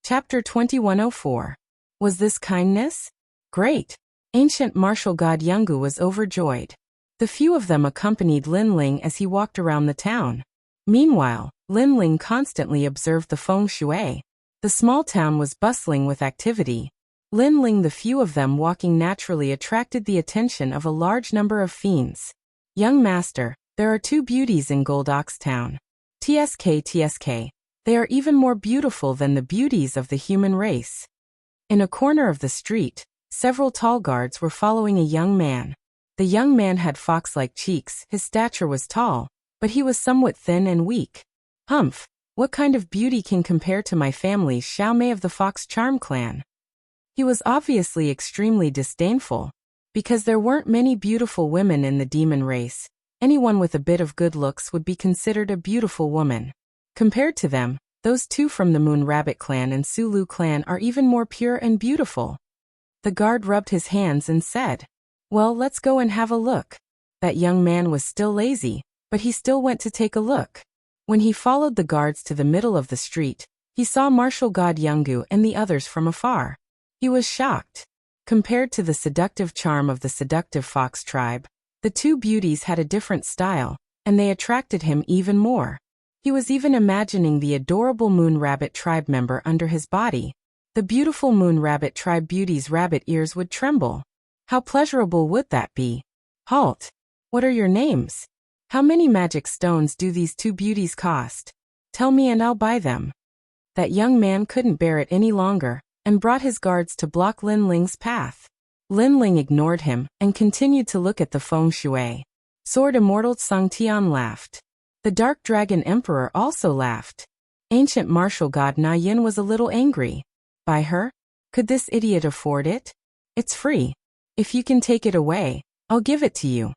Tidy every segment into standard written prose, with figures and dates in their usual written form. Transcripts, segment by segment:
Chapter 2104. Was this kindness? Great. Ancient martial god Yungu was overjoyed. The few of them accompanied Lin Ling as he walked around the town. Meanwhile, Lin Ling constantly observed the feng shui. The small town was bustling with activity. Lin Ling, the few of them walking naturally, attracted the attention of a large number of fiends. Young master, there are two beauties in Gold Ox Town. TSK. They are even more beautiful than the beauties of the human race. In a corner of the street, several tall guards were following a young man. The young man had fox-like cheeks, his stature was tall, but he was somewhat thin and weak. Humph, what kind of beauty can compare to my family's Xiaomei of the Fox Charm clan? He was obviously extremely disdainful. Because there weren't many beautiful women in the demon race, anyone with a bit of good looks would be considered a beautiful woman. Compared to them, those two from the Moon Rabbit clan and Sulu clan are even more pure and beautiful. The guard rubbed his hands and said, "Well, let's go and have a look." That young man was still lazy, but he still went to take a look. When he followed the guards to the middle of the street, he saw martial god Yungu and the others from afar. He was shocked. Compared to the seductive charm of the seductive fox tribe, the two beauties had a different style, and they attracted him even more. He was even imagining the adorable Moon Rabbit tribe member under his body. The beautiful Moon Rabbit tribe beauty's rabbit ears would tremble. How pleasurable would that be? Halt! What are your names? How many magic stones do these two beauties cost? Tell me and I'll buy them. That young man couldn't bear it any longer, and brought his guards to block Lin Ling's path. Lin Ling ignored him, and continued to look at the feng shui. Sword Immortal Sung Tian laughed. The Dark Dragon Emperor also laughed. Ancient martial god Na Yin was a little angry. Buy her? Could this idiot afford it? It's free. If you can take it away, I'll give it to you.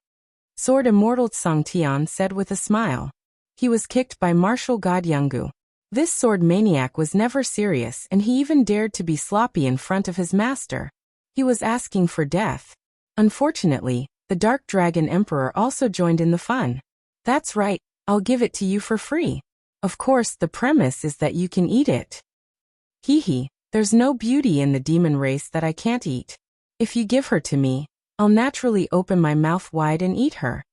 Sword Immortal Sung Tian said with a smile. He was kicked by martial god Yungu. This sword maniac was never serious, and he even dared to be sloppy in front of his master. He was asking for death. Unfortunately, the Dark Dragon Emperor also joined in the fun. That's right, I'll give it to you for free. Of course, the premise is that you can eat it. Hee, there's no beauty in the demon race that I can't eat. If you give her to me, I'll naturally open my mouth wide and eat her.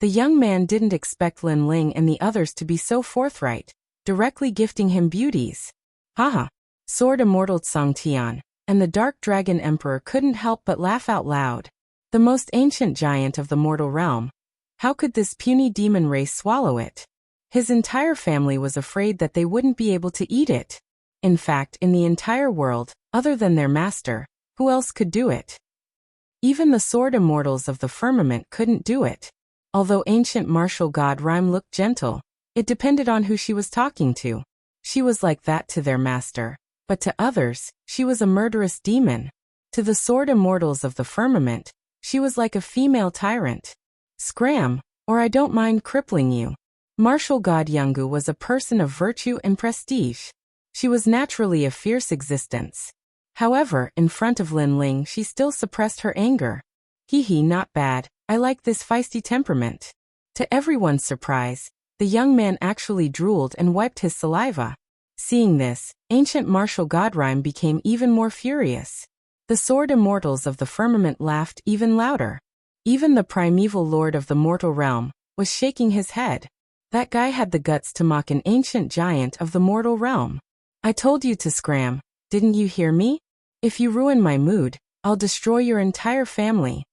The young man didn't expect Lin Ling and the others to be so forthright, directly gifting him beauties. Haha. Sword Immortal Sung Tian and the Dark Dragon Emperor couldn't help but laugh out loud. The most ancient giant of the mortal realm. How could this puny demon race swallow it? His entire family was afraid that they wouldn't be able to eat it. In fact, in the entire world, other than their master, who else could do it? Even the sword immortals of the firmament couldn't do it. Although ancient martial god Rhyme looked gentle, it depended on who she was talking to. She was like that to their master, but to others, she was a murderous demon. To the sword immortals of the firmament, she was like a female tyrant. Scram, or I don't mind crippling you. Martial god Yungu was a person of virtue and prestige. She was naturally a fierce existence. However, in front of Lin Ling she still suppressed her anger. Hee, not bad, I like this feisty temperament. To everyone's surprise, the young man actually drooled and wiped his saliva. Seeing this, ancient martial god Rhyme became even more furious. The sword immortals of the firmament laughed even louder. Even the primeval lord of the mortal realm was shaking his head. That guy had the guts to mock an ancient giant of the mortal realm. I told you to scram, didn't you hear me? If you ruin my mood, I'll destroy your entire family.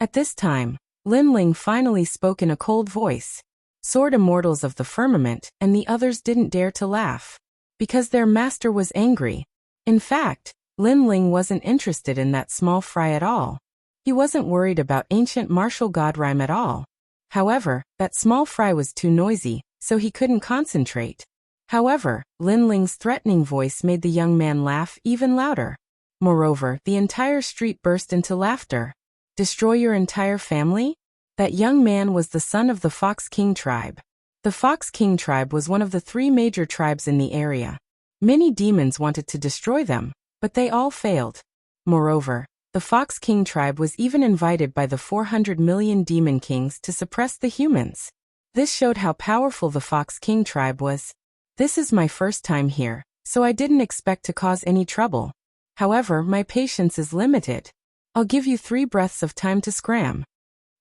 At this time, Lin Ling finally spoke in a cold voice. Sword immortals of the firmament and the others didn't dare to laugh, because their master was angry. In fact, Lin Ling wasn't interested in that small fry at all. He wasn't worried about ancient martial god Rhyme at all. However, that small fry was too noisy, so he couldn't concentrate. However, Lin Ling's threatening voice made the young man laugh even louder. Moreover, the entire street burst into laughter. Destroy your entire family? That young man was the son of the Fox King tribe. The Fox King tribe was one of the 3 major tribes in the area. Many demons wanted to destroy them, but they all failed. Moreover, the Fox King tribe was even invited by the 400 million demon kings to suppress the humans. This showed how powerful the Fox King tribe was. This is my first time here, so I didn't expect to cause any trouble. However, my patience is limited. I'll give you 3 breaths of time to scram."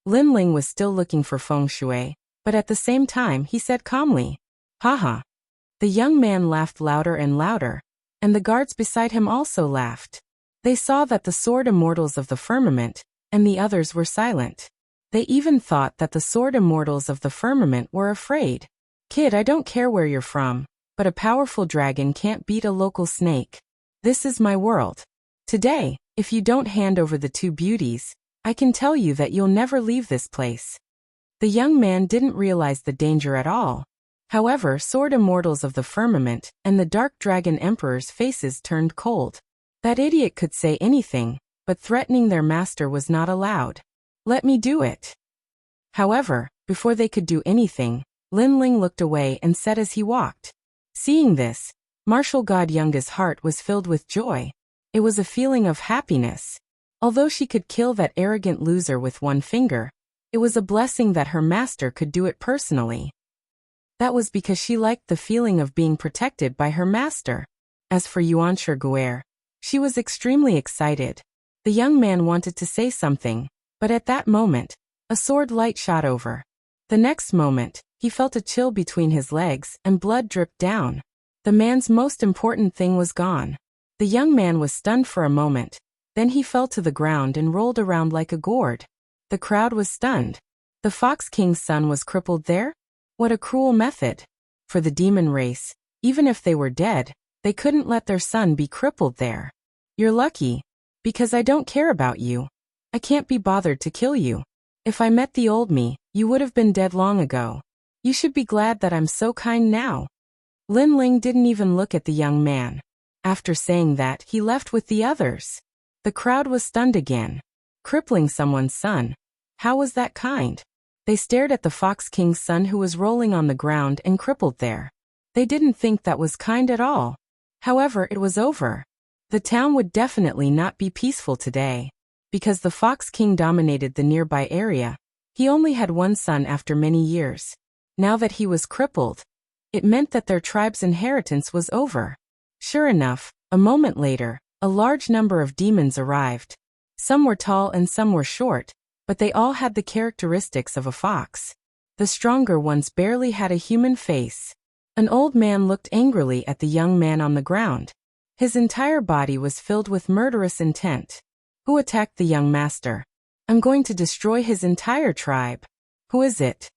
Lin Ling was still looking for feng shui, but at the same time he said calmly, "Haha." The young man laughed louder and louder, and the guards beside him also laughed. They saw that the sword immortals of the firmament and the others were silent. They even thought that the sword immortals of the firmament were afraid. "Kid, I don't care where you're from, but a powerful dragon can't beat a local snake. This is my world. Today, if you don't hand over the 2 beauties, I can tell you that you'll never leave this place." The young man didn't realize the danger at all. However, sword immortals of the firmament and the dark dragon emperor's faces turned cold. That idiot could say anything, but threatening their master was not allowed. "Let me do it." However, before they could do anything, Lin Ling looked away and said as he walked. Seeing this, martial god Younga's heart was filled with joy. It was a feeling of happiness. Although she could kill that arrogant loser with 1 finger, it was a blessing that her master could do it personally. That was because she liked the feeling of being protected by her master. As for Yuan Guer, she was extremely excited. The young man wanted to say something, but at that moment, a sword light shot over. The next moment, he felt a chill between his legs and blood dripped down. The man's most important thing was gone. The young man was stunned for a moment, then he fell to the ground and rolled around like a gourd. The crowd was stunned. The Fox King's son was crippled there? What a cruel method. For the demon race, even if they were dead, they couldn't let their son be crippled there. "You're lucky. Because I don't care about you. I can't be bothered to kill you. If I met the old me, you would have been dead long ago. You should be glad that I'm so kind now." Lin Ling didn't even look at the young man. After saying that, he left with the others. The crowd was stunned again. Crippling someone's son. How was that kind? They stared at the Fox King's son who was rolling on the ground and crippled there. They didn't think that was kind at all. However, it was over. The town would definitely not be peaceful today. Because the Fox King dominated the nearby area, he only had 1 son after many years. Now that he was crippled, it meant that their tribe's inheritance was over. Sure enough, a moment later, a large number of demons arrived. Some were tall and some were short, but they all had the characteristics of a fox. The stronger ones barely had a human face. An old man looked angrily at the young man on the ground. His entire body was filled with murderous intent. "Who attacked the young master? I'm going to destroy his entire tribe. Who is it?"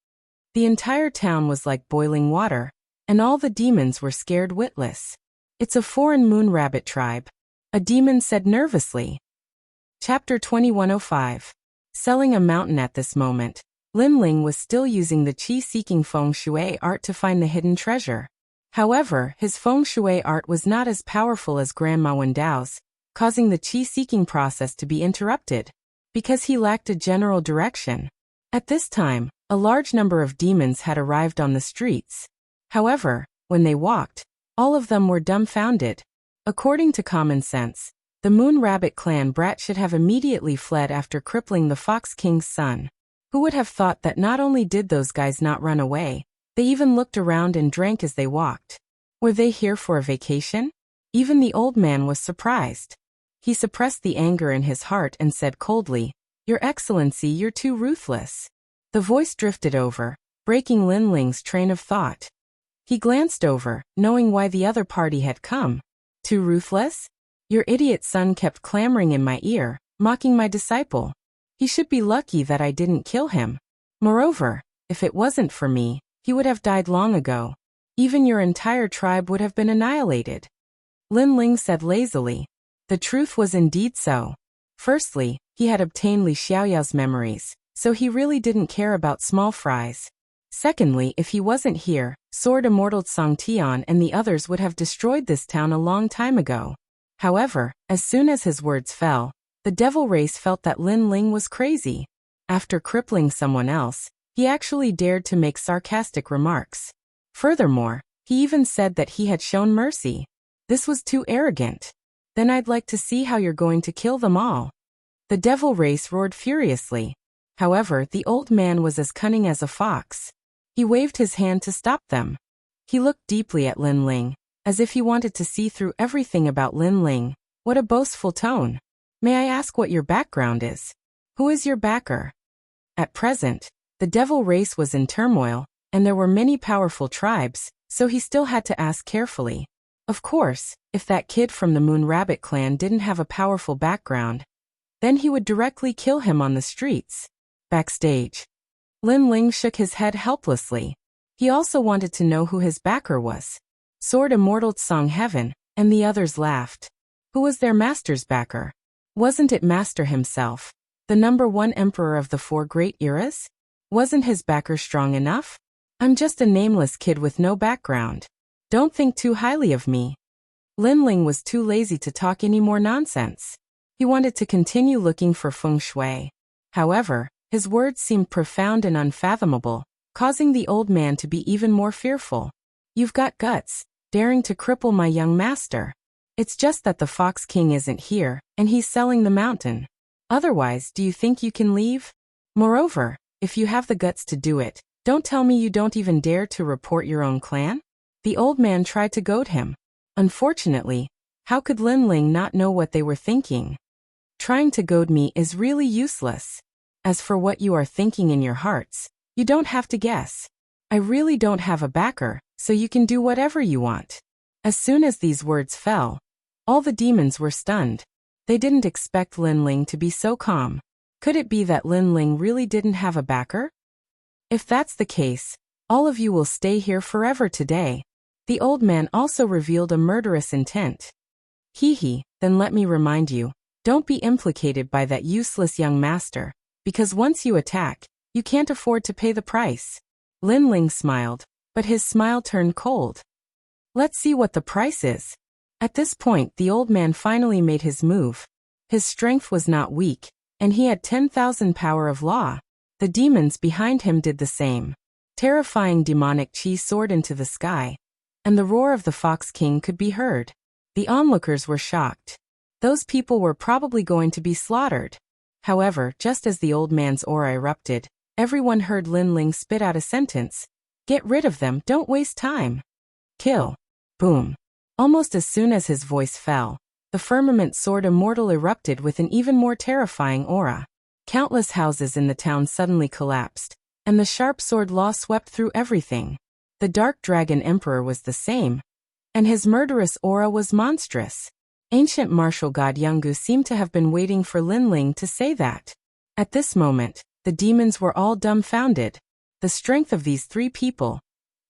The entire town was like boiling water, and all the demons were scared witless. "It's a foreign moon rabbit tribe," a demon said nervously. Chapter 2105. Selling a mountain. At this moment, Lin Ling was still using the qi-seeking feng shui art to find the hidden treasure. However, his feng shui art was not as powerful as Grandma Wendao's, causing the qi-seeking process to be interrupted, because he lacked a general direction. At this time, a large number of demons had arrived on the streets. However, when they walked, all of them were dumbfounded. According to common sense, the Moon Rabbit clan brat should have immediately fled after crippling the Fox King's son. Who would have thought that not only did those guys not run away, they even looked around and drank as they walked. Were they here for a vacation? Even the old man was surprised. He suppressed the anger in his heart and said coldly, "Your Excellency, you're too ruthless." The voice drifted over, breaking Lin Ling's train of thought. He glanced over, knowing why the other party had come. "Too ruthless? Your idiot son kept clamoring in my ear, mocking my disciple. He should be lucky that I didn't kill him. Moreover, if it wasn't for me, he would have died long ago. Even your entire tribe would have been annihilated." Lin Ling said lazily. The truth was indeed so. Firstly, he had obtained Li Xiaoyao's memories, so he really didn't care about small fries. Secondly, if he wasn't here, Sword Immortal Song Tian and the others would have destroyed this town a long time ago. However, as soon as his words fell, the devil race felt that Lin Ling was crazy. After crippling someone else, he actually dared to make sarcastic remarks. Furthermore, he even said that he had shown mercy. This was too arrogant. "Then I'd like to see how you're going to kill them all." The devil race roared furiously. However, the old man was as cunning as a fox. He waved his hand to stop them. He looked deeply at Lin Ling, as if he wanted to see through everything about Lin Ling. What a boastful tone. May I ask what your background is? Who is your backer? At present, the devil race was in turmoil, and there were many powerful tribes, so he still had to ask carefully. Of course, if that kid from the Moon Rabbit clan didn't have a powerful background, then he would directly kill him on the streets. Backstage, Lin Ling shook his head helplessly. He also wanted to know who his backer was. Sword Immortal Song Heaven, and the others laughed. Who was their master's backer? Wasn't it Master himself, the #1 emperor of the 4 great eras? Wasn't his backer strong enough? I'm just a nameless kid with no background. Don't think too highly of me. Lin Ling was too lazy to talk any more nonsense. He wanted to continue looking for feng shui. However, his words seemed profound and unfathomable, causing the old man to be even more fearful. You've got guts, daring to cripple my young master. It's just that the Fox King isn't here, and he's selling the mountain. Otherwise, do you think you can leave? Moreover, if you have the guts to do it, don't tell me you don't even dare to report your own clan? The old man tried to goad him. Unfortunately, how could Lin Ling not know what they were thinking? Trying to goad me is really useless. As for what you are thinking in your hearts, you don't have to guess. I really don't have a backer, so you can do whatever you want. As soon as these words fell, all the demons were stunned. They didn't expect Lin Ling to be so calm. Could it be that Lin Ling really didn't have a backer? If that's the case, all of you will stay here forever today. The old man also revealed a murderous intent. Then let me remind you, don't be implicated by that useless young master, because once you attack, you can't afford to pay the price. Lin Ling smiled, but his smile turned cold. Let's see what the price is. At this point, the old man finally made his move. His strength was not weak, and he had 10,000 power of law. The demons behind him did the same. Terrifying demonic chi soared into the sky, and the roar of the Fox King could be heard. The onlookers were shocked. Those people were probably going to be slaughtered. However, just as the old man's aura erupted, everyone heard Lin Ling spit out a sentence. Get rid of them, don't waste time. Kill. Boom. Almost as soon as his voice fell, the firmament sword immortal erupted with an even more terrifying aura. Countless houses in the town suddenly collapsed, and the sharp sword law swept through everything. The Dark Dragon Emperor was the same, and his murderous aura was monstrous. Ancient martial god Yungu seemed to have been waiting for Lin Ling to say that. At this moment, the demons were all dumbfounded. The strength of these 3 people,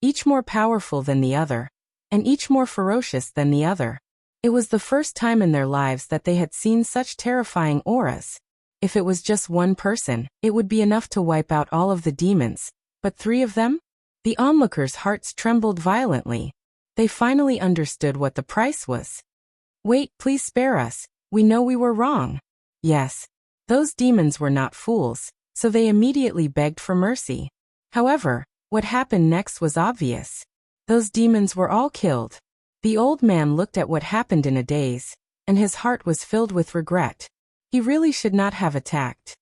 each more powerful than the other, and each more ferocious than the other. It was the first time in their lives that they had seen such terrifying auras. If it was just one person, it would be enough to wipe out all of the demons, but 3 of them? The onlookers' hearts trembled violently. They finally understood what the price was. Wait, please spare us. We know we were wrong. Yes. Those demons were not fools, so they immediately begged for mercy. However, what happened next was obvious. Those demons were all killed. The old man looked at what happened in a daze, and his heart was filled with regret. He really should not have attacked.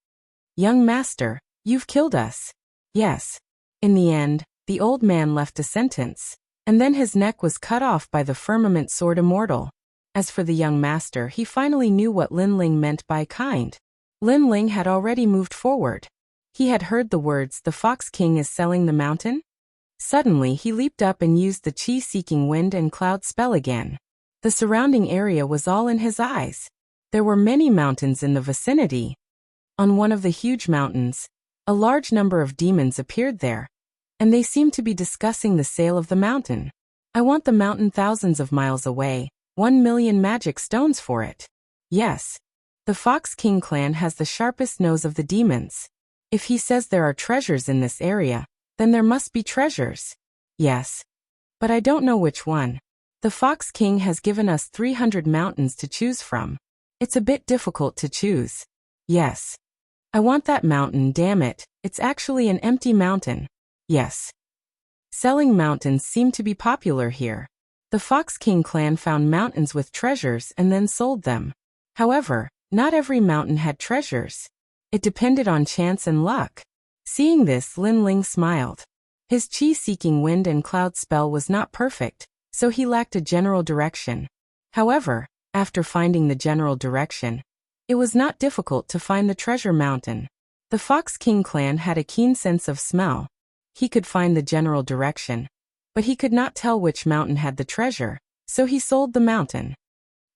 Young master, you've killed us. Yes. In the end, the old man left a sentence, and then his neck was cut off by the firmament sword immortal. As for the young master, he finally knew what Lin Ling meant by kind. Lin Ling had already moved forward. He had heard the words, "The Fox King is selling the mountain." Suddenly, he leaped up and used the chi-seeking wind and cloud spell again. The surrounding area was all in his eyes. There were many mountains in the vicinity. On one of the huge mountains, a large number of demons appeared there, and they seemed to be discussing the sale of the mountain. I want the mountain thousands of miles away, 1,000,000 magic stones for it. Yes. The Fox King clan has the sharpest nose of the demons. If he says there are treasures in this area, then there must be treasures. Yes. But I don't know which one. The Fox King has given us 300 mountains to choose from. It's a bit difficult to choose. Yes. I want that mountain, damn it. It's actually an empty mountain. Yes. Selling mountains seem to be popular here. The Fox King clan found mountains with treasures and then sold them. However, not every mountain had treasures. It depended on chance and luck. Seeing this, Lin Ling smiled. His chi-seeking wind and cloud spell was not perfect, so he lacked a general direction. However, after finding the general direction, it was not difficult to find the treasure mountain. The Fox King clan had a keen sense of smell. He could find the general direction, but he could not tell which mountain had the treasure, so he sold the mountain.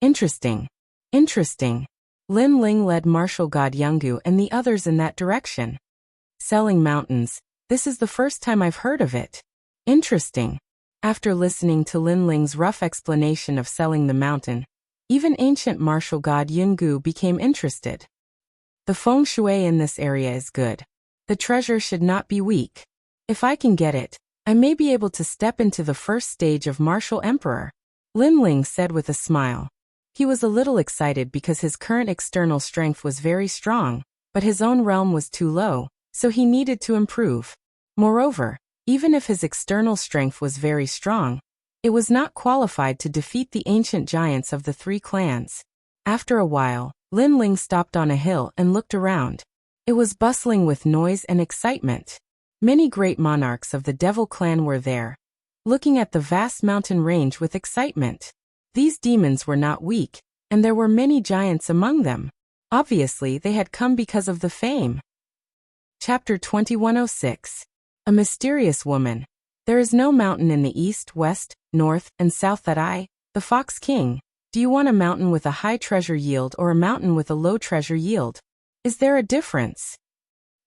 Interesting. Interesting. Lin Ling led martial god Yungu and the others in that direction. Selling mountains, this is the first time I've heard of it. Interesting. After listening to Lin Ling's rough explanation of selling the mountain, even ancient martial god Yungu became interested. The feng shui in this area is good. The treasure should not be weak. If I can get it, I may be able to step into the first stage of martial emperor, Lin Ling said with a smile. He was a little excited because his current external strength was very strong, but his own realm was too low, so he needed to improve. Moreover, even if his external strength was very strong, it was not qualified to defeat the ancient giants of the three clans. After a while, Lin Ling stopped on a hill and looked around. It was bustling with noise and excitement. Many great monarchs of the Devil clan were there, looking at the vast mountain range with excitement. These demons were not weak, and there were many giants among them. Obviously, they had come because of the fame. Chapter 2106. A mysterious woman. There is no mountain in the east, west, north, and south that I, the Fox King. Do you want a mountain with a high treasure yield or a mountain with a low treasure yield? Is there a difference?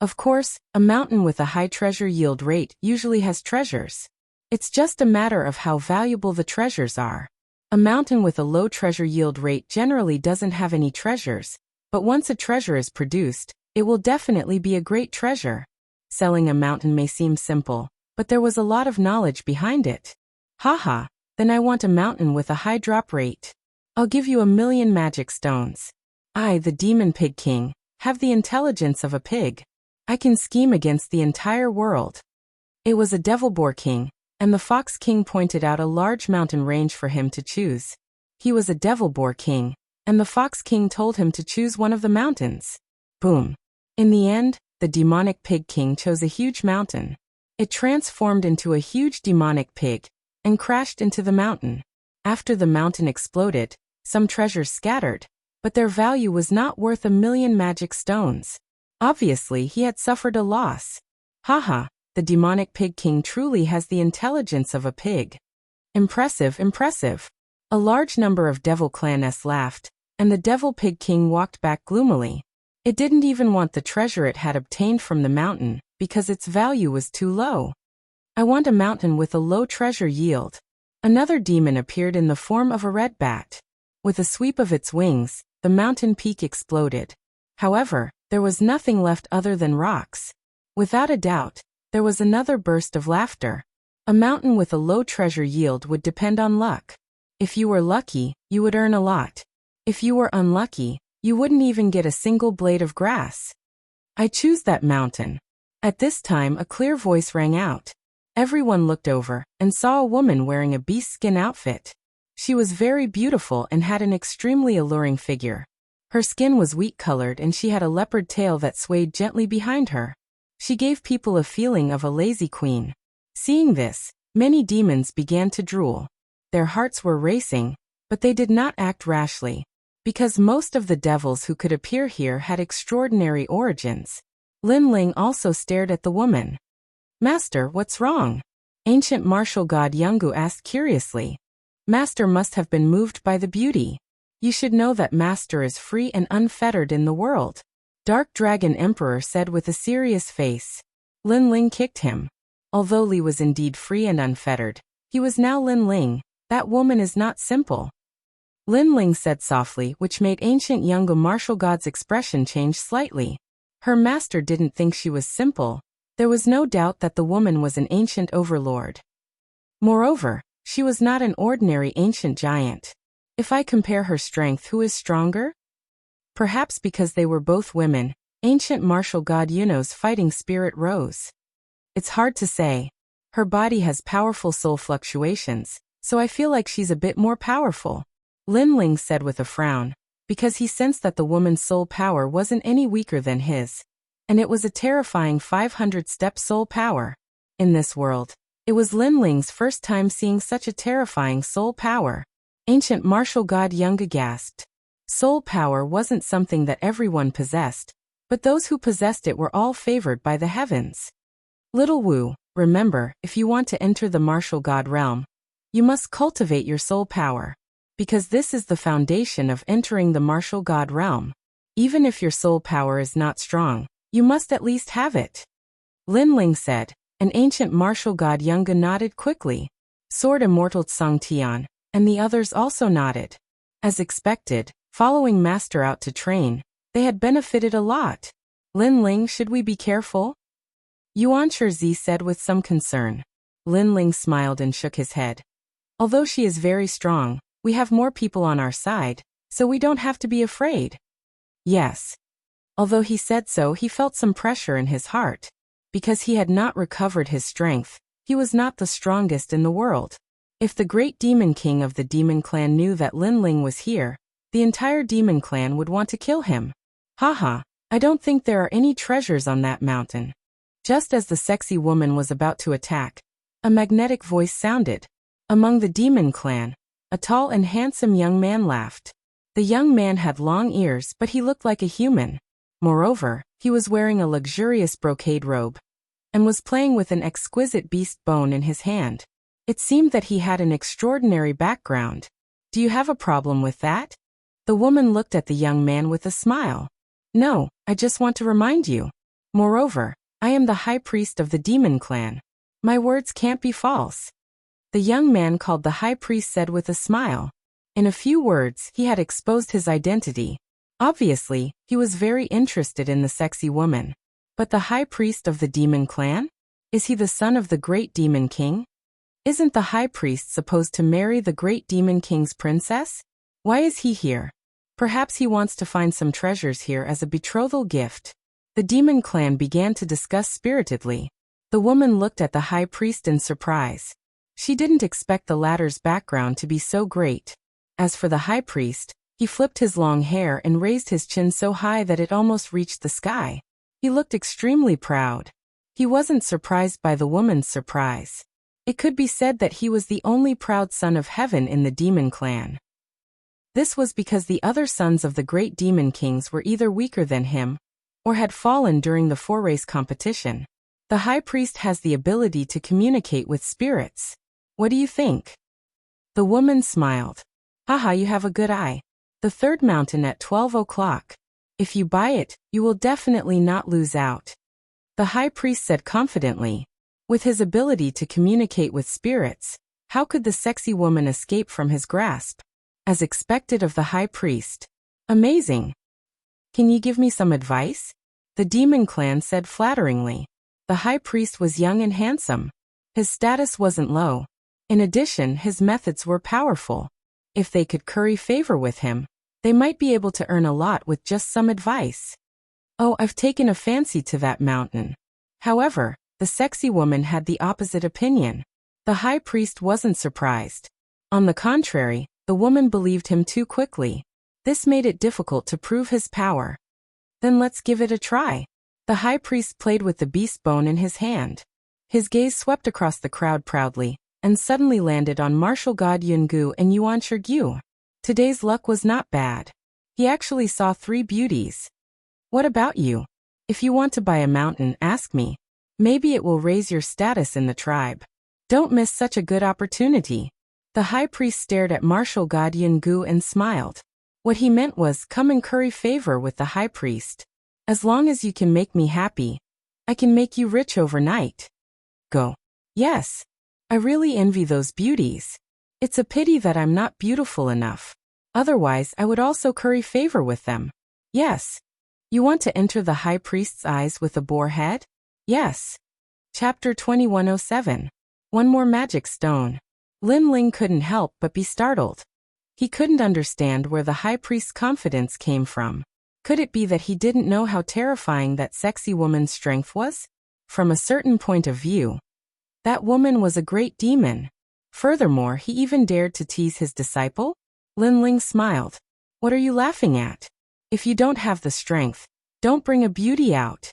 Of course, a mountain with a high treasure yield rate usually has treasures. It's just a matter of how valuable the treasures are. A mountain with a low treasure yield rate generally doesn't have any treasures, but once a treasure is produced, it will definitely be a great treasure. Selling a mountain may seem simple, but there was a lot of knowledge behind it. Haha, then I want a mountain with a high drop rate. I'll give you 1,000,000 magic stones. I, the Demon Pig King, have the intelligence of a pig. I can scheme against the entire world. It was a Devil Boar King, and the Fox King pointed out a large mountain range for him to choose. He was a Devil Boar King, and the Fox King told him to choose one of the mountains. Boom. In the end, the Demonic Pig King chose a huge mountain. It transformed into a huge demonic pig, and crashed into the mountain. After the mountain exploded, some treasures scattered, but their value was not worth 1,000,000 magic stones. Obviously, he had suffered a loss. Haha, the Demonic Pig King truly has the intelligence of a pig. Impressive, impressive. A large number of Devil Clanness laughed, and the Devil Pig King walked back gloomily. It didn't even want the treasure it had obtained from the mountain, because its value was too low. I want a mountain with a low treasure yield. Another demon appeared in the form of a red bat. With a sweep of its wings, the mountain peak exploded. However, there was nothing left other than rocks. Without a doubt, there was another burst of laughter. A mountain with a low treasure yield would depend on luck. If you were lucky, you would earn a lot. If you were unlucky, you wouldn't even get a single blade of grass. I choose that mountain. At this time, a clear voice rang out. Everyone looked over and saw a woman wearing a beast-skin outfit. She was very beautiful and had an extremely alluring figure. Her skin was wheat-colored and she had a leopard tail that swayed gently behind her. She gave people a feeling of a lazy queen. Seeing this, many demons began to drool. Their hearts were racing, but they did not act rashly, because most of the devils who could appear here had extraordinary origins. Lin Ling also stared at the woman. Master, what's wrong? Ancient martial god Yungu asked curiously. Master must have been moved by the beauty. You should know that Master is free and unfettered in the world. Dark Dragon Emperor said with a serious face. Lin Ling kicked him. Although Li was indeed free and unfettered, he was now Lin Ling. That woman is not simple. Lin Ling said softly, which made ancient Yungu martial god's expression change slightly. Her master didn't think she was simple. There was no doubt that the woman was an ancient overlord. Moreover, she was not an ordinary ancient giant. If I compare her strength, who is stronger? Perhaps because they were both women, ancient martial god Yuno's fighting spirit rose. It's hard to say. Her body has powerful soul fluctuations, so I feel like she's a bit more powerful. Lin Ling said with a frown, because he sensed that the woman's soul power wasn't any weaker than his. And it was a terrifying 500-step soul power. In this world, It was Lin Ling's first time seeing such a terrifying soul power. Ancient martial god Yunga gasped. Soul power wasn't something that everyone possessed, but those who possessed it were all favored by the heavens. Little Wu, remember, if you want to enter the martial god realm, you must cultivate your soul power, because this is the foundation of entering the martial god realm. Even if your soul power is not strong, you must at least have it. Lin Ling said, and ancient martial god Yunga nodded quickly. Sword Immortal Tsang Tian, and the others also nodded. As expected, following Master out to train, they had benefited a lot. Lin Ling, should we be careful? Yuan Shizi said with some concern. Lin Ling smiled and shook his head. Although she is very strong, we have more people on our side, so we don't have to be afraid. Yes. Although he said so, he felt some pressure in his heart. Because he had not recovered his strength, he was not the strongest in the world. If the great demon king of the demon clan knew that Lin Ling was here, the entire demon clan would want to kill him. Haha, I don't think there are any treasures on that mountain. Just as the sexy woman was about to attack, a magnetic voice sounded. Among the demon clan, a tall and handsome young man laughed. The young man had long ears, but he looked like a human. Moreover, he was wearing a luxurious brocade robe and was playing with an exquisite beast bone in his hand. It seemed that he had an extraordinary background. Do you have a problem with that? The woman looked at the young man with a smile. No, I just want to remind you. Moreover, I am the high priest of the demon clan. My words can't be false. The young man called the high priest said with a smile. In a few words, he had exposed his identity. Obviously, he was very interested in the sexy woman. But the high priest of the demon clan? Is he the son of the great demon king? Isn't the high priest supposed to marry the great demon king's princess? Why is he here? Perhaps he wants to find some treasures here as a betrothal gift. The demon clan began to discuss spiritedly. The woman looked at the high priest in surprise. She didn't expect the latter's background to be so great. As for the high priest, he flipped his long hair and raised his chin so high that it almost reached the sky. He looked extremely proud. He wasn't surprised by the woman's surprise. It could be said that he was the only proud son of heaven in the demon clan. This was because the other sons of the great demon kings were either weaker than him, or had fallen during the four-race competition. The high priest has the ability to communicate with spirits. What do you think? The woman smiled. Haha, you have a good eye. The third mountain at 12 o'clock. If you buy it, you will definitely not lose out. The high priest said confidently. With his ability to communicate with spirits, how could the sexy woman escape from his grasp? As expected of the high priest. Amazing. Can you give me some advice? The demon clan said flatteringly. The high priest was young and handsome. His status wasn't low. In addition, his methods were powerful. If they could curry favor with him, they might be able to earn a lot with just some advice. Oh, I've taken a fancy to that mountain. However, the sexy woman had the opposite opinion. The high priest wasn't surprised. On the contrary, the woman believed him too quickly. This made it difficult to prove his power. Then let's give it a try. The high priest played with the beast bone in his hand. His gaze swept across the crowd proudly, and suddenly landed on martial god Yungu and Yuan Shigyu. Today's luck was not bad. He actually saw 3 beauties. What about you? If you want to buy a mountain, ask me. Maybe it will raise your status in the tribe. Don't miss such a good opportunity. The high priest stared at martial god Yungu and smiled. What he meant was, come and curry favor with the high priest. As long as you can make me happy, I can make you rich overnight. Go. Yes. I really envy those beauties. It's a pity that I'm not beautiful enough. Otherwise, I would also curry favor with them. Yes. You want to enter the high priest's eyes with a boar head? Yes. Chapter 2107. One more magic stone. Lin Ling couldn't help but be startled. He couldn't understand where the high priest's confidence came from. Could it be that he didn't know how terrifying that sexy woman's strength was? From a certain point of view, that woman was a great demon. Furthermore, he even dared to tease his disciple? Lin Ling smiled. What are you laughing at? If you don't have the strength, don't bring a beauty out.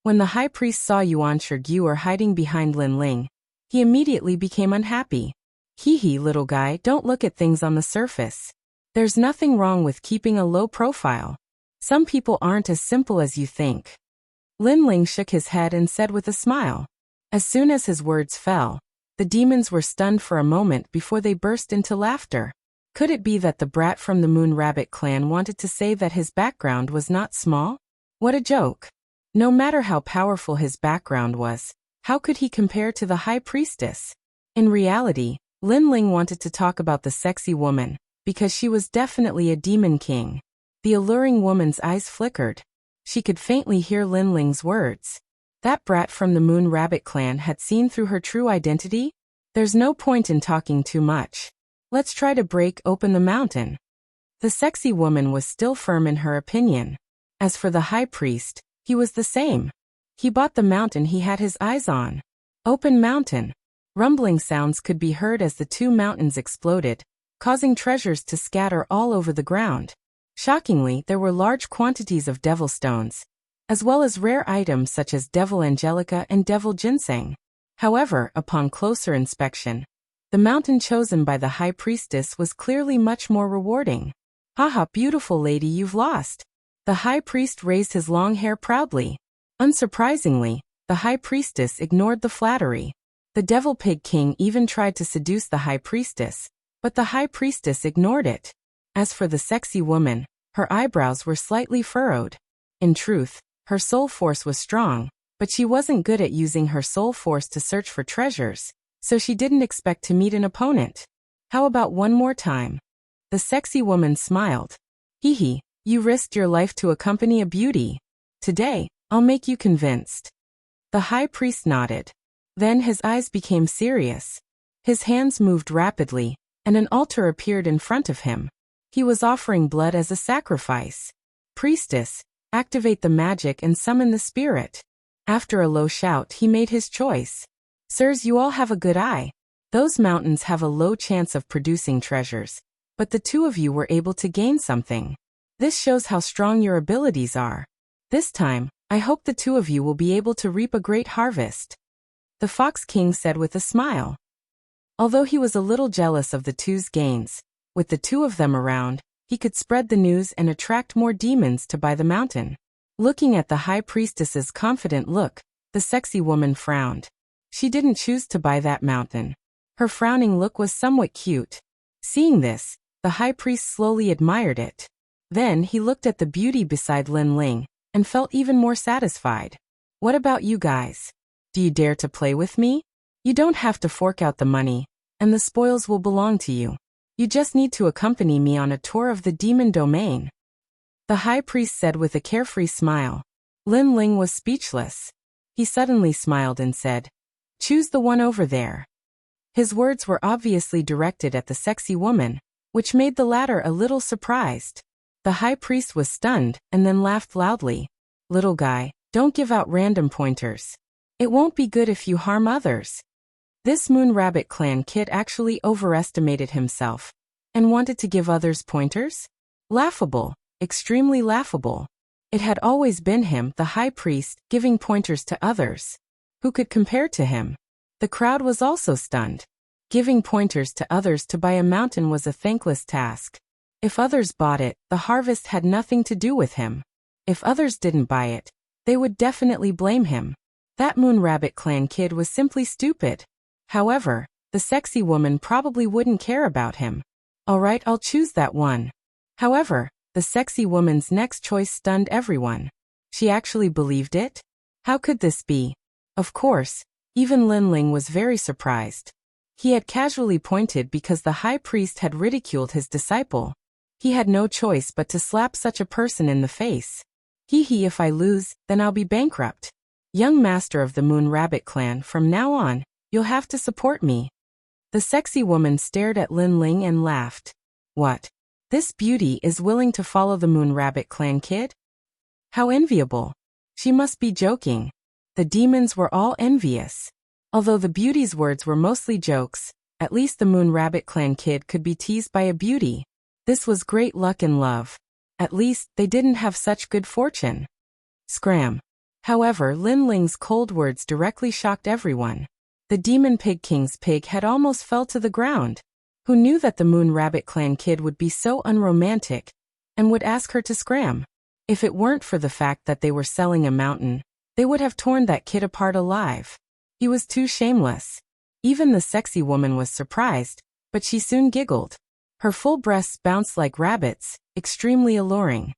When the high priest saw Yuan Shigyu hiding behind Lin Ling, He immediately became unhappy. Hee hee, little guy, don't look at things on the surface. There's nothing wrong with keeping a low profile. Some people aren't as simple as you think. Lin Ling shook his head and said with a smile. As soon as his words fell, the demons were stunned for a moment before they burst into laughter. Could it be that the brat from the Moon Rabbit clan wanted to say that his background was not small? What a joke. No matter how powerful his background was, how could he compare to the high priestess? In reality, Lin Ling wanted to talk about the sexy woman, because she was definitely a demon king. The alluring woman's eyes flickered. She could faintly hear Lin Ling's words. That brat from the Moon Rabbit clan had seen through her true identity? There's no point in talking too much. Let's try to break open the mountain. The sexy woman was still firm in her opinion. As for the high priest, he was the same. He bought the mountain he had his eyes on. Open mountain. Rumbling sounds could be heard as the two mountains exploded, causing treasures to scatter all over the ground. Shockingly, there were large quantities of devil stones, as well as rare items such as devil angelica and devil ginseng. However, upon closer inspection, the mountain chosen by the high priestess was clearly much more rewarding. Haha, beautiful lady, you've lost. The high priest raised his long hair proudly. Unsurprisingly, the high priestess ignored the flattery. The devil pig king even tried to seduce the high priestess, but the high priestess ignored it. As for the sexy woman, her eyebrows were slightly furrowed. In truth, her soul force was strong, but she wasn't good at using her soul force to search for treasures, so she didn't expect to meet an opponent. How about one more time? The sexy woman smiled. Hee hee, you risked your life to accompany a beauty. Today, I'll make you convinced. The high priest nodded. Then his eyes became serious. His hands moved rapidly, and an altar appeared in front of him. He was offering blood as a sacrifice. Priestess, activate the magic and summon the spirit. After a low shout, he made his choice. Sirs, you all have a good eye. Those mountains have a low chance of producing treasures, but the two of you were able to gain something. This shows how strong your abilities are. This time, I hope the two of you will be able to reap a great harvest. The Fox King said with a smile. Although he was a little jealous of the two's gains, with the two of them around, he could spread the news and attract more demons to buy the mountain. Looking at the high priestess's confident look, the sexy woman frowned. She didn't choose to buy that mountain. Her frowning look was somewhat cute. Seeing this, the high priest slowly admired it. Then he looked at the beauty beside Lin Ling, and felt even more satisfied. What about you guys? Do you dare to play with me? You don't have to fork out the money, and the spoils will belong to you. You just need to accompany me on a tour of the demon domain. The high priest said with a carefree smile. Lin Ling was speechless. He suddenly smiled and said, "Choose the one over there." His words were obviously directed at the sexy woman, which made the latter a little surprised. The high priest was stunned and then laughed loudly. Little guy, don't give out random pointers. It won't be good if you harm others. This Moon Rabbit clan kid actually overestimated himself and wanted to give others pointers? Laughable, extremely laughable. It had always been him, the high priest, giving pointers to others. Who could compare to him? The crowd was also stunned. Giving pointers to others to buy a mountain was a thankless task. If others bought it, the harvest had nothing to do with him. If others didn't buy it, they would definitely blame him. That Moon Rabbit clan kid was simply stupid. However, the sexy woman probably wouldn't care about him. Alright, I'll choose that one. However, the sexy woman's next choice stunned everyone. She actually believed it? How could this be? Of course, even Lin Ling was very surprised. He had casually pointed because the high priest had ridiculed his disciple. He had no choice but to slap such a person in the face. Hee hee, if I lose, then I'll be bankrupt. Young master of the Moon Rabbit clan, from now on, you'll have to support me. The sexy woman stared at Lin Ling and laughed. What? This beauty is willing to follow the Moon Rabbit clan kid? How enviable. She must be joking. The demons were all envious. Although the beauty's words were mostly jokes, at least the Moon Rabbit clan kid could be teased by a beauty. This was great luck in love. At least, they didn't have such good fortune. Scram. However, Lin Ling's cold words directly shocked everyone. The Demon Pig King's pig head almost fell to the ground. Who knew that the Moon Rabbit Clan kid would be so unromantic and would ask her to scram? If it weren't for the fact that they were selling a mountain, they would have torn that kid apart alive. He was too shameless. Even the sexy woman was surprised, but she soon giggled. Her full breasts bounced like rabbits, extremely alluring.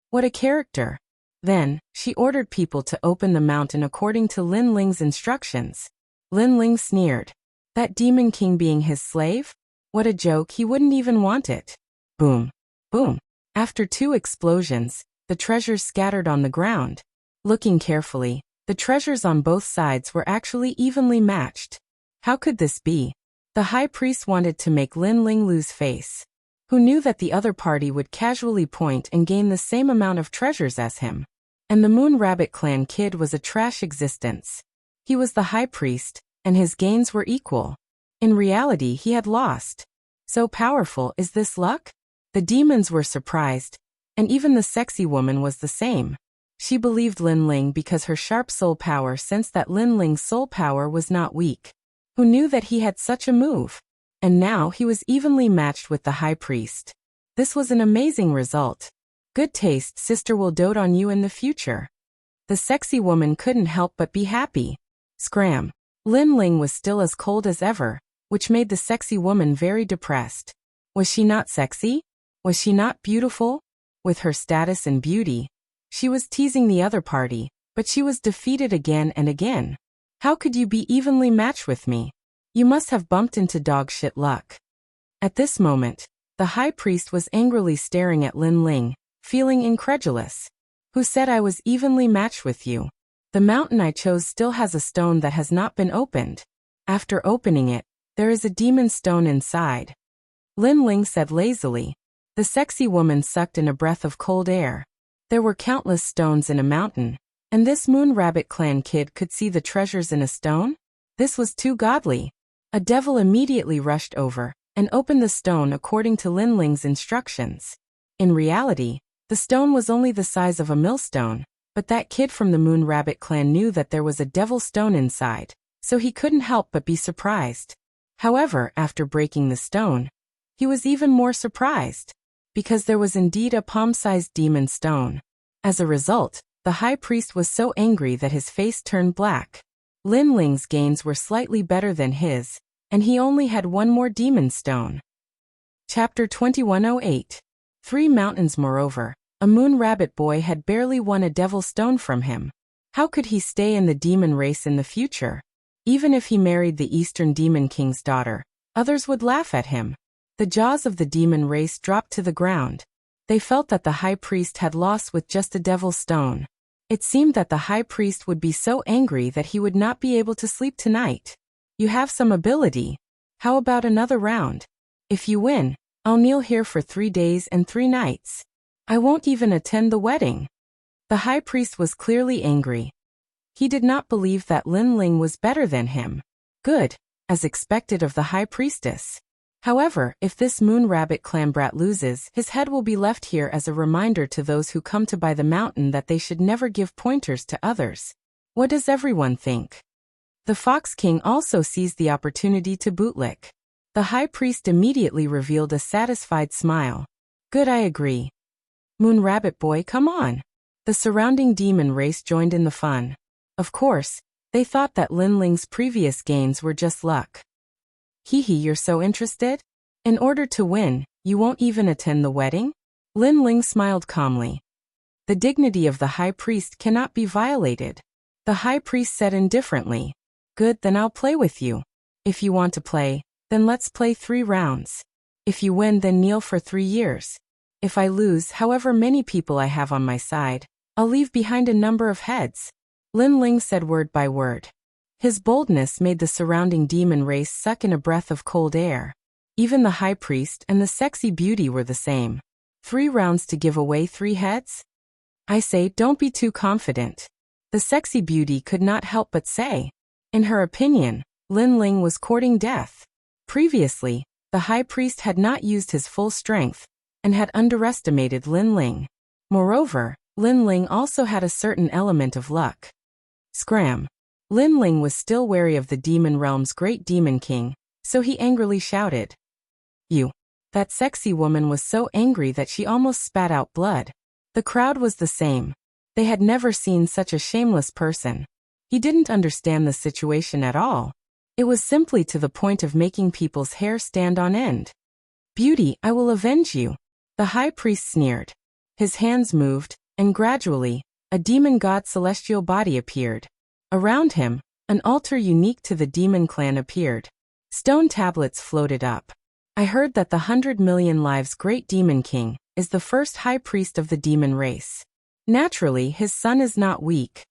What a character! Then, she ordered people to open the mountain according to Lin Ling's instructions. Lin Ling sneered. That Demon King being his slave? What a joke, he wouldn't even want it. Boom. Boom. After 2 explosions, the treasures scattered on the ground. Looking carefully, the treasures on both sides were actually evenly matched. How could this be? The high priest wanted to make Lin Ling lose face. Who knew that the other party would casually point and gain the same amount of treasures as him? And the Moon Rabbit Clan kid was a trash existence. He was the high priest, and his gains were equal. In reality, he had lost. So powerful is this luck? The demons were surprised, and even the sexy woman was the same. She believed Lin Ling because her sharp soul power sensed that Lin Ling's soul power was not weak. Who knew that he had such a move? And now he was evenly matched with the high priest. This was an amazing result. Good taste, sister will dote on you in the future. The sexy woman couldn't help but be happy. Scram. Lin Ling was still as cold as ever, which made the sexy woman very depressed. Was she not sexy? Was she not beautiful? With her status and beauty, she was teasing the other party, but she was defeated again and again. How could you be evenly matched with me? You must have bumped into dog shit luck. At this moment, the high priest was angrily staring at Lin Ling, feeling incredulous. Who said I was evenly matched with you? The mountain I chose still has a stone that has not been opened. After opening it, there is a demon stone inside. Lin Ling said lazily. The sexy woman sucked in a breath of cold air. There were countless stones in a mountain, and this Moon Rabbit Clan kid could see the treasures in a stone? This was too godly. A devil immediately rushed over and opened the stone according to Lin Ling's instructions. In reality, the stone was only the size of a millstone, but that kid from the Moon Rabbit Clan knew that there was a devil stone inside, so he couldn't help but be surprised. However, after breaking the stone, he was even more surprised, because there was indeed a palm-sized demon stone. As a result, the high priest was so angry that his face turned black. Lin Ling's gains were slightly better than his, and he only had one more demon stone. Chapter 2108. 3 mountains. Moreover, a Moon Rabbit boy had barely won a devil stone from him. How could he stay in the demon race in the future? Even if he married the Eastern Demon King's daughter, others would laugh at him. The jaws of the demon race dropped to the ground. They felt that the high priest had lost with just a devil stone. It seemed that the high priest would be so angry that he would not be able to sleep tonight. You have some ability. How about another round? If you win, I'll kneel here for 3 days and 3 nights. I won't even attend the wedding. The high priest was clearly angry. He did not believe that Lin Ling was better than him. Good, as expected of the high priestess. However, if this Moon Rabbit Clan brat loses, his head will be left here as a reminder to those who come to buy the mountain that they should never give pointers to others. What does everyone think? The Fox King also seized the opportunity to bootlick. The high priest immediately revealed a satisfied smile. Good, I agree. Moon Rabbit boy, come on. The surrounding demon race joined in the fun. Of course, they thought that Lin Ling's previous gains were just luck. Hee hee, you're so interested? In order to win, you won't even attend the wedding? Lin Ling smiled calmly. The dignity of the high priest cannot be violated. The high priest said indifferently. Good, then I'll play with you. If you want to play, then let's play 3 rounds. If you win, then kneel for 3 years. If I lose, however many people I have on my side, I'll leave behind a number of heads. Lin Ling said word by word. His boldness made the surrounding demon race suck in a breath of cold air. Even the high priest and the sexy beauty were the same. 3 rounds to give away 3 heads? I say, don't be too confident. The sexy beauty could not help but say. In her opinion, Lin Ling was courting death. Previously, the high priest had not used his full strength, and had underestimated Lin Ling. Moreover, Lin Ling also had a certain element of luck. Scram. Lin Ling was still wary of the demon realm's great demon king, so he angrily shouted, "You!" That sexy woman was so angry that she almost spat out blood. The crowd was the same. They had never seen such a shameless person. He didn't understand the situation at all. It was simply to the point of making people's hair stand on end. "Beauty, I will avenge you," the high priest sneered. His hands moved, and gradually, a demon god celestial body appeared. Around him, an altar unique to the demon clan appeared. Stone tablets floated up. "I heard that the 100 million lives great demon king is the first high priest of the demon race. Naturally, his son is not weak.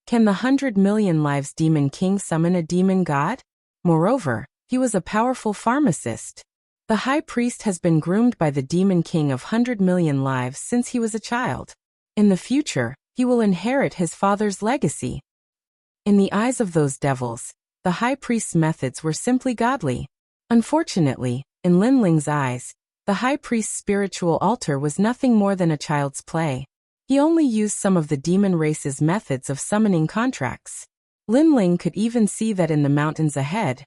Can the 100 million lives demon king summon a demon god? Moreover, he was a powerful pharmacist. The high priest has been groomed by the demon king of 100 million lives since he was a child. In the future, he will inherit his father's legacy." In the eyes of those devils, the high priest's methods were simply godly. Unfortunately, in Lin Ling's eyes, the high priest's spiritual altar was nothing more than a child's play. He only used some of the demon race's methods of summoning contracts. Lin Ling could even see that in the mountains ahead,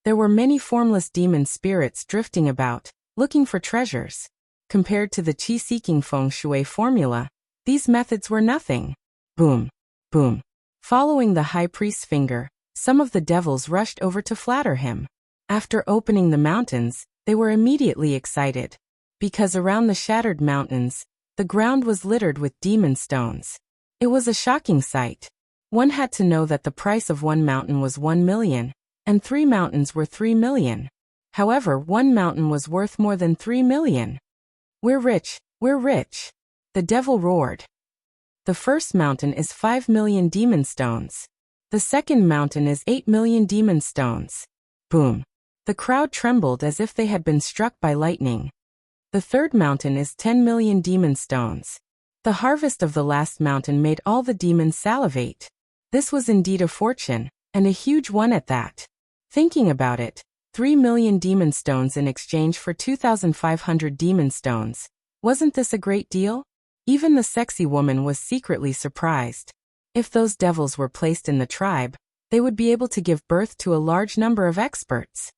there were many formless demon spirits drifting about, looking for treasures. Compared to the qi-seeking feng shui formula, these methods were nothing. Boom, boom. Following the high priest's finger, some of the devils rushed over to flatter him. After opening the mountains, they were immediately excited. Because around the shattered mountains, the ground was littered with demon stones. It was a shocking sight. One had to know that the price of one mountain was 1 million, and 3 mountains were 3 million. However, one mountain was worth more than 3 million. We're rich, the devil roared. The first mountain is 5 million demon stones. The second mountain is 8 million demon stones. Boom. The crowd trembled as if they had been struck by lightning. The third mountain is 10 million demon stones. The harvest of the last mountain made all the demons salivate. This was indeed a fortune, and a huge one at that. Thinking about it, 3 million demon stones in exchange for 2,500 demon stones. Wasn't this a great deal? Even the sexy woman was secretly surprised. If those devils were placed in the tribe, they would be able to give birth to a large number of experts.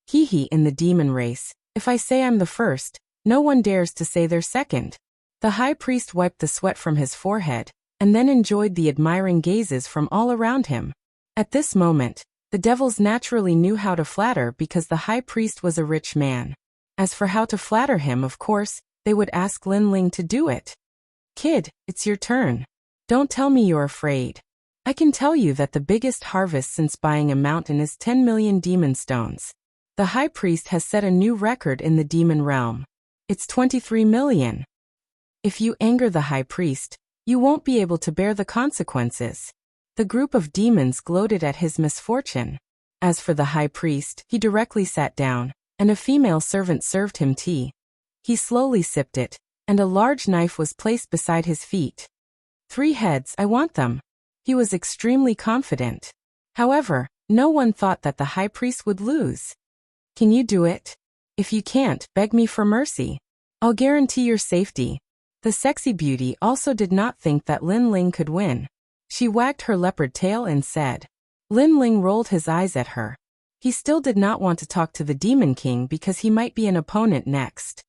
Hee in the demon race, if I say I'm the first, no one dares to say they're second. The high priest wiped the sweat from his forehead, and then enjoyed the admiring gazes from all around him. At this moment, the devils naturally knew how to flatter because the high priest was a rich man. As for how to flatter him, of course, they would ask Lin Ling to do it. "Kid, it's your turn. Don't tell me you're afraid. I can tell you that the biggest harvest since buying a mountain is 10 million demon stones. The high priest has set a new record in the demon realm. It's 23 million. If you anger the high priest, you won't be able to bear the consequences." The group of demons gloated at his misfortune. As for the high priest, he directly sat down, and a female servant served him tea. He slowly sipped it, and a large knife was placed beside his feet. 3 heads, I want them. He was extremely confident. However, no one thought that the high priest would lose. "Can you do it? If you can't, beg me for mercy. I'll guarantee your safety." The sexy beauty also did not think that Lin Ling could win. She wagged her leopard tail and said. Lin Ling rolled his eyes at her. He still did not want to talk to the Demon King because he might be an opponent next.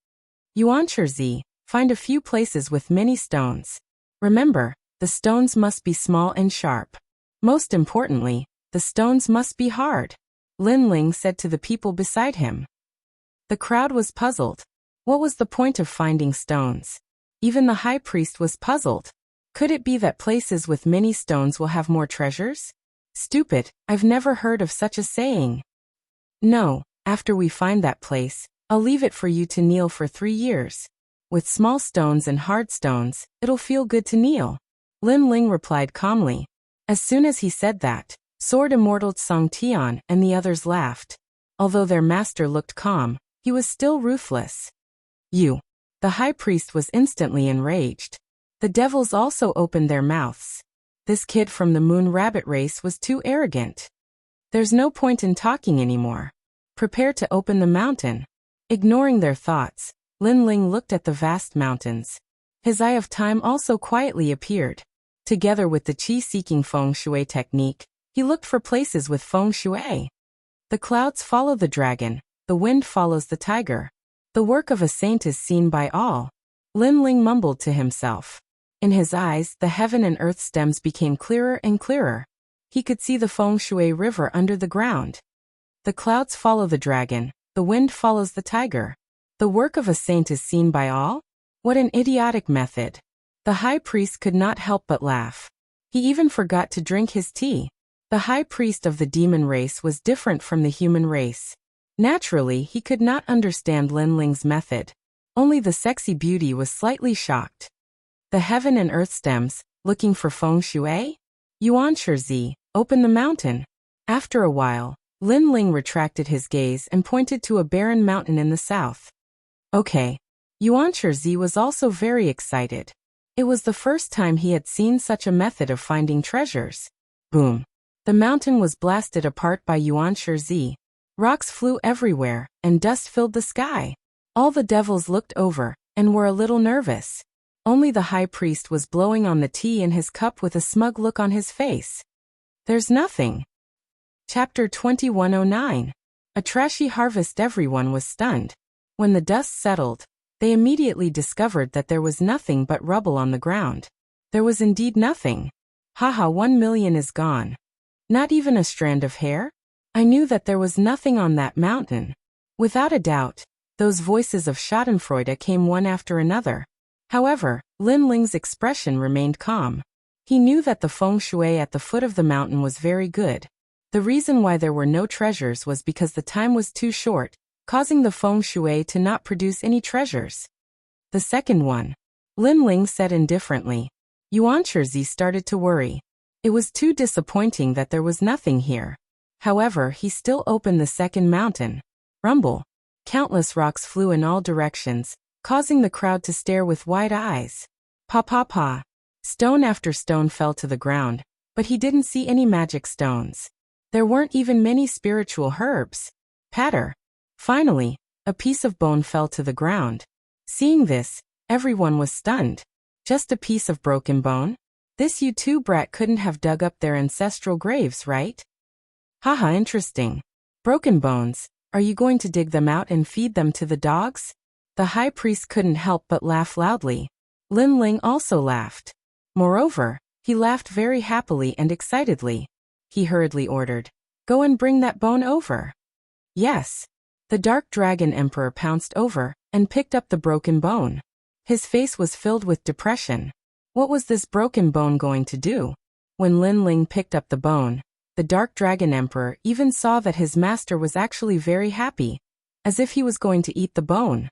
Yuanchi, find a few places with many stones. Remember, the stones must be small and sharp. Most importantly, the stones must be hard, Lin Ling said to the people beside him. The crowd was puzzled. What was the point of finding stones? Even the high priest was puzzled. Could it be that places with many stones will have more treasures? Stupid, I've never heard of such a saying. No, after we find that place, I'll leave it for you to kneel for 3 years. With small stones and hard stones, it'll feel good to kneel. Lin Ling replied calmly. As soon as he said that, Sword Immortal Song Tian and the others laughed. Although their master looked calm, he was still ruthless. You. The high priest was instantly enraged. The devils also opened their mouths. This kid from the Moon Rabbit race was too arrogant. There's no point in talking anymore. Prepare to open the mountain. Ignoring their thoughts, Lin Ling looked at the vast mountains. His Eye of Time also quietly appeared. Together with the qi-seeking feng shui technique, He looked for places with feng shui. The clouds follow the dragon, the wind follows the tiger. The work of a saint is seen by all. Lin Ling mumbled to himself. In his eyes, the heaven and earth stems became clearer and clearer. He could see the feng shui river under the ground. The clouds follow the dragon, the wind follows the tiger. The work of a saint is seen by all? What an idiotic method. The high priest could not help but laugh. He even forgot to drink his tea. The high priest of the demon race was different from the human race. Naturally, he could not understand Lin Ling's method. Only the sexy beauty was slightly shocked. The heaven and earth stems, looking for feng shui? Yuan Shizi, open the mountain. After a while, Lin Ling retracted his gaze and pointed to a barren mountain in the south. Okay. Yuan Shizi was also very excited. It was the first time he had seen such a method of finding treasures. Boom. The mountain was blasted apart by Yuan Shizi. Rocks flew everywhere, and dust filled the sky. All the devils looked over, and were a little nervous. Only the high priest was blowing on the tea in his cup with a smug look on his face. There's nothing. Chapter 2109. A trashy harvest. Everyone was stunned. When the dust settled, they immediately discovered that there was nothing but rubble on the ground. There was indeed nothing. Haha, 1 million is gone. Not even a strand of hair? I knew that there was nothing on that mountain. Without a doubt, those voices of schadenfreude came one after another. However, Lin Ling's expression remained calm. He knew that the feng shui at the foot of the mountain was very good. The reason why there were no treasures was because the time was too short, causing the feng shui to not produce any treasures. The second one. Lin Ling said indifferently. Yuan Shizi started to worry. It was too disappointing that there was nothing here. However, he still opened the second mountain. Rumble. Countless rocks flew in all directions, causing the crowd to stare with wide eyes. Pa pa pa. Stone after stone fell to the ground, but he didn't see any magic stones. There weren't even many spiritual herbs. Patter. Finally, a piece of bone fell to the ground. Seeing this, everyone was stunned. Just a piece of broken bone? This U2 brat couldn't have dug up their ancestral graves, right? Haha, interesting. Broken bones, are you going to dig them out and feed them to the dogs? The high priest couldn't help but laugh loudly. Lin Ling also laughed. Moreover, he laughed very happily and excitedly. He hurriedly ordered, "Go and bring that bone over." Yes. The Dark Dragon Emperor pounced over and picked up the broken bone. His face was filled with depression. What was this broken bone going to do? When Lin Ling picked up the bone, the Dark Dragon Emperor even saw that his master was actually very happy, as if he was going to eat the bone.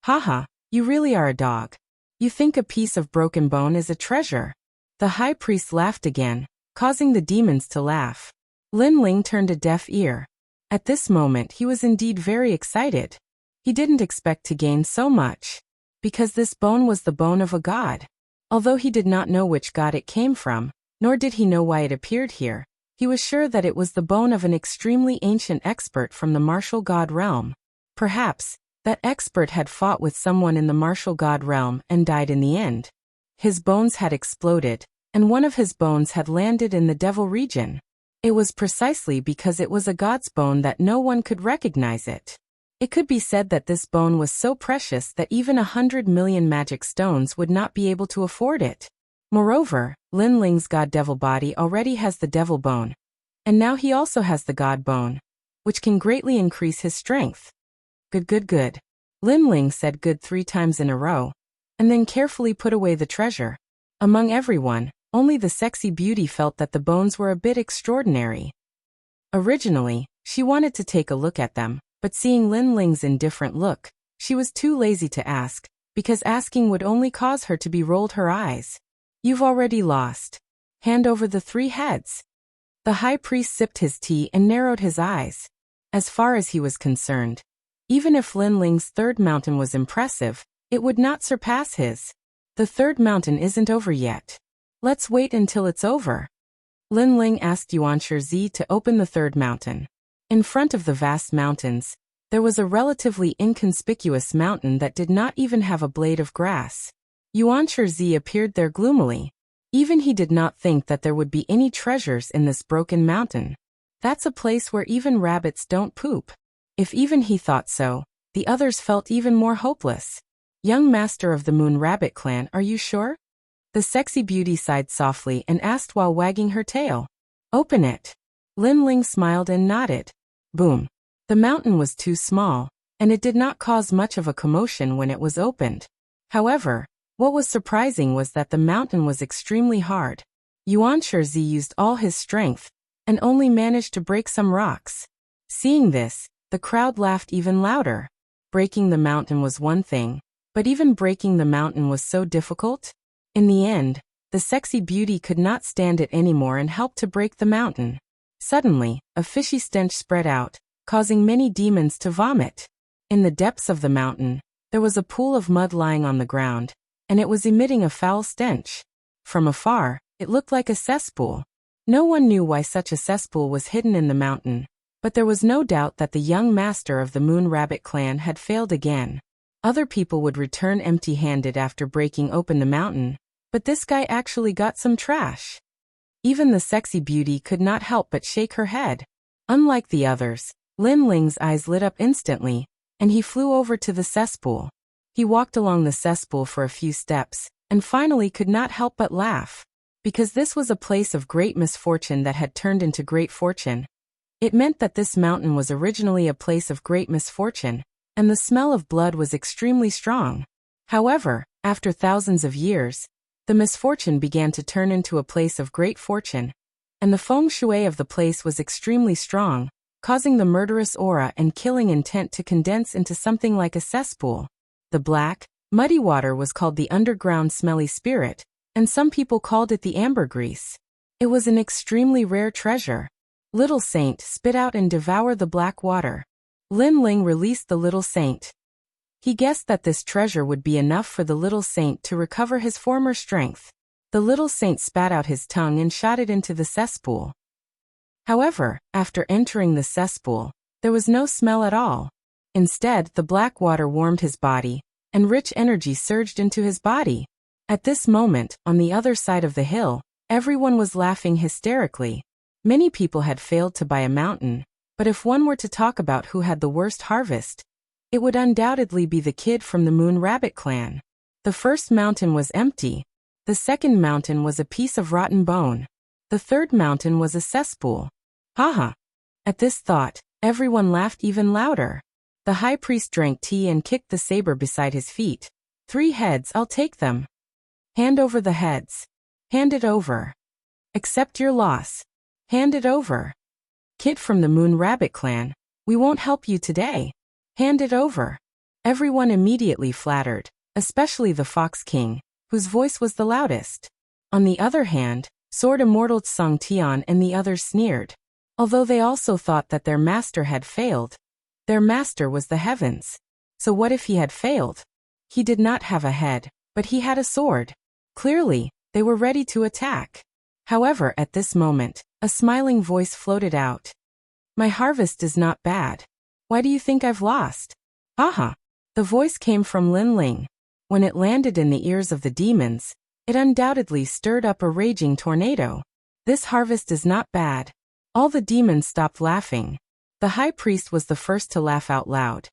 Haha, you really are a dog. You think a piece of broken bone is a treasure. The high priest laughed again, causing the demons to laugh. Lin Ling turned a deaf ear. At this moment he was indeed very excited. He didn't expect to gain so much. Because this bone was the bone of a god. Although he did not know which god it came from, nor did he know why it appeared here, he was sure that it was the bone of an extremely ancient expert from the martial god realm. Perhaps, that expert had fought with someone in the martial god realm and died in the end. His bones had exploded, and one of his bones had landed in the devil region. It was precisely because it was a god's bone that no one could recognize it. It could be said that this bone was so precious that even 100 million magic stones would not be able to afford it. Moreover, Lin Ling's god-devil body already has the devil bone. And now he also has the god bone, which can greatly increase his strength. Good. Lin Ling said good 3 times in a row, and then carefully put away the treasure. Among everyone, only the sexy beauty felt that the bones were a bit extraordinary. Originally, she wanted to take a look at them, but seeing Lin Ling's indifferent look, she was too lazy to ask, because asking would only cause her to be rolled her eyes. You've already lost. Hand over the 3 heads. The high priest sipped his tea and narrowed his eyes. As far as he was concerned, even if Lin Ling's third mountain was impressive, it would not surpass his. The third mountain isn't over yet. Let's wait until it's over. Lin Ling asked Yuan Shizi to open the third mountain. In front of the vast mountains, there was a relatively inconspicuous mountain that did not even have a blade of grass. Yuan Shizi appeared there gloomily. Even he did not think that there would be any treasures in this broken mountain. That's a place where even rabbits don't poop. If even he thought so, the others felt even more hopeless. Young master of the Moon Rabbit clan, are you sure? The sexy beauty sighed softly and asked while wagging her tail. Open it. Lin Ling smiled and nodded. Boom. The mountain was too small, and it did not cause much of a commotion when it was opened. However, what was surprising was that the mountain was extremely hard. Yuan Shizi used all his strength, and only managed to break some rocks. Seeing this, the crowd laughed even louder. Breaking the mountain was one thing, but even breaking the mountain was so difficult. In the end, the sexy beauty could not stand it anymore and helped to break the mountain. Suddenly, a fishy stench spread out, causing many demons to vomit. In the depths of the mountain, there was a pool of mud lying on the ground, and it was emitting a foul stench. From afar, it looked like a cesspool. No one knew why such a cesspool was hidden in the mountain, but there was no doubt that the young master of the Moon Rabbit clan had failed again. Other people would return empty-handed after breaking open the mountain, but this guy actually got some trash. Even the sexy beauty could not help but shake her head. Unlike the others, Lin Ling's eyes lit up instantly, and he flew over to the cesspool. He walked along the cesspool for a few steps, and finally could not help but laugh. Because this was a place of great misfortune that had turned into great fortune. It meant that this mountain was originally a place of great misfortune, and the smell of blood was extremely strong. However, after thousands of years, the misfortune began to turn into a place of great fortune, and the feng shui of the place was extremely strong, causing the murderous aura and killing intent to condense into something like a cesspool. The black, muddy water was called the underground smelly spirit, and some people called it the ambergris. It was an extremely rare treasure. Little Saint spit out and devour the black water. Lin Ling released the little saint. He guessed that this treasure would be enough for the little saint to recover his former strength. The little saint spat out his tongue and shot it into the cesspool. However, after entering the cesspool, there was no smell at all. Instead, the black water warmed his body, and rich energy surged into his body. At this moment, on the other side of the hill, everyone was laughing hysterically. Many people had failed to buy a mountain, but if one were to talk about who had the worst harvest, it would undoubtedly be the kid from the Moon Rabbit clan. The first mountain was empty. The second mountain was a piece of rotten bone. The third mountain was a cesspool. Haha. At this thought, everyone laughed even louder. The high priest drank tea and kicked the saber beside his feet. 3 heads, I'll take them. Hand over the heads. Hand it over. Accept your loss. Hand it over. Kid from the Moon Rabbit clan, we won't help you today. Hand it over. Everyone immediately flattered, especially the Fox King, whose voice was the loudest. On the other hand, Sword Immortal Song Tian and the others sneered. Although they also thought that their master had failed. Their master was the heavens. So what if he had failed? He did not have a head, but he had a sword. Clearly, they were ready to attack. However, at this moment, a smiling voice floated out. My harvest is not bad. Why do you think I've lost? Haha. The voice came from Lin Ling. When it landed in the ears of the demons, it undoubtedly stirred up a raging tornado. This harvest is not bad. All the demons stopped laughing. The high priest was the first to laugh out loud.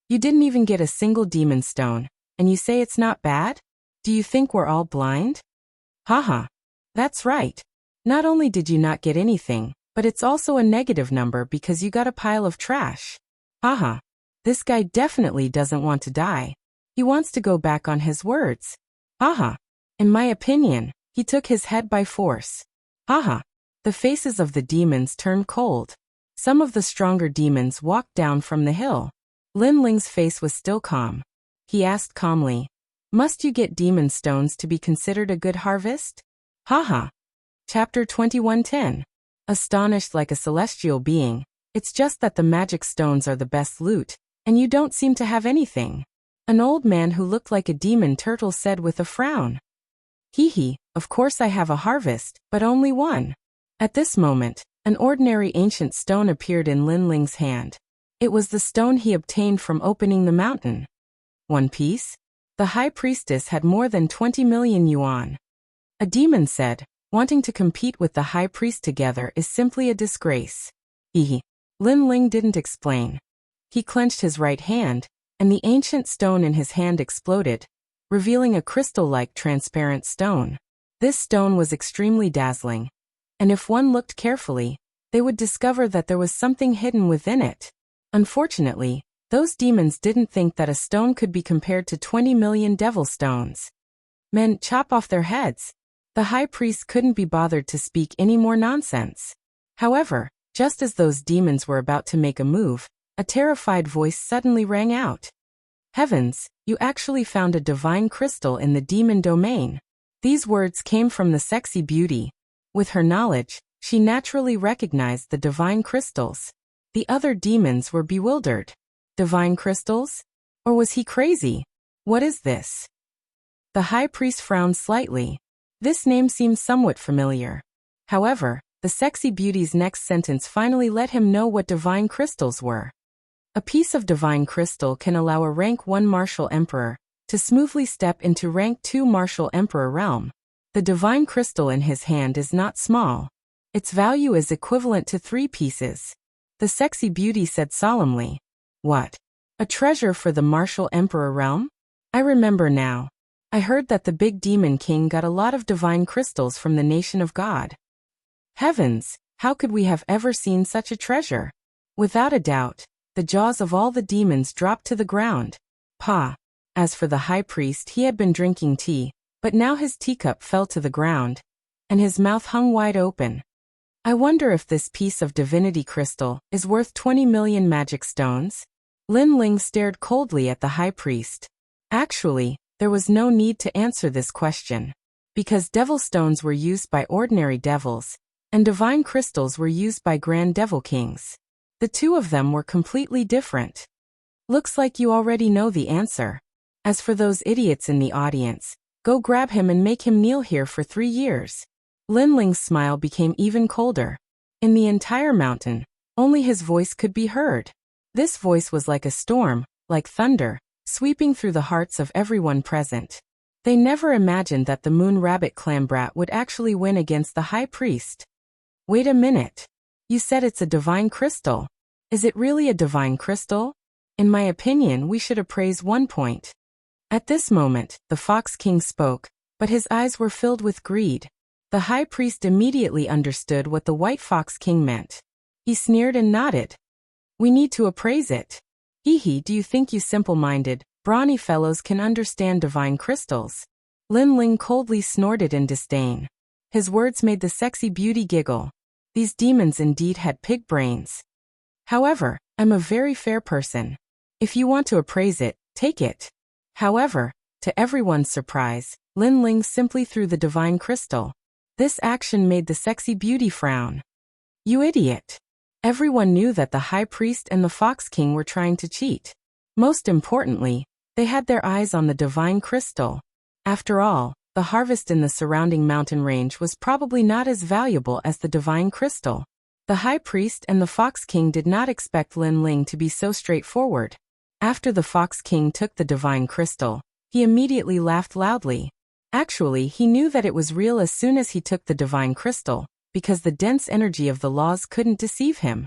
You didn't even get a single demon stone, and you say it's not bad? Do you think we're all blind? Haha. That's right. Not only did you not get anything, but it's also a negative number because you got a pile of trash. Haha. This guy definitely doesn't want to die. He wants to go back on his words. Haha. In my opinion, he took his head by force. Haha. The faces of the demons turned cold. Some of the stronger demons walked down from the hill. Lin Ling's face was still calm. He asked calmly, must you get demon stones to be considered a good harvest? Haha. Chapter 2110. Astonished like a celestial being, it's just that the magic stones are the best loot, and you don't seem to have anything. An old man who looked like a demon turtle said with a frown. Hee hee, of course I have a harvest, but only one. At this moment, an ordinary ancient stone appeared in Lin Ling's hand. It was the stone he obtained from opening the mountain. 1 piece? The high priestess had more than 20 million yuan. A demon said, "Wanting to compete with the high priest together is simply a disgrace." Lin Ling didn't explain. He clenched his right hand, and the ancient stone in his hand exploded, revealing a crystal-like transparent stone. This stone was extremely dazzling, and if one looked carefully, they would discover that there was something hidden within it. Unfortunately, those demons didn't think that a stone could be compared to 20 million devil stones. Men, chop off their heads. The high priest couldn't be bothered to speak any more nonsense. However, just as those demons were about to make a move, a terrified voice suddenly rang out. "Heavens, you actually found a divine crystal in the demon domain." These words came from the sexy beauty. With her knowledge, she naturally recognized the divine crystals. The other demons were bewildered. Divine crystals? Or was he crazy? What is this? The high priest frowned slightly. This name seemed somewhat familiar. However, the sexy beauty's next sentence finally let him know what divine crystals were. A piece of divine crystal can allow a rank 1 martial emperor to smoothly step into rank 2 martial emperor realm. The divine crystal in his hand is not small. Its value is equivalent to 3 pieces. The sexy beauty said solemnly. "What? A treasure for the martial emperor realm? I remember now. I heard that the big demon king got a lot of divine crystals from the nation of God." Heavens, how could we have ever seen such a treasure? Without a doubt, the jaws of all the demons dropped to the ground. As for the high priest, he had been drinking tea, but now his teacup fell to the ground, and his mouth hung wide open. I wonder if this piece of divinity crystal is worth 20 million magic stones? Lin Ling stared coldly at the high priest. Actually, there was no need to answer this question, because devil stones were used by ordinary devils, and divine crystals were used by grand devil kings. The two of them were completely different. Looks like you already know the answer. As for those idiots in the audience, go grab him and make him kneel here for 3 years. Lin Ling's smile became even colder. In the entire mountain, only his voice could be heard. This voice was like a storm, like thunder, sweeping through the hearts of everyone present. They never imagined that the Moon Rabbit clan brat would actually win against the high priest. Wait a minute. You said it's a divine crystal. Is it really a divine crystal? In my opinion, we should appraise 1 point. At this moment, the Fox King spoke, but his eyes were filled with greed. The high priest immediately understood what the White Fox King meant. He sneered and nodded. "We need to appraise it. Do you think you simple-minded, brawny fellows can understand divine crystals?" Lin Ling coldly snorted in disdain. His words made the sexy beauty giggle. These demons indeed had pig brains. "However, I'm a very fair person. If you want to appraise it, take it." However, to everyone's surprise, Lin Ling simply threw the divine crystal. This action made the sexy beauty frown. "You idiot." Everyone knew that the high priest and the Fox King were trying to cheat. Most importantly, they had their eyes on the divine crystal. After all, the harvest in the surrounding mountain range was probably not as valuable as the divine crystal. The high priest and the Fox King did not expect Lin Ling to be so straightforward. After the Fox King took the divine crystal, he immediately laughed loudly. Actually, he knew that it was real as soon as he took the divine crystal, because the dense energy of the laws couldn't deceive him.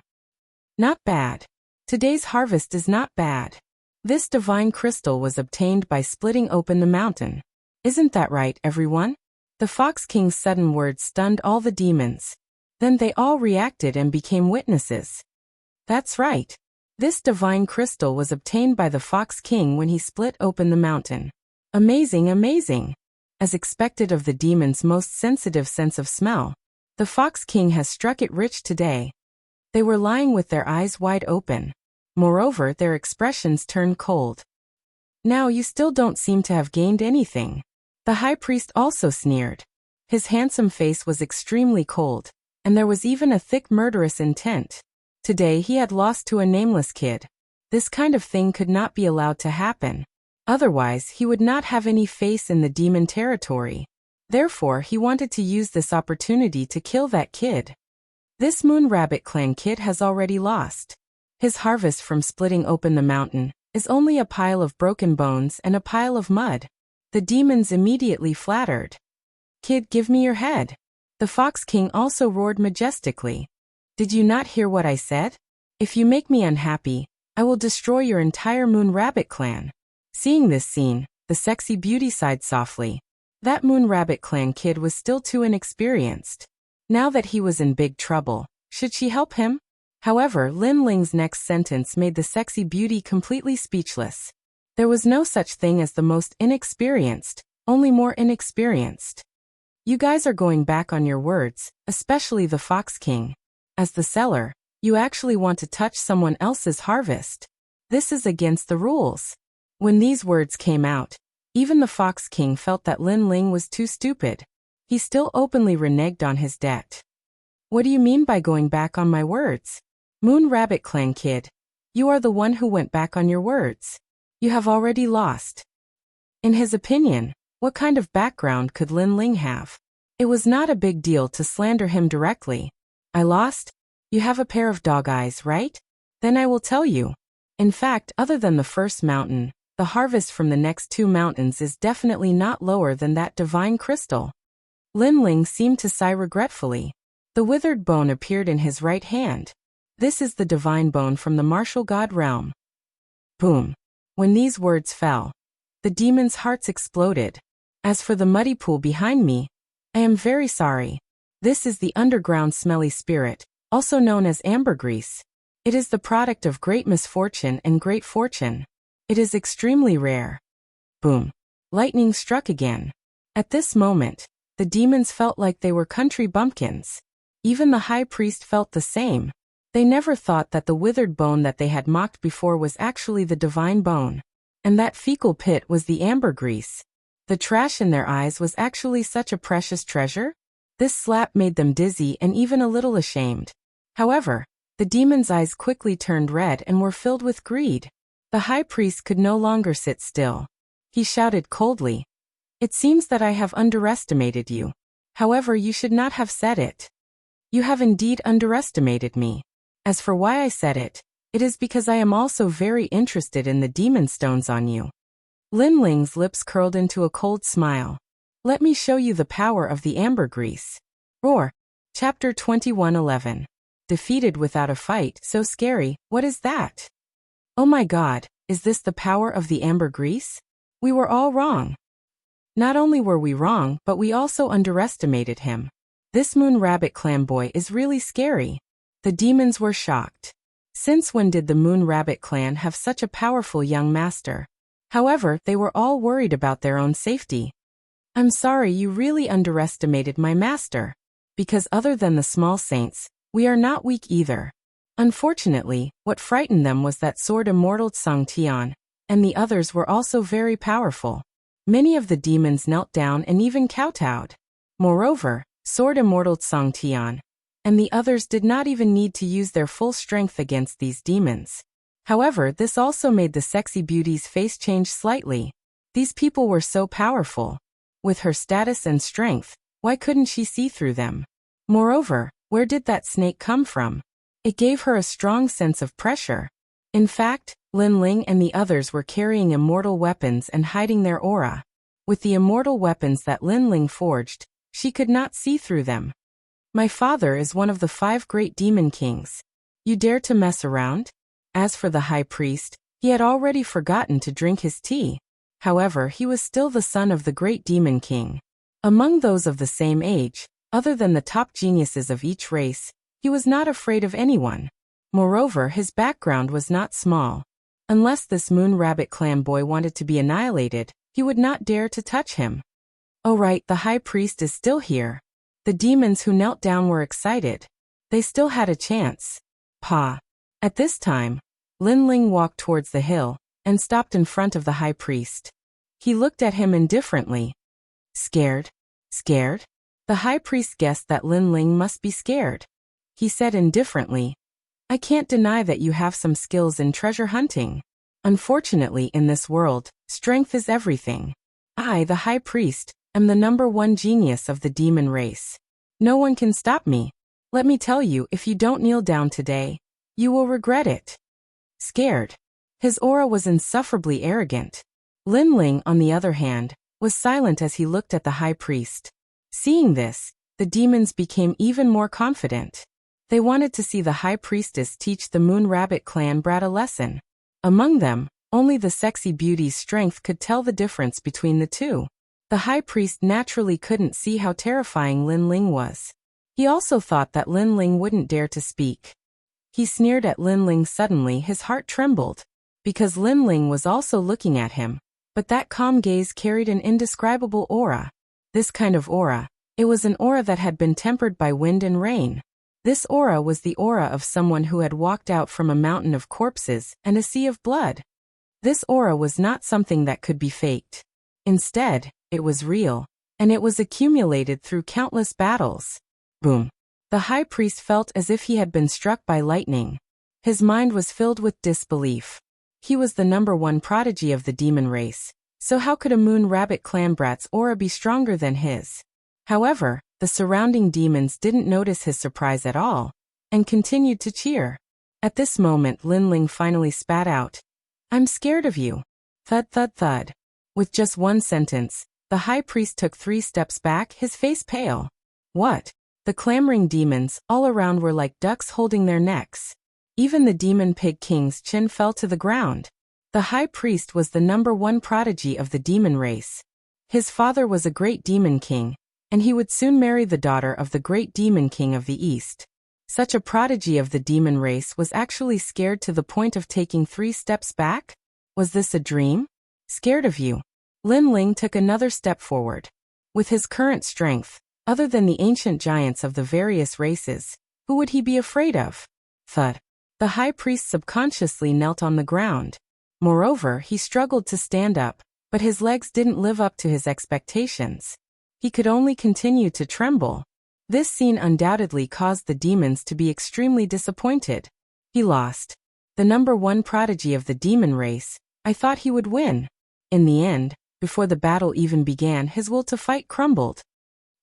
Not bad. Today's harvest is not bad. This divine crystal was obtained by splitting open the mountain. Isn't that right, everyone? The Fox King's sudden words stunned all the demons. Then they all reacted and became witnesses. That's right. This divine crystal was obtained by the Fox King when he split open the mountain. Amazing, amazing. As expected of the demon's most sensitive sense of smell, the Fox King has struck it rich today. They were lying with their eyes wide open. Moreover, their expressions turned cold. "Now you still don't seem to have gained anything." The high priest also sneered. His handsome face was extremely cold, and there was even a thick murderous intent. Today he had lost to a nameless kid. This kind of thing could not be allowed to happen. Otherwise, he would not have any face in the demon territory. Therefore, he wanted to use this opportunity to kill that kid. This Moon Rabbit clan kid has already lost. His harvest from splitting open the mountain is only a pile of broken bones and a pile of mud. The demons immediately flattered. Kid, give me your head. The Fox King also roared majestically. Did you not hear what I said? If you make me unhappy, I will destroy your entire Moon Rabbit clan. Seeing this scene, the sexy beauty sighed softly. That Moon Rabbit clan kid was still too inexperienced. Now that he was in big trouble, should she help him? However, Lin Ling's next sentence made the sexy beauty completely speechless. There was no such thing as the most inexperienced, only more inexperienced. You guys are going back on your words, especially the Fox King. As the seller, you actually want to touch someone else's harvest. This is against the rules. When these words came out, even the Fox King felt that Lin Ling was too stupid. He still openly reneged on his debt. What do you mean by going back on my words? Moon Rabbit Clan kid, you are the one who went back on your words. You have already lost. In his opinion, what kind of background could Lin Ling have? It was not a big deal to slander him directly. I lost? You have a pair of dog eyes, right? Then I will tell you. In fact, other than the first mountain, the harvest from the next 2 mountains is definitely not lower than that divine crystal. Lin Ling seemed to sigh regretfully. The withered bone appeared in his right hand. This is the divine bone from the martial god realm. Boom. When these words fell, the demons' hearts exploded. As for the muddy pool behind me, I am very sorry. This is the underground smelly spirit, also known as ambergris. It is the product of great misfortune and great fortune. It is extremely rare. Boom. Lightning struck again. At this moment, the demons felt like they were country bumpkins. Even the high priest felt the same. They never thought that the withered bone that they had mocked before was actually the divine bone. And that fecal pit was the ambergris. The trash in their eyes was actually such a precious treasure? This slap made them dizzy and even a little ashamed. However, the demons' eyes quickly turned red and were filled with greed. The high priest could no longer sit still. He shouted coldly, "It seems that I have underestimated you. However, you should not have said it. You have indeed underestimated me. As for why I said it, it is because I am also very interested in the demon stones on you." Lin Ling's lips curled into a cold smile. Let me show you the power of the ambergris. Roar. Chapter 21:11. Defeated without a fight, so scary, what is that? Oh my god, is this the power of the ambergris? We were all wrong. Not only were we wrong, but we also underestimated him. This Moon Rabbit Clan boy is really scary. The demons were shocked. Since when did the Moon Rabbit Clan have such a powerful young master? However, they were all worried about their own safety. I'm sorry, you really underestimated my master. Because other than the small saints, we are not weak either. Unfortunately, what frightened them was that Sword Immortal Tsung Tian, and the others were also very powerful. Many of the demons knelt down and even kowtowed. Moreover, Sword Immortal Tsung Tian and the others did not even need to use their full strength against these demons. However, this also made the sexy beauty's face change slightly. These people were so powerful. With her status and strength, why couldn't she see through them? Moreover, where did that snake come from? It gave her a strong sense of pressure. In fact, Lin Ling and the others were carrying immortal weapons and hiding their aura. With the immortal weapons that Lin Ling forged, she could not see through them. My father is one of the 5 great demon kings. You dare to mess around? As for the high priest, he had already forgotten to drink his tea. However, he was still the son of the great demon king. Among those of the same age, other than the top geniuses of each race, he was not afraid of anyone. Moreover, his background was not small. Unless this Moon Rabbit Clan boy wanted to be annihilated, he would not dare to touch him. Oh right, the high priest is still here. The demons who knelt down were excited. They still had a chance. Pa. At this time, Lin Ling walked towards the hill and stopped in front of the high priest. He looked at him indifferently. Scared? Scared? The high priest guessed that Lin Ling must be scared. He said indifferently, I can't deny that you have some skills in treasure hunting. Unfortunately, in this world, strength is everything. I, the high priest, am the #1 genius of the demon race. No one can stop me. Let me tell you, if you don't kneel down today, you will regret it. Scared. His aura was insufferably arrogant. Lin Ling, on the other hand, was silent as he looked at the high priest. Seeing this, the demons became even more confident. They wanted to see the high priestess teach the Moon Rabbit clan brat a lesson. Among them, only the sexy beauty's strength could tell the difference between the two. The high priest naturally couldn't see how terrifying Lin Ling was. He also thought that Lin Ling wouldn't dare to speak. He sneered at Lin Ling. Suddenly his heart trembled, because Lin Ling was also looking at him, but that calm gaze carried an indescribable aura. This kind of aura, it was an aura that had been tempered by wind and rain. This aura was the aura of someone who had walked out from a mountain of corpses and a sea of blood. This aura was not something that could be faked. Instead, it was real, and it was accumulated through countless battles. Boom. The high priest felt as if he had been struck by lightning. His mind was filled with disbelief. He was the #1 prodigy of the demon race, so how could a Moon Rabbit clan brat's aura be stronger than his? However, the surrounding demons didn't notice his surprise at all, and continued to cheer. At this moment Lin Ling finally spat out, "I'm scared of you." Thud thud thud. With just one sentence, the high priest took 3 steps back, his face pale. What? The clamoring demons all around were like ducks holding their necks. Even the demon pig king's chin fell to the ground. The high priest was the #1 prodigy of the demon race. His father was a great demon king, and he would soon marry the daughter of the great demon king of the East. Such a prodigy of the demon race was actually scared to the point of taking 3 steps back? Was this a dream? Scared of you? Lin Ling took another step forward. With his current strength, other than the ancient giants of the various races, who would he be afraid of? Thud. The high priest subconsciously knelt on the ground. Moreover, he struggled to stand up, but his legs didn't live up to his expectations. He could only continue to tremble. This scene undoubtedly caused the demons to be extremely disappointed. He lost. The #1 prodigy of the demon race, I thought he would win. In the end, before the battle even began, his will to fight crumbled.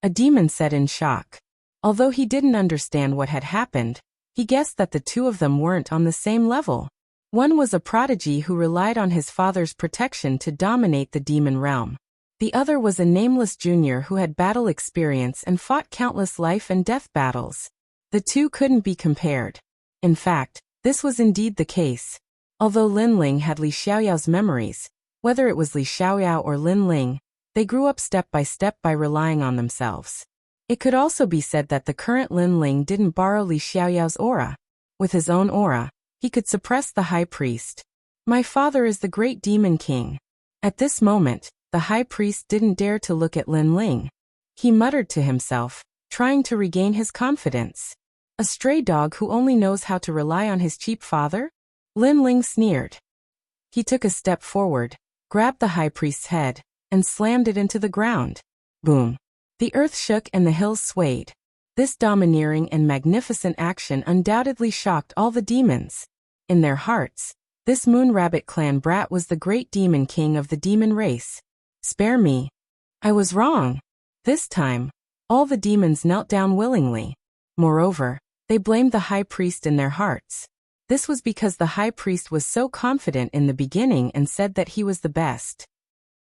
A demon said in shock. Although he didn't understand what had happened, he guessed that the two of them weren't on the same level. One was a prodigy who relied on his father's protection to dominate the demon realm. The other was a nameless junior who had battle experience and fought countless life and death battles. The two couldn't be compared. In fact, this was indeed the case. Although Lin Ling had Li Xiaoyao's memories, whether it was Li Xiaoyao or Lin Ling, they grew up step by step by relying on themselves. It could also be said that the current Lin Ling didn't borrow Li Xiaoyao's aura. With his own aura, he could suppress the high priest. My father is the great demon king. At this moment, the high priest didn't dare to look at Lin Ling. He muttered to himself, trying to regain his confidence. A stray dog who only knows how to rely on his cheap father? Lin Ling sneered. He took a step forward, grabbed the high priest's head, and slammed it into the ground. Boom. The earth shook and the hills swayed. This domineering and magnificent action undoubtedly shocked all the demons. In their hearts, this Moon Rabbit clan brat was the great demon king of the demon race. Spare me. I was wrong. This time, all the demons knelt down willingly. Moreover, they blamed the high priest in their hearts. This was because the high priest was so confident in the beginning and said that he was the best.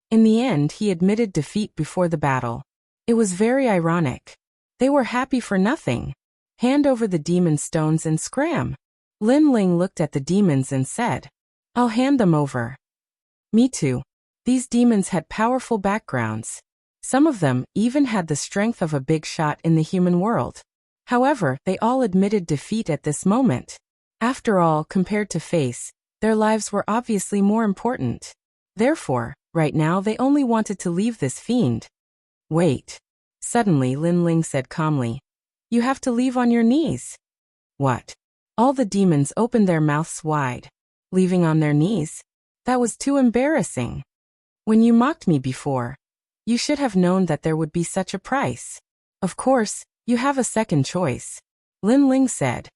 In the end, he admitted defeat before the battle. It was very ironic. They were happy for nothing. Hand over the demon stones and scram. Lin Ling looked at the demons and said, I'll hand them over. Me too. These demons had powerful backgrounds. Some of them even had the strength of a big shot in the human world. However, they all admitted defeat at this moment. After all, compared to face, their lives were obviously more important. Therefore, right now they only wanted to leave this fiend. Wait. Suddenly Lin Ling said calmly, You have to leave on your knees. What? All the demons opened their mouths wide. Leaving on their knees? That was too embarrassing. When you mocked me before, you should have known that there would be such a price. Of course, you have a second choice. Lin Ling said.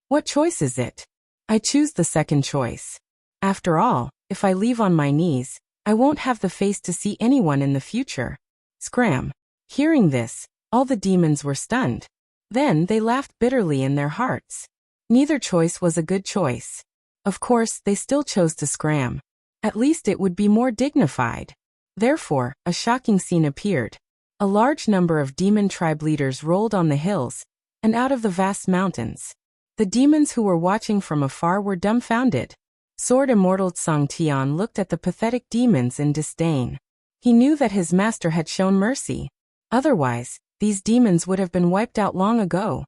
What choice is it? I choose the second choice. After all, if I leave on my knees, I won't have the face to see anyone in the future. Scram. Hearing this, all the demons were stunned. Then they laughed bitterly in their hearts. Neither choice was a good choice. Of course, they still chose to scram. At least it would be more dignified. Therefore, a shocking scene appeared. A large number of demon tribe leaders rolled on the hills and out of the vast mountains. The demons who were watching from afar were dumbfounded. Sword Immortal Song Tian looked at the pathetic demons in disdain. He knew that his master had shown mercy. Otherwise, these demons would have been wiped out long ago.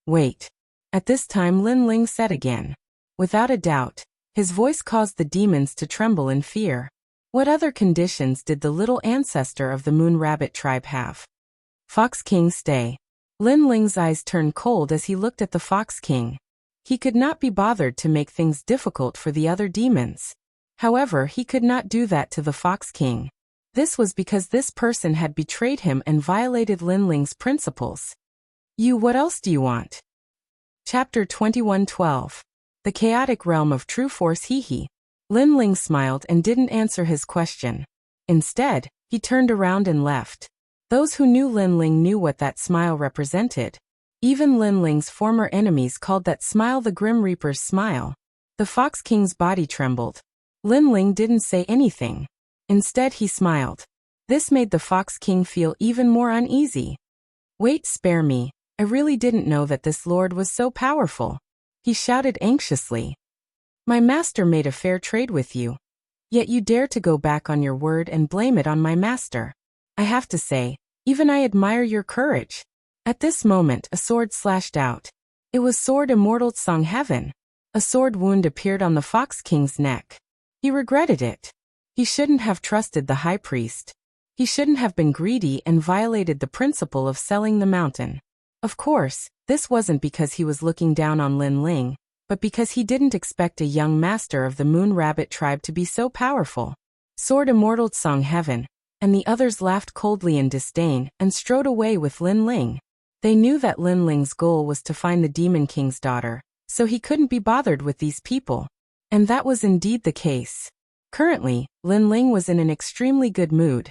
Wait. At this time Lin Ling said again. Without a doubt, his voice caused the demons to tremble in fear. What other conditions did the little ancestor of the Moon Rabbit tribe have? Fox King stay. Lin Ling's eyes turned cold as he looked at the Fox King. He could not be bothered to make things difficult for the other demons. However, he could not do that to the Fox King. This was because this person had betrayed him and violated Lin Ling's principles. What else do you want? Chapter 21:12. The Chaotic Realm of True Force. Hee. Lin Ling smiled and didn't answer his question. Instead, he turned around and left. Those who knew Lin Ling knew what that smile represented. Even Lin Ling's former enemies called that smile the Grim Reaper's smile. The Fox King's body trembled. Lin Ling didn't say anything. Instead, he smiled. This made the Fox King feel even more uneasy. Wait, spare me. I really didn't know that this lord was so powerful. He shouted anxiously. My master made a fair trade with you. Yet you dare to go back on your word and blame it on my master. I have to say, even I admire your courage. At this moment a sword slashed out. It was Sword Immortal Song Heaven. A sword wound appeared on the Fox King's neck. He regretted it. He shouldn't have trusted the high priest. He shouldn't have been greedy and violated the principle of selling the mountain. Of course, this wasn't because he was looking down on Lin Ling, but because he didn't expect a young master of the Moon Rabbit tribe to be so powerful. Sword Immortal Song Heaven, and the others laughed coldly in disdain and strode away with Lin Ling. They knew that Lin Ling's goal was to find the Demon King's daughter, so he couldn't be bothered with these people. And that was indeed the case. Currently, Lin Ling was in an extremely good mood.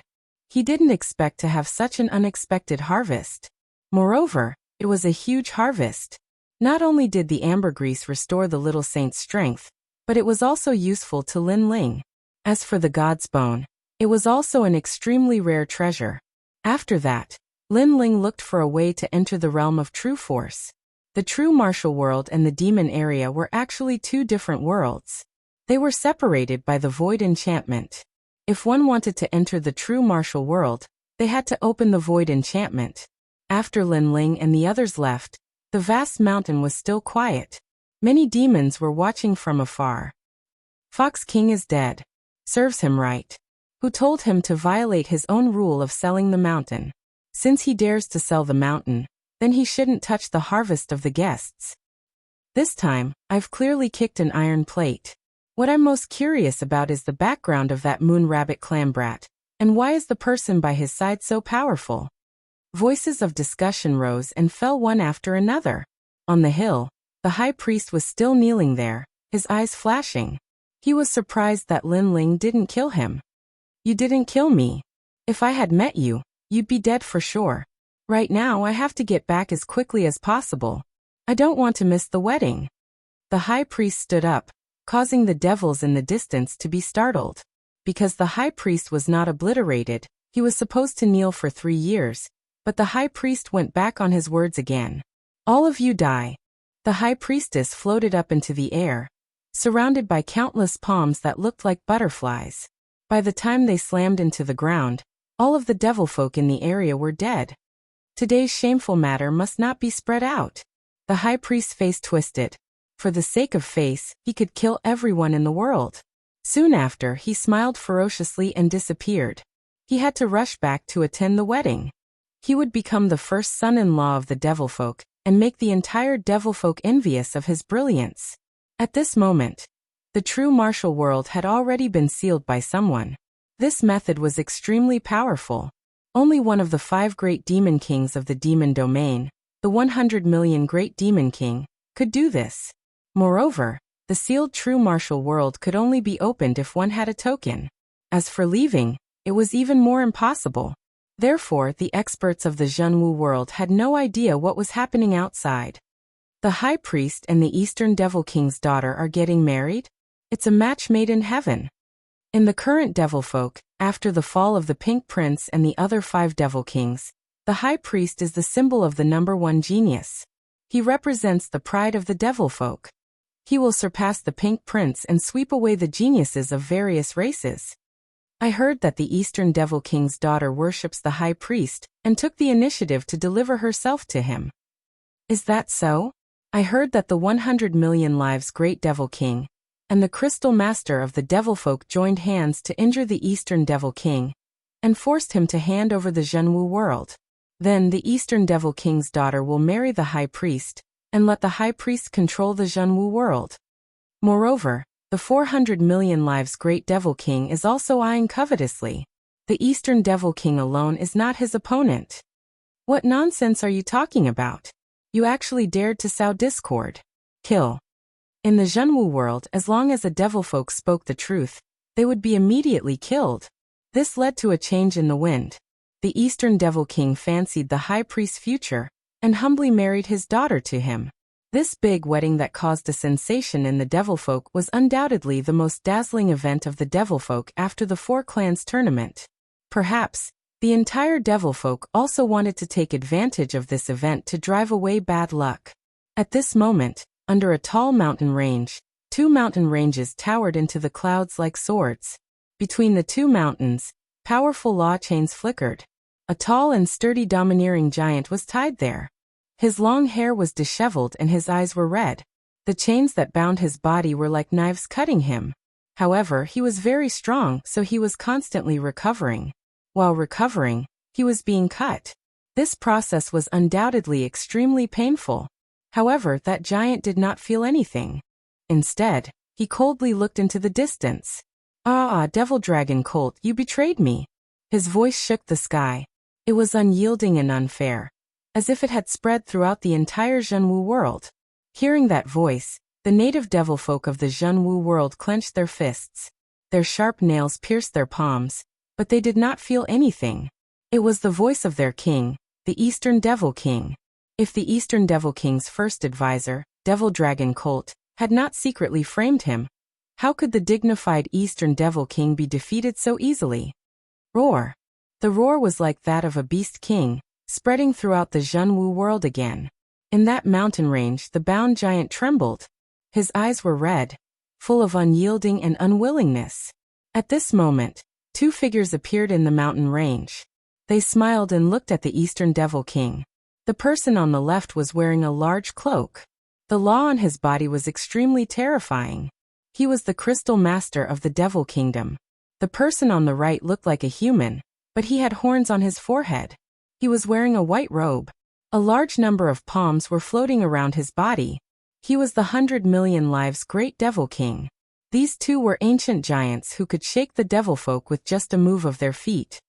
He didn't expect to have such an unexpected harvest. Moreover, it was a huge harvest. Not only did the ambergris restore the little saint's strength, but it was also useful to Lin Ling. As for the god's bone, it was also an extremely rare treasure. After that, Lin Ling looked for a way to enter the realm of true force. The true martial world and the demon area were actually two different worlds. They were separated by the void enchantment. If one wanted to enter the true martial world, they had to open the void enchantment. After Lin Ling and the others left, the vast mountain was still quiet. Many demons were watching from afar. Fox King is dead. Serves him right. Who told him to violate his own rule of selling the mountain? Since he dares to sell the mountain, then he shouldn't touch the harvest of the guests. This time, I've clearly kicked an iron plate. What I'm most curious about is the background of that Moon Rabbit clan brat, and why is the person by his side so powerful? Voices of discussion rose and fell one after another. On the hill, the high priest was still kneeling there, his eyes flashing. He was surprised that Lin Ling didn't kill him. You didn't kill me. If I had met you, you'd be dead for sure. Right now I have to get back as quickly as possible. I don't want to miss the wedding. The high priest stood up, causing the devils in the distance to be startled. Because the high priest was not obliterated, he was supposed to kneel for 3 years, but the high priest went back on his words again. All of you die. The high priestess floated up into the air, surrounded by countless palms that looked like butterflies. By the time they slammed into the ground, all of the devil folk in the area were dead. Today's shameful matter must not be spread out. The high priest's face twisted. For the sake of face, he could kill everyone in the world. Soon after, he smiled ferociously and disappeared. He had to rush back to attend the wedding. He would become the first son-in-law of the devilfolk, and make the entire devilfolk envious of his brilliance. At this moment, the true martial world had already been sealed by someone. This method was extremely powerful. Only one of the 5 great demon kings of the demon domain, the 100 million great demon king, could do this. Moreover, the sealed true martial world could only be opened if one had a token. As for leaving, it was even more impossible. Therefore, the experts of the Zhenwu world had no idea what was happening outside. The high priest and the Eastern Devil King's daughter are getting married? It's a match made in heaven. In the current devil folk, After the fall of the Pink Prince and the other 5 Devil Kings, the High Priest is the symbol of the number 1 genius. He represents the pride of the devil folk. He will surpass the Pink Prince and sweep away the geniuses of various races. I heard that the Eastern Devil King's daughter worships the High Priest and took the initiative to deliver herself to him. Is that so? I heard that the 100 million lives Great Devil King and the Crystal Master of the Devil Folk joined hands to injure the Eastern Devil King and forced him to hand over the Zhenwu world. Then the Eastern Devil King's daughter will marry the High Priest and let the High Priest control the Zhenwu world. Moreover, the 400 million lives Great Devil King is also eyeing covetously. The Eastern Devil King alone is not his opponent. What nonsense are you talking about? You actually dared to sow discord. Kill. In the Zhenwu world, as long as the devil folk spoke the truth, they would be immediately killed. This led to a change in the wind. The Eastern Devil King fancied the High Priest's future and humbly married his daughter to him. This big wedding that caused a sensation in the devil folk was undoubtedly the most dazzling event of the devil folk after the 4 Clans tournament. Perhaps, the entire devil folk also wanted to take advantage of this event to drive away bad luck. At this moment, under a tall mountain range, 2 mountain ranges towered into the clouds like swords. Between the 2 mountains, powerful law chains flickered. A tall and sturdy domineering giant was tied there. His long hair was disheveled and his eyes were red. The chains that bound his body were like knives cutting him. However, he was very strong, so he was constantly recovering. While recovering, he was being cut. This process was undoubtedly extremely painful. However, that giant did not feel anything. Instead, he coldly looked into the distance. Devil Dragon Colt, you betrayed me. His voice shook the sky. It was unyielding and unfair, as if it had spread throughout the entire Zhenwu world. Hearing that voice, the native devil folk of the Zhenwu world clenched their fists. Their sharp nails pierced their palms, but they did not feel anything. It was the voice of their king, the Eastern Devil King. If the Eastern Devil King's first advisor, Devil Dragon Colt, had not secretly framed him, how could the dignified Eastern Devil King be defeated so easily? Roar. The roar was like that of a beast king, spreading throughout the Zhenwu world again. In that mountain range, the bound giant trembled. His eyes were red, full of unyielding and unwillingness. At this moment, 2 figures appeared in the mountain range. They smiled and looked at the Eastern Devil King. The person on the left was wearing a large cloak. The law on his body was extremely terrifying. He was the Crystal Master of the Devil Kingdom. The person on the right looked like a human, but he had horns on his forehead. He was wearing a white robe. A large number of palms were floating around his body. He was the 100 million lives Great Devil King. These 2 were ancient giants who could shake the devil folk with just a move of their feet.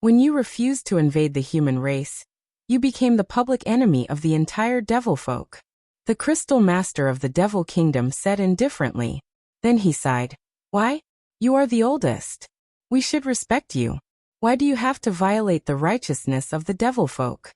When you refused to invade the human race, you became the public enemy of the entire devil folk. The Crystal Master of the Devil Kingdom said indifferently. Then he sighed. Why? You are the oldest. We should respect you. Why do you have to violate the righteousness of the devil folk?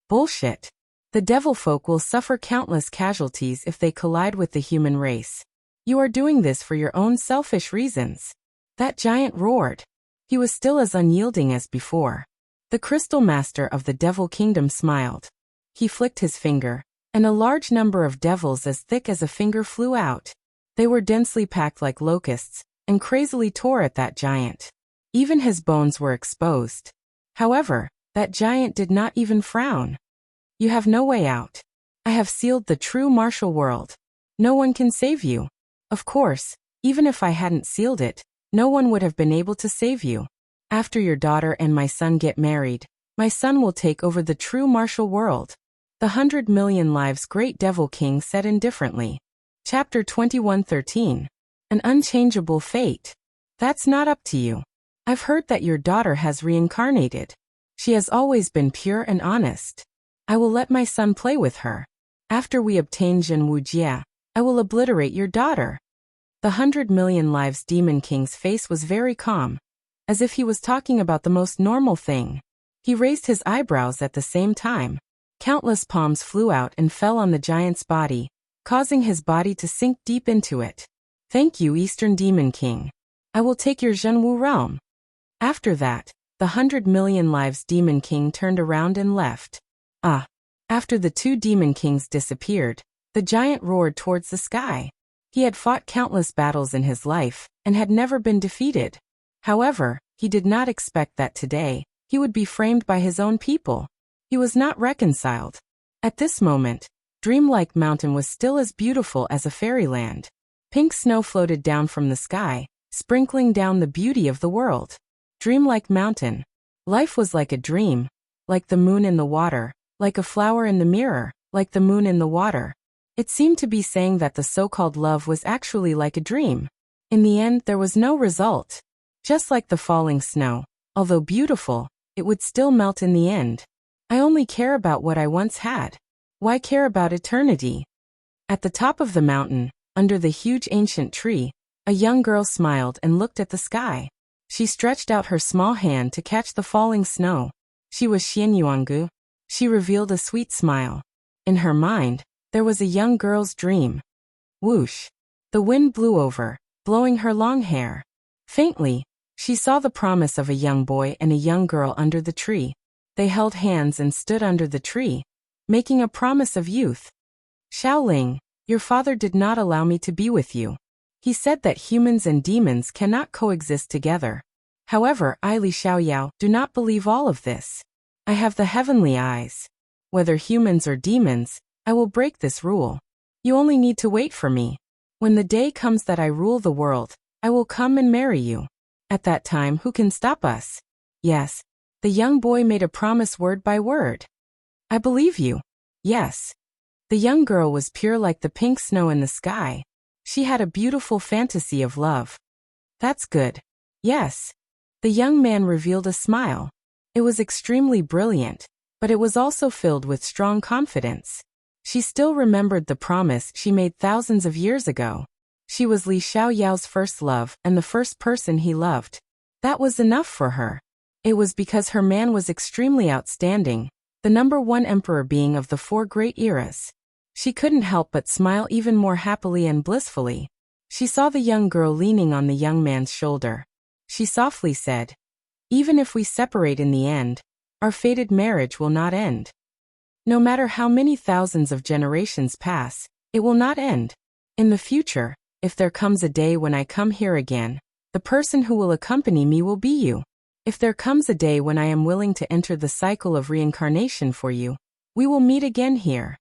Bullshit. The devil folk will suffer countless casualties if they collide with the human race. You are doing this for your own selfish reasons. That giant roared. He was still as unyielding as before. The Crystal Master of the Devil Kingdom smiled. He flicked his finger, and a large number of devils as thick as a finger flew out. They were densely packed like locusts, and crazily tore at that giant. Even his bones were exposed. However, that giant did not even frown. You have no way out. I have sealed the true martial world. No one can save you. Of course, even if I hadn't sealed it, no one would have been able to save you. After your daughter and my son get married, my son will take over the true martial world. The 100 million lives Great Devil King said indifferently. Chapter 21:13. An unchangeable fate. That's not up to you. I've heard that your daughter has reincarnated. She has always been pure and honest. I will let my son play with her. After we obtain Wuxia, I will obliterate your daughter. The 100 million lives Demon King's face was very calm, as if he was talking about the most normal thing. He raised his eyebrows at the same time. Countless palms flew out and fell on the giant's body, causing his body to sink deep into it. Thank you, Eastern Demon King. I will take your Zhenwu realm. After that, the 100 million lives Demon King turned around and left. After the two Demon Kings disappeared, the giant roared towards the sky. He had fought countless battles in his life, and had never been defeated. However, he did not expect that today, he would be framed by his own people. He was not reconciled. At this moment, Dreamlike Mountain was still as beautiful as a fairyland. Pink snow floated down from the sky, sprinkling down the beauty of the world. Dreamlike Mountain. Life was like a dream, like the moon in the water, like a flower in the mirror, like the moon in the water. It seemed to be saying that the so-called love was actually like a dream. In the end, there was no result. Just like the falling snow, although beautiful, it would still melt in the end. I only care about what I once had. Why care about eternity? At the top of the mountain, under the huge ancient tree, a young girl smiled and looked at the sky. She stretched out her small hand to catch the falling snow. She was Xian Yuangu. She revealed a sweet smile. In her mind, there was a young girl's dream. Whoosh! The wind blew over, blowing her long hair. Faintly, she saw the promise of a young boy and a young girl under the tree. They held hands and stood under the tree, making a promise of youth. Xiaoling, your father did not allow me to be with you. He said that humans and demons cannot coexist together. However, I Li Xiaoyao do not believe all of this. I have the heavenly eyes. Whether humans or demons, I will break this rule. You only need to wait for me. When the day comes that I rule the world, I will come and marry you. At that time, who can stop us? Yes. The young boy made a promise word by word. I believe you. Yes. The young girl was pure like the pink snow in the sky. She had a beautiful fantasy of love. That's good. Yes. The young man revealed a smile. It was extremely brilliant, but it was also filled with strong confidence. She still remembered the promise she made thousands of years ago. She was Li Xiaoyao's first love and the first person he loved. That was enough for her. It was because her man was extremely outstanding, the #1 emperor being of the 4 great eras. She couldn't help but smile even more happily and blissfully. She saw the young girl leaning on the young man's shoulder. She softly said, "Even if we separate in the end, our fated marriage will not end. No matter how many thousands of generations pass, it will not end. In the future, if there comes a day when I come here again, the person who will accompany me will be you. If there comes a day when I am willing to enter the cycle of reincarnation for you, we will meet again here."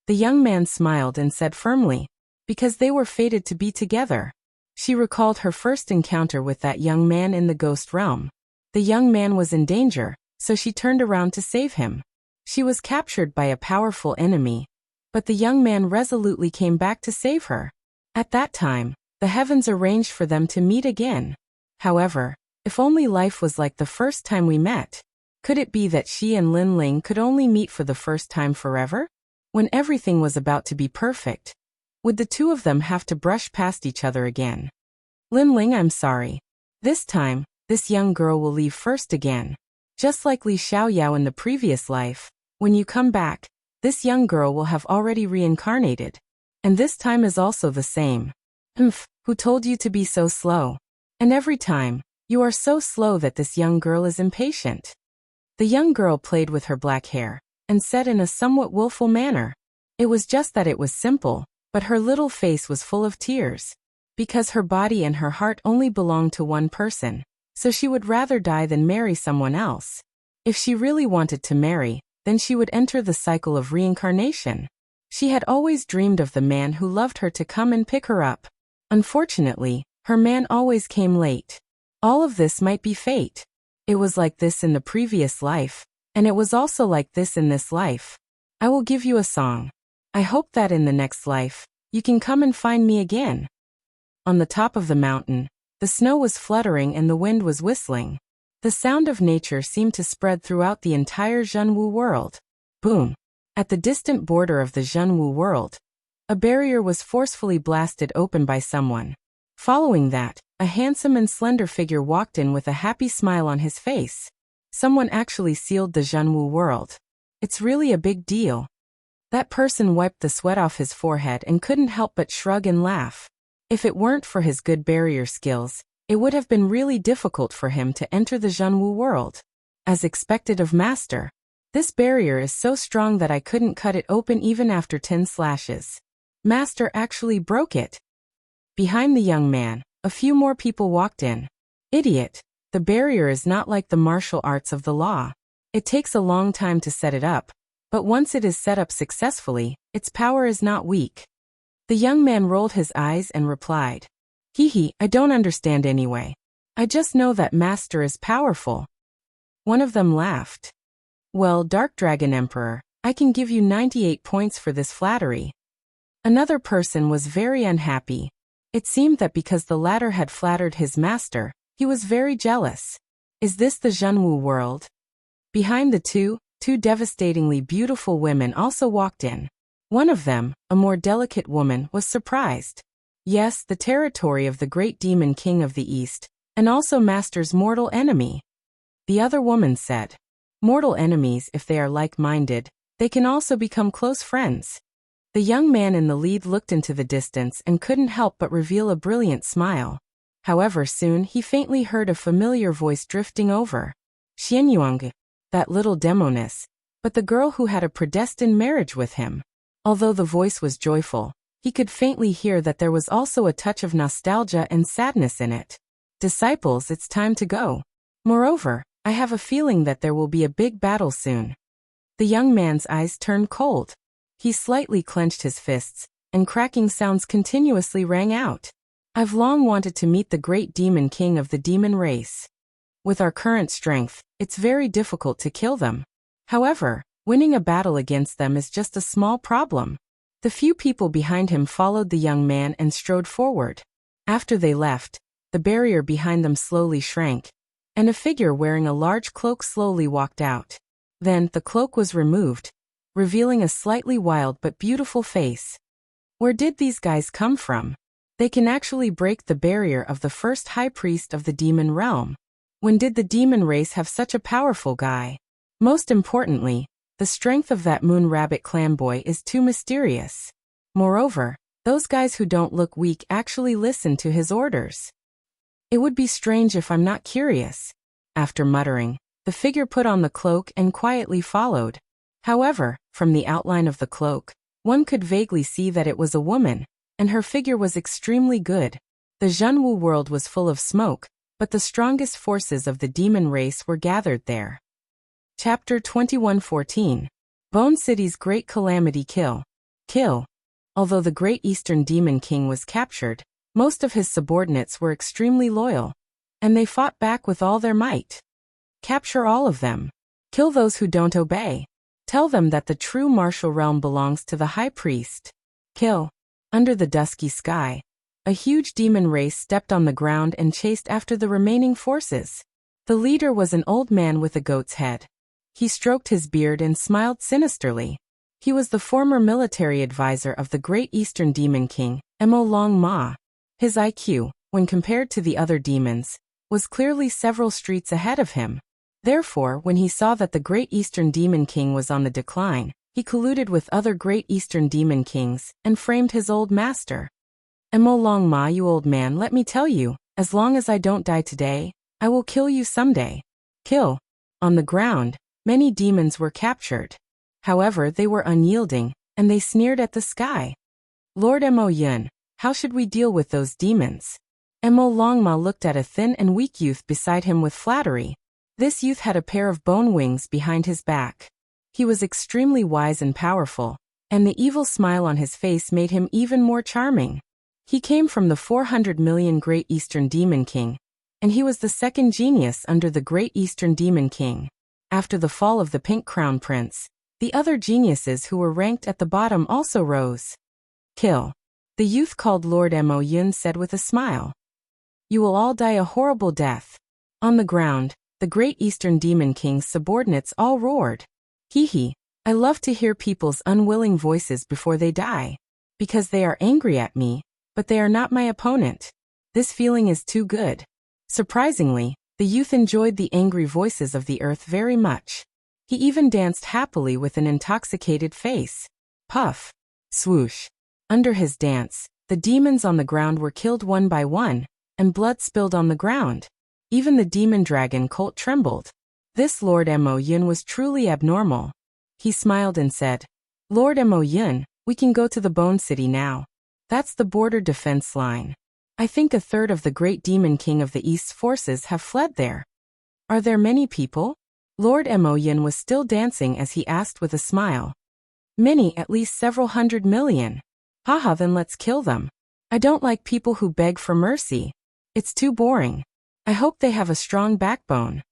The young man smiled and said firmly, "Because they were fated to be together." She recalled her first encounter with that young man in the ghost realm. The young man was in danger, so she turned around to save him. She was captured by a powerful enemy, but the young man resolutely came back to save her. At that time, the heavens arranged for them to meet again. However, if only life was like the first time we met. Could it be that she and Lin Ling could only meet for the first time forever? When everything was about to be perfect, would the two of them have to brush past each other again? Lin Ling, I'm sorry. This time, this young girl will leave first again. Just like Li Xiaoyao in the previous life, when you come back, this young girl will have already reincarnated. And this time is also the same. Who told you to be so slow? And every time, you are so slow that this young girl is impatient. The young girl played with her black hair, and said in a somewhat willful manner. It was just that it was simple, but her little face was full of tears. Because her body and her heart only belonged to one person, so she would rather die than marry someone else. If she really wanted to marry, then she would enter the cycle of reincarnation. She had always dreamed of the man who loved her to come and pick her up. Unfortunately, her man always came late. All of this might be fate. It was like this in the previous life, and it was also like this in this life. I will give you a song. I hope that in the next life, you can come and find me again. On the top of the mountain, the snow was fluttering and the wind was whistling. The sound of nature seemed to spread throughout the entire Zhenwu world. Boom! At the distant border of the Zhenwu world, a barrier was forcefully blasted open by someone. Following that, a handsome and slender figure walked in with a happy smile on his face. Someone actually sealed the Zhenwu world. It's really a big deal. That person wiped the sweat off his forehead and couldn't help but shrug and laugh. If it weren't for his good barrier skills, It would have been really difficult for him to enter the Zhenwu world. As expected of Master, this barrier is so strong that I couldn't cut it open even after 10 slashes. Master actually broke it. Behind the young man, a few more people walked in. Idiot. The barrier is not like the martial arts of the law. It takes a long time to set it up, but once it is set up successfully, its power is not weak. The young man rolled his eyes and replied, I don't understand anyway. I just know that Master is powerful. One of them laughed. Well, Dark Dragon Emperor, I can give you 98 points for this flattery. Another person was very unhappy. It seemed that because the latter had flattered his master, he was very jealous. Is this the Zhenwu world? Behind the two devastatingly beautiful women also walked in. One of them, a more delicate woman, was surprised. Yes, the territory of the great demon king of the east, and also Master's mortal enemy. The other woman said, mortal enemies, if they are like-minded, they can also become close friends. The young man in the lead looked into the distance and couldn't help but reveal a brilliant smile. However, soon he faintly heard a familiar voice drifting over. Xianyuang, that little demoness, but the girl who had a predestined marriage with him. Although the voice was joyful, he could faintly hear that there was also a touch of nostalgia and sadness in it. Disciples, it's time to go. Moreover, I have a feeling that there will be a big battle soon. The young man's eyes turned cold. He slightly clenched his fists, and cracking sounds continuously rang out. I've long wanted to meet the great demon king of the demon race. With our current strength, it's very difficult to kill them. However, winning a battle against them is just a small problem. The few people behind him followed the young man and strode forward. After they left, the barrier behind them slowly shrank, and a figure wearing a large cloak slowly walked out. Then, the cloak was removed, revealing a slightly wild but beautiful face. Where did these guys come from? They can actually break the barrier of the first high priest of the demon realm. When did the demon race have such a powerful guy? Most importantly, the strength of that Moon Rabbit clan boy is too mysterious. Moreover, those guys who don't look weak actually listen to his orders. It would be strange if I'm not curious. After muttering, the figure put on the cloak and quietly followed. However, from the outline of the cloak, one could vaguely see that it was a woman, and her figure was extremely good. The Zhenwu world was full of smoke, but the strongest forces of the demon race were gathered there. Chapter 21:14. Bone City's Great Calamity Kill. Although the Great Eastern Demon King was captured, most of his subordinates were extremely loyal, and they fought back with all their might. Capture all of them. Kill those who don't obey. Tell them that the true martial realm belongs to the High Priest. Kill. Under the dusky sky, a huge demon race stepped on the ground and chased after the remaining forces. The leader was an old man with a goat's head. He stroked his beard and smiled sinisterly. He was the former military advisor of the Great Eastern Demon King, Mo Long Ma. His IQ, when compared to the other demons, was clearly several streets ahead of him. Therefore, when he saw that the Great Eastern Demon King was on the decline, he colluded with other Great Eastern Demon Kings and framed his old master. Mo Long Ma, you old man, let me tell you, as long as I don't die today, I will kill you someday. Kill. On the ground, many demons were captured. However, they were unyielding, and they sneered at the sky. Lord Mo Yun, how should we deal with those demons? Mo Long Ma looked at a thin and weak youth beside him with flattery. This youth had a pair of bone wings behind his back. He was extremely wise and powerful, and the evil smile on his face made him even more charming. He came from the 400 million Great Eastern Demon King, and he was the second genius under the Great Eastern Demon King. After the fall of the Pink Crown Prince, the other geniuses who were ranked at the bottom also rose. Kill. The youth called Lord Mo Yun said with a smile. You will all die a horrible death. On the ground, the Great Eastern Demon King's subordinates all roared. I love to hear people's unwilling voices before they die. Because they are angry at me, but they are not my opponent. This feeling is too good. Surprisingly, the youth enjoyed the angry voices of the earth very much. He even danced happily with an intoxicated face. Puff. Swoosh. Under his dance, the demons on the ground were killed one by one, and blood spilled on the ground. Even the demon dragon cult trembled. This Lord Mo Yun was truly abnormal. He smiled and said, "Lord Mo Yun, we can go to the Bone City now. That's the border defense line. I think a third of the great demon king of the East's forces have fled there." "Are there many people?" Lord Mo Yun was still dancing as he asked with a smile. "Many, at least several 100 million. Haha, then let's kill them. I don't like people who beg for mercy. It's too boring. I hope they have a strong backbone."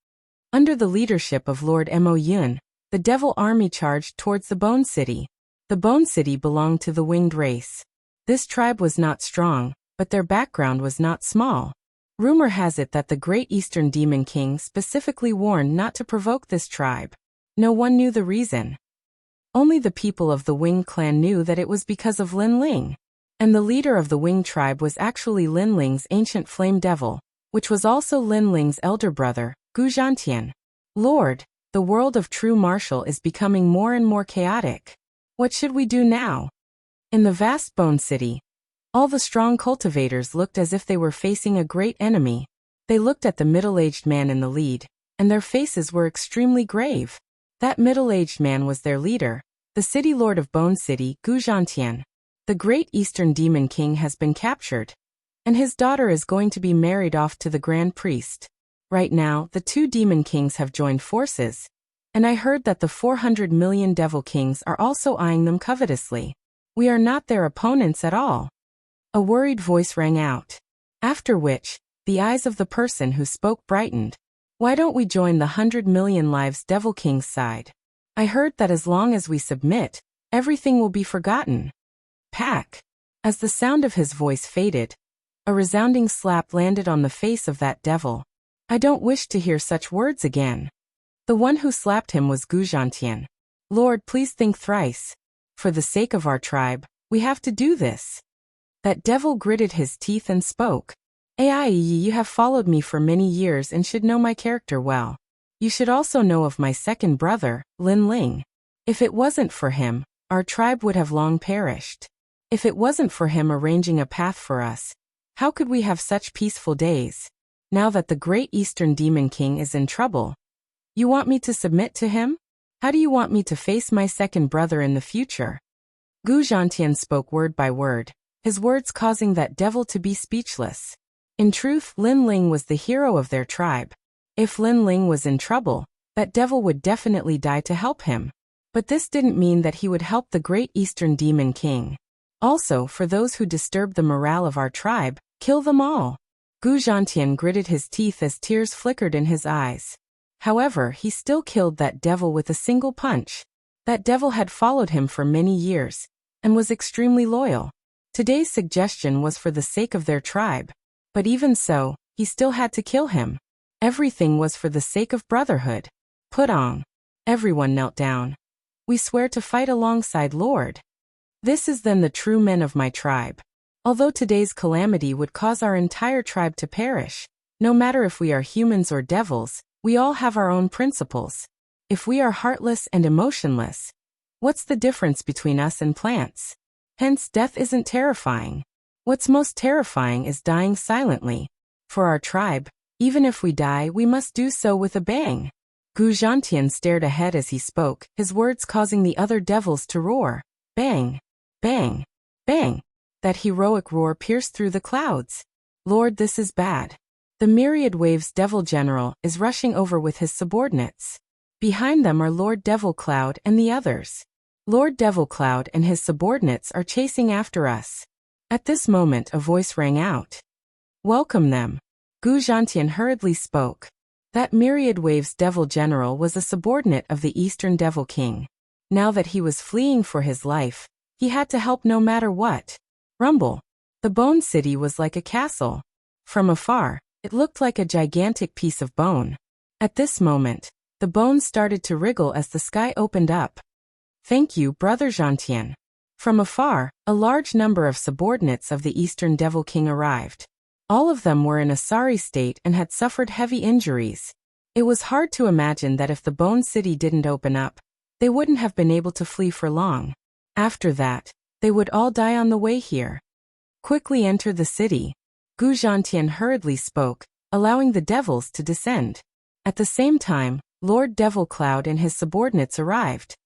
Under the leadership of Lord Mo Yun, the devil army charged towards the Bone City. The Bone City belonged to the winged race. This tribe was not strong, but their background was not small. Rumor has it that the great Eastern Demon King specifically warned not to provoke this tribe. No one knew the reason. Only the people of the Wing clan knew that it was because of Lin Ling. And the leader of the Wing tribe was actually Lin Ling's ancient flame devil, which was also Lin Ling's elder brother, Gu Zhantian. "Lord, the world of true martial is becoming more and more chaotic. What should we do now?" In the vast Bone City, all the strong cultivators looked as if they were facing a great enemy. They looked at the middle-aged man in the lead, and their faces were extremely grave. That middle-aged man was their leader, the city lord of Bone City, Gu Zhantian. The great Eastern Demon King has been captured, and his daughter is going to be married off to the Grand Priest. Right now, the two Demon Kings have joined forces, and I heard that the 400 million Devil Kings are also eyeing them covetously. We are not their opponents at all. A worried voice rang out. After which, the eyes of the person who spoke brightened. "Why don't we join the 100 million lives Devil King's side? I heard that as long as we submit, everything will be forgotten." Pack! As the sound of his voice faded, a resounding slap landed on the face of that devil. "I don't wish to hear such words again." The one who slapped him was Gu Zhantian. "Lord, please think thrice. For the sake of our tribe, we have to do this." That devil gritted his teeth and spoke. "Ai, you have followed me for many years and should know my character well. You should also know of my second brother, Lin Ling. If it wasn't for him, our tribe would have long perished. If it wasn't for him arranging a path for us, how could we have such peaceful days? Now that the great Eastern Demon King is in trouble, you want me to submit to him? How do you want me to face my second brother in the future?" Gu Zhantian spoke word by word, his words causing that devil to be speechless. In truth, Lin Ling was the hero of their tribe. If Lin Ling was in trouble, that devil would definitely die to help him. But this didn't mean that he would help the great Eastern Demon King. Also, for those who disturb the morale of our tribe, kill them all. Gu Zhantian gritted his teeth as tears flickered in his eyes. However, he still killed that devil with a single punch. That devil had followed him for many years, and was extremely loyal. Today's suggestion was for the sake of their tribe. But even so, he still had to kill him. Everything was for the sake of brotherhood. Put on. Everyone knelt down. "We swear to fight alongside Lord. This is then the true men of my tribe. Although today's calamity would cause our entire tribe to perish, no matter if we are humans or devils, we all have our own principles. If we are heartless and emotionless, what's the difference between us and plants? Hence, death isn't terrifying. What's most terrifying is dying silently. For our tribe, even if we die, we must do so with a bang." Gu Zhantian stared ahead as he spoke, his words causing the other devils to roar. Bang! Bang! Bang! That heroic roar pierced through the clouds. "Lord, this is bad. The Myriad Waves Devil General is rushing over with his subordinates. Behind them are Lord Devil Cloud and the others. Lord Devil Cloud and his subordinates are chasing after us." At this moment a voice rang out. "Welcome them." Gu Zhantian hurriedly spoke. That Myriad Waves Devil General was a subordinate of the Eastern Devil King. Now that he was fleeing for his life, he had to help no matter what. Rumble. The Bone City was like a castle. From afar, it looked like a gigantic piece of bone. At this moment, the bones started to wriggle as the sky opened up. "Thank you, Brother Zhantian." From afar, a large number of subordinates of the Eastern Devil King arrived. All of them were in a sorry state and had suffered heavy injuries. It was hard to imagine that if the Bone City didn't open up, they wouldn't have been able to flee for long. After that, they would all die on the way here. "Quickly enter the city. Gu Zhantian hurriedly spoke, allowing the devils to descend. At the same time, Lord Devil Cloud and his subordinates arrived.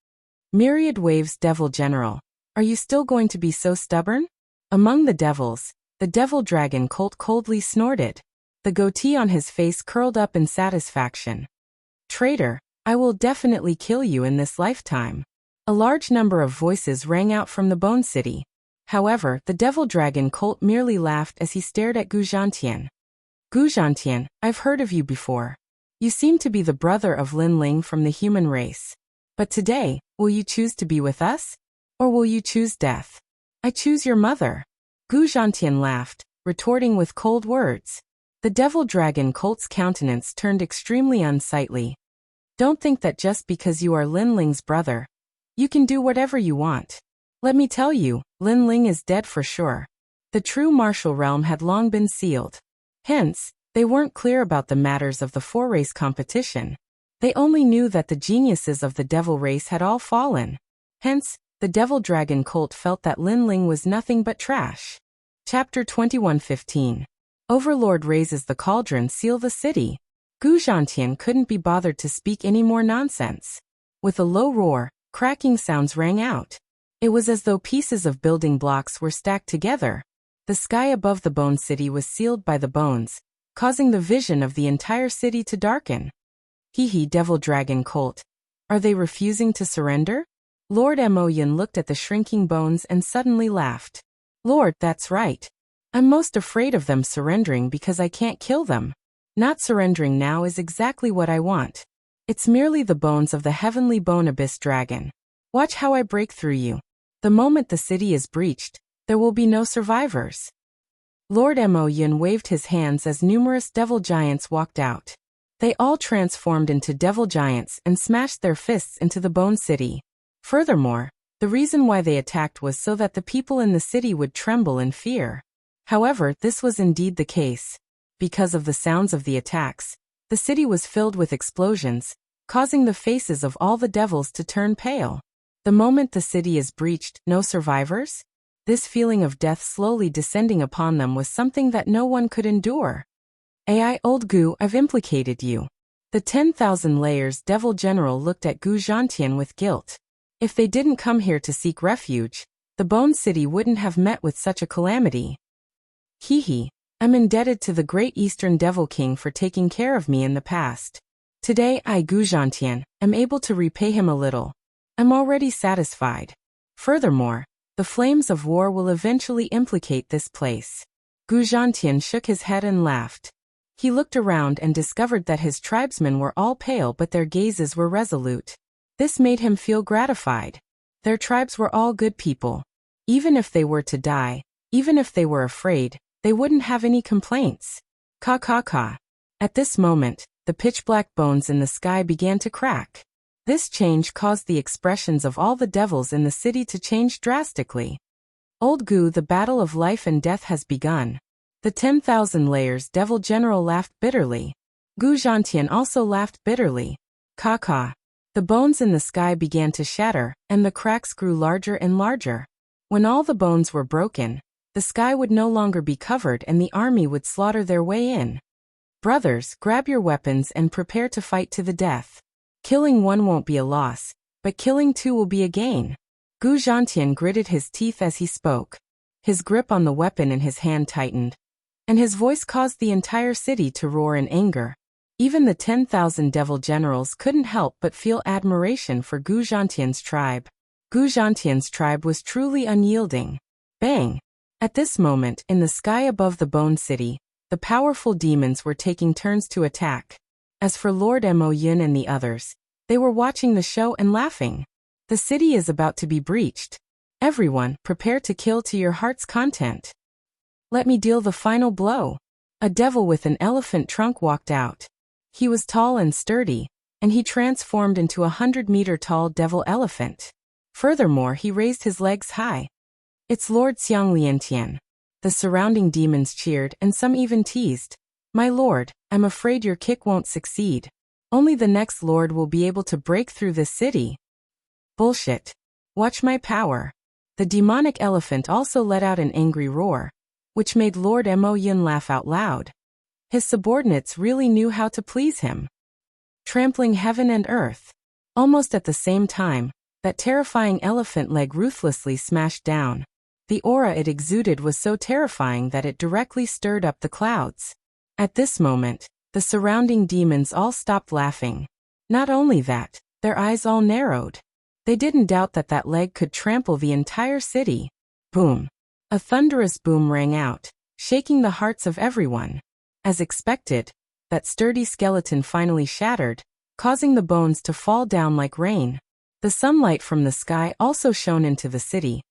Myriad Waves Devil General, are you still going to be so stubborn? Among the devils, the Devil Dragon Colt coldly snorted. The goatee on his face curled up in satisfaction. Traitor, I will definitely kill you in this lifetime. A large number of voices rang out from the Bone City. However, the Devil Dragon Colt merely laughed as he stared at Gu Zhantian. Gu Zhantian, I've heard of you before. You seem to be the brother of Lin Ling from the human race. But today, will you choose to be with us? Or will you choose death? I choose your mother. Gu Zhantian laughed, retorting with cold words. The Devil Dragon Colt's countenance turned extremely unsightly. Don't think that just because you are Lin Ling's brother, you can do whatever you want. Let me tell you, Lin Ling is dead for sure. The true martial realm had long been sealed. Hence, they weren't clear about the matters of the four-race competition. They only knew that the geniuses of the devil race had all fallen. Hence, the Devil Dragon Colt felt that Lin Ling was nothing but trash. Chapter 21:15. Overlord raises the cauldron, seal the city. Gu Zhantian couldn't be bothered to speak any more nonsense. With a low roar, cracking sounds rang out. It was as though pieces of building blocks were stacked together. The sky above the Bone City was sealed by the bones, causing the vision of the entire city to darken. Hee Devil Dragon Colt. Are they refusing to surrender? Lord Mo Yin looked at the shrinking bones and suddenly laughed. Lord, that's right. I'm most afraid of them surrendering because I can't kill them. Not surrendering now is exactly what I want. It's merely the bones of the heavenly bone abyss dragon. Watch how I break through you. The moment the city is breached, there will be no survivors. Lord Mo Yin waved his hands as numerous devil giants walked out. They all transformed into devil giants and smashed their fists into the Bone City. Furthermore, the reason why they attacked was so that the people in the city would tremble in fear. However, this was indeed the case. Because of the sounds of the attacks, the city was filled with explosions, causing the faces of all the devils to turn pale. The moment the city is breached, no survivors? This feeling of death slowly descending upon them was something that no one could endure. Ai old Gu, I've implicated you. The 10,000 layers devil general looked at Gu Zhantian with guilt. If they didn't come here to seek refuge, the Bone City wouldn't have met with such a calamity. I'm indebted to the great Eastern Devil King for taking care of me in the past. Today I, Gu Zhantian, am able to repay him a little. I'm already satisfied. Furthermore, the flames of war will eventually implicate this place. Gu Zhantian shook his head and laughed. He looked around and discovered that his tribesmen were all pale but their gazes were resolute. This made him feel gratified. Their tribes were all good people. Even if they were to die, even if they were afraid, they wouldn't have any complaints. Ka. At this moment, the pitch-black bones in the sky began to crack. This change caused the expressions of all the devils in the city to change drastically. Old Gu, the battle of life and death has begun. The 10,000 layers devil general laughed bitterly. Gu Zhantian also laughed bitterly. Ka. The bones in the sky began to shatter, and the cracks grew larger and larger. When all the bones were broken, the sky would no longer be covered and the army would slaughter their way in. Brothers, grab your weapons and prepare to fight to the death. Killing one won't be a loss, but killing two will be a gain. Gu Zhantian gritted his teeth as he spoke. His grip on the weapon in his hand tightened, and his voice caused the entire city to roar in anger. Even the 10,000 devil generals couldn't help but feel admiration for Gu Zhantian's tribe. Gu Zhantian's tribe was truly unyielding. Bang! At this moment, in the sky above the Bone City, the powerful demons were taking turns to attack. As for Lord Mo Yin and the others, they were watching the show and laughing. The city is about to be breached. Everyone, prepare to kill to your heart's content. Let me deal the final blow. A devil with an elephant trunk walked out. He was tall and sturdy, and he transformed into a 100-meter-tall devil elephant. Furthermore, he raised his legs high. It's Lord Xiang Liantian. The surrounding demons cheered and some even teased. My lord, I'm afraid your kick won't succeed. Only the next lord will be able to break through this city. Bullshit. Watch my power. The demonic elephant also let out an angry roar. which made Lord Mo Yun laugh out loud. His subordinates really knew how to please him. Trampling heaven and earth. Almost at the same time, that terrifying elephant leg ruthlessly smashed down. The aura it exuded was so terrifying that it directly stirred up the clouds. At this moment, the surrounding demons all stopped laughing. Not only that, their eyes all narrowed. They didn't doubt that that leg could trample the entire city. Boom! A thunderous boom rang out, shaking the hearts of everyone. As expected, that sturdy skeleton finally shattered, causing the bones to fall down like rain. The sunlight from the sky also shone into the city,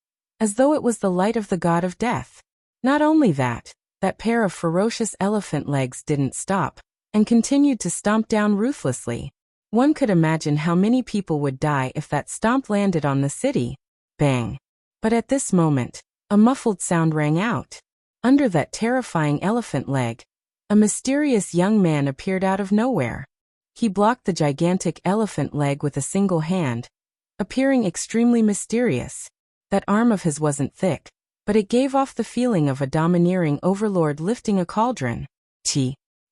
as though it was the light of the god of death. Not only that, that pair of ferocious elephant legs didn't stop, and continued to stomp down ruthlessly. One could imagine how many people would die if that stomp landed on the city. Bang! But at this moment, a muffled sound rang out. Under that terrifying elephant leg, a mysterious young man appeared out of nowhere. He blocked the gigantic elephant leg with a single hand, appearing extremely mysterious. That arm of his wasn't thick, but it gave off the feeling of a domineering overlord lifting a cauldron.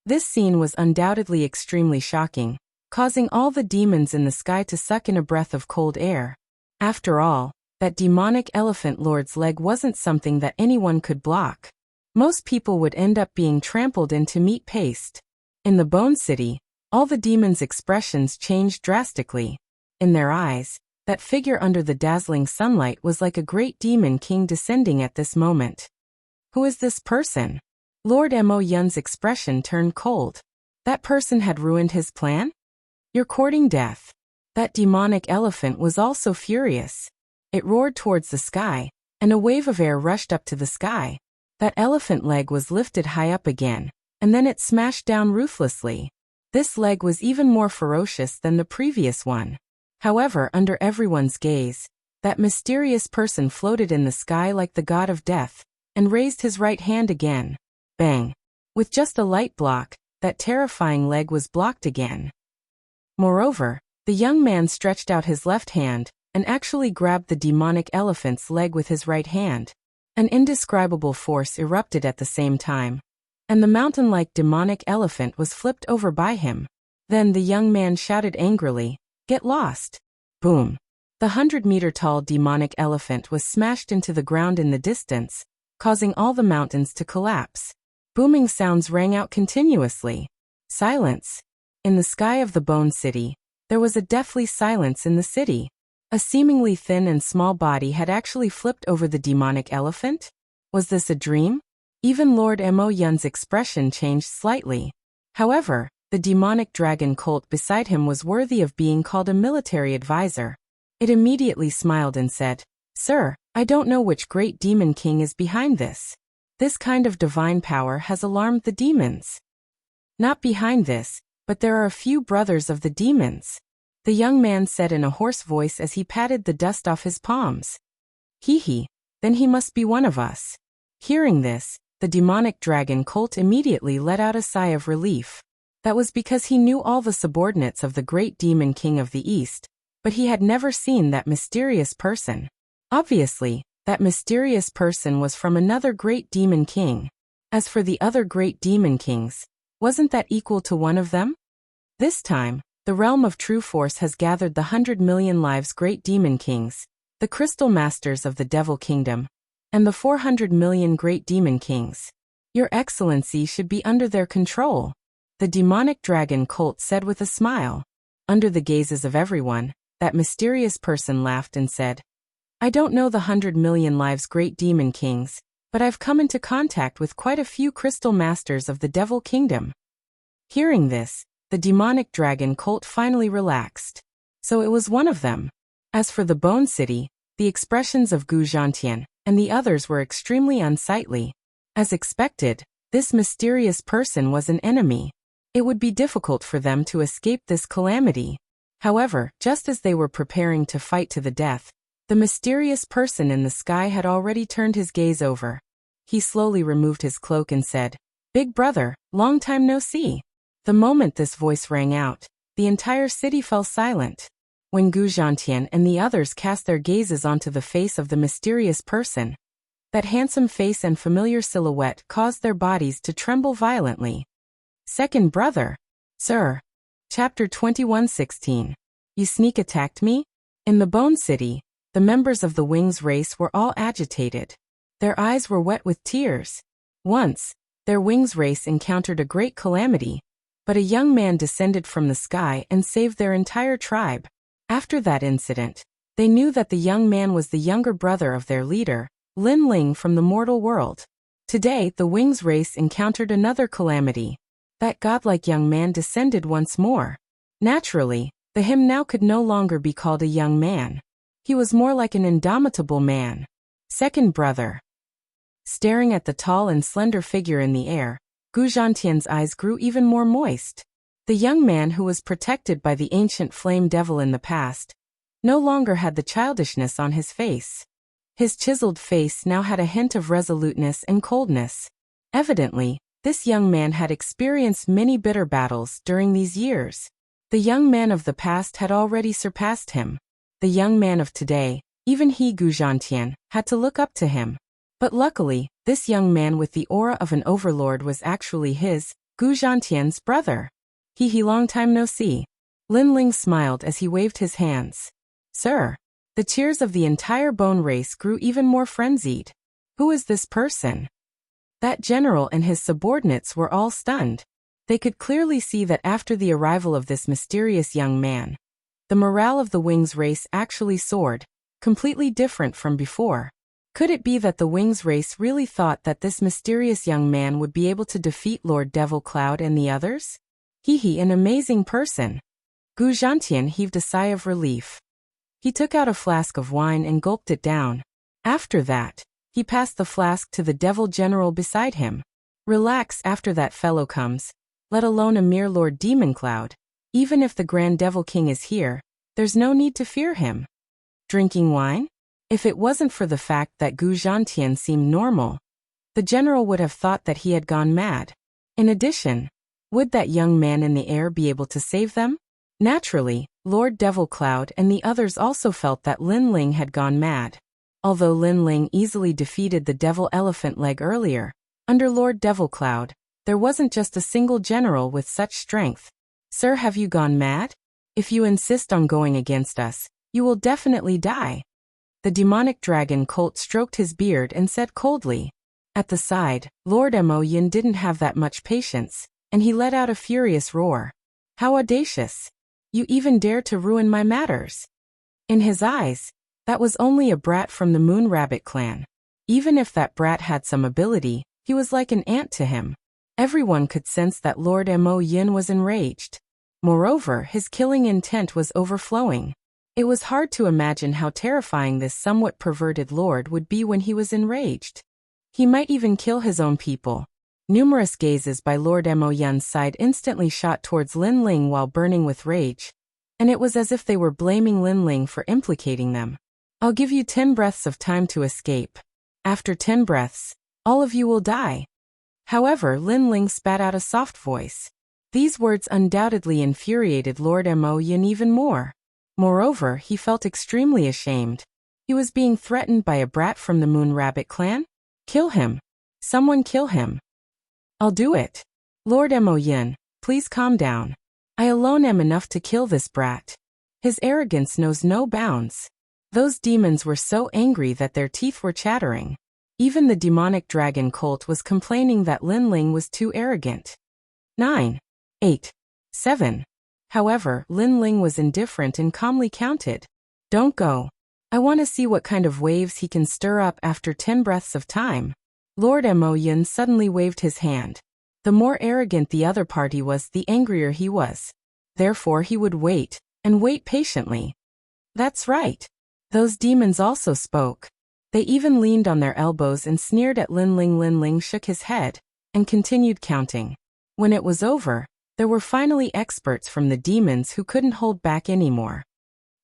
This scene was undoubtedly extremely shocking, causing all the demons in the sky to suck in a breath of cold air. After all, that demonic elephant lord's leg wasn't something that anyone could block. Most people would end up being trampled into meat paste. In the Bone City, all the demons' expressions changed drastically. In their eyes, that figure under the dazzling sunlight was like a great demon king descending at this moment. Who is this person? Lord Mo Yun's expression turned cold. That person had ruined his plan? You're courting death. That demonic elephant was also furious. It roared towards the sky, and a wave of air rushed up to the sky. That elephant leg was lifted high up again, and then it smashed down ruthlessly. This leg was even more ferocious than the previous one. However, under everyone's gaze, that mysterious person floated in the sky like the god of death, and raised his right hand again. Bang! With just a light block, that terrifying leg was blocked again. Moreover, the young man stretched out his left hand, and actually grabbed the demonic elephant's leg with his right hand. An indescribable force erupted at the same time, and the mountain-like demonic elephant was flipped over by him. Then the young man shouted angrily, "Get lost!" Boom! The 100-meter-tall demonic elephant was smashed into the ground in the distance, causing all the mountains to collapse. Booming sounds rang out continuously. Silence. In the sky of the Bone City, there was a deathly silence in the city. A seemingly thin and small body had actually flipped over the demonic elephant? Was this a dream? Even Lord Mo Yun's expression changed slightly. However, the demonic dragon colt beside him was worthy of being called a military advisor. It immediately smiled and said, "Sir, I don't know which great demon king is behind this. This kind of divine power has alarmed the demons. Not behind this, but there are a few brothers of the demons," the young man said in a hoarse voice as he patted the dust off his palms. Hee, then he must be one of us." Hearing this, the demonic dragon colt immediately let out a sigh of relief. That was because he knew all the subordinates of the great demon king of the East, but he had never seen that mysterious person. Obviously, that mysterious person was from another great demon king. As for the other great demon kings, wasn't that equal to one of them? This time, the realm of true force has gathered the 100 million lives great demon kings, the crystal masters of the devil kingdom, and the 400 million great demon kings. Your Excellency should be under their control, the demonic dragon colt said with a smile. Under the gazes of everyone, that mysterious person laughed and said, "I don't know the 100 million lives great demon kings, but I've come into contact with quite a few crystal masters of the devil kingdom." Hearing this, the demonic dragon colt finally relaxed. So it was one of them. As for the Bone City, the expressions of Gu Zhantian and the others were extremely unsightly. As expected, this mysterious person was an enemy. It would be difficult for them to escape this calamity. However, just as they were preparing to fight to the death, the mysterious person in the sky had already turned his gaze over. He slowly removed his cloak and said, "Big brother, long time no see." The moment this voice rang out, the entire city fell silent. When Gu Zhantian and the others cast their gazes onto the face of the mysterious person, That handsome face and familiar silhouette caused their bodies to tremble violently. Second brother. Sir. Chapter 21:16. You sneak attacked me? In the Bone City, the members of the Wings race were all agitated. Their eyes were wet with tears. Once, their Wings race encountered a great calamity, but a young man descended from the sky and saved their entire tribe. After that incident, they knew that the young man was the younger brother of their leader, Lin Ling from the mortal world. Today, the Wings race encountered another calamity. That godlike young man descended once more. Naturally, the him now could no longer be called a young man. He was more like an indomitable man. Second brother. Staring at the tall and slender figure in the air, Gu Zhantian's eyes grew even more moist. The young man who was protected by the ancient flame devil in the past no longer had the childishness on his face. His chiseled face now had a hint of resoluteness and coldness. Evidently, this young man had experienced many bitter battles during these years. The young man of the past had already surpassed him. The young man of today, even he Gu Zhantian, had to look up to him. But luckily, this young man with the aura of an overlord was actually his, Gu Zhantian's brother. He long time no see. Lin Ling smiled as he waved his hands. Sir. The cheers of the entire bone race grew even more frenzied. Who is this person? That general and his subordinates were all stunned. They could clearly see that after the arrival of this mysterious young man, the morale of the Wings race actually soared, completely different from before. Could it be that the Wings race really thought that this mysterious young man would be able to defeat Lord Devil Cloud and the others? An amazing person. Gu Zhantian heaved a sigh of relief. He took out a flask of wine and gulped it down. After that, he passed the flask to the devil general beside him. Relax, after that fellow comes, let alone a mere Lord Demon Cloud. Even if the Grand Devil King is here, there's no need to fear him. Drinking wine? If it wasn't for the fact that Gu Zhantian seemed normal, the general would have thought that he had gone mad. In addition, would that young man in the air be able to save them? Naturally, Lord Devil Cloud and the others also felt that Lin Ling had gone mad. Although Lin Ling easily defeated the Devil Elephant Leg earlier, under Lord Devil Cloud, there wasn't just a single general with such strength. Sir, have you gone mad? If you insist on going against us, you will definitely die. The demonic dragon Colt stroked his beard and said coldly. At the side, Lord Mo Yin didn't have that much patience, and he let out a furious roar. How audacious! You even dare to ruin my matters. In his eyes, that was only a brat from the Moon Rabbit clan. Even if that brat had some ability, he was like an ant to him. Everyone could sense that Lord Mo Yin was enraged. Moreover, his killing intent was overflowing. It was hard to imagine how terrifying this somewhat perverted lord would be when he was enraged. He might even kill his own people. Numerous gazes by Lord Mo Yin's side instantly shot towards Lin Ling while burning with rage, and it was as if they were blaming Lin Ling for implicating them. I'll give you 10 breaths of time to escape. After 10 breaths, all of you will die. However, Lin Ling spat out a soft voice. These words undoubtedly infuriated Lord Mo Yin even more. Moreover, he felt extremely ashamed. He was being threatened by a brat from the Moon Rabbit clan? Kill him. Someone kill him. I'll do it. Lord Mo Yin, please calm down. I alone am enough to kill this brat. His arrogance knows no bounds. Those demons were so angry that their teeth were chattering. Even the demonic dragon Colt was complaining that Lin Ling was too arrogant. 9, 8, 7. However, Lin Ling was indifferent and calmly counted. Don't go. I want to see what kind of waves he can stir up after 10 breaths of time. Lord Mo Yin suddenly waved his hand. The more arrogant the other party was, the angrier he was. Therefore he would wait, and wait patiently. That's right. Those demons also spoke. They even leaned on their elbows and sneered at Lin Ling. Lin Ling shook his head, and continued counting. When it was over, there were finally experts from the demons who couldn't hold back anymore.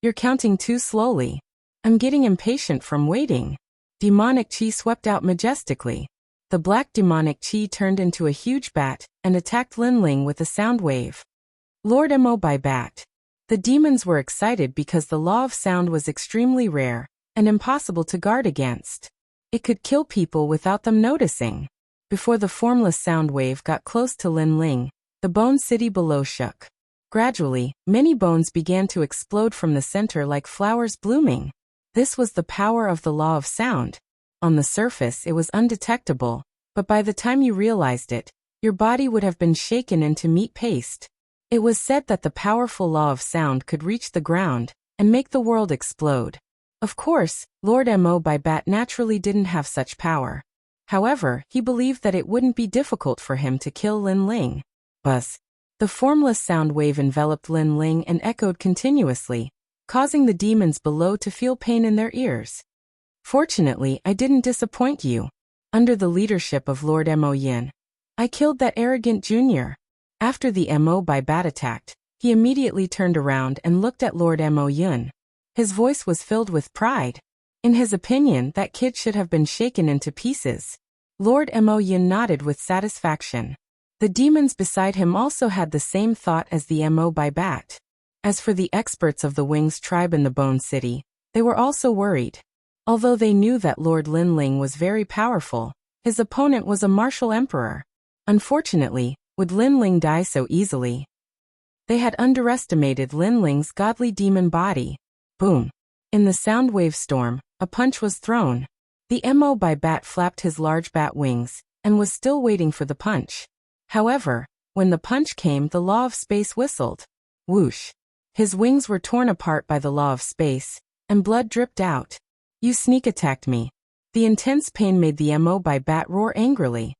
You're counting too slowly. I'm getting impatient from waiting. Demonic chi swept out majestically. The black demonic chi turned into a huge bat and attacked Lin Ling with a sound wave. Lord Mo by bat. The demons were excited because the law of sound was extremely rare and impossible to guard against. It could kill people without them noticing. Before the formless sound wave got close to Lin Ling, the bone city below shook. Gradually, many bones began to explode from the center like flowers blooming. This was the power of the law of sound. On the surface it was undetectable, but by the time you realized it, your body would have been shaken into meat paste. It was said that the powerful law of sound could reach the ground and make the world explode. Of course, Lord Mo by Bat naturally didn't have such power. However, he believed that it wouldn't be difficult for him to kill Lin Ling. Buzz. The formless sound wave enveloped Lin Ling and echoed continuously, causing the demons below to feel pain in their ears. Fortunately, I didn't disappoint you. Under the leadership of Lord Mo Yin, I killed that arrogant junior. After the Mo by Bat attacked, he immediately turned around and looked at Lord Mo Yin. His voice was filled with pride. In his opinion, that kid should have been shaken into pieces. Lord Mo Yin nodded with satisfaction. The demons beside him also had the same thought as the Mo by Bat. As for the experts of the Wings tribe in the Bone City, they were also worried. Although they knew that Lord Lin Ling was very powerful, his opponent was a martial emperor. Unfortunately, would Lin Ling die so easily? They had underestimated Lin Ling's godly demon body. Boom! In the sound wave storm, a punch was thrown. The Mo by Bat flapped his large bat wings, and was still waiting for the punch. However, when the punch came, the law of space whistled. Whoosh! His wings were torn apart by the law of space, and blood dripped out. You sneak attacked me. The intense pain made the Mo by Bat roar angrily.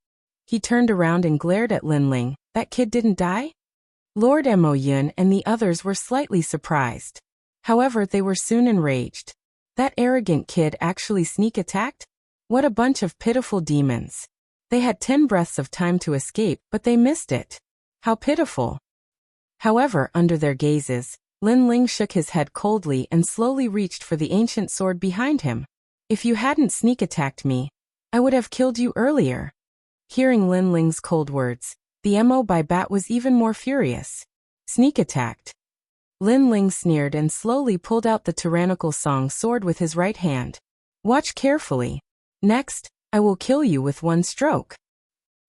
He turned around and glared at Lin Ling. That kid didn't die? Lord Mo Yin and the others were slightly surprised. However, they were soon enraged. That arrogant kid actually sneak attacked? What a bunch of pitiful demons. They had 10 breaths of time to escape, but they missed it. How pitiful. However, under their gazes, Lin Ling shook his head coldly and slowly reached for the ancient sword behind him. If you hadn't sneak attacked me, I would have killed you earlier. Hearing Lin Ling's cold words, the Mo by Bat was even more furious. Sneak attacked. Lin Ling sneered and slowly pulled out the tyrannical song sword with his right hand. Watch carefully. Next, I will kill you with one stroke.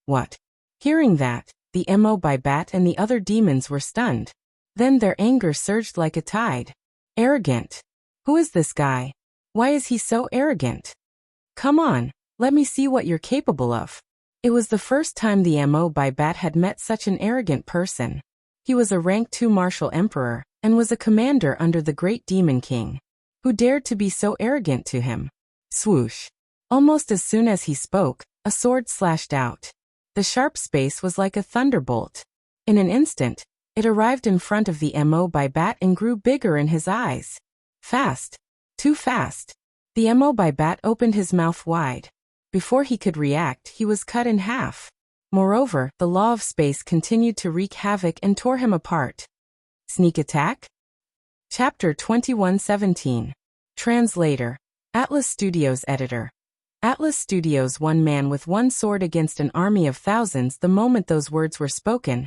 What? Hearing that, the Mo by Bat and the other demons were stunned. Then their anger surged like a tide. Arrogant. Who is this guy? Why is he so arrogant? Come on, let me see what you're capable of. It was the first time the Mo by Bat had met such an arrogant person. He was a rank 2 martial emperor, and was a commander under the great demon king. Who dared to be so arrogant to him? Swoosh. Almost as soon as he spoke, a sword slashed out. The sharp space was like a thunderbolt. In an instant, it arrived in front of the Mo by Bat and grew bigger in his eyes. Fast. Too fast. The Mo by Bat opened his mouth wide. Before he could react, he was cut in half. Moreover, the law of space continued to wreak havoc and tore him apart. Sneak attack? Chapter 21:17. Translator. Atlas Studios Editor. Atlas Studios. One man with one sword against an army of thousands. The moment those words were spoken,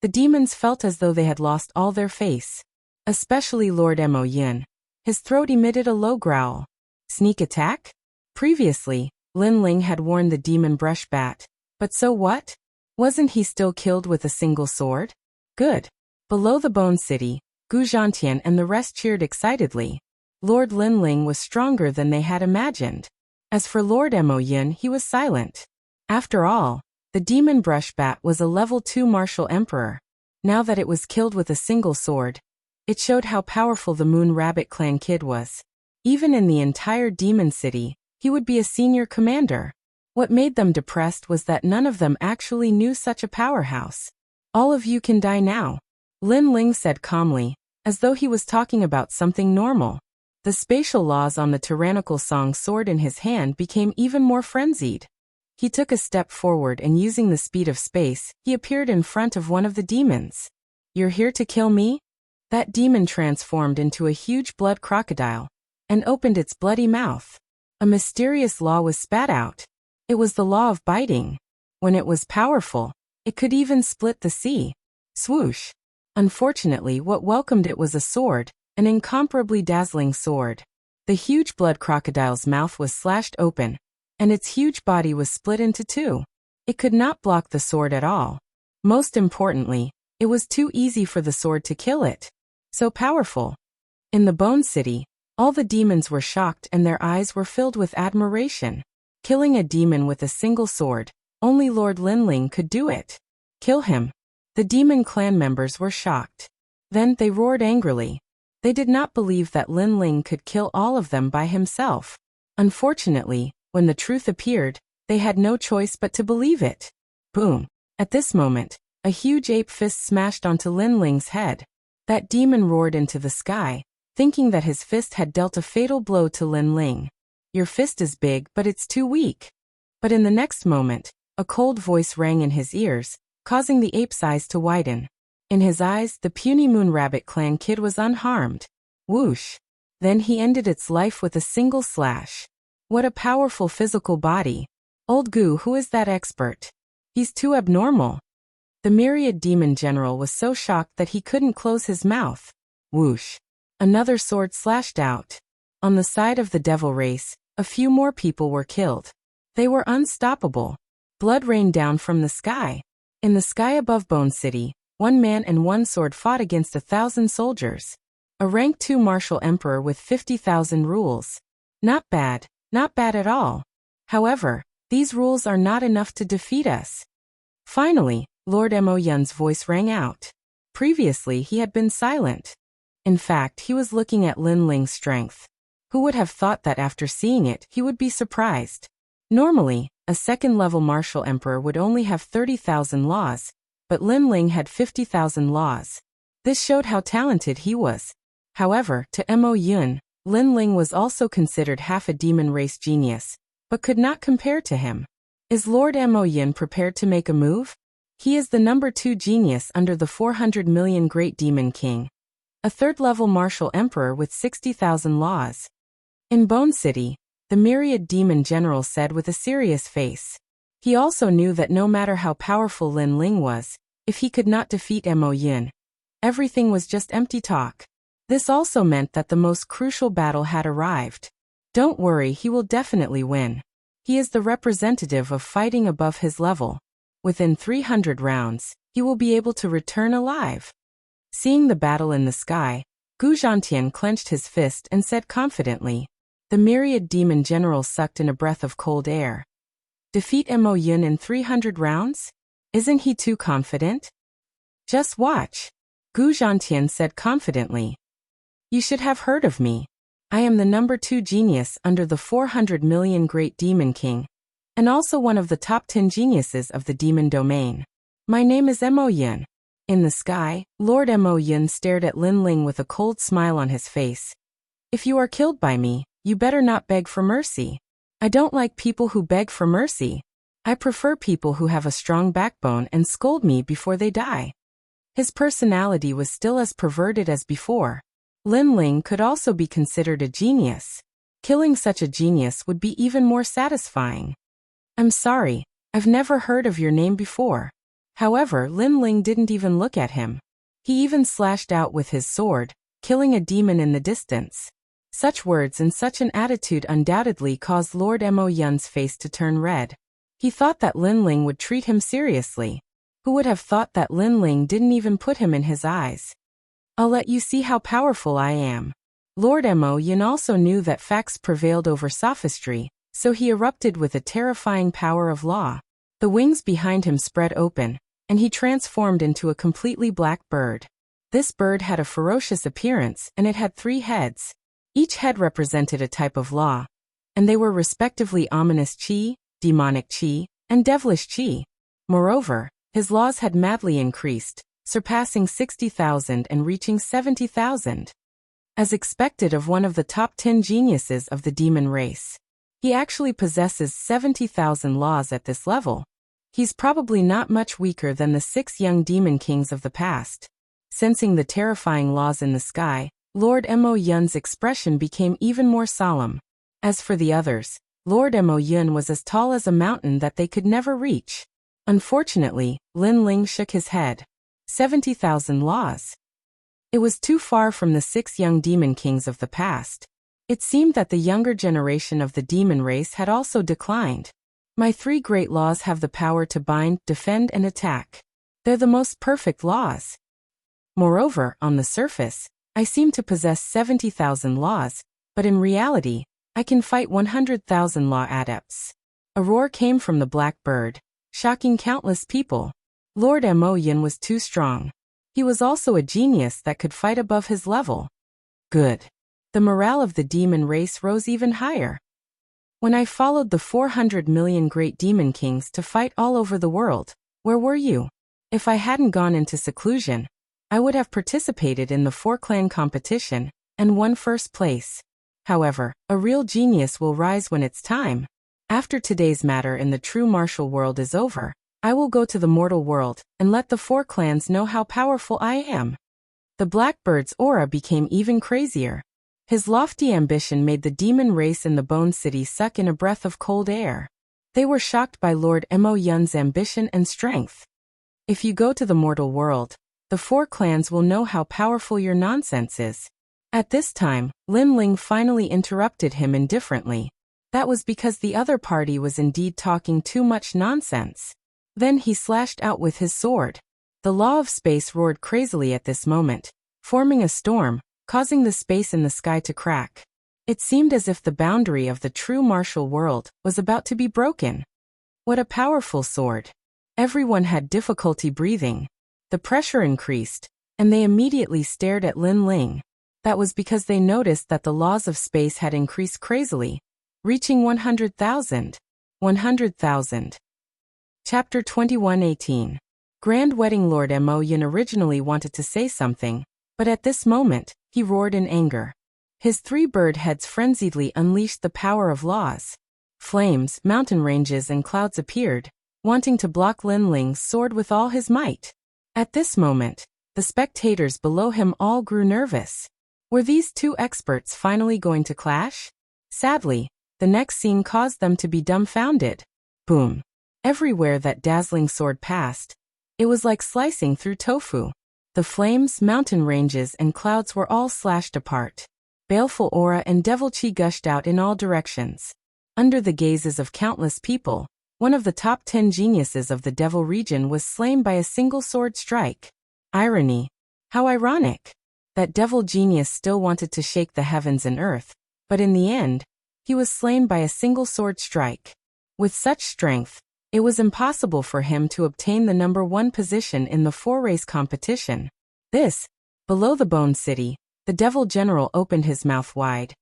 the demons felt as though they had lost all their face. Especially Lord Mo Yin. His throat emitted a low growl. Sneak attack? Previously, Lin Ling had worn the demon brush bat. But so what? Wasn't he still killed with a single sword? Good. Below the Bone City, Gu Zhantian and the rest cheered excitedly. Lord Lin Ling was stronger than they had imagined. As for Lord Mo Yin, he was silent. After all, the demon brush bat was a level 2 martial emperor. Now that it was killed with a single sword, it showed how powerful the Moon Rabbit clan kid was. Even in the entire demon city, he would be a senior commander. What made them depressed was that none of them actually knew such a powerhouse. All of you can die now, Lin Ling said calmly, as though he was talking about something normal. The spatial laws on the tyrannical song sword in his hand became even more frenzied. He took a step forward and using the speed of space, he appeared in front of one of the demons. You're here to kill me? That demon transformed into a huge blood crocodile and opened its bloody mouth. A mysterious law was spat out. It was the law of biting. When it was powerful, it could even split the sea. Swoosh. Unfortunately, what welcomed it was a sword, an incomparably dazzling sword. The huge blood crocodile's mouth was slashed open, and its huge body was split into two. It could not block the sword at all. Most importantly, it was too easy for the sword to kill it. So powerful. In the Bone City, all the demons were shocked and their eyes were filled with admiration. Killing a demon with a single sword, only Lord Linling could do it. Kill him. The demon clan members were shocked. Then they roared angrily. They did not believe that Linling could kill all of them by himself. Unfortunately, when the truth appeared, they had no choice but to believe it. Boom. At this moment, a huge ape fist smashed onto Linling's head. That demon roared into the sky, thinking that his fist had dealt a fatal blow to Linling. Your fist is big, but it's too weak. But in the next moment, a cold voice rang in his ears, causing the ape's eyes to widen. In his eyes, the puny Moon Rabbit clan kid was unharmed. Whoosh. Then he ended its life with a single slash. What a powerful physical body. Old Goo, who is that expert? He's too abnormal. The myriad demon general was so shocked that he couldn't close his mouth. Whoosh. Another sword slashed out. On the side of the devil race, a few more people were killed. They were unstoppable. Blood rained down from the sky. In the sky above Bone City, one man and one sword fought against 1,000 soldiers. A rank 2 martial emperor with 50,000 rules. Not bad at all. However, these rules are not enough to defeat us. Finally, Lord Mo Yun's voice rang out. Previously he had been silent. In fact, he was looking at Linling's strength. Who would have thought that after seeing it, he would be surprised? Normally, a second-level martial emperor would only have 30,000 laws, but Linling had 50,000 laws. This showed how talented he was. However, to Mo Yun, Linling was also considered half a demon race genius, but could not compare to him. Is Lord Mo Yun prepared to make a move? He is the number 2 genius under the 400 million Great Demon King. A third-level martial emperor with 60,000 laws. In Bone City, the myriad demon general said with a serious face. He also knew that no matter how powerful Linling was, if he could not defeat Mo Yun, everything was just empty talk. This also meant that the most crucial battle had arrived. Don't worry, he will definitely win. He is the representative of fighting above his level. Within 300 rounds, he will be able to return alive. Seeing the battle in the sky, Gu Zhantian clenched his fist and said confidently. The myriad demon general sucked in a breath of cold air. Defeat Mo Yun in 300 rounds? Isn't he too confident? Just watch. Gu Zhantian said confidently. You should have heard of me. I am the number 2 genius under the 400 million Great Demon King, and also one of the top 10 geniuses of the demon domain. My name is Mo Yun. In the sky, Lord Mo Yun stared at Linling with a cold smile on his face. If you are killed by me, you better not beg for mercy. I don't like people who beg for mercy. I prefer people who have a strong backbone and scold me before they die. His personality was still as perverted as before. Linling could also be considered a genius. Killing such a genius would be even more satisfying. I'm sorry, I've never heard of your name before. However, Linling didn't even look at him. He even slashed out with his sword, killing a demon in the distance. Such words and such an attitude undoubtedly caused Lord Mo Yun's face to turn red. He thought that Linling would treat him seriously. Who would have thought that Linling didn't even put him in his eyes? I'll let you see how powerful I am. Lord Mo Yun also knew that facts prevailed over sophistry, so he erupted with a terrifying power of law. The wings behind him spread open, and he transformed into a completely black bird. This bird had a ferocious appearance and it had 3 heads. Each head represented a type of law, and they were respectively ominous chi, demonic chi, and devilish chi. Moreover, his laws had madly increased, surpassing 60,000 and reaching 70,000. As expected of one of the top 10 geniuses of the demon race, he actually possesses 70,000 laws at this level. He's probably not much weaker than the 6 young demon kings of the past. Sensing the terrifying laws in the sky, Lord Mo Yun's expression became even more solemn. As for the others, Lord Mo Yun was as tall as a mountain that they could never reach. Unfortunately, Linling shook his head. 70,000 laws. It was too far from the 6 young demon kings of the past. It seemed that the younger generation of the demon race had also declined. My 3 great laws have the power to bind, defend, and attack. They're the most perfect laws. Moreover, on the surface, I seem to possess 70,000 laws, but in reality, I can fight 100,000 law adepts. A roar came from the black bird, shocking countless people. Lord Mo Yin was too strong. He was also a genius that could fight above his level. Good. The morale of the demon race rose even higher. When I followed the 400 million great demon kings to fight all over the world, where were you? If I hadn't gone into seclusion, I would have participated in the 4-clan competition and won first place. However, a real genius will rise when it's time. After today's matter in the true martial world is over, I will go to the mortal world and let the 4 clans know how powerful I am. The blackbird's aura became even crazier. His lofty ambition made the demon race in the Bone City suck in a breath of cold air. They were shocked by Lord Mo Yun's ambition and strength. If you go to the mortal world, the 4 clans will know how powerful your nonsense is. At this time, Lin Ling finally interrupted him indifferently. That was because the other party was indeed talking too much nonsense. Then he slashed out with his sword. The law of space roared crazily at this moment, forming a storm, causing the space in the sky to crack. It seemed as if the boundary of the true martial world was about to be broken. What a powerful sword! Everyone had difficulty breathing. The pressure increased, and they immediately stared at Lin Ling. That was because they noticed that the laws of space had increased crazily, reaching 100,000. 100,000. Chapter 21:18. Grand Wedding. Lord Mo Yin originally wanted to say something, but at this moment, he roared in anger. His 3 bird heads frenziedly unleashed the power of laws. Flames, mountain ranges, and clouds appeared, wanting to block Lin Ling's sword with all his might. At this moment, the spectators below him all grew nervous. Were these 2 experts finally going to clash? Sadly, the next scene caused them to be dumbfounded. Boom. Everywhere that dazzling sword passed, it was like slicing through tofu. The flames, mountain ranges, and clouds were all slashed apart. Baleful aura and devil chi gushed out in all directions. Under the gazes of countless people, one of the top 10 geniuses of the devil region was slain by a single sword strike. Irony. How ironic. That devil genius still wanted to shake the heavens and earth, but in the end, he was slain by a single sword strike. With such strength, it was impossible for him to obtain the number 1 position in the 4-race competition. Below the Bone City, the devil general opened his mouth wide.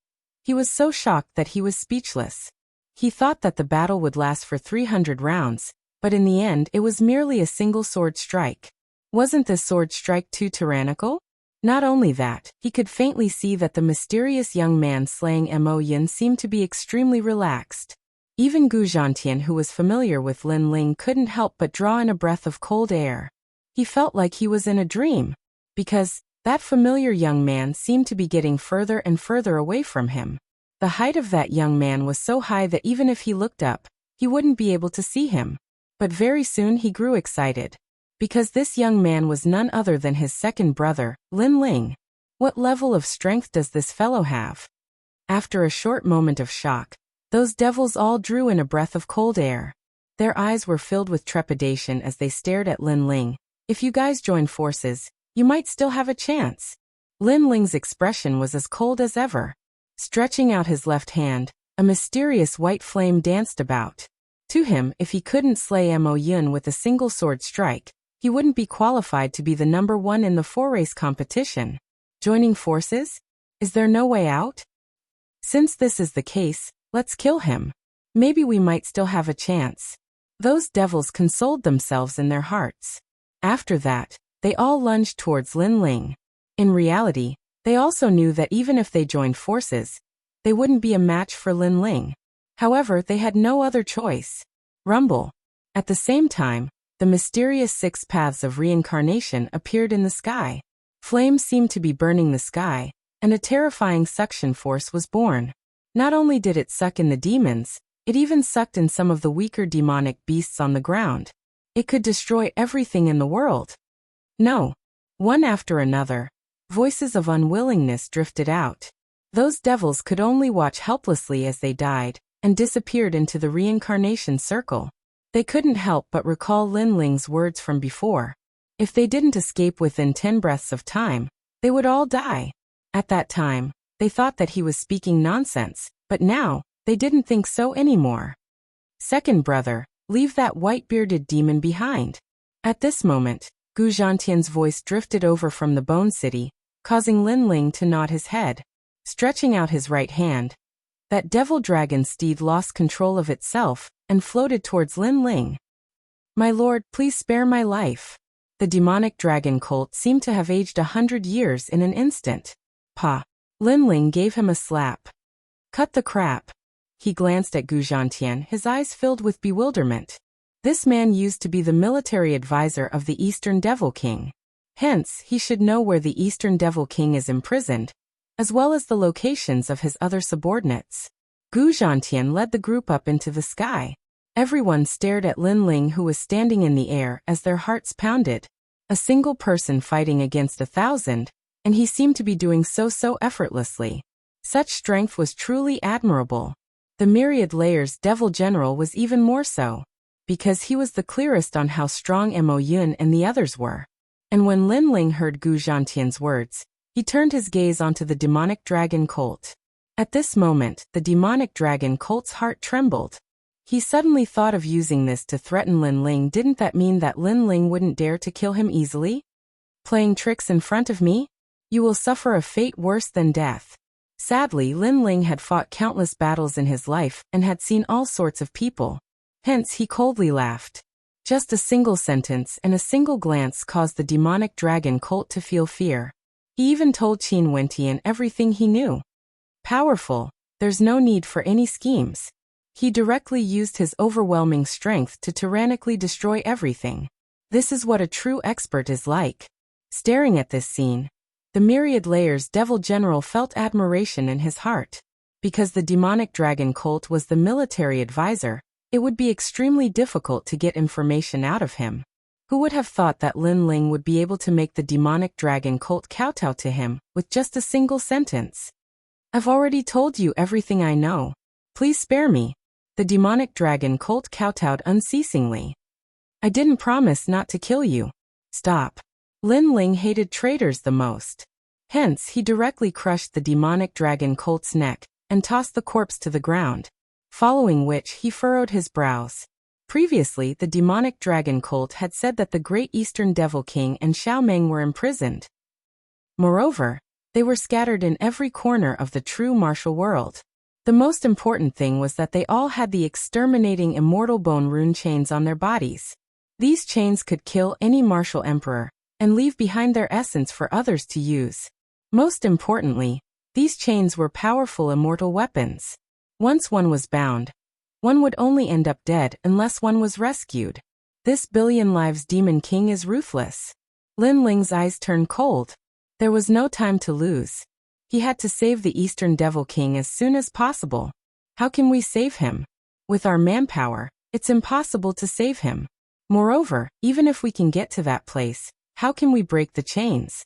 He was so shocked that he was speechless. He thought that the battle would last for 300 rounds, but in the end it was merely a single sword strike. Wasn't this sword strike too tyrannical? Not only that, he could faintly see that the mysterious young man slaying Mo Yin seemed to be extremely relaxed. Even Gu Zhantian, who was familiar with Lin Ling, couldn't help but draw in a breath of cold air. He felt like he was in a dream, because that familiar young man seemed to be getting further and further away from him. The height of that young man was so high that even if he looked up, he wouldn't be able to see him. But very soon he grew excited, because this young man was none other than his second brother, Lin Ling. What level of strength does this fellow have? After a short moment of shock, those devils all drew in a breath of cold air. Their eyes were filled with trepidation as they stared at Lin Ling. If you guys join forces, you might still have a chance. Lin Ling's expression was as cold as ever. Stretching out his left hand, a mysterious white flame danced about. To him, if he couldn't slay Mo Yin with a single sword strike, he wouldn't be qualified to be the number 1 in the 4-race competition. Joining forces? Is there no way out? Since this is the case, let's kill him. Maybe we might still have a chance. Those devils consoled themselves in their hearts. After that, they all lunged towards Lin Ling. In reality, they also knew that even if they joined forces, they wouldn't be a match for Lin Ling. However, they had no other choice. Rumble. At the same time, the mysterious 6 paths of reincarnation appeared in the sky. Flames seemed to be burning the sky, and a terrifying suction force was born. Not only did it suck in the demons, it even sucked in some of the weaker demonic beasts on the ground. It could destroy everything in the world. No. One after another, voices of unwillingness drifted out. Those devils could only watch helplessly as they died and disappeared into the reincarnation circle. They couldn't help but recall Lin Ling's words from before. If they didn't escape within 10 breaths of time, they would all die. At that time, they thought that he was speaking nonsense, but now, they didn't think so anymore. Second brother, leave that white-bearded demon behind. At this moment, Gu Zhantian's voice drifted over from the Bone City, causing Lin Ling to nod his head. Stretching out his right hand, that devil dragon steed lost control of itself and floated towards Lin Ling. My lord, please spare my life. The demonic dragon colt seemed to have aged 100 years in an instant. Pa. Lin Ling gave him a slap. Cut the crap. He glanced at Gu Zhantian, his eyes filled with bewilderment. This man used to be the military advisor of the Eastern Devil King. Hence, he should know where the Eastern Devil King is imprisoned, as well as the locations of his other subordinates. Gu Zhantian led the group up into the sky. Everyone stared at Lin Ling, who was standing in the air as their hearts pounded. A single person fighting against 1,000, and he seemed to be doing so effortlessly. Such strength was truly admirable. The Myriad Layers Devil General was even more so, because he was the clearest on how strong Mo Yun and the others were. And when Lin Ling heard Gu Zhantian's words, he turned his gaze onto the demonic dragon colt. At this moment, the demonic dragon colt's heart trembled. He suddenly thought of using this to threaten Lin Ling. Didn't that mean that Lin Ling wouldn't dare to kill him easily? Playing tricks in front of me? You will suffer a fate worse than death. Sadly, Lin Ling had fought countless battles in his life and had seen all sorts of people. Hence, he coldly laughed. Just a single sentence and a single glance caused the demonic dragon colt to feel fear. He even told Qin Wentian everything he knew. Powerful, there's no need for any schemes. He directly used his overwhelming strength to tyrannically destroy everything. This is what a true expert is like. Staring at this scene, the Myriad Layers Devil General felt admiration in his heart. Because the demonic dragon colt was the military advisor, it would be extremely difficult to get information out of him. Who would have thought that Lin Ling would be able to make the demonic dragon colt kowtow to him with just a single sentence? I've already told you everything I know. Please spare me. The demonic dragon colt kowtowed unceasingly. I didn't promise not to kill you. Stop. Lin Ling hated traitors the most. Hence, he directly crushed the demonic dragon colt's neck and tossed the corpse to the ground, following which he furrowed his brows. Previously, the demonic dragon colt had said that the Great Eastern Devil King and Xiaomeng were imprisoned. Moreover, they were scattered in every corner of the true martial world. The most important thing was that they all had the exterminating immortal bone rune chains on their bodies. These chains could kill any martial emperor and leave behind their essence for others to use. Most importantly, these chains were powerful immortal weapons. Once one was bound, one would only end up dead unless one was rescued. This billion lives demon king is ruthless. Lin Ling's eyes turned cold. There was no time to lose. He had to save the Eastern Devil King as soon as possible. How can we save him? With our manpower, it's impossible to save him. Moreover, even if we can get to that place, how can we break the chains?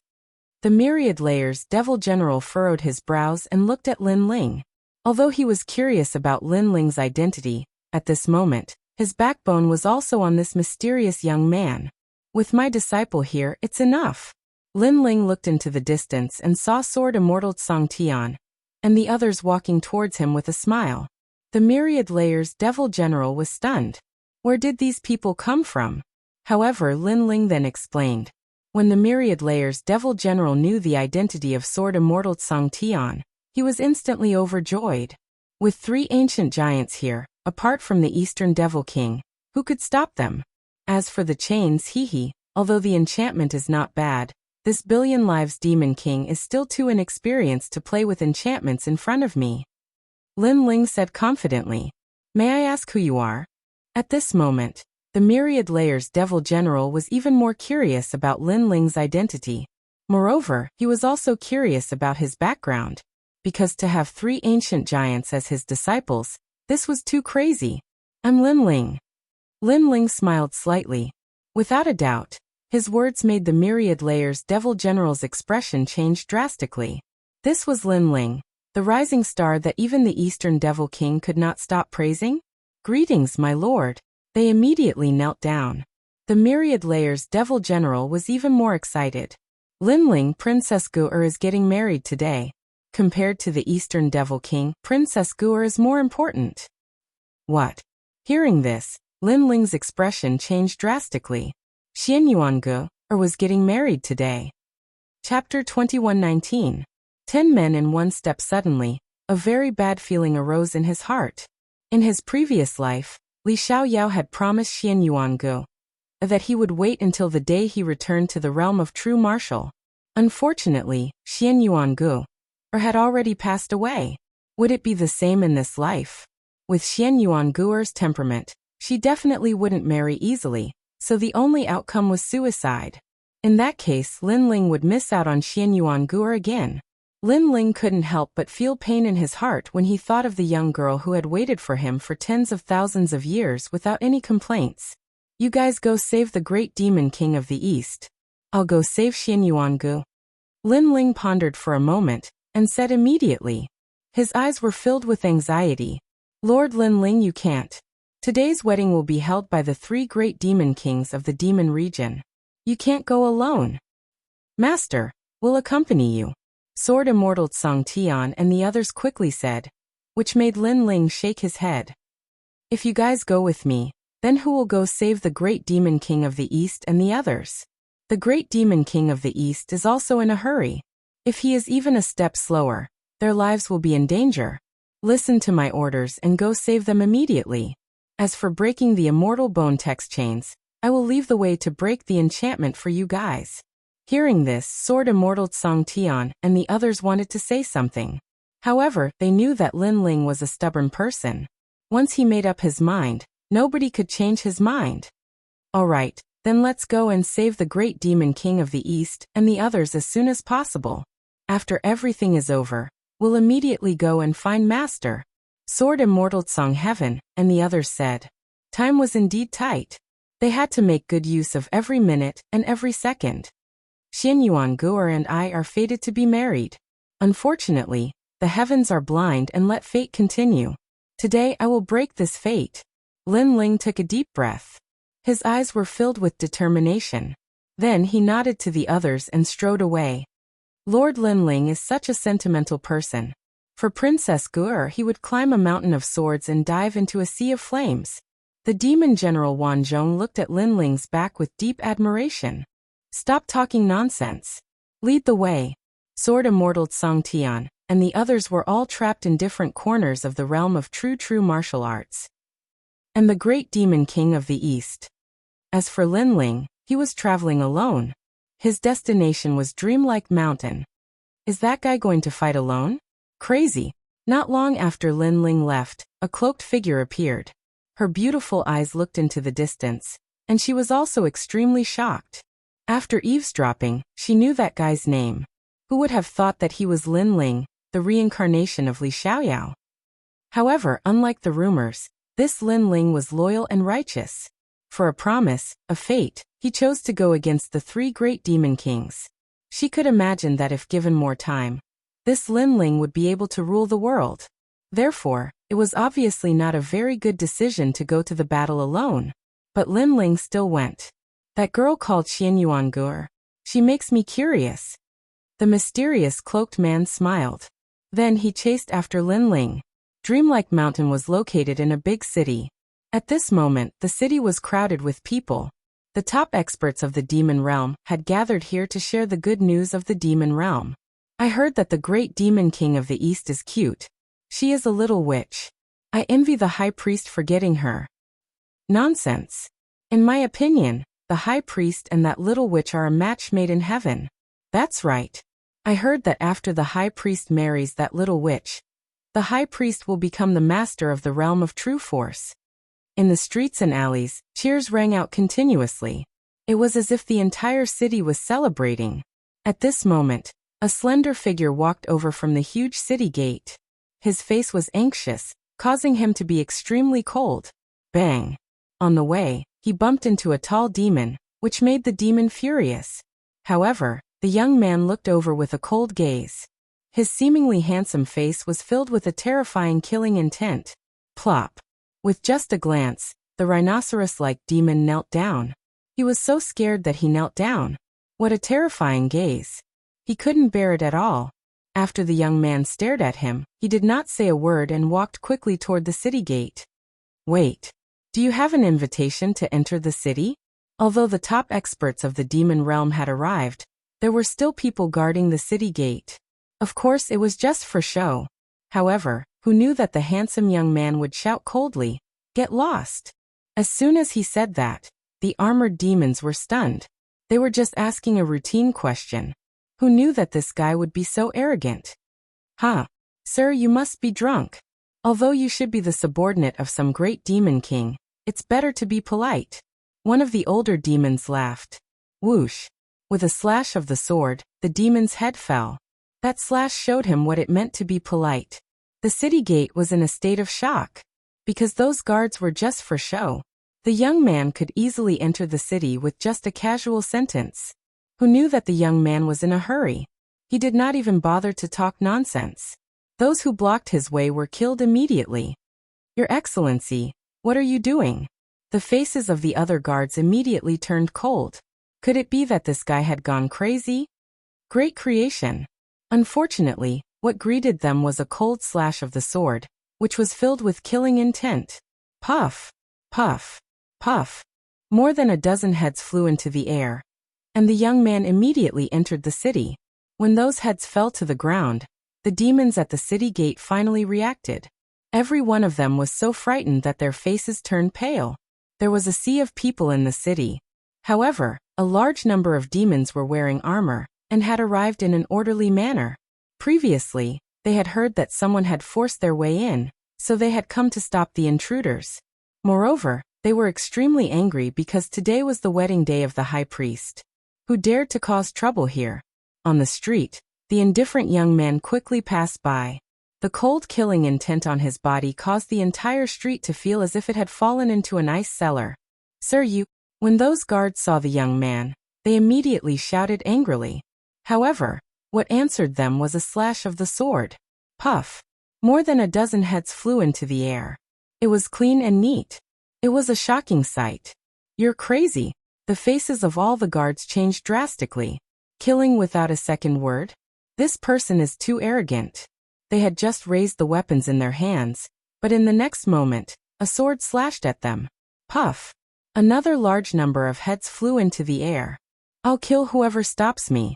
The Myriad Layers Devil General furrowed his brows and looked at Lin Ling. Although he was curious about Lin Ling's identity, at this moment, his backbone was also on this mysterious young man. With my disciple here, it's enough. Lin Ling looked into the distance and saw Sword Immortal Song Tian, and the others walking towards him with a smile. The Myriad Layers Devil General was stunned. Where did these people come from? However, Lin Ling then explained. When the Myriad Layers Devil General knew the identity of Sword Immortal Song Tian, he was instantly overjoyed. With 3 ancient giants here, apart from the Eastern Devil King, who could stop them? As for the chains, although the enchantment is not bad, this billion lives demon king is still too inexperienced to play with enchantments in front of me. Lin Ling said confidently. May I ask who you are? At this moment, the Myriad Layers Devil General was even more curious about Lin Ling's identity. Moreover, he was also curious about his background. Because to have 3 ancient giants as his disciples, this was too crazy. I'm Lin Ling. Lin Ling smiled slightly. Without a doubt, his words made the Myriad Layers Devil General's expression change drastically. This was Lin Ling, The rising star that even the Eastern Devil King could not stop praising? Greetings, my lord. They immediately knelt down. The myriad layers Devil General was even more excited. Linling, Princess Gu'er is getting married today. Compared to the Eastern Devil King, Princess Gu'er is more important. What? Hearing this, Linling's expression changed drastically. Xianyuan Gu'er was getting married today. Chapter 21:19. 10 men in one step. Suddenly, a very bad feeling arose in his heart. In his previous life, Li Xiaoyao had promised Xianyuan Gu'er that he would wait until the day he returned to the realm of true martial. Unfortunately, Xianyuan Gu'er had already passed away. Would it be the same in this life? With Xianyuan Gu'er's temperament, she definitely wouldn't marry easily, so the only outcome was suicide. In that case, Linling would miss out on Xianyuan Gu'er again. Linling couldn't help but feel pain in his heart when he thought of the young girl who had waited for him for tens of thousands of years without any complaints. You guys go save the great demon king of the East. I'll go save Xianyuan Gu'er. Linling pondered for a moment, and said immediately. His eyes were filled with anxiety. Lord Linling, you can't. Today's wedding will be held by the 3 great demon kings of the demon region. You can't go alone. Master, we'll accompany you. Sword Immortal Tsang Tian and the others quickly said, which made Linling shake his head. If you guys go with me, then who will go save the great demon king of the East and the others? The great demon king of the East is also in a hurry. If he is even a step slower, their lives will be in danger. Listen to my orders and go save them immediately. As for breaking the immortal bone text chains, I will leave the way to break the enchantment for you guys. Hearing this, Sword Immortal Tsang Tian and the others wanted to say something. However, they knew that Linling was a stubborn person. Once he made up his mind, nobody could change his mind. Alright, then let's go and save the great demon king of the East and the others as soon as possible. After everything is over, we'll immediately go and find Master. Sword Immortal Tsang Heaven and the others said. Time was indeed tight. They had to make good use of every minute and every second. Xianyuan Gu'er and I are fated to be married. Unfortunately, the heavens are blind and let fate continue. Today I will break this fate. Linling took a deep breath. His eyes were filled with determination. Then he nodded to the others and strode away. Lord Linling is such a sentimental person. For Princess Gu'er, he would climb a mountain of swords and dive into a sea of flames. The demon general Wan Zhong looked at Linling's back with deep admiration. Stop talking nonsense. Lead the way. Sword Immortal Tsang Tian and the others were all trapped in different corners of the realm of true martial arts. And the great demon king of the East. As for Linling, he was traveling alone. His destination was Dreamlike Mountain. Is that guy going to fight alone? Crazy. Not long after Linling left, a cloaked figure appeared. Her beautiful eyes looked into the distance, and she was also extremely shocked. After eavesdropping, she knew that guy's name. Who would have thought that he was Linling, the reincarnation of Li Xiaoyao? However, unlike the rumors, this Linling was loyal and righteous. For a promise, a fate, he chose to go against the 3 great demon kings. She could imagine that if given more time, this Linling would be able to rule the world. Therefore, it was obviously not a very good decision to go to the battle alone. But Linling still went. That girl called Xianyuan Gu'er. She makes me curious. The mysterious cloaked man smiled. Then he chased after Linling. Dreamlike Mountain was located in a big city. At this moment, the city was crowded with people. The top experts of the demon realm had gathered here to share the good news of the demon realm. I heard that the great demon king of the East is cute. She is a little witch. I envy the high priest for getting her. Nonsense. In my opinion, the high priest and that little witch are a match made in heaven. That's right. I heard that after the high priest marries that little witch, the high priest will become the master of the realm of true force. In the streets and alleys, cheers rang out continuously. It was as if the entire city was celebrating. At this moment, a slender figure walked over from the huge city gate. His face was anxious, causing him to be extremely cold. Bang! On the way, he bumped into a tall demon, which made the demon furious. However, the young man looked over with a cold gaze. His seemingly handsome face was filled with a terrifying killing intent. Plop. With just a glance, the rhinoceros-like demon knelt down. He was so scared that he knelt down. What a terrifying gaze. He couldn't bear it at all. After the young man stared at him, he did not say a word and walked quickly toward the city gate. Wait. Do you have an invitation to enter the city? Although the top experts of the demon realm had arrived, there were still people guarding the city gate. Of course, it was just for show. However, who knew that the handsome young man would shout coldly, "Get lost!" As soon as he said that, the armored demons were stunned. They were just asking a routine question. Who knew that this guy would be so arrogant? Huh. Sir, you must be drunk. Although you should be the subordinate of some great demon king, it's better to be polite. One of the older demons laughed. Whoosh. With a slash of the sword, the demon's head fell. That slash showed him what it meant to be polite. The city gate was in a state of shock. Because those guards were just for show, the young man could easily enter the city with just a casual sentence. Who knew that the young man was in a hurry? He did not even bother to talk nonsense. Those who blocked his way were killed immediately. Your Excellency, what are you doing? The faces of the other guards immediately turned cold. Could it be that this guy had gone crazy? Great creation. Unfortunately, what greeted them was a cold slash of the sword, which was filled with killing intent. Puff, puff, puff. More than a dozen heads flew into the air, and the young man immediately entered the city. When those heads fell to the ground, the demons at the city gate finally reacted. Every one of them was so frightened that their faces turned pale. There was a sea of people in the city. However, a large number of demons were wearing armor and had arrived in an orderly manner. Previously, they had heard that someone had forced their way in, so they had come to stop the intruders. Moreover, they were extremely angry because today was the wedding day of the high priest. Who dared to cause trouble here? On the street, the indifferent young man quickly passed by. The cold killing intent on his body caused the entire street to feel as if it had fallen into an ice cellar. Sir, you... When those guards saw the young man, they immediately shouted angrily. However, what answered them was a slash of the sword. Puff. More than a dozen heads flew into the air. It was clean and neat. It was a shocking sight. You're crazy. The faces of all the guards changed drastically. Killing without a second word? This person is too arrogant. They had just raised the weapons in their hands, but in the next moment, a sword slashed at them. Puff. Another large number of heads flew into the air. I'll kill whoever stops me.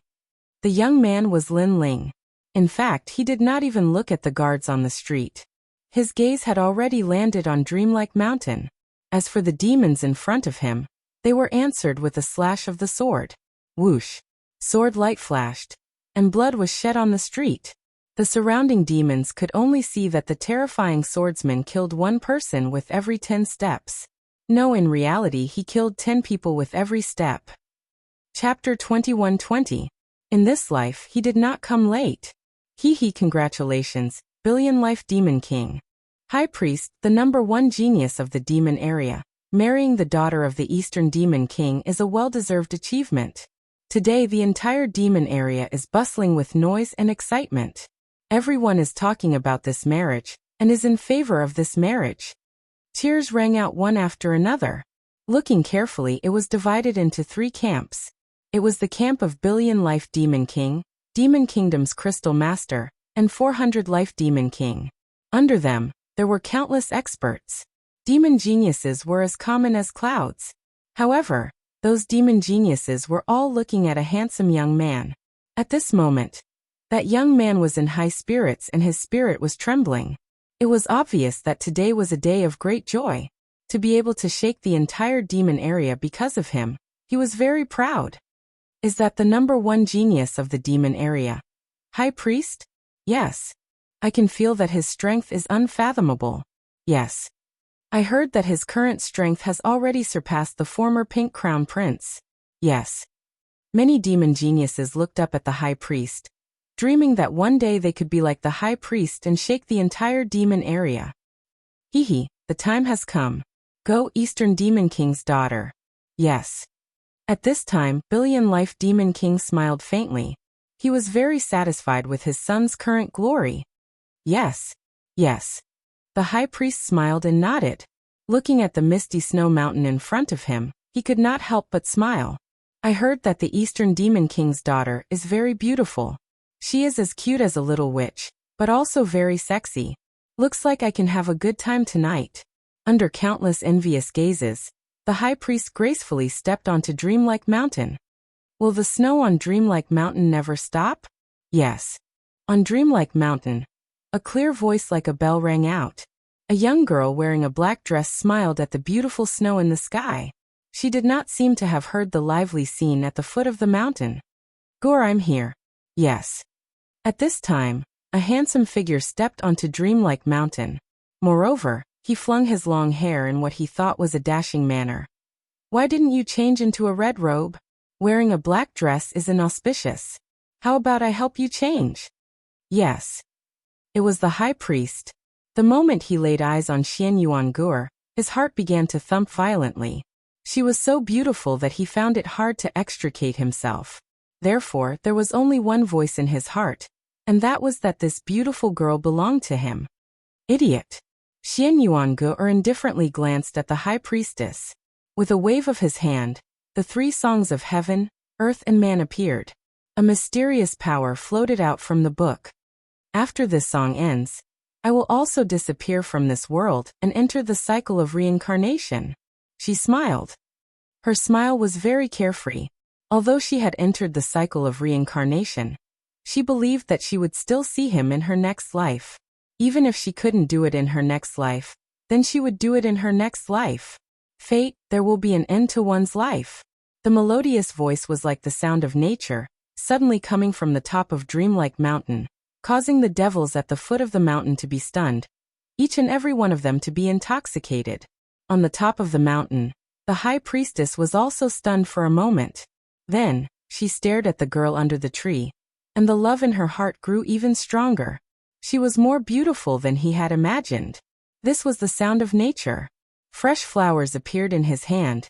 The young man was Lin Ling. In fact, he did not even look at the guards on the street. His gaze had already landed on Dreamlike Mountain. As for the demons in front of him, they were answered with a slash of the sword. Whoosh. Sword light flashed, and blood was shed on the street. The surrounding demons could only see that the terrifying swordsman killed one person with every 10 steps. No, in reality he killed 10 people with every step. Chapter 2120. In this life he did not come late. Hee congratulations, Billion Life Demon King. High Priest, the #1 genius of the demon area. Marrying the daughter of the Eastern Demon King is a well-deserved achievement. Today the entire demon area is bustling with noise and excitement. Everyone is talking about this marriage, and is in favor of this marriage. Cheers rang out one after another. Looking carefully, it was divided into 3 camps. It was the camp of Billion Life Demon King, Demon Kingdom's Crystal Master, and 400 Life Demon King. Under them, there were countless experts. Demon geniuses were as common as clouds. However, those demon geniuses were all looking at a handsome young man. At this moment, that young man was in high spirits and his spirit was trembling. It was obvious that today was a day of great joy. To be able to shake the entire demon area because of him, he was very proud. Is that the #1 genius of the demon area? High Priest? Yes. I can feel that his strength is unfathomable. Yes. I heard that his current strength has already surpassed the former Pink Crown Prince. Yes. Many demon geniuses looked up at the High Priest, dreaming that one day they could be like the High Priest and shake the entire demon area. The time has come. Go, Eastern Demon King's daughter. Yes. At this time, Billion Life Demon King smiled faintly. He was very satisfied with his son's current glory. Yes. Yes. The high priest smiled and nodded. Looking at the misty snow mountain in front of him, he could not help but smile. I heard that the Eastern Demon King's daughter is very beautiful. She is as cute as a little witch, but also very sexy. Looks like I can have a good time tonight. Under countless envious gazes, the high priest gracefully stepped onto Dreamlike Mountain. Will the snow on Dreamlike Mountain never stop? Yes. On Dreamlike Mountain, a clear voice like a bell rang out. A young girl wearing a black dress smiled at the beautiful snow in the sky. She did not seem to have heard the lively scene at the foot of the mountain. Gore, I'm here. Yes. At this time, a handsome figure stepped onto Dreamlike Mountain. Moreover, he flung his long hair in what he thought was a dashing manner. Why didn't you change into a red robe? Wearing a black dress is inauspicious. How about I help you change? Yes. It was the high priest. The moment he laid eyes on Xian Yuangur, his heart began to thump violently. She was so beautiful that he found it hard to extricate himself. Therefore, there was only one voice in his heart, and that was that this beautiful girl belonged to him. Idiot! Xian Yuangur indifferently glanced at the high priestess. With a wave of his hand, the 3 songs of heaven, earth and man appeared. A mysterious power floated out from the book. After this song ends, I will also disappear from this world and enter the cycle of reincarnation. She smiled. Her smile was very carefree. Although she had entered the cycle of reincarnation, she believed that she would still see him in her next life. Even if she couldn't do it in her next life, then she would do it in her next life. Fate, there will be an end to one's life. The melodious voice was like the sound of nature, suddenly coming from the top of Dreamlike Mountain, causing the devils at the foot of the mountain to be stunned, each and every one of them to be intoxicated. On the top of the mountain, the high priestess was also stunned for a moment. Then, she stared at the girl under the tree, and the love in her heart grew even stronger. She was more beautiful than he had imagined. This was the sound of nature. Fresh flowers appeared in his hand,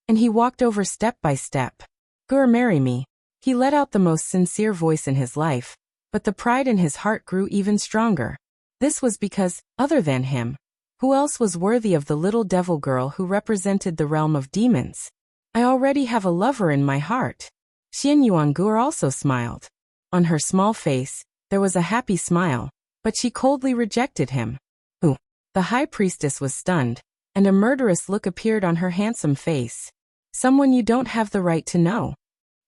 and he walked over step by step. Gur, marry me. He let out the most sincere voice in his life, but the pride in his heart grew even stronger. This was because, other than him, who else was worthy of the little devil girl who represented the realm of demons? I already have a lover in my heart. Xian Yuangur also smiled. On her small face, there was a happy smile, but she coldly rejected him. Ooh! The high priestess was stunned, and a murderous look appeared on her handsome face. Someone you don't have the right to know.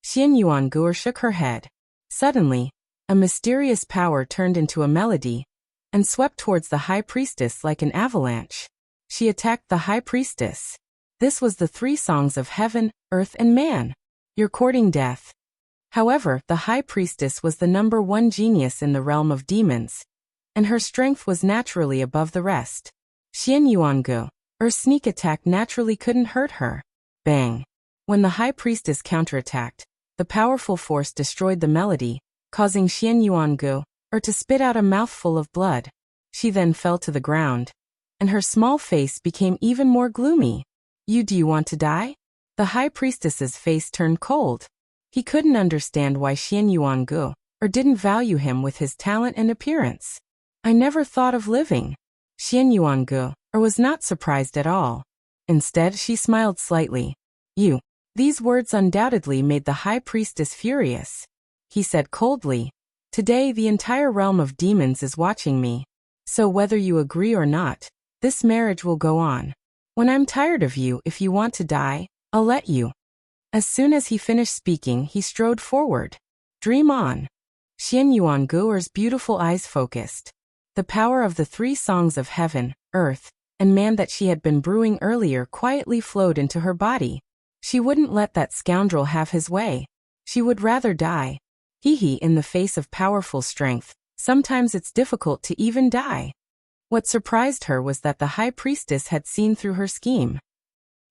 Xian Yuangur shook her head. Suddenly, a mysterious power turned into a melody, and swept towards the high priestess like an avalanche. She attacked the high priestess. This was the 3 songs of heaven, earth and man. You're courting death. However, the high priestess was the number 1 genius in the realm of demons, and her strength was naturally above the rest. Xian Yuangu, her sneak attack naturally couldn't hurt her. Bang! When the high priestess counterattacked, the powerful force destroyed the melody, causing Xian Yuangu, to spit out a mouthful of blood. She then fell to the ground, and her small face became even more gloomy. Do you want to die? The high priestess's face turned cold. He couldn't understand why Xian Yuangu, didn't value him with his talent and appearance. I never thought of living. Xian Yuangu, was not surprised at all. Instead, she smiled slightly. These words undoubtedly made the high priestess furious. He said coldly, today the entire realm of demons is watching me. So whether you agree or not, this marriage will go on. When I'm tired of you, if you want to die, I'll let you. As soon as he finished speaking, he strode forward. Dream on. Xian Yuangur's beautiful eyes focused. The power of the 3 songs of heaven, earth, and man that she had been brewing earlier quietly flowed into her body. She wouldn't let that scoundrel have his way. She would rather die. In the face of powerful strength, sometimes it's difficult to even die. What surprised her was that the high priestess had seen through her scheme.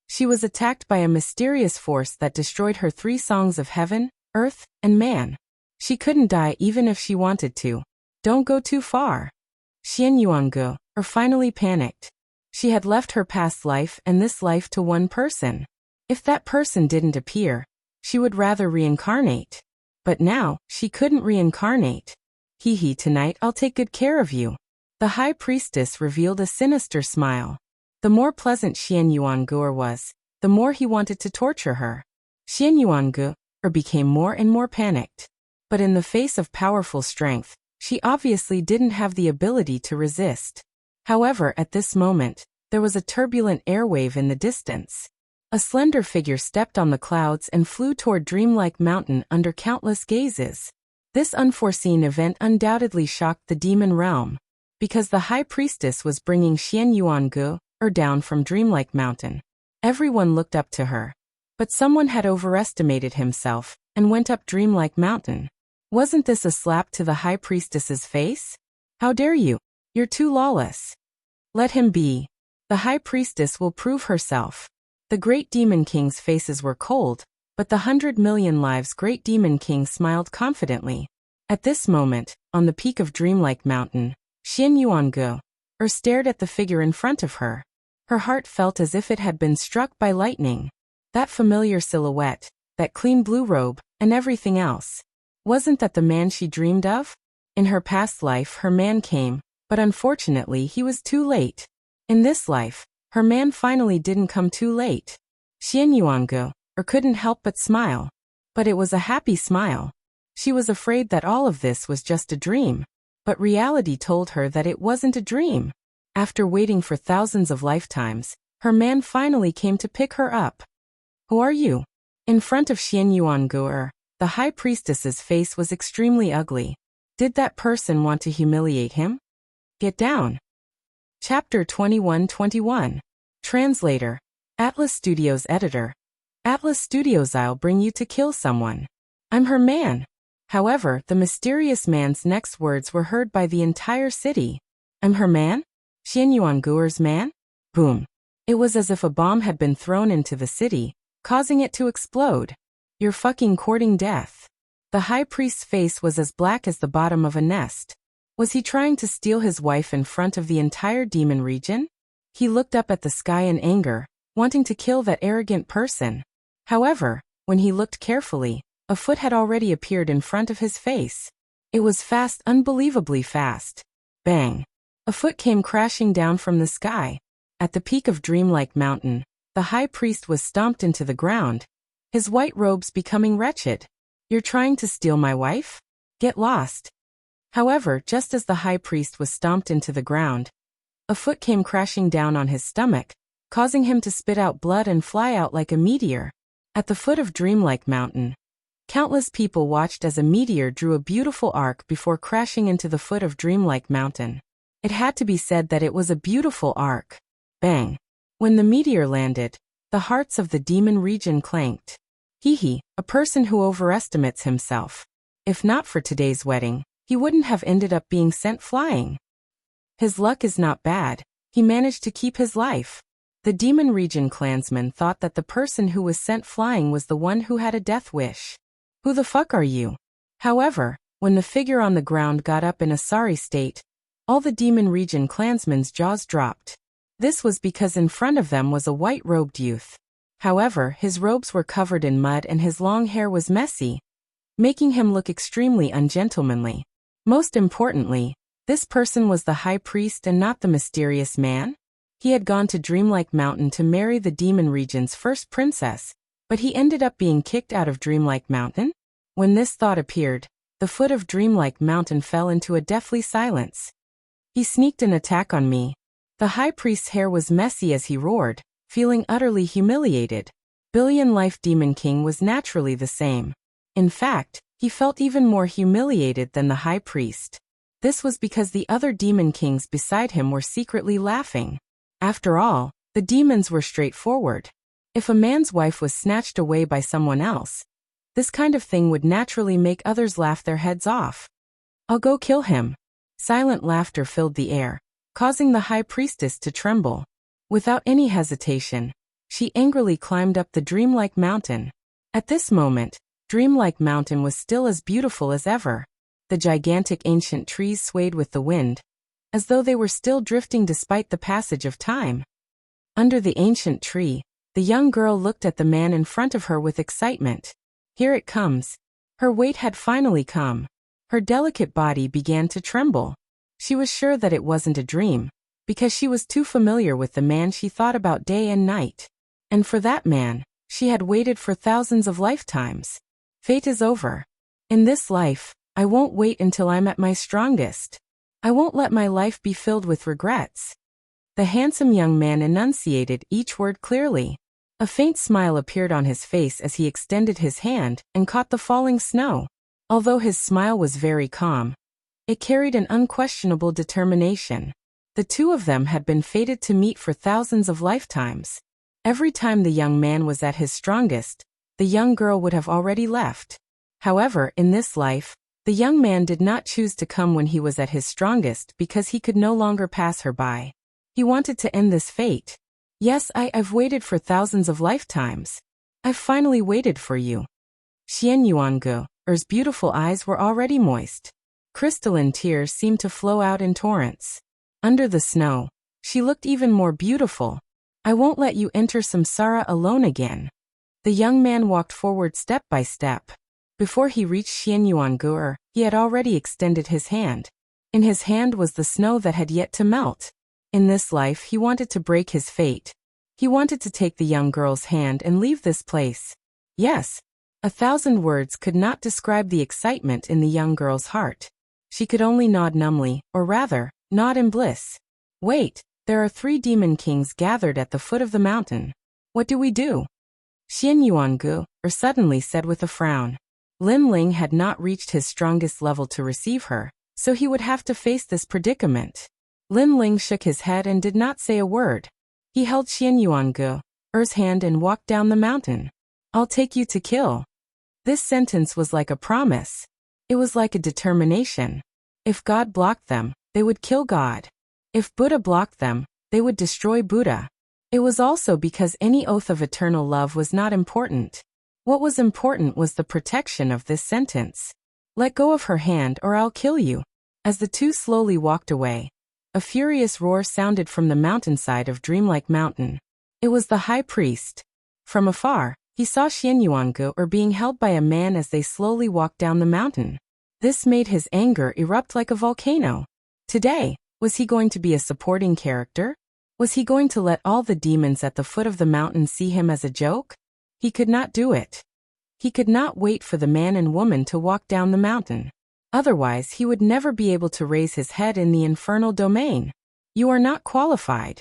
She was attacked by a mysterious force that destroyed her 3 songs of heaven, earth, and man. She couldn't die even if she wanted to. Don't go too far. Xian Yuangu, finally panicked. She had left her past life and this life to one person. If that person didn't appear, she would rather reincarnate. But now, she couldn't reincarnate. Hee, tonight I'll take good care of you. The high priestess revealed a sinister smile. The more pleasant Xian Yuangu'er was, the more he wanted to torture her. Xian Yuangu'er became more and more panicked. But in the face of powerful strength, she obviously didn't have the ability to resist. However, at this moment, there was a turbulent airwave in the distance. A slender figure stepped on the clouds and flew toward dreamlike mountain under countless gazes. This unforeseen event undoubtedly shocked the demon realm, because the high priestess was bringing Xian Yuangu'er down from dreamlike mountain. Everyone looked up to her. But someone had overestimated himself and went up dreamlike mountain. Wasn't this a slap to the high priestess's face? How dare you? You're too lawless. Let him be. The high priestess will prove herself. The great demon king's faces were cold, but the 100 million lives great demon king smiled confidently. At this moment, on the peak of dreamlike mountain, Xian Yuangu'er stared at the figure in front of her. Her heart felt as if it had been struck by lightning. That familiar silhouette, that clean blue robe, and everything else. Wasn't that the man she dreamed of? In her past life her man came, but unfortunately he was too late. In this life, her man finally didn't come too late. Xian Yuangu'er couldn't help but smile. But it was a happy smile. She was afraid that all of this was just a dream. But reality told her that it wasn't a dream. After waiting for thousands of lifetimes, her man finally came to pick her up. Who are you? In front of Xian Yuangu'er, the high priestess's face was extremely ugly. Did that person want to humiliate him? Get down. Chapter 21-21. Translator. Atlas Studios Editor. Atlas Studios. I'll bring you to kill someone. I'm her man. However, the mysterious man's next words were heard by the entire city. I'm her man? Xian Yuangu'er's man? Boom. It was as if a bomb had been thrown into the city, causing it to explode. You're fucking courting death. The high priest's face was as black as the bottom of a nest. Was he trying to steal his wife in front of the entire demon region? He looked up at the sky in anger, wanting to kill that arrogant person. However, when he looked carefully, a foot had already appeared in front of his face. It was fast, unbelievably fast. Bang! A foot came crashing down from the sky. At the peak of dreamlike mountain, the high priest was stomped into the ground, his white robes becoming wretched. You're trying to steal my wife? Get lost. However, just as the high priest was stomped into the ground, a foot came crashing down on his stomach, causing him to spit out blood and fly out like a meteor. At the foot of dreamlike mountain, countless people watched as a meteor drew a beautiful arc before crashing into the foot of dreamlike mountain. It had to be said that it was a beautiful arc. Bang! When the meteor landed, the hearts of the demon region clanked. Hee, a person who overestimates himself. If not for today's wedding, he wouldn't have ended up being sent flying. His luck is not bad. He managed to keep his life. The demon region clansmen thought that the person who was sent flying was the one who had a death wish. Who the fuck are you? However, when the figure on the ground got up in a sorry state, all the demon region clansmen's jaws dropped. This was because in front of them was a white-robed youth. However, his robes were covered in mud and his long hair was messy, making him look extremely ungentlemanly. Most importantly, this person was the high priest and not the mysterious man. He had gone to Dreamlike Mountain to marry the demon region's first princess, but he ended up being kicked out of Dreamlike Mountain. When this thought appeared, the foot of Dreamlike Mountain fell into a deathly silence. He sneaked an attack on me. The high priest's hair was messy as he roared, feeling utterly humiliated. Billion Life Demon King was naturally the same. In fact, he felt even more humiliated than the high priest. This was because the other demon kings beside him were secretly laughing. After all, the demons were straightforward. If a man's wife was snatched away by someone else, this kind of thing would naturally make others laugh their heads off. I'll go kill him. Silent laughter filled the air, causing the high priestess to tremble. Without any hesitation, she angrily climbed up the dreamlike mountain. At this moment, Dreamlike Mountain was still as beautiful as ever. The gigantic ancient trees swayed with the wind, as though they were still drifting despite the passage of time. Under the ancient tree, the young girl looked at the man in front of her with excitement. Here it comes. Her weight had finally come. Her delicate body began to tremble. She was sure that it wasn't a dream, because she was too familiar with the man she thought about day and night. And for that man, she had waited for thousands of lifetimes. Fate is over. In this life, I won't wait until I'm at my strongest. I won't let my life be filled with regrets. The handsome young man enunciated each word clearly. A faint smile appeared on his face as he extended his hand and caught the falling snow. Although his smile was very calm, it carried an unquestionable determination. The two of them had been fated to meet for thousands of lifetimes. Every time the young man was at his strongest, the young girl would have already left. However, in this life, the young man did not choose to come when he was at his strongest because he could no longer pass her by. He wanted to end this fate. Yes, I've waited for thousands of lifetimes. I've finally waited for you. Xian Yuangu's beautiful eyes were already moist. Crystalline tears seemed to flow out in torrents. Under the snow, she looked even more beautiful. I won't let you enter samsara alone again. The young man walked forward step by step. Before he reached Xian Yuangu, he had already extended his hand. In his hand was the snow that had yet to melt. In this life he wanted to break his fate. He wanted to take the young girl's hand and leave this place. Yes. 1,000 words could not describe the excitement in the young girl's heart. She could only nod numbly, or rather, nod in bliss. Wait, there are 3 demon kings gathered at the foot of the mountain. What do we do? Xian Yuangu suddenly said with a frown. Lin Ling had not reached his strongest level to receive her, so he would have to face this predicament. Lin Ling shook his head and did not say a word. He held Xian Yuangu's hand and walked down the mountain. I'll take you to kill. This sentence was like a promise. It was like a determination. If God blocked them, they would kill God. If Buddha blocked them, they would destroy Buddha. It was also because any oath of eternal love was not important. What was important was the protection of this sentence. Let go of her hand or I'll kill you. As the two slowly walked away, a furious roar sounded from the mountainside of Dreamlike Mountain. It was the high priest. From afar, he saw Xian Yuangu being held by a man as they slowly walked down the mountain. This made his anger erupt like a volcano. Today, was he going to be a supporting character? Was he going to let all the demons at the foot of the mountain see him as a joke? He could not do it. He could not wait for the man and woman to walk down the mountain. Otherwise, he would never be able to raise his head in the infernal domain. You are not qualified.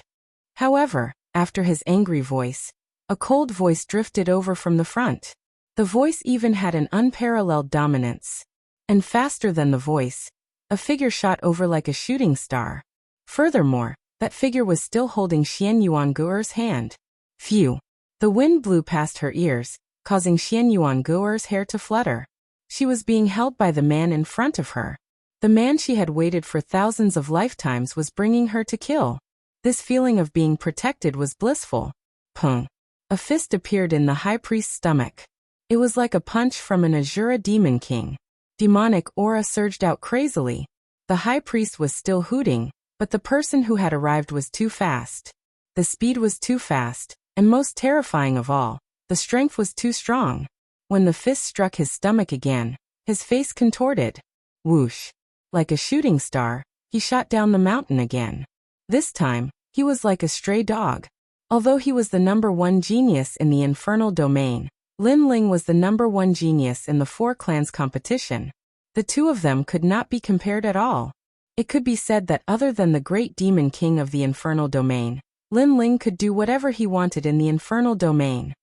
However, after his angry voice, a cold voice drifted over from the front. The voice even had an unparalleled dominance. And faster than the voice, a figure shot over like a shooting star. Furthermore, that figure was still holding Xian Yuangu's hand. Phew! The wind blew past her ears, causing Xian Yuangu's hair to flutter. She was being held by the man in front of her. The man she had waited for thousands of lifetimes was bringing her to kill. This feeling of being protected was blissful. Pung! A fist appeared in the high priest's stomach. It was like a punch from an Azura demon king. Demonic aura surged out crazily. The high priest was still hooting, but the person who had arrived was too fast. The speed was too fast, and most terrifying of all, the strength was too strong. When the fist struck his stomach again, his face contorted. Whoosh! Like a shooting star, he shot down the mountain again. This time, he was like a stray dog. Although he was the #1 genius in the infernal domain, Lin Ling was the #1 genius in the 4 clans competition. The two of them could not be compared at all. It could be said that other than the great demon king of the infernal domain, Lin Ling could do whatever he wanted in the infernal domain.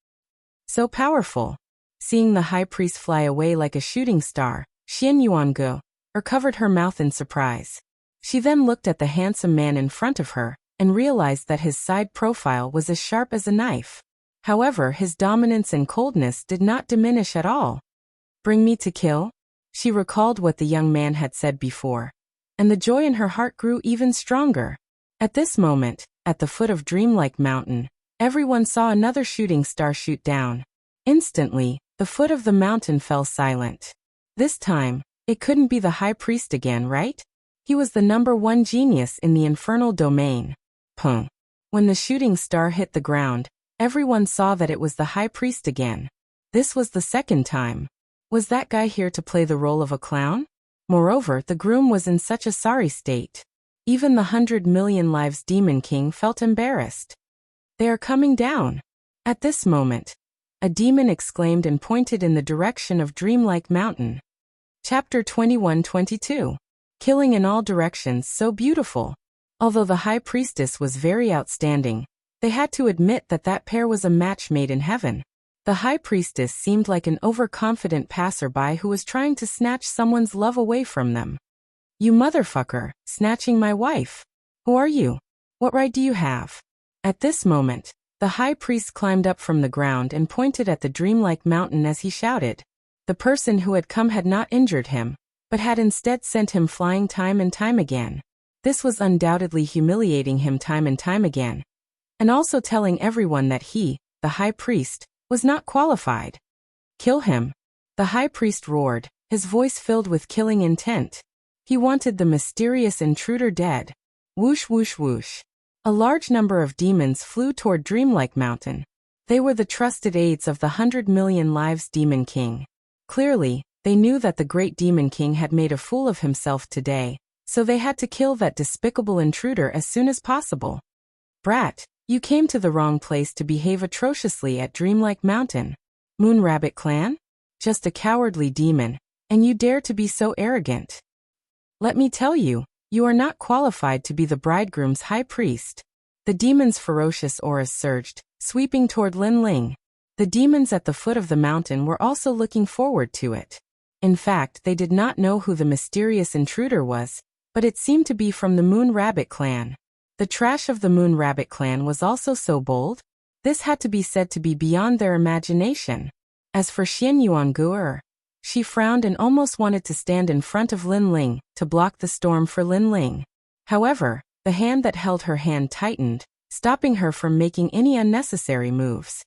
So powerful. Seeing the high priest fly away like a shooting star, Xian Yuangu covered her mouth in surprise. She then looked at the handsome man in front of her and realized that his side profile was as sharp as a knife. However, his dominance and coldness did not diminish at all. Bring me to kill? She recalled what the young man had said before, and the joy in her heart grew even stronger. At this moment, at the foot of Dreamlike Mountain, everyone saw another shooting star shoot down. Instantly, the foot of the mountain fell silent. This time, it couldn't be the high priest again, right? He was the #1 genius in the infernal domain. Pung. When the shooting star hit the ground, everyone saw that it was the high priest again. This was the second time. Was that guy here to play the role of a clown? Moreover, the groom was in such a sorry state. Even the 100 million lives Demon King felt embarrassed. They are coming down. At this moment, a demon exclaimed and pointed in the direction of Dreamlike Mountain. Chapter 21-22. Killing in all directions, so beautiful. Although the high priestess was very outstanding, they had to admit that that pair was a match made in heaven. The high priestess seemed like an overconfident passerby who was trying to snatch someone's love away from them. You motherfucker, snatching my wife. Who are you? What right do you have? At this moment, the high priest climbed up from the ground and pointed at the Dreamlike Mountain as he shouted. The person who had come had not injured him, but had instead sent him flying time and time again. This was undoubtedly humiliating him time and time again, and also telling everyone that he, the high priest, was not qualified. Kill him. The high priest roared, his voice filled with killing intent. He wanted the mysterious intruder dead. Whoosh whoosh whoosh. A large number of demons flew toward Dreamlike Mountain. They were the trusted aides of the 100 million lives Demon King. Clearly, they knew that the great Demon King had made a fool of himself today, so they had to kill that despicable intruder as soon as possible. Brat, you came to the wrong place to behave atrociously at Dreamlike Mountain. Moon Rabbit Clan? Just a cowardly demon, and you dare to be so arrogant. Let me tell you, you are not qualified to be the bridegroom's high priest. The demon's ferocious auras surged, sweeping toward Lin Ling. The demons at the foot of the mountain were also looking forward to it. In fact, they did not know who the mysterious intruder was, but it seemed to be from the Moon Rabbit Clan. The trash of the Moon Rabbit Clan was also so bold. This had to be said to be beyond their imagination. As for Xian Yuangu'er, she frowned and almost wanted to stand in front of Lin Ling to block the storm for Lin Ling. However, the hand that held her hand tightened, stopping her from making any unnecessary moves.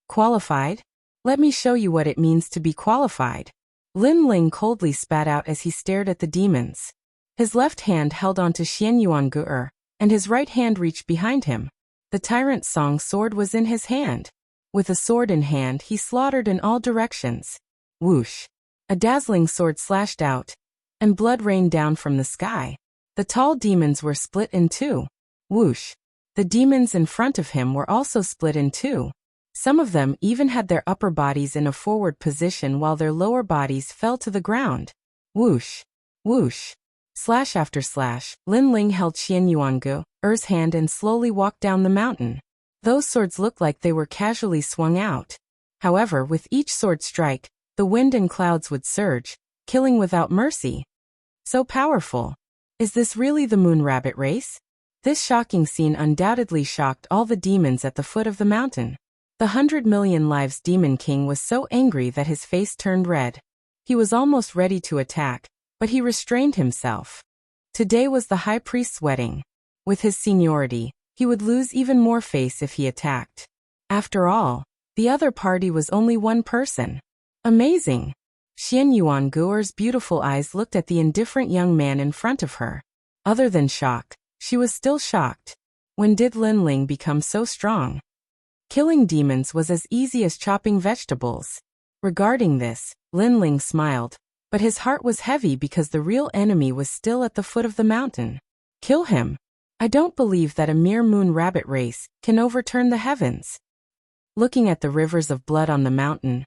Qualified? Let me show you what it means to be qualified. Lin Ling coldly spat out as he stared at the demons. His left hand held onto Xian Yuangu'er, and his right hand reached behind him. The Tyrant Song sword was in his hand. With a sword in hand, he slaughtered in all directions. Whoosh! A dazzling sword slashed out, and blood rained down from the sky. The tall demons were split in two. Whoosh! The demons in front of him were also split in two. Some of them even had their upper bodies in a forward position while their lower bodies fell to the ground. Whoosh! Whoosh! Slash after slash, Lin Ling held Xian Yuangu'er's hand and slowly walked down the mountain. Those swords looked like they were casually swung out. However, with each sword strike, the wind and clouds would surge, killing without mercy. So powerful. Is this really the Moon Rabbit race? This shocking scene undoubtedly shocked all the demons at the foot of the mountain. The 100 million lives Demon King was so angry that his face turned red. He was almost ready to attack, but he restrained himself. Today was the high priest's wedding. With his seniority, he would lose even more face if he attacked. After all, the other party was only one person. Amazing! Xian Yuangu'er's beautiful eyes looked at the indifferent young man in front of her. Other than shock, she was still shocked. When did Lin Ling become so strong? Killing demons was as easy as chopping vegetables. Regarding this, Lin Ling smiled, but his heart was heavy because the real enemy was still at the foot of the mountain. Kill him. I don't believe that a mere Moon Rabbit race can overturn the heavens. Looking at the rivers of blood on the mountain,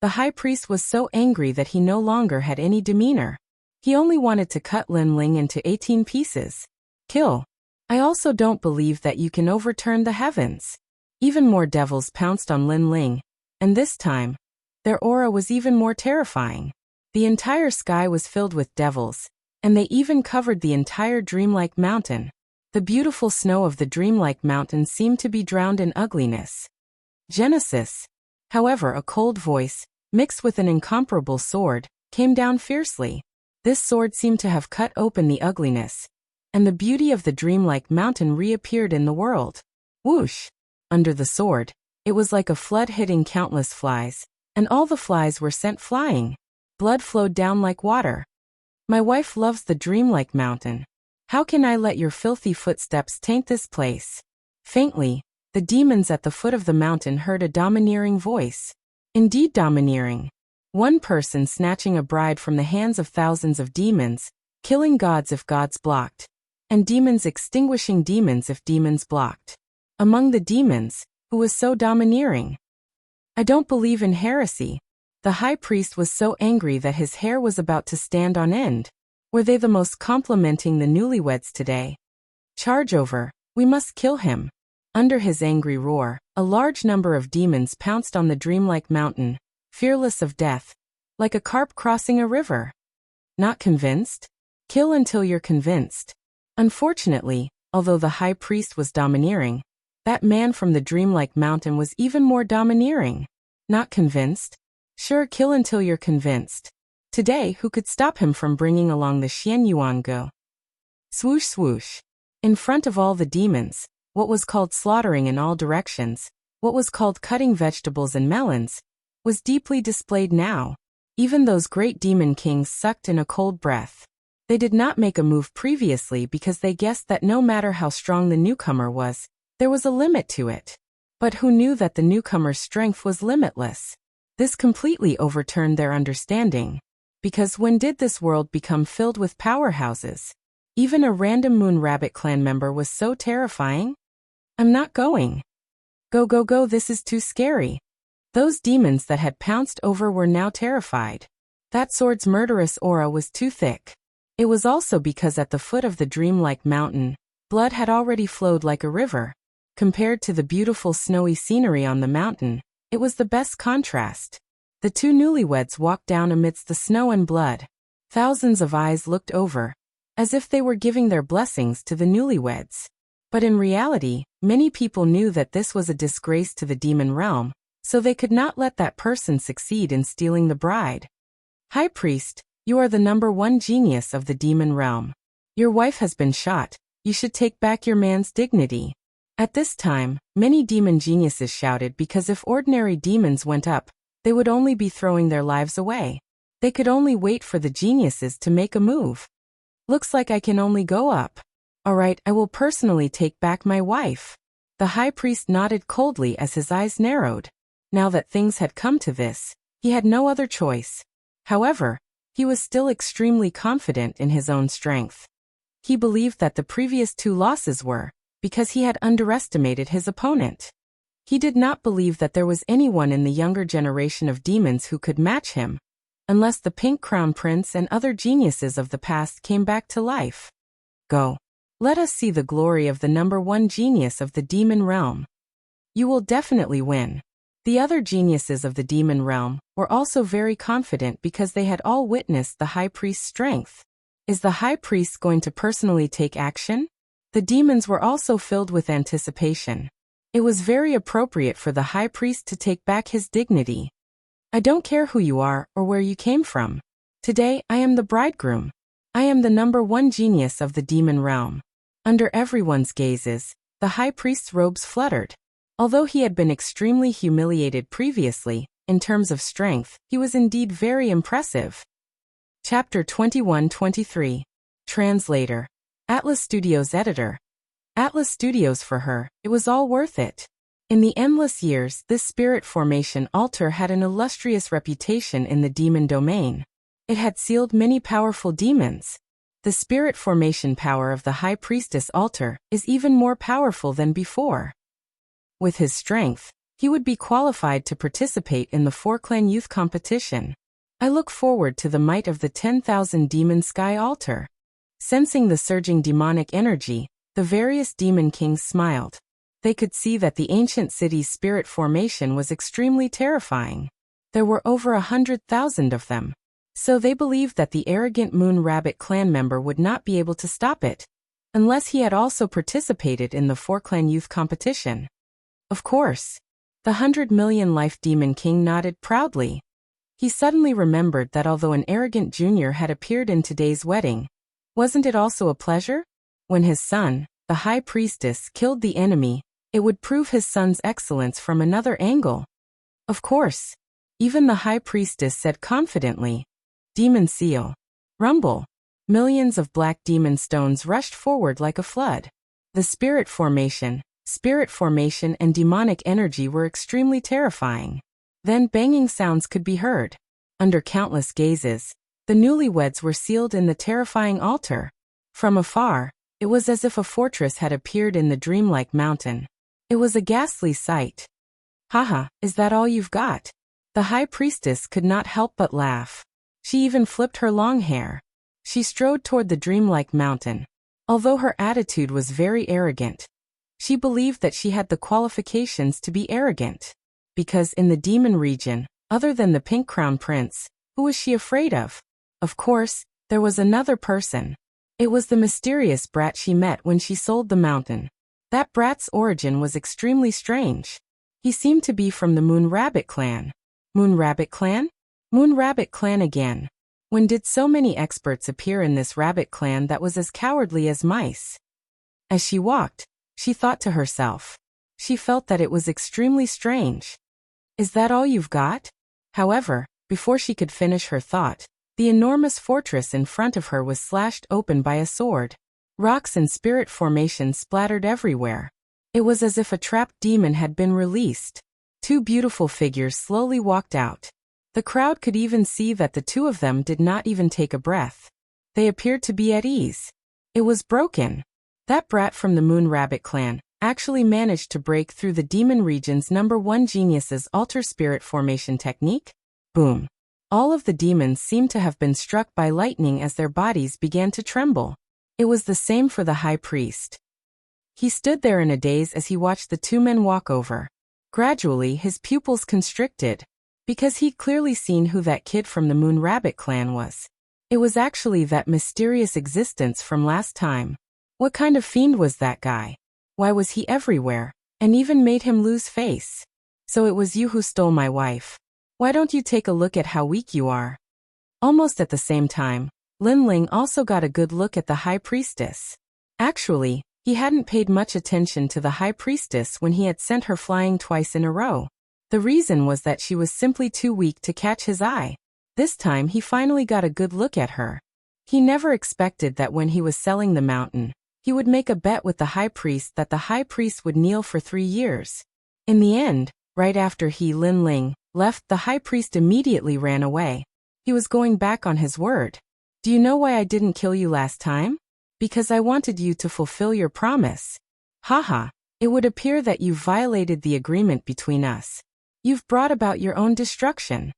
the high priest was so angry that he no longer had any demeanor. He only wanted to cut Lin Ling into 18 pieces. Kill. I also don't believe that you can overturn the heavens. Even more devils pounced on Lin Ling, and this time, their aura was even more terrifying. The entire sky was filled with devils, and they even covered the entire Dreamlike Mountain. The beautiful snow of the Dreamlike Mountain seemed to be drowned in ugliness. Genesis. However, a cold voice, mixed with an incomparable sword, came down fiercely. This sword seemed to have cut open the ugliness, and the beauty of the Dreamlike Mountain reappeared in the world. Whoosh! Under the sword, it was like a flood hitting countless flies, and all the flies were sent flying. Blood flowed down like water. My wife loves the Dreamlike Mountain. How can I let your filthy footsteps taint this place? Faintly, the demons at the foot of the mountain heard a domineering voice. Indeed domineering. One person snatching a bride from the hands of thousands of demons, killing gods if gods blocked, and demons extinguishing demons if demons blocked. Among the demons, who was so domineering? I don't believe in heresy. The high priest was so angry that his hair was about to stand on end. Were they the most complimenting the newlyweds today? Charge over, we must kill him. Under his angry roar, a large number of demons pounced on the dreamlike mountain, fearless of death, like a carp crossing a river. Not convinced? Kill until you're convinced. Unfortunately, although the high priest was domineering, that man from the dreamlike mountain was even more domineering. Not convinced? Sure, kill until you're convinced. Today, who could stop him from bringing along the Xian Yuan Go? Swoosh swoosh. In front of all the demons, what was called slaughtering in all directions, what was called cutting vegetables and melons, was deeply displayed now. Even those great demon kings sucked in a cold breath. They did not make a move previously because they guessed that no matter how strong the newcomer was, there was a limit to it. But who knew that the newcomer's strength was limitless? This completely overturned their understanding. Because when did this world become filled with powerhouses? Even a random Moon Rabbit clan member was so terrifying? I'm not going. Go go go, this is too scary. Those demons that had pounced over were now terrified. That sword's murderous aura was too thick. It was also because at the foot of the dreamlike mountain, blood had already flowed like a river. Compared to the beautiful snowy scenery on the mountain, it was the best contrast. The two newlyweds walked down amidst the snow and blood. Thousands of eyes looked over, as if they were giving their blessings to the newlyweds. But in reality, many people knew that this was a disgrace to the demon realm, so they could not let that person succeed in stealing the bride. High Priest, you are the #1 genius of the demon realm. Your wife has been shot, you should take back your man's dignity. At this time, many demon geniuses shouted because if ordinary demons went up, they would only be throwing their lives away. They could only wait for the geniuses to make a move. Looks like I can only go up. Alright, I will personally take back my wife. The high priest nodded coldly as his eyes narrowed. Now that things had come to this, he had no other choice. However, he was still extremely confident in his own strength. He believed that the previous 2 losses were because he had underestimated his opponent. He did not believe that there was anyone in the younger generation of demons who could match him, unless the Pink Crown Prince and other geniuses of the past came back to life. Go. Let us see the glory of the #1 genius of the demon realm. You will definitely win. The other geniuses of the demon realm were also very confident because they had all witnessed the high priest's strength. Is the high priest going to personally take action? The demons were also filled with anticipation. It was very appropriate for the high priest to take back his dignity. I don't care who you are or where you came from. Today, I am the bridegroom. I am the #1 genius of the demon realm. Under everyone's gazes, the high priest's robes fluttered. Although he had been extremely humiliated previously, in terms of strength, he was indeed very impressive. Chapter 21-23. Translator. Atlas Studios Editor. Atlas Studios for her, it was all worth it. In the endless years, this spirit formation altar had an illustrious reputation in the demon domain. It had sealed many powerful demons. The spirit formation power of the High Priestess altar is even more powerful than before. With his strength, he would be qualified to participate in the 4-clan youth competition. I look forward to the might of the 10,000 demon sky altar. Sensing the surging demonic energy, the various demon kings smiled. They could see that the ancient city's spirit formation was extremely terrifying. There were over 100,000 of them. So they believed that the arrogant Moon Rabbit clan member would not be able to stop it, unless he had also participated in the 4-clan youth competition. Of course. The 100 million life demon king nodded proudly. He suddenly remembered that although an arrogant junior had appeared in today's wedding, wasn't it also a pleasure? When his son, the high priestess, killed the enemy, it would prove his son's excellence from another angle. Of course. Even the high priestess said confidently, Demon seal. Rumble. Millions of black demon stones rushed forward like a flood. The spirit formation and demonic energy were extremely terrifying. Then banging sounds could be heard. Under countless gazes, the newlyweds were sealed in the terrifying altar. From afar, it was as if a fortress had appeared in the dreamlike mountain. It was a ghastly sight. Haha, is that all you've got? The high priestess could not help but laugh. She even flipped her long hair. She strode toward the dreamlike mountain. Although her attitude was very arrogant, she believed that she had the qualifications to be arrogant. Because in the demon region, other than the Pink Crown Prince, who was she afraid of? Of course, there was another person. It was the mysterious brat she met when she sold the mountain. That brat's origin was extremely strange. He seemed to be from the Moon Rabbit clan. Moon Rabbit clan? Moon Rabbit clan again. When did so many experts appear in this rabbit clan that was as cowardly as mice? As she walked, she thought to herself. She felt that it was extremely strange. Is that all you've got? However, before she could finish her thought, the enormous fortress in front of her was slashed open by a sword. Rocks and spirit formations splattered everywhere. It was as if a trapped demon had been released. Two beautiful figures slowly walked out. The crowd could even see that the two of them did not even take a breath. They appeared to be at ease. It was broken. That brat from the Moon Rabbit clan actually managed to break through the demon region's #1 genius's altar spirit formation technique. Boom. All of the demons seemed to have been struck by lightning as their bodies began to tremble. It was the same for the high priest. He stood there in a daze as he watched the two men walk over. Gradually his pupils constricted, because he'd clearly seen who that kid from the Moon Rabbit clan was. It was actually that mysterious existence from last time. What kind of fiend was that guy? Why was he everywhere, and even made him lose face? So it was you who stole my wife. Why don't you take a look at how weak you are? Almost at the same time, Lin Ling also got a good look at the high priestess. Actually, he hadn't paid much attention to the high priestess when he had sent her flying twice in a row. The reason was that she was simply too weak to catch his eye. This time he finally got a good look at her. He never expected that when he was selling the mountain, he would make a bet with the high priest that the high priest would kneel for 3 years. In the end, right after Lin Ling, left, the high priest immediately ran away. He was going back on his word. Do you know why I didn't kill you last time? Because I wanted you to fulfill your promise. Haha, it would appear that you've violated the agreement between us. You've brought about your own destruction.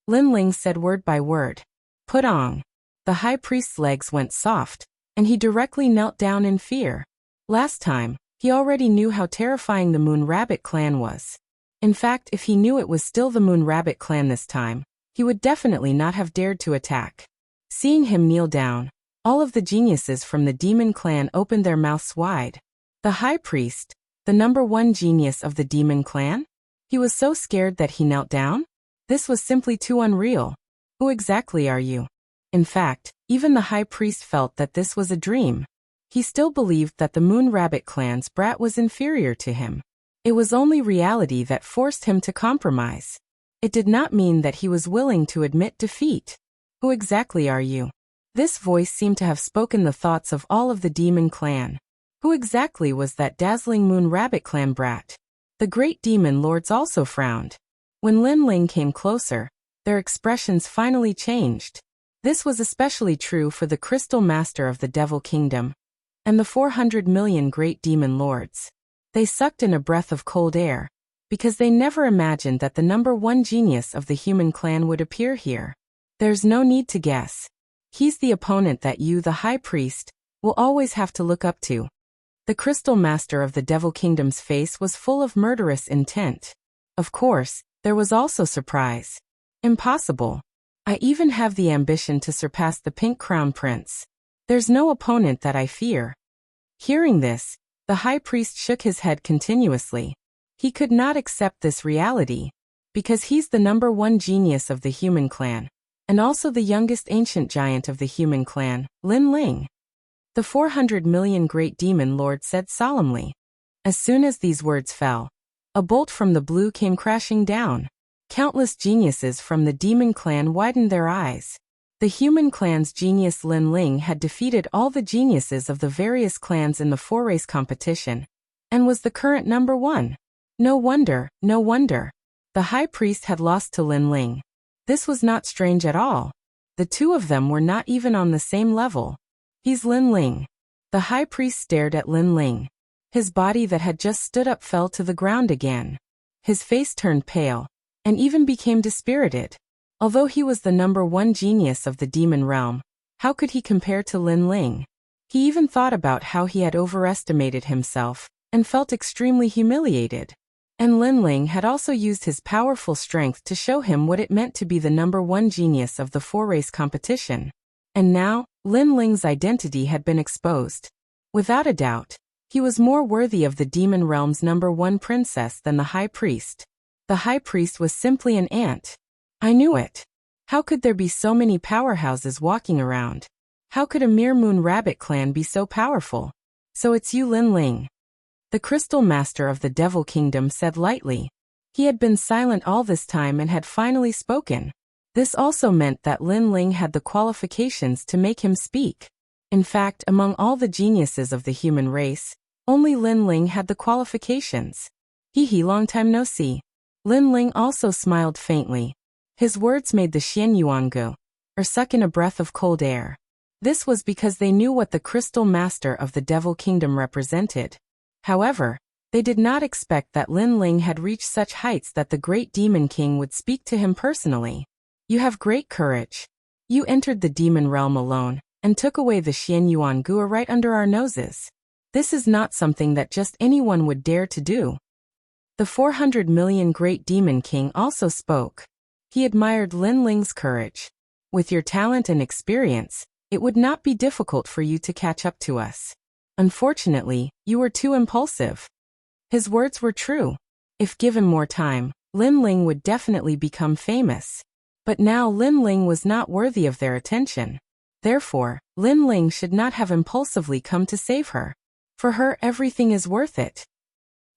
Lin Ling said word by word. Put on. The high priest's legs went soft, and he directly knelt down in fear. Last time, he already knew how terrifying the Moon Rabbit clan was. In fact, if he knew it was still the Moon Rabbit clan this time, he would definitely not have dared to attack. Seeing him kneel down, all of the geniuses from the demon clan opened their mouths wide. The high priest, the #1 genius of the demon clan? He was so scared that he knelt down? This was simply too unreal. Who exactly are you? In fact, even the high priest felt that this was a dream. He still believed that the Moon Rabbit clan's brat was inferior to him. It was only reality that forced him to compromise. It did not mean that he was willing to admit defeat. Who exactly are you? This voice seemed to have spoken the thoughts of all of the demon clan. Who exactly was that dazzling Moon Rabbit clan brat? The great demon lords also frowned. When Lin Ling came closer, their expressions finally changed. This was especially true for the Crystal Master of the Devil Kingdom and the 400 million great demon lords. They sucked in a breath of cold air, because they never imagined that the #1 genius of the human clan would appear here. There's no need to guess. He's the opponent that you, the High Priest, will always have to look up to. The Crystal Master of the Devil Kingdom's face was full of murderous intent. Of course, there was also surprise. Impossible. I even have the ambition to surpass the Pink Crown Prince. There's no opponent that I fear. Hearing this, the High Priest shook his head continuously. He could not accept this reality, because he's the #1 genius of the human clan, and also the youngest ancient giant of the human clan, Lin Ling. The 400 million great demon lord said solemnly. As soon as these words fell, a bolt from the blue came crashing down. Countless geniuses from the demon clan widened their eyes. The human clan's genius Lin Ling had defeated all the geniuses of the various clans in the 4-race competition, and was the current #1. No wonder, no wonder. The High Priest had lost to Lin Ling. This was not strange at all. The two of them were not even on the same level. He's Lin Ling. The high priest stared at Lin Ling. His body that had just stood up fell to the ground again. His face turned pale, and even became dispirited. Although he was the #1 genius of the demon realm, how could he compare to Lin Ling? He even thought about how he had overestimated himself, and felt extremely humiliated. And Lin Ling had also used his powerful strength to show him what it meant to be the #1 genius of the 4-race competition. And now, Lin Ling's identity had been exposed. Without a doubt, he was more worthy of the demon realm's #1 princess than the high priest. The high priest was simply an ant. I knew it. How could there be so many powerhouses walking around? How could a mere moon rabbit clan be so powerful? So it's you, Lin Ling. The crystal master of the Devil Kingdom said lightly. He had been silent all this time and had finally spoken. This also meant that Lin Ling had the qualifications to make him speak. In fact, among all the geniuses of the human race, only Lin Ling had the qualifications. Hee, long time no see. Lin Ling also smiled faintly. His words made the Xianyuan go, or suck in a breath of cold air. This was because they knew what the crystal master of the Devil Kingdom represented. However, they did not expect that Lin Ling had reached such heights that the great demon king would speak to him personally. You have great courage. You entered the demon realm alone, and took away the Xianyuan Gua right under our noses. This is not something that just anyone would dare to do. The 400 million great demon king also spoke. He admired Lin Ling's courage. With your talent and experience, it would not be difficult for you to catch up to us. Unfortunately, you were too impulsive. His words were true. If given more time, Lin Ling would definitely become famous. But now Lin Ling was not worthy of their attention. Therefore, Lin Ling should not have impulsively come to save her. For her, everything is worth it.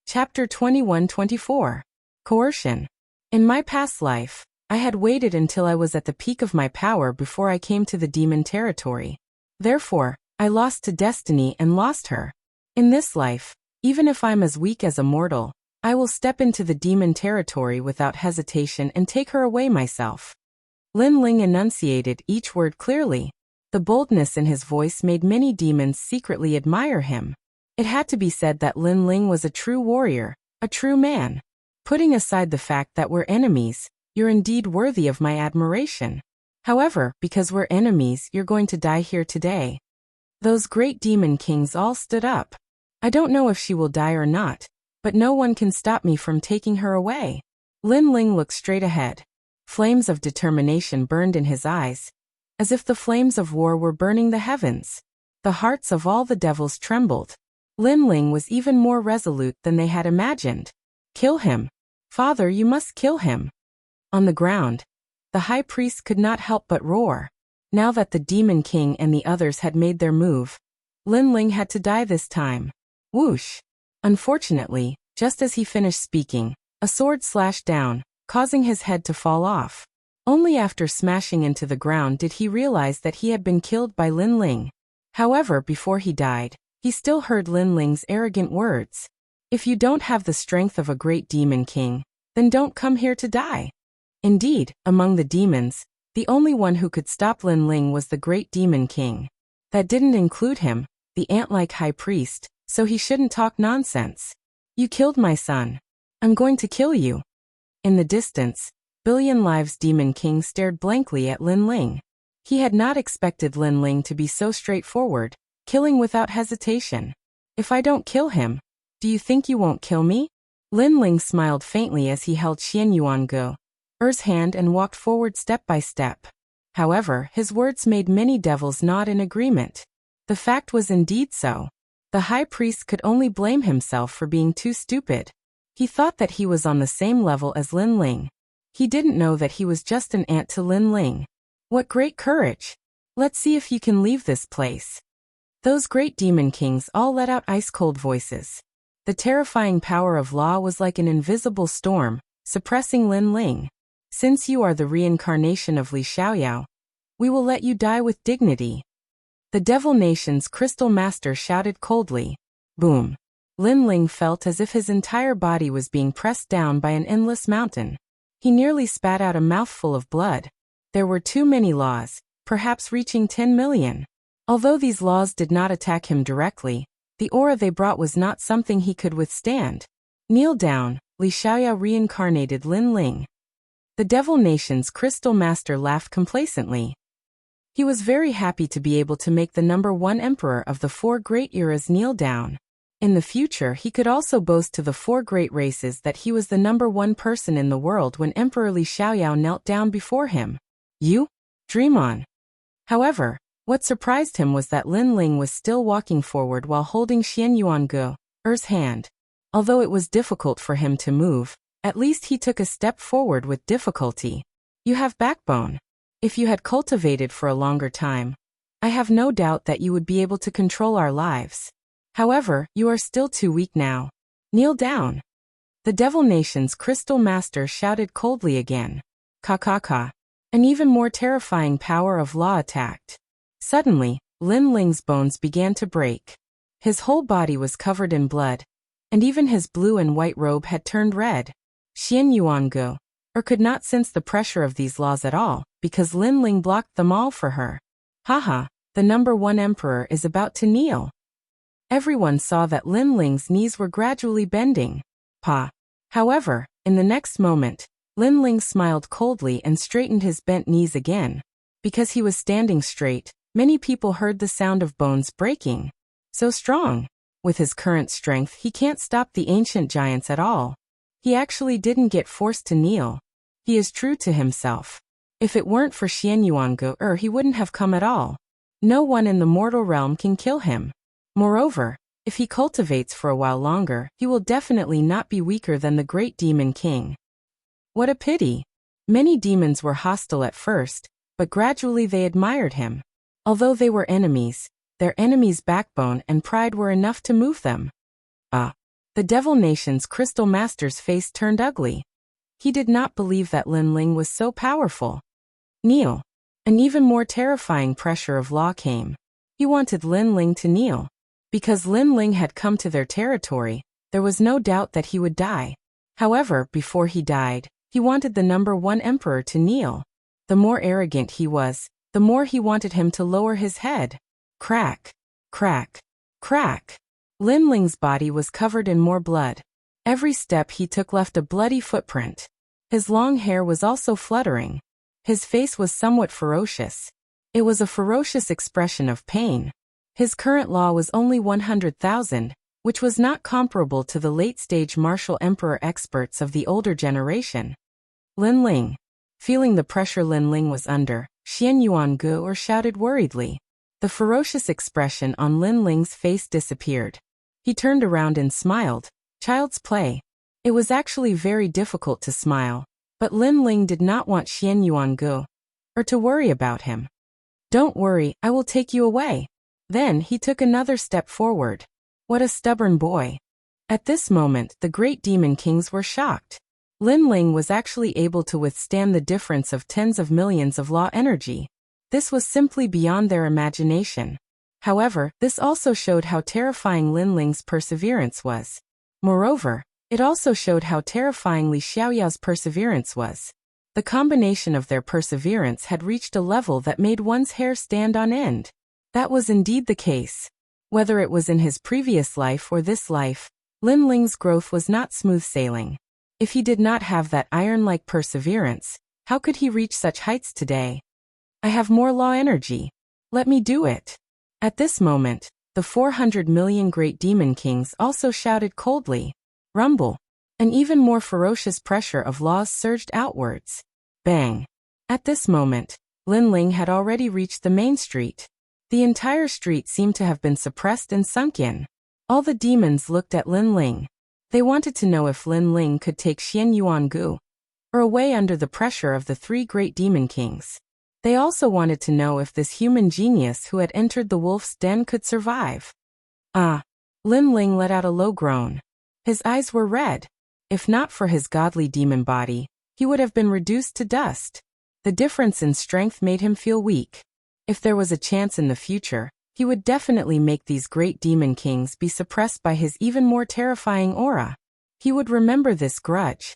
Chapter 21-24. Coercion. In my past life, I had waited until I was at the peak of my power before I came to the demon territory. Therefore, I lost to destiny and lost her. In this life, even if I'm as weak as a mortal, I will step into the demon territory without hesitation and take her away myself. Lin Ling enunciated each word clearly. The boldness in his voice made many demons secretly admire him. It had to be said that Lin Ling was a true warrior, a true man. Putting aside the fact that we're enemies, you're indeed worthy of my admiration. However, because we're enemies, you're going to die here today. Those great demon kings all stood up. I don't know if she will die or not, but no one can stop me from taking her away. Lin Ling looked straight ahead. Flames of determination burned in his eyes, as if the flames of war were burning the heavens. The hearts of all the devils trembled. Lin Ling was even more resolute than they had imagined. Kill him. Father, you must kill him. On the ground, the high priest could not help but roar. Now that the demon king and the others had made their move, Lin Ling had to die this time. Whoosh! Unfortunately, just as he finished speaking, a sword slashed down, causing his head to fall off. Only after smashing into the ground did he realize that he had been killed by Lin Ling. However, before he died, he still heard Lin Ling's arrogant words. If you don't have the strength of a great demon king, then don't come here to die. Indeed, among the demons, the only one who could stop Lin Ling was the great demon king. That didn't include him, the ant-like high priest, so he shouldn't talk nonsense. You killed my son. I'm going to kill you. In the distance, Billion Lives Demon King stared blankly at Lin Ling. He had not expected Lin Ling to be so straightforward, killing without hesitation. If I don't kill him, do you think you won't kill me? Lin Ling smiled faintly as he held Xianyuan Gu's hand and walked forward step by step. However, his words made many devils nod in agreement. The fact was indeed so. The high priest could only blame himself for being too stupid. He thought that he was on the same level as Lin Ling. He didn't know that he was just an ant to Lin Ling. What great courage! Let's see if you can leave this place. Those great demon kings all let out ice-cold voices. The terrifying power of law was like an invisible storm, suppressing Lin Ling. Since you are the reincarnation of Li Xiaoyao, we will let you die with dignity. The Devil Nation's crystal master shouted coldly. Boom. Lin Ling felt as if his entire body was being pressed down by an endless mountain. He nearly spat out a mouthful of blood. There were too many laws, perhaps reaching 10 million. Although these laws did not attack him directly, the aura they brought was not something he could withstand. Kneel down, Li Xiaoyao reincarnated Lin Ling. The Devil Nation's crystal master laughed complacently. He was very happy to be able to make the #1 emperor of the 4 great eras kneel down. In the future he could also boast to the 4 great races that he was the #1 person in the world when Emperor Li Xiaoyao knelt down before him. You? Dream on. However, what surprised him was that Lin Ling was still walking forward while holding Xian Yuangu's hand. Although it was difficult for him to move, at least he took a step forward with difficulty. You have backbone. If you had cultivated for a longer time, I have no doubt that you would be able to control our lives. However, you are still too weak now. Kneel down. The Devil Nation's crystal master shouted coldly again. Ka. An even more terrifying power of law attacked. Suddenly, Lin Ling's bones began to break. His whole body was covered in blood, and even his blue and white robe had turned red. Xian Yuangu could not sense the pressure of these laws at all, because Lin Ling blocked them all for her. Haha, the #1 emperor is about to kneel. Everyone saw that Lin Ling's knees were gradually bending. However, in the next moment, Lin Ling smiled coldly and straightened his bent knees again. Because he was standing straight, many people heard the sound of bones breaking. So strong. With his current strength, he can't stop the ancient giants at all. He actually didn't get forced to kneel. He is true to himself. If it weren't for Xian Yuangu, he wouldn't have come at all. No one in the mortal realm can kill him. Moreover, if he cultivates for a while longer, he will definitely not be weaker than the great demon king. What a pity. Many demons were hostile at first, but gradually they admired him. Although they were enemies, their enemies' backbone and pride were enough to move them. The Devil Nation's crystal master's face turned ugly. He did not believe that Lin Ling was so powerful. Kneel. An even more terrifying pressure of law came. He wanted Lin Ling to kneel. Because Lin Ling had come to their territory, there was no doubt that he would die. However, before he died, he wanted the #1 emperor to kneel. The more arrogant he was, the more he wanted him to lower his head. Crack. Crack. Crack. Lin Ling's body was covered in more blood. Every step he took left a bloody footprint. His long hair was also fluttering. His face was somewhat ferocious. It was a ferocious expression of pain. His current law was only 100,000, which was not comparable to the late-stage martial emperor experts of the older generation. Lin Ling. Feeling the pressure Lin Ling was under, Xian Yuangu shouted worriedly. The ferocious expression on Lin Ling's face disappeared. He turned around and smiled. Child's play. It was actually very difficult to smile, but Lin Ling did not want Xian Yuangu to worry about him. Don't worry, I will take you away. Then he took another step forward. What a stubborn boy. At this moment, the great demon kings were shocked. Lin Ling was actually able to withstand the difference of tens of millions of law energy. This was simply beyond their imagination. However, this also showed how terrifying Lin Ling's perseverance was. Moreover, it also showed how terrifying Li Xiaoyao's perseverance was. The combination of their perseverance had reached a level that made one's hair stand on end. That was indeed the case. Whether it was in his previous life or this life, Lin Ling's growth was not smooth sailing. If he did not have that iron-like perseverance, how could he reach such heights today? I have more law energy. Let me do it. At this moment, the 400 million great demon kings also shouted coldly. Rumble. An even more ferocious pressure of laws surged outwards. Bang. At this moment, Lin Ling had already reached the main street. The entire street seemed to have been suppressed and sunk in. All the demons looked at Lin Ling. They wanted to know if Lin Ling could take Xian Yuangu away under the pressure of the 3 great demon kings. They also wanted to know if this human genius who had entered the wolf's den could survive. Lin Ling let out a low groan. His eyes were red. If not for his godly demon body, he would have been reduced to dust. The difference in strength made him feel weak. If there was a chance in the future, he would definitely make these great demon kings be suppressed by his even more terrifying aura. He would remember this grudge.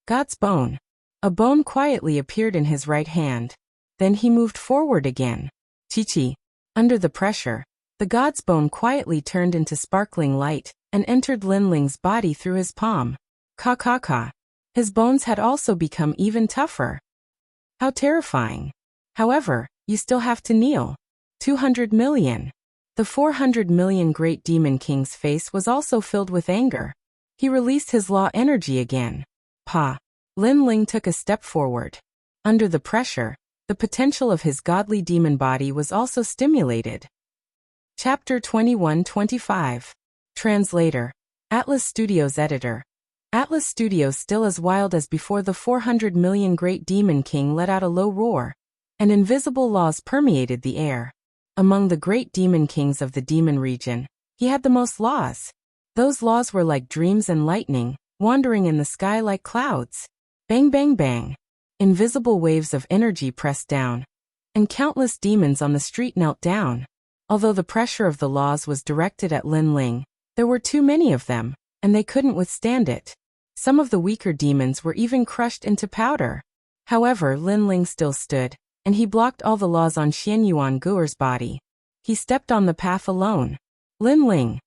God's bone. A bone quietly appeared in his right hand. Then he moved forward again. Chi-chi. Under the pressure, the god's bone quietly turned into sparkling light and entered Linling's body through his palm. Ka. His bones had also become even tougher. How terrifying. However, you still have to kneel. 200 million. The 400 million Great Demon King's face was also filled with anger. He released his law energy again. Pa. Linling took a step forward. Under the pressure, the potential of his godly demon body was also stimulated. Chapter 21-25. Translator. Atlas Studios Editor. Atlas Studios still as wild as before. The 400 million Great Demon King let out a low roar, and invisible laws permeated the air. Among the great demon kings of the demon region, he had the most laws. Those laws were like dreams and lightning, wandering in the sky like clouds. Bang bang bang. Invisible waves of energy pressed down, and countless demons on the street knelt down. Although the pressure of the laws was directed at Linling, there were too many of them, and they couldn't withstand it. Some of the weaker demons were even crushed into powder. However, Linling still stood, and he blocked all the laws on Xianyuan Guer's body. He stepped on the path alone. Linling.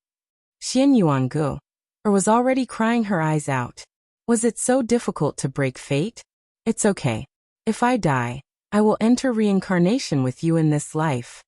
Xianyuan Gu was already crying her eyes out. Was it so difficult to break fate? It's okay. If I die, I will enter reincarnation with you in this life.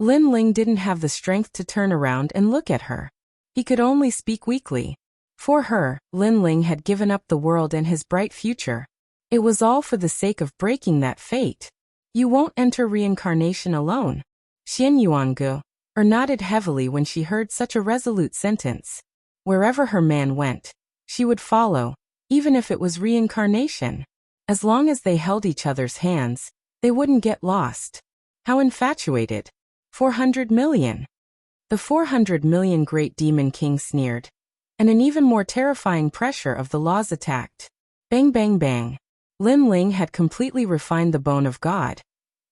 Linling didn't have the strength to turn around and look at her. He could only speak weakly. For her, Linling had given up the world and his bright future. It was all for the sake of breaking that fate. You won't enter reincarnation alone. Xianyuan Gu nodded heavily when she heard such a resolute sentence. Wherever her man went, she would follow, even if it was reincarnation. As long as they held each other's hands, they wouldn't get lost. How infatuated. 400 million. The 400 million Great Demon King sneered, and an even more terrifying pressure of the laws attacked. Bang bang bang. Linling had completely refined the bone of God,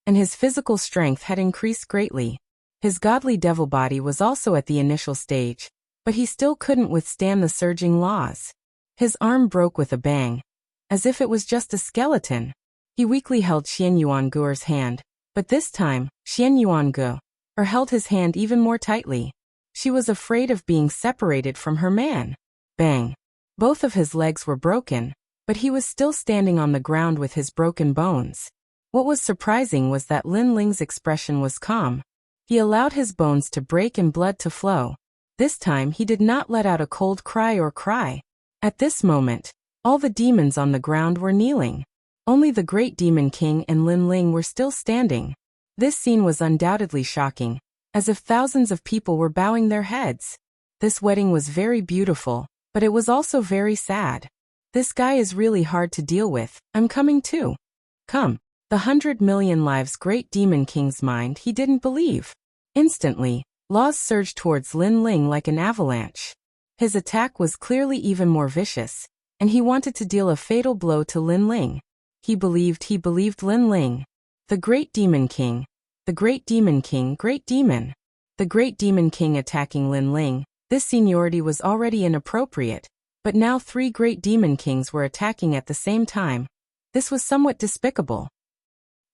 and his physical strength had increased greatly. His godly devil body was also at the initial stage, but he still couldn't withstand the surging laws. His arm broke with a bang, as if it was just a skeleton. He weakly held Xianyuan Guer's hand, but this time, Xianyuan Gu held his hand even more tightly. She was afraid of being separated from her man. Bang. Both of his legs were broken, but he was still standing on the ground with his broken bones. What was surprising was that Linling's expression was calm. He allowed his bones to break and blood to flow. This time he did not let out a cold cry or cry. At this moment, all the demons on the ground were kneeling. Only the Great Demon King and Linling were still standing. This scene was undoubtedly shocking, as if thousands of people were bowing their heads. This wedding was very beautiful, but it was also very sad. This guy is really hard to deal with. I'm coming too. Come. The 100 million lives Great Demon King's mind he didn't believe. Instantly, laws surged towards Linling like an avalanche. His attack was clearly even more vicious, and he wanted to deal a fatal blow to Linling. He believed Linling. The Great Demon King. The Great Demon King, Great Demon. The Great Demon King attacking Linling. This seniority was already inappropriate, but now 3 Great Demon Kings were attacking at the same time. This was somewhat despicable.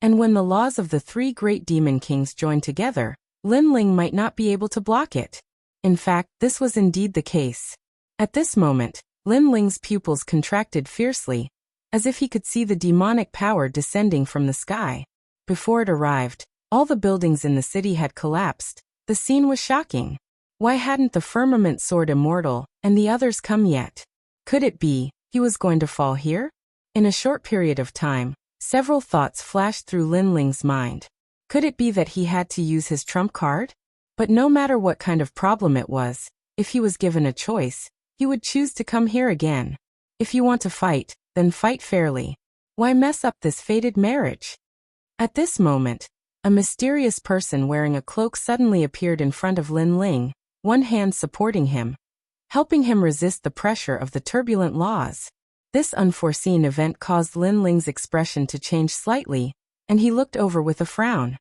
And when the laws of the 3 Great Demon Kings joined together, Linling might not be able to block it. In fact, this was indeed the case. At this moment, Linling's pupils contracted fiercely, as if he could see the demonic power descending from the sky. Before it arrived, all the buildings in the city had collapsed. The scene was shocking. Why hadn't the firmament sword immortal and the others come yet? Could it be he was going to fall here? In a short period of time, several thoughts flashed through Linling's mind. Could it be that he had to use his trump card? But no matter what kind of problem it was, if he was given a choice, he would choose to come here again. If you want to fight, then fight fairly. Why mess up this fated marriage? At this moment, a mysterious person wearing a cloak suddenly appeared in front of Linling, one hand supporting him, helping him resist the pressure of the turbulent laws. This unforeseen event caused Linling's expression to change slightly, and he looked over with a frown.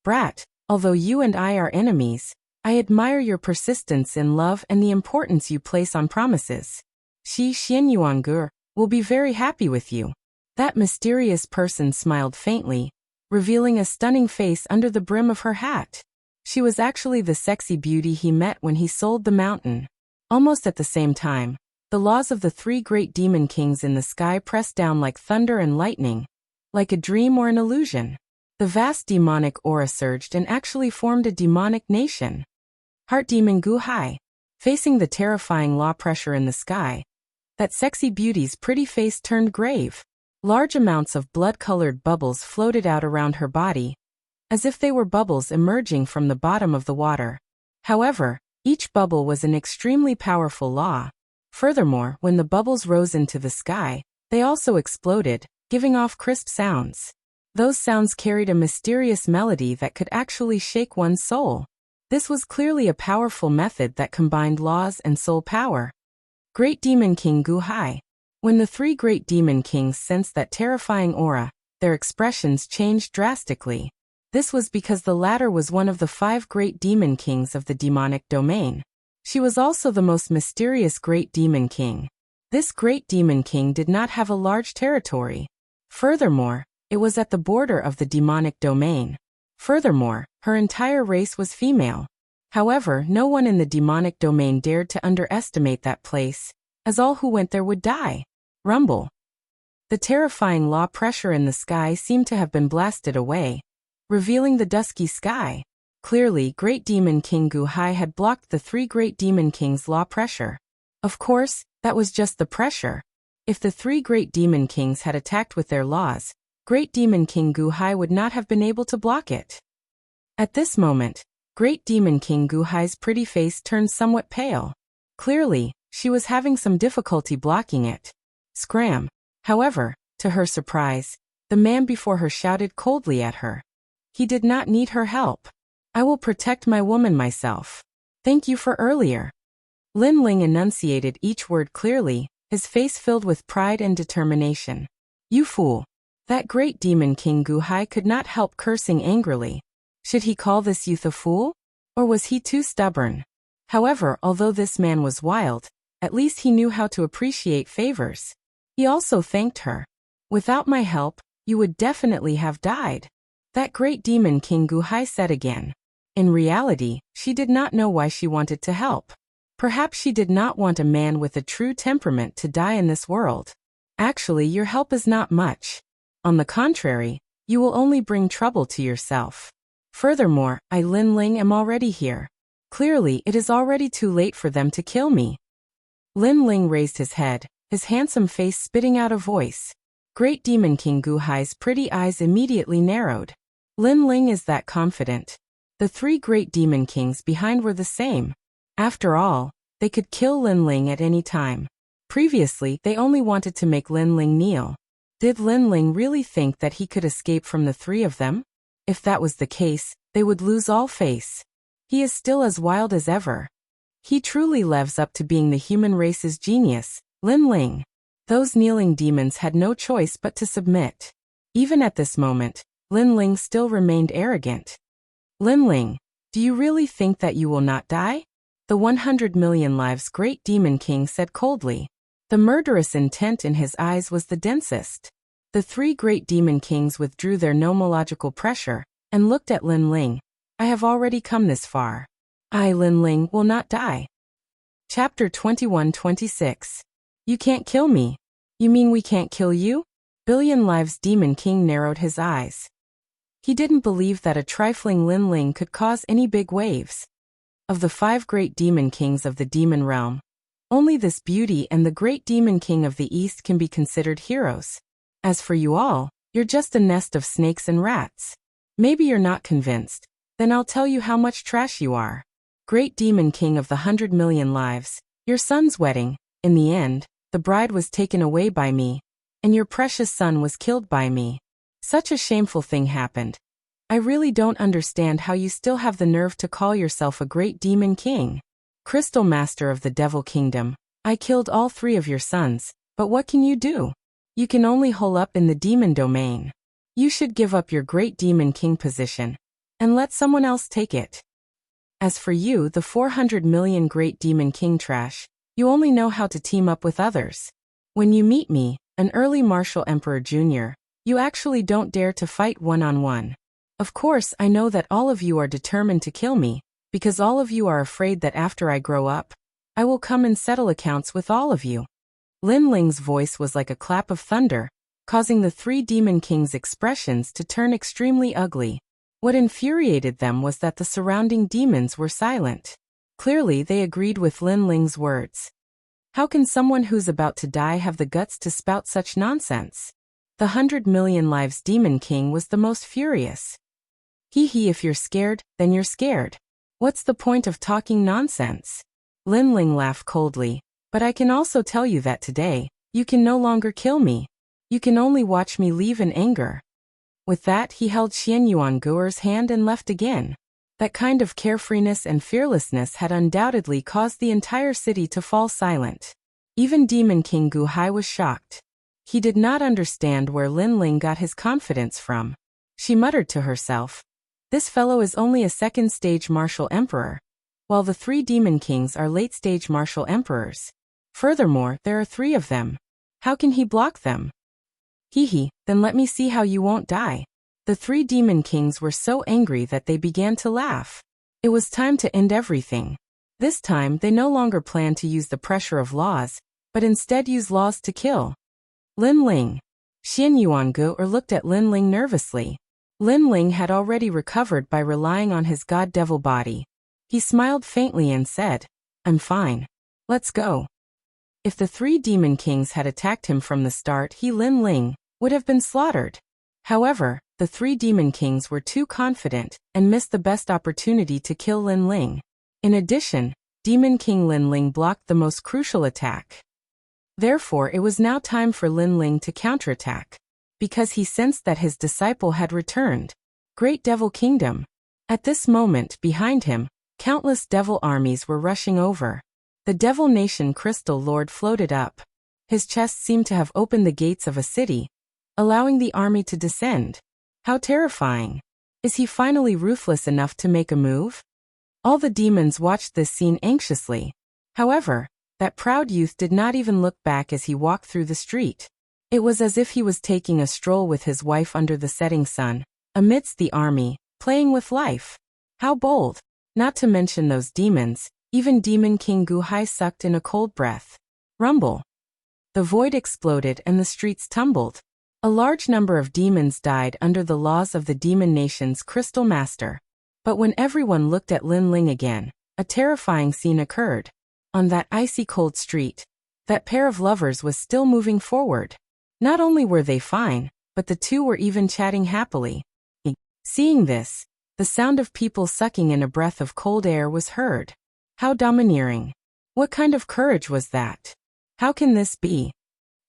Brat, although you and I are enemies, I admire your persistence in love and the importance you place on promises. Xianyuan Gu will be very happy with you. That mysterious person smiled faintly, revealing a stunning face under the brim of her hat. She was actually the sexy beauty he met when he sold the mountain. Almost at the same time, the laws of the three great demon kings in the sky pressed down like thunder and lightning, like a dream or an illusion. The vast demonic aura surged and actually formed a demonic nation. Heart Demon Gu Hai. Facing the terrifying law pressure in the sky, that sexy beauty's pretty face turned grave. Large amounts of blood-colored bubbles floated out around her body, as if they were bubbles emerging from the bottom of the water. However, each bubble was an extremely powerful law. Furthermore, when the bubbles rose into the sky, they also exploded, giving off crisp sounds. Those sounds carried a mysterious melody that could actually shake one's soul. This was clearly a powerful method that combined laws and soul power. Great Demon King Gu Hai. When the three great demon kings sensed that terrifying aura, their expressions changed drastically. This was because the latter was one of the 5 great demon kings of the demonic domain. She was also the most mysterious great demon king. This great demon king did not have a large territory. Furthermore, it was at the border of the demonic domain. Furthermore, her entire race was female. However, no one in the demonic domain dared to underestimate that place, as all who went there would die. Rumble. The terrifying law pressure in the sky seemed to have been blasted away, revealing the dusky sky. Clearly, Great Demon King Gu Hai had blocked the 3 great demon kings' law pressure. Of course, that was just the pressure. If the 3 great demon kings had attacked with their laws, Great Demon King Gu Hai would not have been able to block it. At this moment, Great Demon King Gu Hai's pretty face turned somewhat pale. Clearly, she was having some difficulty blocking it. Scram. However, to her surprise, the man before her shouted coldly at her. He did not need her help. I will protect my woman myself. Thank you for earlier. Lin Ling enunciated each word clearly, his face filled with pride and determination. You fool. That great demon King Gu Hai could not help cursing angrily. Should he call this youth a fool? Or was he too stubborn? However, although this man was wild, at least he knew how to appreciate favors. He also thanked her. Without my help, you would definitely have died. That great demon King Gu Hai said again. In reality, she did not know why she wanted to help. Perhaps she did not want a man with a true temperament to die in this world. Actually, your help is not much. On the contrary, you will only bring trouble to yourself. Furthermore, I Lin Ling am already here. Clearly, it is already too late for them to kill me. Lin Ling raised his head, his handsome face spitting out a voice. Great Demon King Gu Hai's pretty eyes immediately narrowed. Lin Ling is that confident. The 3 great demon kings behind were the same. After all, they could kill Lin Ling at any time. Previously, they only wanted to make Lin Ling kneel. Did Lin Ling really think that he could escape from the 3 of them? If that was the case, they would lose all face. He is still as wild as ever. He truly lives up to being the human race's genius, Lin Ling. Those kneeling demons had no choice but to submit. Even at this moment, Lin Ling still remained arrogant. Lin Ling, do you really think that you will not die? The 100 million lives great demon king said coldly. The murderous intent in his eyes was the densest. The 3 great demon kings withdrew their nomological pressure, and looked at Lin Ling. I have already come this far. I, Lin Ling, will not die. Chapter 21-26. You can't kill me. You mean we can't kill you? Billion Lives Demon King narrowed his eyes. He didn't believe that a trifling Lin Ling could cause any big waves. Of the 5 great demon kings of the demon realm, only this beauty and the great demon king of the east can be considered heroes. As for you all, you're just a nest of snakes and rats. Maybe you're not convinced, then I'll tell you how much trash you are. Great demon king of the 100 million lives, your son's wedding, in the end, the bride was taken away by me, and your precious son was killed by me. Such a shameful thing happened. I really don't understand how you still have the nerve to call yourself a great demon king. Crystal Master of the Devil Kingdom, I killed all 3 of your sons, but what can you do? You can only hole up in the demon domain. You should give up your great demon king position, and let someone else take it. As for you, the 400 million great demon king trash, you only know how to team up with others. When you meet me, an early martial emperor junior, you actually don't dare to fight one-on-one. Of course, I know that all of you are determined to kill me, because all of you are afraid that after I grow up, I will come and settle accounts with all of you. Lin Ling's voice was like a clap of thunder, causing the three Demon Kings' expressions to turn extremely ugly. What infuriated them was that the surrounding demons were silent. Clearly, they agreed with Lin Ling's words. How can someone who's about to die have the guts to spout such nonsense? The 100 million lives Demon King was the most furious. Hee, if you're scared, then you're scared. What's the point of talking nonsense? Lin Ling laughed coldly, but I can also tell you that today, you can no longer kill me. You can only watch me leave in anger. With that, he held Xian Yuanguo's hand and left again. That kind of carefreeness and fearlessness had undoubtedly caused the entire city to fall silent. Even Demon King Gu Hai was shocked. He did not understand where Lin Ling got his confidence from. She muttered to herself, "This fellow is only a second-stage martial emperor, while the three Demon Kings are late-stage martial emperors. Furthermore, there are three of them. How can he block them? Then let me see how you won't die." The three Demon Kings were so angry that they began to laugh. It was time to end everything. This time, they no longer planned to use the pressure of laws, but instead use laws to kill. Lin Ling. Xian Yuanguo looked at Lin Ling nervously. Lin Ling had already recovered by relying on his god-devil body. He smiled faintly and said, "I'm fine. Let's go." If the three Demon Kings had attacked him from the start, Lin Ling would have been slaughtered. However, the three Demon Kings were too confident and missed the best opportunity to kill Lin Ling. In addition, Demon King Lin Ling blocked the most crucial attack. Therefore, it was now time for Lin Ling to counterattack, because he sensed that his disciple had returned. Great Devil Kingdom. At this moment, behind him, countless devil armies were rushing over. The Devil Nation Crystal Lord floated up. His chest seemed to have opened the gates of a city, allowing the army to descend. How terrifying. Is he finally ruthless enough to make a move? All the demons watched this scene anxiously. However, that proud youth did not even look back as he walked through the street. It was as if he was taking a stroll with his wife under the setting sun, amidst the army, playing with life. How bold. Not to mention those demons, even Demon King Gu Hai sucked in a cold breath. Rumble. The void exploded and the streets tumbled. A large number of demons died under the laws of the Demon Nation's Crystal Master. But when everyone looked at Lin Ling again, a terrifying scene occurred. On that icy cold street, that pair of lovers was still moving forward. Not only were they fine, but the two were even chatting happily. Seeing this, the sound of people sucking in a breath of cold air was heard. How domineering. What kind of courage was that? How can this be?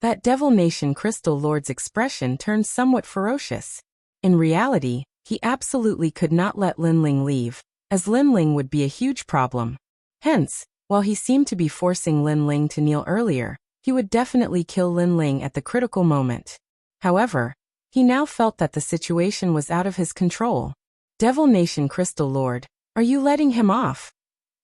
That Devil Nation Crystal Lord's expression turned somewhat ferocious. In reality, he absolutely could not let Lin Ling leave, as Lin Ling would be a huge problem. Hence, while he seemed to be forcing Lin Ling to kneel earlier, he would definitely kill Lin Ling at the critical moment. However, he now felt that the situation was out of his control. Devil Nation Crystal Lord, are you letting him off?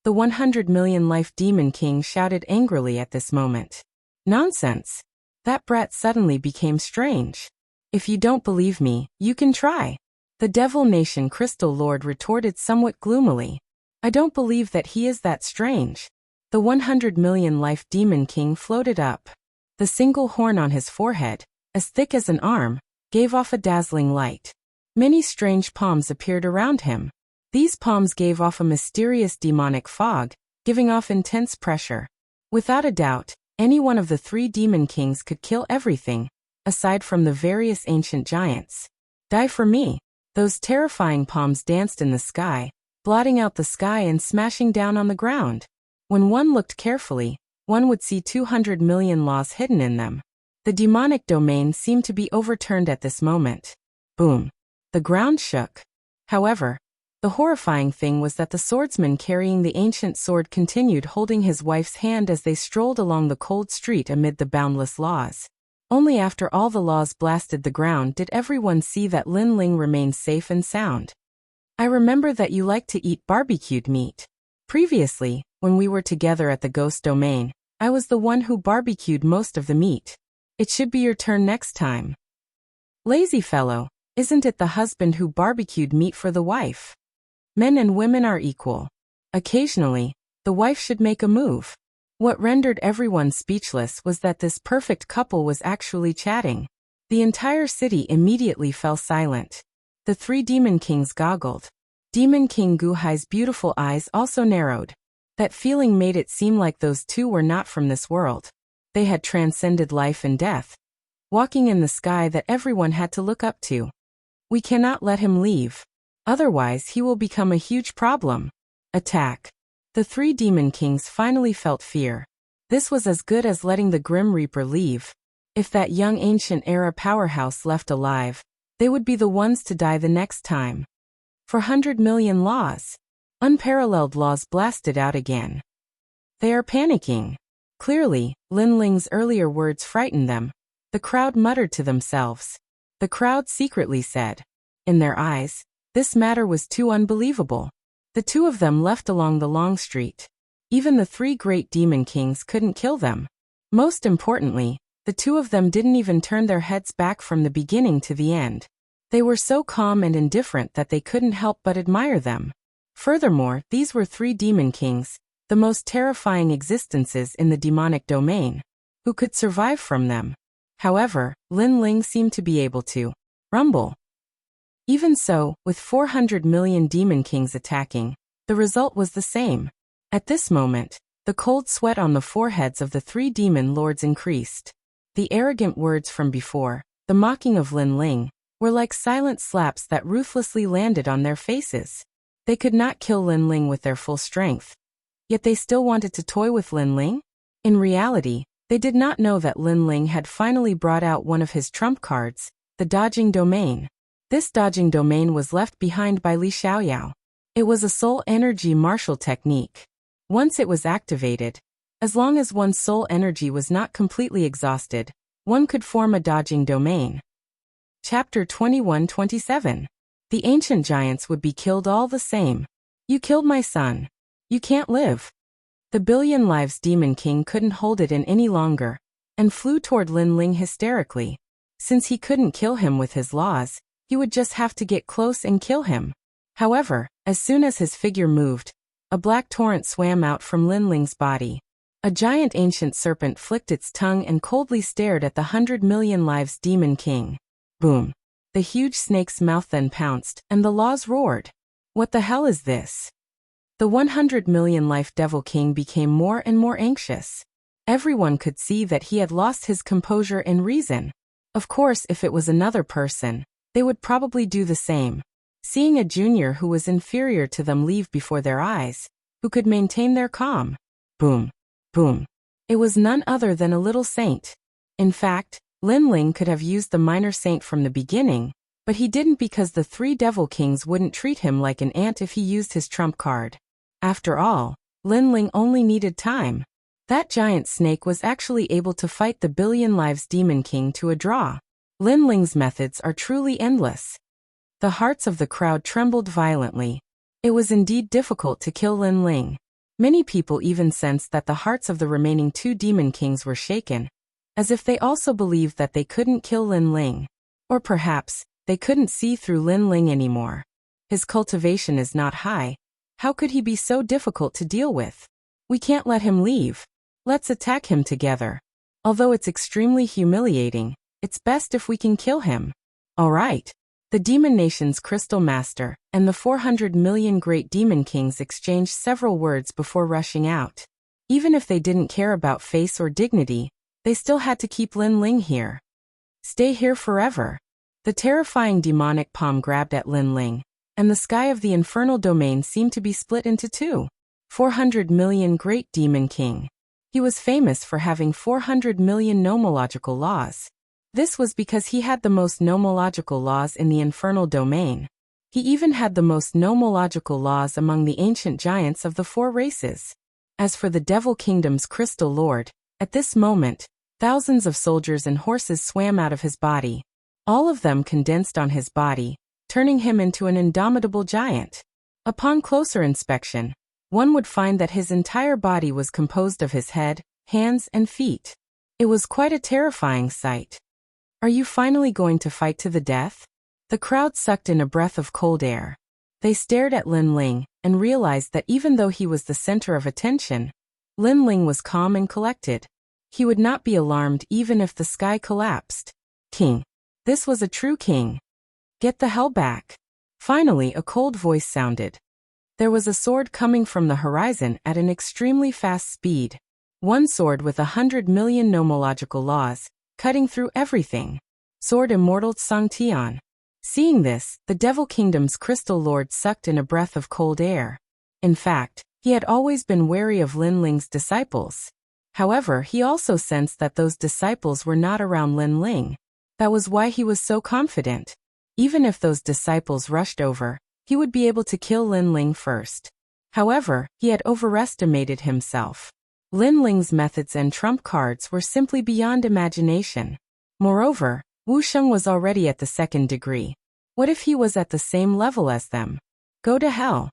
The 100 million life Demon King shouted angrily at this moment. Nonsense. That brat suddenly became strange. If you don't believe me, you can try. The Devil Nation Crystal Lord retorted somewhat gloomily. I don't believe that he is that strange. The 100 million life Demon King floated up. The single horn on his forehead, as thick as an arm, gave off a dazzling light. Many strange palms appeared around him. These palms gave off a mysterious demonic fog, giving off intense pressure. Without a doubt, any one of the three Demon Kings could kill everything, aside from the various ancient giants. Die for me. Those terrifying palms danced in the sky, blotting out the sky and smashing down on the ground. When one looked carefully, one would see 200 million laws hidden in them. The demonic domain seemed to be overturned at this moment. Boom. The ground shook. However, the horrifying thing was that the swordsman carrying the ancient sword continued holding his wife's hand as they strolled along the cold street amid the boundless laws. Only after all the laws blasted the ground did everyone see that Lin Ling remained safe and sound. I remember that you like to eat barbecued meat. Previously, when we were together at the ghost domain, I was the one who barbecued most of the meat. It should be your turn next time. Lazy fellow, isn't it the husband who barbecued meat for the wife? Men and women are equal. Occasionally, the wife should make a move. What rendered everyone speechless was that this perfect couple was actually chatting. The entire city immediately fell silent. The three demon kings goggled. Demon King Guhai's beautiful eyes also narrowed. That feeling made it seem like those two were not from this world. They had transcended life and death, walking in the sky that everyone had to look up to. We cannot let him leave. Otherwise he will become a huge problem. Attack. The three demon kings finally felt fear. This was as good as letting the Grim Reaper leave. If that young ancient-era powerhouse left alive, they would be the ones to die the next time. 400 million laws. Unparalleled laws blasted out again. They are panicking. Clearly, Lin Ling's earlier words frightened them. The crowd muttered to themselves. The crowd secretly said. In their eyes, this matter was too unbelievable. The two of them left along the long street. Even the three great demon kings couldn't kill them. Most importantly, the two of them didn't even turn their heads back from the beginning to the end. They were so calm and indifferent that they couldn't help but admire them. Furthermore, these were three demon kings, the most terrifying existences in the demonic domain. Who could survive from them? However, Lin Ling seemed to be able to rumble. Even so, with 400 million demon kings attacking, the result was the same. At this moment, the cold sweat on the foreheads of the three demon lords increased. The arrogant words from before, the mocking of Lin Ling, were like silent slaps that ruthlessly landed on their faces. They could not kill Lin Ling with their full strength. Yet they still wanted to toy with Lin Ling? In reality, they did not know that Lin Ling had finally brought out one of his trump cards, the dodging domain. This dodging domain was left behind by Li Xiaoyao. It was a soul energy martial technique. Once it was activated, as long as one's soul energy was not completely exhausted, one could form a dodging domain. Chapter 21-27. The ancient giants would be killed all the same. You killed my son. You can't live. The billion lives demon king couldn't hold it in any longer, and flew toward Lin Ling hysterically. Since he couldn't kill him with his laws, he would just have to get close and kill him. However, as soon as his figure moved, a black torrent swam out from Lin Ling's body. A giant ancient serpent flicked its tongue and coldly stared at the 100 million lives demon king. Boom. The huge snake's mouth then pounced, and the laws roared. What the hell is this? The 100 million life devil king became more and more anxious. Everyone could see that he had lost his composure and reason. Of course, if it was another person, they would probably do the same. Seeing a junior who was inferior to them leave before their eyes, who could maintain their calm. Boom. Boom. It was none other than a little saint. In fact, Lin Ling could have used the minor saint from the beginning, but he didn't because the three devil kings wouldn't treat him like an ant if he used his trump card. After all, Lin Ling only needed time. That giant snake was actually able to fight the billion lives demon king to a draw. Lin Ling's methods are truly endless. The hearts of the crowd trembled violently. It was indeed difficult to kill Lin Ling. Many people even sensed that the hearts of the remaining two demon kings were shaken, as if they also believed that they couldn't kill Lin Ling. Or perhaps, they couldn't see through Lin Ling anymore. His cultivation is not high. How could he be so difficult to deal with? We can't let him leave. Let's attack him together. Although it's extremely humiliating, it's best if we can kill him. All right. The Demon Nation's Crystal Master and the 400 million great demon kings exchanged several words before rushing out. Even if they didn't care about face or dignity, they still had to keep Lin Ling here. Stay here forever. The terrifying demonic palm grabbed at Lin Ling, and the sky of the infernal domain seemed to be split into two. 400 million great demon king. He was famous for having 400 million nomological laws. This was because he had the most nomological laws in the infernal domain. He even had the most nomological laws among the ancient giants of the four races. As for the Devil Kingdom's Crystal Lord, at this moment, thousands of soldiers and horses swam out of his body. All of them condensed on his body, turning him into an indomitable giant. Upon closer inspection, one would find that his entire body was composed of his head, hands, and feet. It was quite a terrifying sight. Are you finally going to fight to the death? The crowd sucked in a breath of cold air. They stared at Lin Ling and realized that even though he was the center of attention, Lin Ling was calm and collected. He would not be alarmed even if the sky collapsed. King. This was a true king. Get the hell back. Finally, a cold voice sounded. There was a sword coming from the horizon at an extremely fast speed. One sword with 100 million nomological laws, cutting through everything. Sword Immortal Sangtian. Seeing this, the Devil Kingdom's Crystal Lord sucked in a breath of cold air. In fact, he had always been wary of Lin Ling's disciples. However, he also sensed that those disciples were not around Lin Ling. That was why he was so confident. Even if those disciples rushed over, he would be able to kill Lin Ling first. However, he had overestimated himself. Lin Ling's methods and trump cards were simply beyond imagination. Moreover, Wuxia was already at the 2nd degree. What if he was at the same level as them? Go to hell.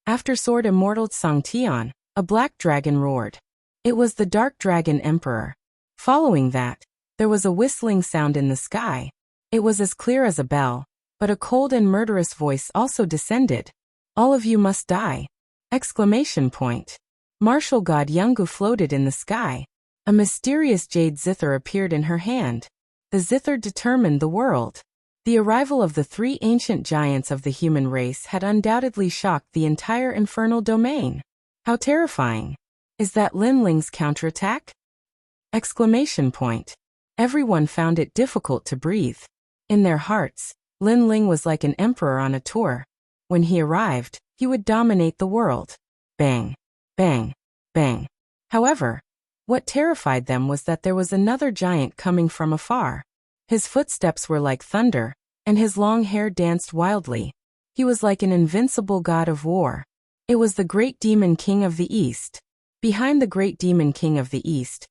After Sword Immortal Sangtian, a black dragon roared. It was the Dark Dragon Emperor. Following that, there was a whistling sound in the sky. It was as clear as a bell, but a cold and murderous voice also descended. All of you must die! Exclamation point. Martial god Yungu floated in the sky. A mysterious jade zither appeared in her hand. The zither determined the world. The arrival of the 3 ancient giants of the human race had undoubtedly shocked the entire infernal domain. How terrifying! Is that Lin Ling's counterattack? Exclamation point. Everyone found it difficult to breathe. In their hearts, Lin Ling was like an emperor on a tour. When he arrived, he would dominate the world. Bang, bang, bang. However, what terrified them was that there was another giant coming from afar. His footsteps were like thunder, and his long hair danced wildly. He was like an invincible god of war. It was the great demon king of the East. Behind the great demon king of the East,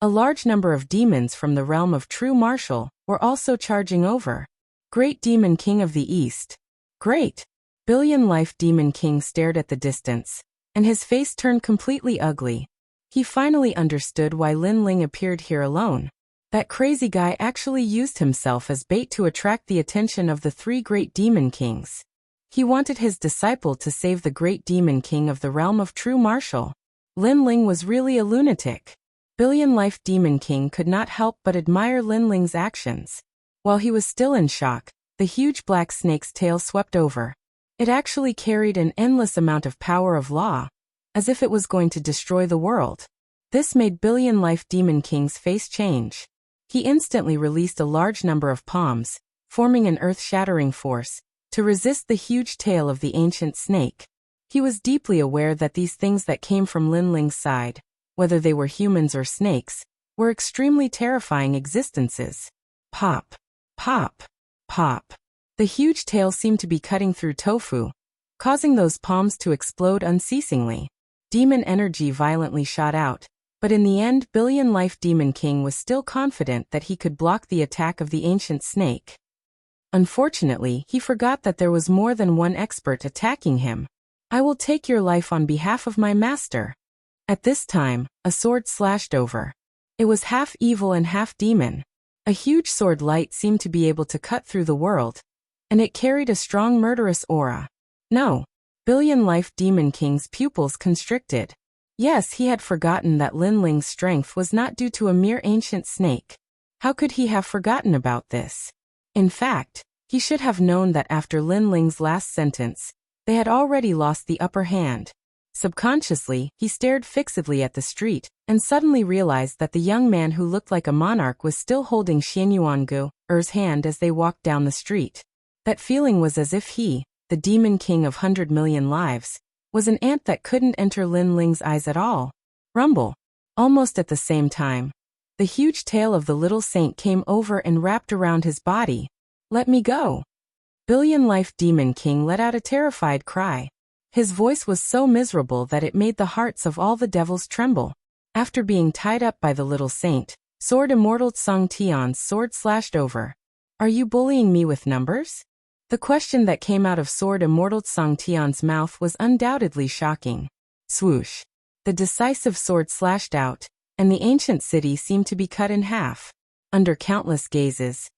a large number of demons from the realm of true martial were also charging over. Great Demon King of the East. Great! Billion Life Demon King stared at the distance, and his face turned completely ugly. He finally understood why Lin Ling appeared here alone. That crazy guy actually used himself as bait to attract the attention of the 3 great demon kings. He wanted his disciple to save the great demon king of the realm of true martial. Lin Ling was really a lunatic. Billion Life Demon King could not help but admire Lin Ling's actions. While he was still in shock, the huge black snake's tail swept over. It actually carried an endless amount of power of law, as if it was going to destroy the world. This made Billion Life Demon King's face change. He instantly released a large number of palms, forming an earth-shattering force, to resist the huge tail of the ancient snake. He was deeply aware that these things that came from Lin Ling's side, whether they were humans or snakes, were extremely terrifying existences. Pop, pop, pop. The huge tail seemed to be cutting through tofu, causing those palms to explode unceasingly. Demon energy violently shot out, but in the end Billion Life Demon King was still confident that he could block the attack of the ancient snake. Unfortunately, he forgot that there was more than one expert attacking him. I will take your life on behalf of my master. At this time, a sword slashed over. It was half evil and half demon. A huge sword light seemed to be able to cut through the world, and it carried a strong murderous aura. No. Billion Life Demon King's pupils constricted. Yes, he had forgotten that Lin Ling's strength was not due to a mere ancient snake. How could he have forgotten about this? In fact, he should have known that after Lin Ling's last sentence, they had already lost the upper hand. Subconsciously, he stared fixedly at the street, and suddenly realized that the young man who looked like a monarch was still holding Xianyuangu's hand as they walked down the street. That feeling was as if he, the Demon King of 100 million lives, was an ant that couldn't enter Lin Ling's eyes at all. Rumble. Almost at the same time, the huge tail of the little saint came over and wrapped around his body. Let me go. Billion Life Demon King let out a terrified cry. His voice was so miserable that it made the hearts of all the devils tremble. After being tied up by the little saint, Sword Immortal Tsung Tian's sword slashed over. Are you bullying me with numbers? The question that came out of Sword Immortal Tsung Tian's mouth was undoubtedly shocking. Swoosh. The decisive sword slashed out, and the ancient city seemed to be cut in half. Under countless gazes,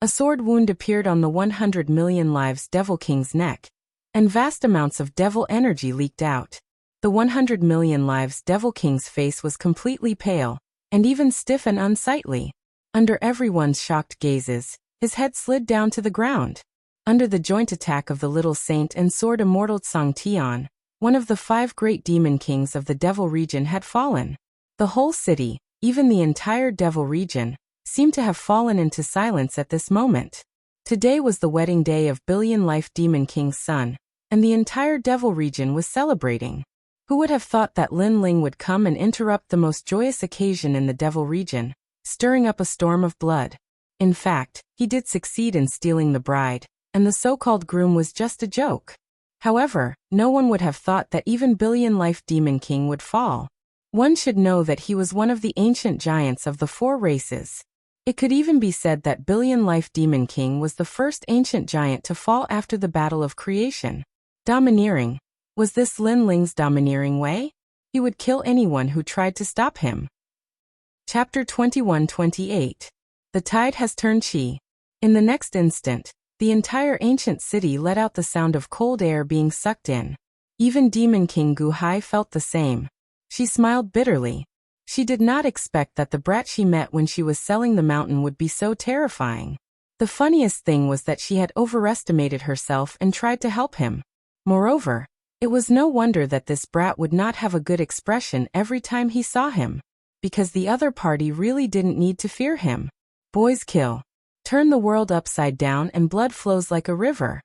a sword wound appeared on the 100 million lives Devil King's neck, and vast amounts of devil energy leaked out. The 100 million lives Devil King's face was completely pale, and even stiff and unsightly. Under everyone's shocked gazes, his head slid down to the ground. Under the joint attack of the little saint and sword immortal Tsang Tian, one of the 5 great demon kings of the devil region had fallen. The whole city, even the entire devil region, seemed to have fallen into silence at this moment. Today was the wedding day of Billion-Life Demon King's son, and the entire devil region was celebrating. Who would have thought that Lin Ling would come and interrupt the most joyous occasion in the devil region, stirring up a storm of blood? In fact, he did succeed in stealing the bride, and the so-called groom was just a joke. However, no one would have thought that even Billion-Life Demon King would fall. One should know that he was one of the ancient giants of the 4 races. It could even be said that Billion-Life Demon King was the first ancient giant to fall after the battle of creation. Domineering. Was this Lin Ling's domineering way? He would kill anyone who tried to stop him. Chapter 21-28. The tide has turned chi. In the next instant, the entire ancient city let out the sound of cold air being sucked in. Even Demon King Gu Hai felt the same. She smiled bitterly. She did not expect that the brat she met when she was selling the mountain would be so terrifying. The funniest thing was that she had overestimated herself and tried to help him. Moreover, it was no wonder that this brat would not have a good expression every time he saw him, because the other party really didn't need to fear him. Boys kill. Turn the world upside down and blood flows like a river.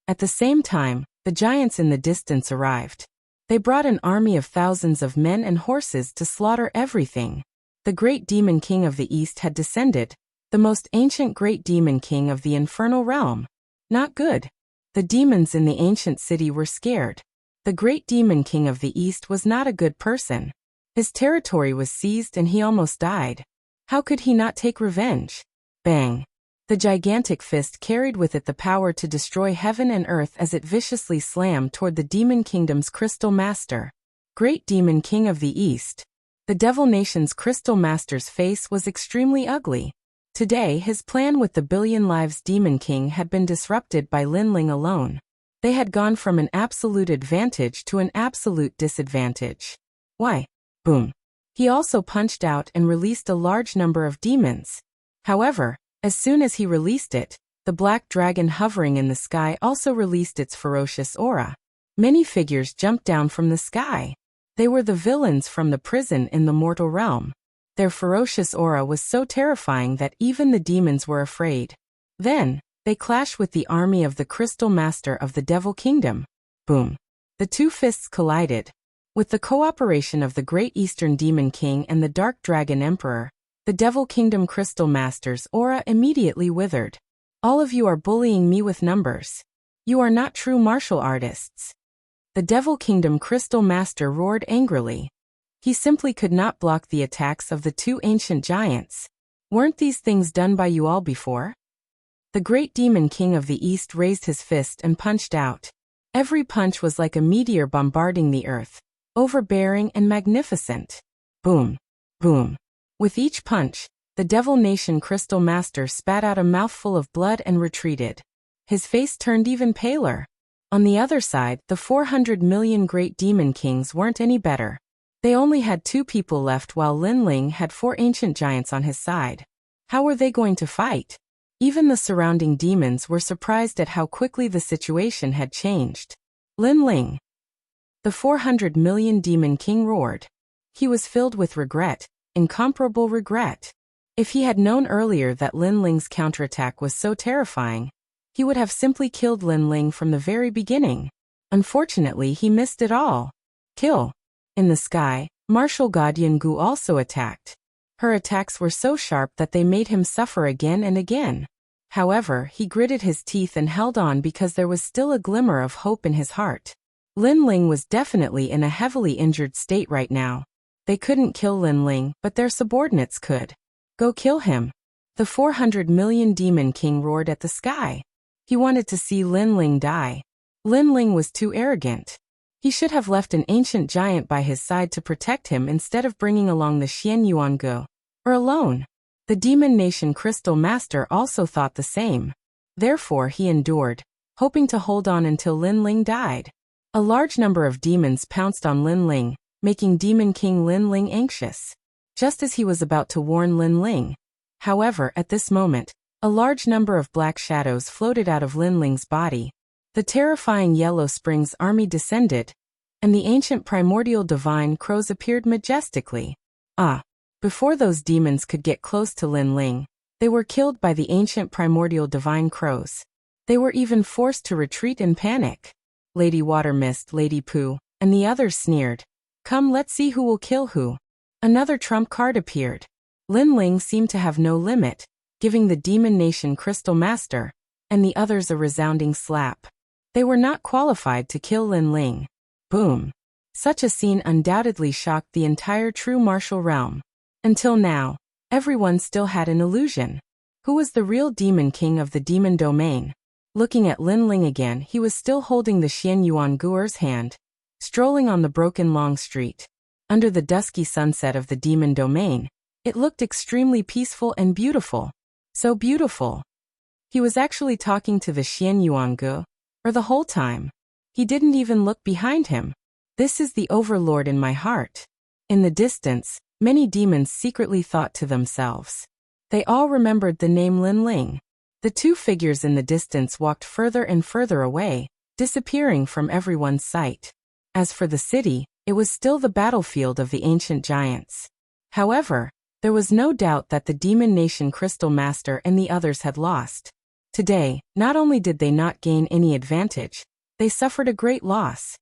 At the same time, the giants in the distance arrived. They brought an army of thousands of men and horses to slaughter everything. The great demon king of the east had descended, the most ancient great demon king of the infernal realm. Not good. The demons in the ancient city were scared. The great demon king of the east was not a good person. His territory was seized and he almost died. How could he not take revenge? Bang. The gigantic fist carried with it the power to destroy heaven and earth as it viciously slammed toward the demon kingdom's crystal master. Great demon king of the east. The devil nation's crystal master's face was extremely ugly. Today his plan with the billion lives demon king had been disrupted by Lin Ling alone. They had gone from an absolute advantage to an absolute disadvantage. Why? Boom. He also punched out and released a large number of demons. However, as soon as he released it, the black dragon hovering in the sky also released its ferocious aura. Many figures jumped down from the sky. They were the villains from the prison in the mortal realm. Their ferocious aura was so terrifying that even the demons were afraid. Then, they clashed with the army of the crystal master of the devil kingdom. Boom. The 2 fists collided. With the cooperation of the great eastern demon king and the dark dragon emperor, the devil kingdom crystal master's aura immediately withered. All of you are bullying me with numbers. You are not true martial artists. The devil kingdom crystal master roared angrily. He simply could not block the attacks of the 2 ancient giants. Weren't these things done by you all before? The great demon king of the east raised his fist and punched out. Every punch was like a meteor bombarding the earth, overbearing and magnificent. Boom. Boom. With each punch, the Devil Nation Crystal Master spat out a mouthful of blood and retreated. His face turned even paler. On the other side, the 400 million Great Demon Kings weren't any better. They only had 2 people left while Lin Ling had 4 ancient giants on his side. How were they going to fight? Even the surrounding demons were surprised at how quickly the situation had changed. Lin Ling. The 400 million Demon King roared. He was filled with regret. Incomparable regret. If he had known earlier that Lin Ling's counterattack was so terrifying, he would have simply killed Lin Ling from the very beginning. Unfortunately, he missed it all. Kill. In the sky, martial god Yangu also attacked. Her attacks were so sharp that they made him suffer again and again. However, he gritted his teeth and held on because there was still a glimmer of hope in his heart. Lin Ling was definitely in a heavily injured state right now. They couldn't kill Lin Ling, but their subordinates could. Go kill him. The 400 million Demon King roared at the sky. He wanted to see Lin Ling die. Lin Ling was too arrogant. He should have left an ancient giant by his side to protect him instead of bringing along the Xian Yuangu. Or alone. The Demon Nation Crystal Master also thought the same. Therefore he endured, hoping to hold on until Lin Ling died. A large number of demons pounced on Lin Ling, making Demon King Lin Ling anxious. Just as he was about to warn Lin Ling. However, at this moment, a large number of black shadows floated out of Lin Ling's body. The terrifying Yellow Springs army descended, and the ancient primordial divine crows appeared majestically. Before those demons could get close to Lin Ling, they were killed by the ancient primordial divine crows. They were even forced to retreat in panic. Lady Watermist, Lady Pooh, and the others sneered. Come, let's see who will kill who. Another trump card appeared. Lin Ling seemed to have no limit, giving the Demon Nation Crystal Master and the others a resounding slap. They were not qualified to kill Lin Ling. Boom. Such a scene undoubtedly shocked the entire true martial realm. Until now, everyone still had an illusion. Who was the real Demon King of the Demon Domain? Looking at Lin Ling again, he was still holding the Xian Yuanguer's hand, strolling on the broken long street. Under the dusky sunset of the Demon Domain, it looked extremely peaceful and beautiful. So beautiful. He was actually talking to the Xian Yuangu, or the whole time. He didn't even look behind him. This is the overlord in my heart. In the distance, many demons secretly thought to themselves. They all remembered the name Lin Ling. The two figures in the distance walked further and further away, disappearing from everyone's sight. As for the city, it was still the battlefield of the ancient giants. However, there was no doubt that the Demon Nation Crystal Master and the others had lost. Today, not only did they not gain any advantage, they suffered a great loss.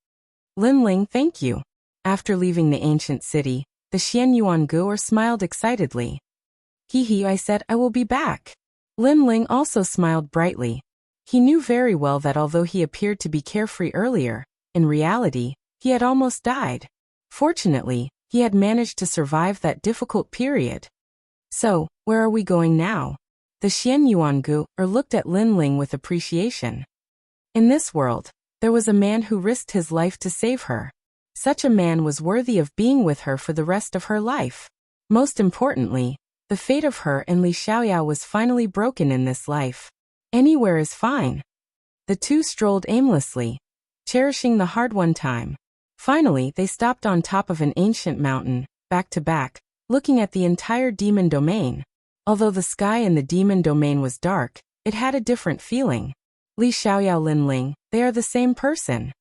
Lin Ling, thank you. After leaving the ancient city, the Xian Yuanguer smiled excitedly. Hee, I said I will be back. Lin Ling also smiled brightly. He knew very well that although he appeared to be carefree earlier, in reality, he had almost died. Fortunately, he had managed to survive that difficult period. So, where are we going now? The Xian Yuanguer looked at Lin Ling with appreciation. In this world, there was a man who risked his life to save her. Such a man was worthy of being with her for the rest of her life. Most importantly, the fate of her and Li Xiaoyao was finally broken in this life. Anywhere is fine. The two strolled aimlessly, cherishing the hard-won time. Finally, they stopped on top of an ancient mountain, back to back, looking at the entire demon domain. Although the sky in the demon domain was dark, it had a different feeling. Li Xiaoyao, Lin Ling, they are the same person.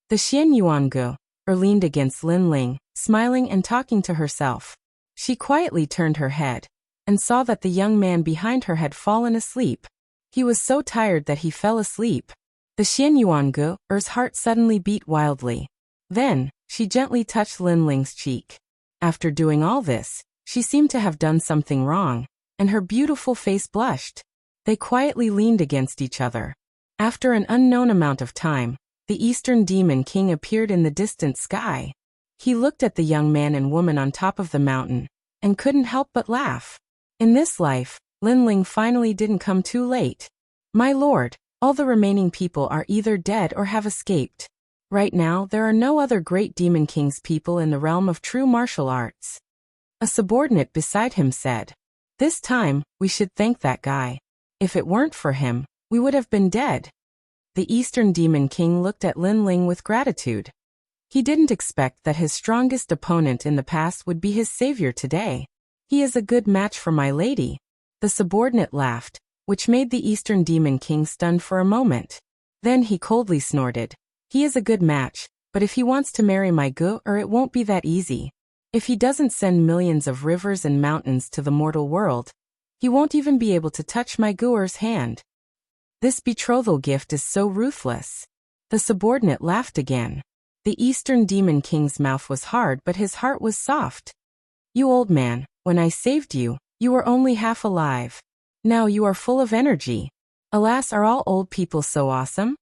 The Xian Yuangu leaned against Lin Ling, smiling and talking to herself. She quietly turned her head and saw that the young man behind her had fallen asleep. He was so tired that he fell asleep. The Xian Yuangu's heart suddenly beat wildly. Then, she gently touched Lin Ling's cheek. After doing all this, she seemed to have done something wrong, and her beautiful face blushed. They quietly leaned against each other. After an unknown amount of time, the Eastern Demon King appeared in the distant sky. He looked at the young man and woman on top of the mountain, and couldn't help but laugh. In this life, Lin Ling finally didn't come too late. My lord, all the remaining people are either dead or have escaped. Right now, there are no other great Demon King's people in the realm of true martial arts. A subordinate beside him said. This time, we should thank that guy. If it weren't for him, we would have been dead. The Eastern Demon King looked at Lin Ling with gratitude. He didn't expect that his strongest opponent in the past would be his savior today. He is a good match for my lady. The subordinate laughed, which made the Eastern Demon King stunned for a moment. Then he coldly snorted. He is a good match, but if he wants to marry my gu, it won't be that easy. If he doesn't send millions of rivers and mountains to the mortal world, he won't even be able to touch my guer's hand. This betrothal gift is so ruthless. The subordinate laughed again. The Eastern Demon King's mouth was hard but his heart was soft. You old man, when I saved you, you were only half alive. Now you are full of energy. Alas, are all old people so awesome?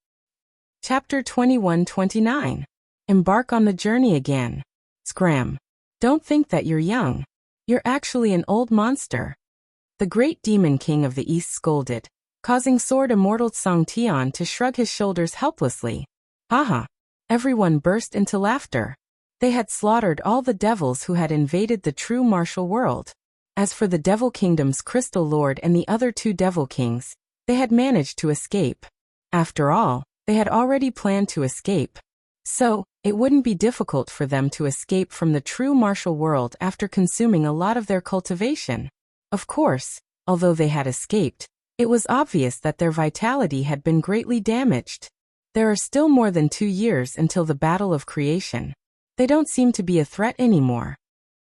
Chapter 21-29. Embark on the journey again. Scram. Don't think that you're young. You're actually an old monster. The great Demon King of the East scolded, causing Sword Immortal Song Tian to shrug his shoulders helplessly. Haha. Everyone burst into laughter. They had slaughtered all the devils who had invaded the true martial world. As for the Devil Kingdom's Crystal Lord and the other 2 Devil Kings, they had managed to escape. After all, they had already planned to escape. So, it wouldn't be difficult for them to escape from the true martial world after consuming a lot of their cultivation. Of course, although they had escaped, it was obvious that their vitality had been greatly damaged. There are still more than 2 years until the Battle of Creation. They don't seem to be a threat anymore,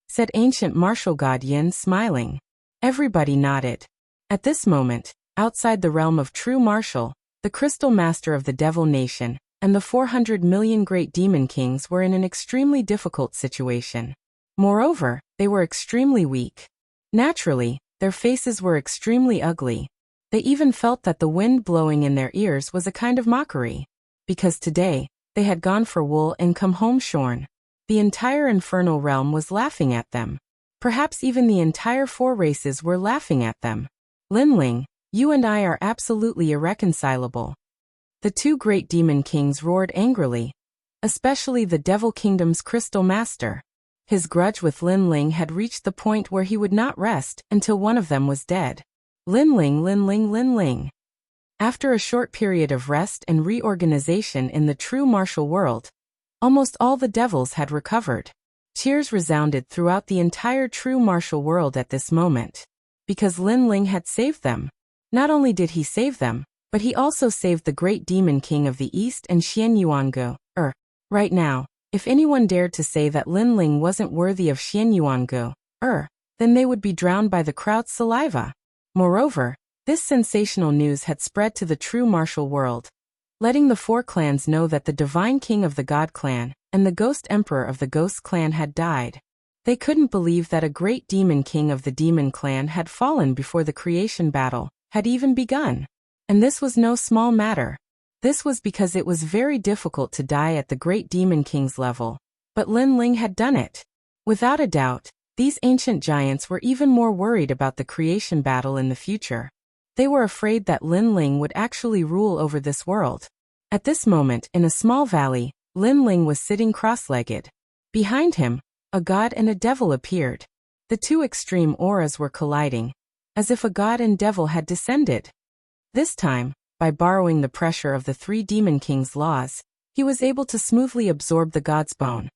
said ancient martial god Yin, smiling. Everybody nodded. At this moment, outside the realm of true martial, the Crystal Master of the Devil Nation and the 400 million great demon kings were in an extremely difficult situation. Moreover, they were extremely weak. Naturally, their faces were extremely ugly. They even felt that the wind blowing in their ears was a kind of mockery. Because today, they had gone for wool and come home shorn. The entire infernal realm was laughing at them. Perhaps even the entire 4 races were laughing at them. Linling, you and I are absolutely irreconcilable. The 2 great demon kings roared angrily, especially the Devil Kingdom's Crystal Master. His grudge with Linling had reached the point where he would not rest until one of them was dead. Linling. After a short period of rest and reorganization in the true martial world, almost all the devils had recovered. Cheers resounded throughout the entire true martial world at this moment. Because Linling had saved them. Not only did he save them, but he also saved the great demon king of the East and Xian Yuango. Right now, if anyone dared to say that Linling wasn't worthy of Xian Yuango, then they would be drowned by the crowd's saliva. Moreover, this sensational news had spread to the true martial world, letting the 4 clans know that the divine king of the God clan and the ghost emperor of the ghost clan had died. They couldn't believe that a great demon king of the demon clan had fallen before the creation battle had even begun. And this was no small matter. This was because it was very difficult to die at the great demon king's level. But Linling had done it. Without a doubt, these ancient giants were even more worried about the creation battle in the future. They were afraid that Linling would actually rule over this world. At this moment, in a small valley, Linling was sitting cross-legged. Behind him, a god and a devil appeared. The 2 extreme auras were colliding, as if a god and devil had descended. This time, by borrowing the pressure of the 3 demon kings' laws, he was able to smoothly absorb the god's bone,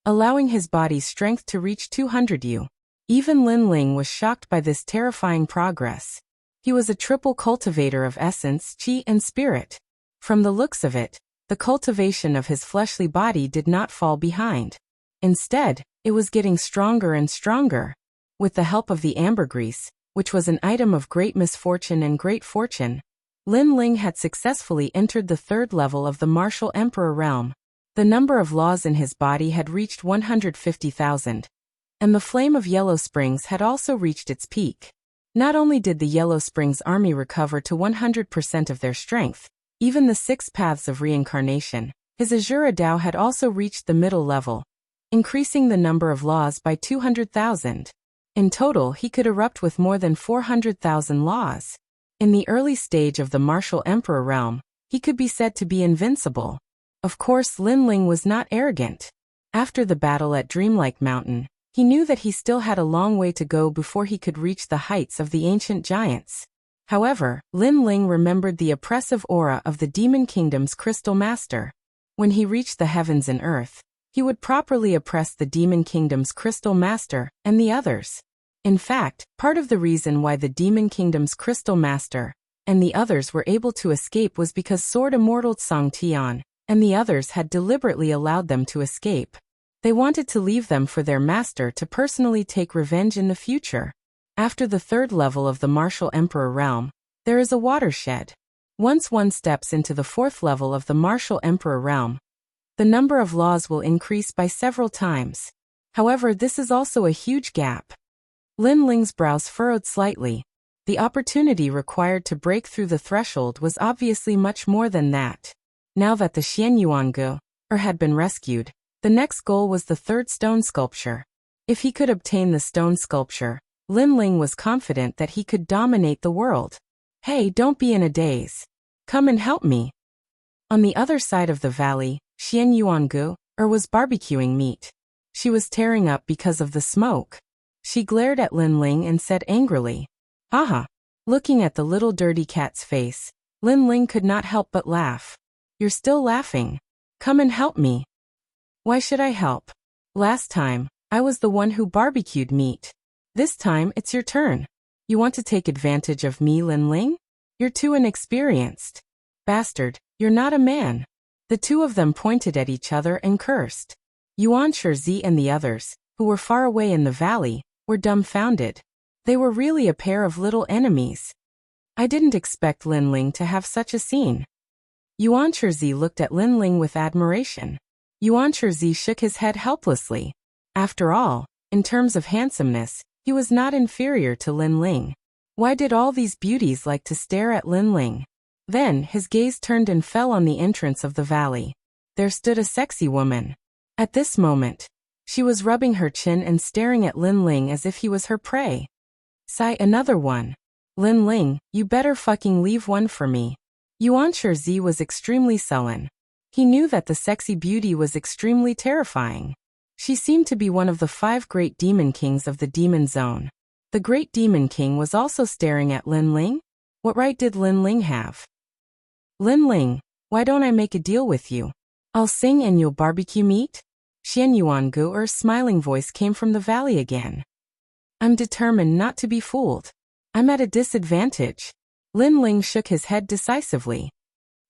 allowing his body's strength to reach 200 U. Even Linling was shocked by this terrifying progress. He was a triple cultivator of essence, chi, and spirit. From the looks of it, the cultivation of his fleshly body did not fall behind. Instead, it was getting stronger and stronger. With the help of the ambergris, which was an item of great misfortune and great fortune, Linling had successfully entered the 3rd level of the martial emperor realm. The number of laws in his body had reached 150,000. And the flame of Yellow Springs had also reached its peak. Not only did the Yellow Springs army recover to 100% of their strength, even the 6 paths of reincarnation, his Azura Dao had also reached the middle level, increasing the number of laws by 200,000. In total, he could erupt with more than 400,000 laws. In the early stage of the martial emperor realm, he could be said to be invincible. Of course, Linling was not arrogant. After the battle at Dreamlike Mountain, he knew that he still had a long way to go before he could reach the heights of the ancient giants. However, Linling remembered the oppressive aura of the Demon Kingdom's Crystal Master. When he reached the heavens and earth, he would properly oppress the Demon Kingdom's Crystal Master and the others. In fact, part of the reason why the Demon Kingdom's Crystal Master and the others were able to escape was because Sword Immortal Song Tian and the others had deliberately allowed them to escape. They wanted to leave them for their master to personally take revenge in the future. After the 3rd level of the Martial Emperor realm, there is a watershed. Once one steps into the 4th level of the Martial Emperor realm, the number of laws will increase by several times. However, this is also a huge gap. Linling's brows furrowed slightly. The opportunity required to break through the threshold was obviously much more than that. Now that the Xianyuangu had been rescued, the next goal was the 3rd stone sculpture. If he could obtain the stone sculpture, Linling was confident that he could dominate the world. Hey, don't be in a daze. Come and help me. On the other side of the valley, Xian Yuangu, or was barbecuing meat. She was tearing up because of the smoke. She glared at Lin Ling and said angrily, "Aha!" Looking at the little dirty cat's face, Lin Ling could not help but laugh. "You're still laughing. Come and help me." "Why should I help? Last time, I was the one who barbecued meat. This time, it's your turn. You want to take advantage of me, Lin Ling? You're too inexperienced. Bastard, you're not a man." The two of them pointed at each other and cursed. Yuan Shizi and the others, who were far away in the valley, were dumbfounded. They were really a pair of little enemies. I didn't expect Lin Ling to have such a scene. Yuan Shizi looked at Lin Ling with admiration. Yuan Shizi shook his head helplessly. After all, in terms of handsomeness, he was not inferior to Lin Ling. Why did all these beauties like to stare at Lin Ling? Then his gaze turned and fell on the entrance of the valley. There stood a sexy woman. At this moment, she was rubbing her chin and staring at Lin Ling as if he was her prey. Sigh, another one. Lin Ling, you better fucking leave one for me. Yuan Shizi was extremely sullen. He knew that the sexy beauty was extremely terrifying. She seemed to be one of the 5 great demon kings of the demon zone. The great demon king was also staring at Lin Ling. What right did Lin Ling have? "Lin Ling, why don't I make a deal with you? I'll sing and you'll barbecue meat?" Xian Yuangu's smiling voice came from the valley again. "I'm determined not to be fooled. I'm at a disadvantage." Lin Ling shook his head decisively.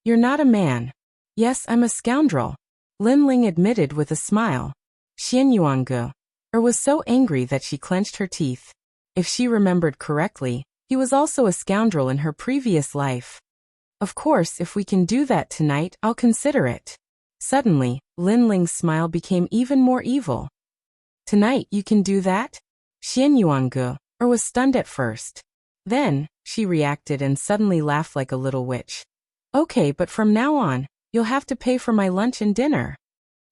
"You're not a man." "Yes, I'm a scoundrel," Lin Ling admitted with a smile. Xian Yuangu was so angry that she clenched her teeth. If she remembered correctly, he was also a scoundrel in her previous life. "Of course, if we can do that tonight, I'll consider it." Suddenly, Lin Ling's smile became even more evil. "Tonight you can do that?" Xian Yuangu was stunned at first. Then, she reacted and suddenly laughed like a little witch. "Okay, but from now on, you'll have to pay for my lunch and dinner."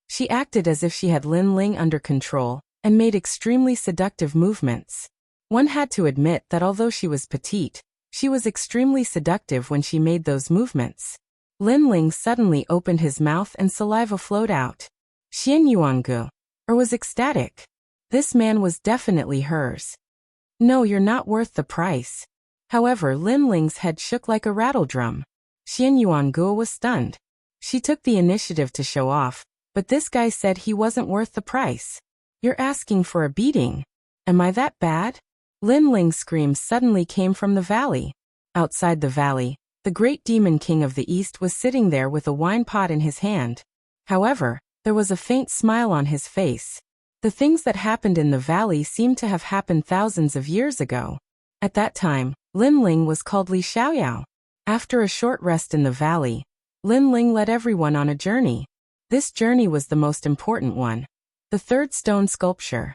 She acted as if she had Lin Ling under control, and made extremely seductive movements. One had to admit that although she was petite, she was extremely seductive when she made those movements. Lin Ling suddenly opened his mouth and saliva flowed out. Xian Yuangu was ecstatic. This man was definitely hers. "No, you're not worth the price." However, Lin Ling's head shook like a rattledrum. Xian Yuangu was stunned. She took the initiative to show off, but this guy said he wasn't worth the price. "You're asking for a beating. Am I that bad?" Lin Ling's screams suddenly came from the valley. Outside the valley, the great demon king of the east was sitting there with a wine pot in his hand. However, there was a faint smile on his face. The things that happened in the valley seemed to have happened thousands of years ago. At that time, Lin Ling was called Li Xiaoyao. After a short rest in the valley, Lin Ling led everyone on a journey. This journey was the most important one. The third stone sculpture.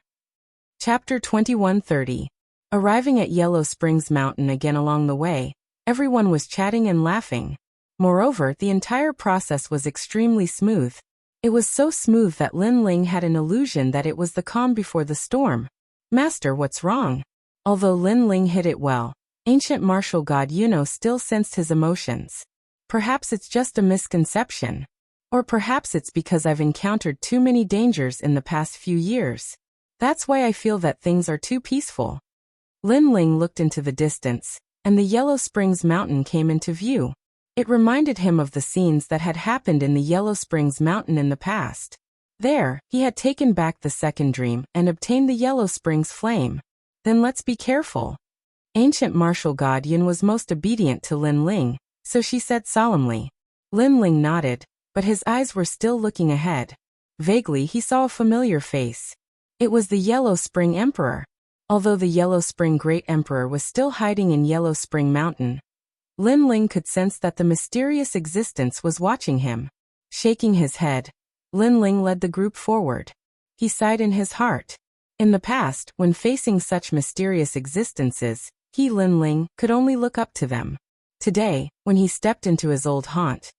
Chapter 2130. Arriving at Yellow Springs Mountain again along the way, everyone was chatting and laughing. Moreover, the entire process was extremely smooth. It was so smooth that Lin Ling had an illusion that it was the calm before the storm. "Master, what's wrong?" Although Lin Ling hid it well, ancient martial god Yuno still sensed his emotions. "Perhaps it's just a misconception. Or perhaps it's because I've encountered too many dangers in the past few years. That's why I feel that things are too peaceful." Lin Ling looked into the distance, and the Yellow Springs Mountain came into view. It reminded him of the scenes that had happened in the Yellow Springs Mountain in the past. There, he had taken back the second dream and obtained the Yellow Springs flame. Then let's be careful. Ancient martial god Yun was most obedient to Lin Ling, so she said solemnly. Lin Ling nodded, but his eyes were still looking ahead. Vaguely he saw a familiar face. It was the Yellow Spring Emperor. Although the Yellow Spring Great Emperor was still hiding in Yellow Spring Mountain, Lin Ling could sense that the mysterious existence was watching him. Shaking his head, Lin Ling led the group forward. He sighed in his heart. In the past, when facing such mysterious existences, he, Lin Ling, could only look up to them. Today, when he stepped into his old haunt,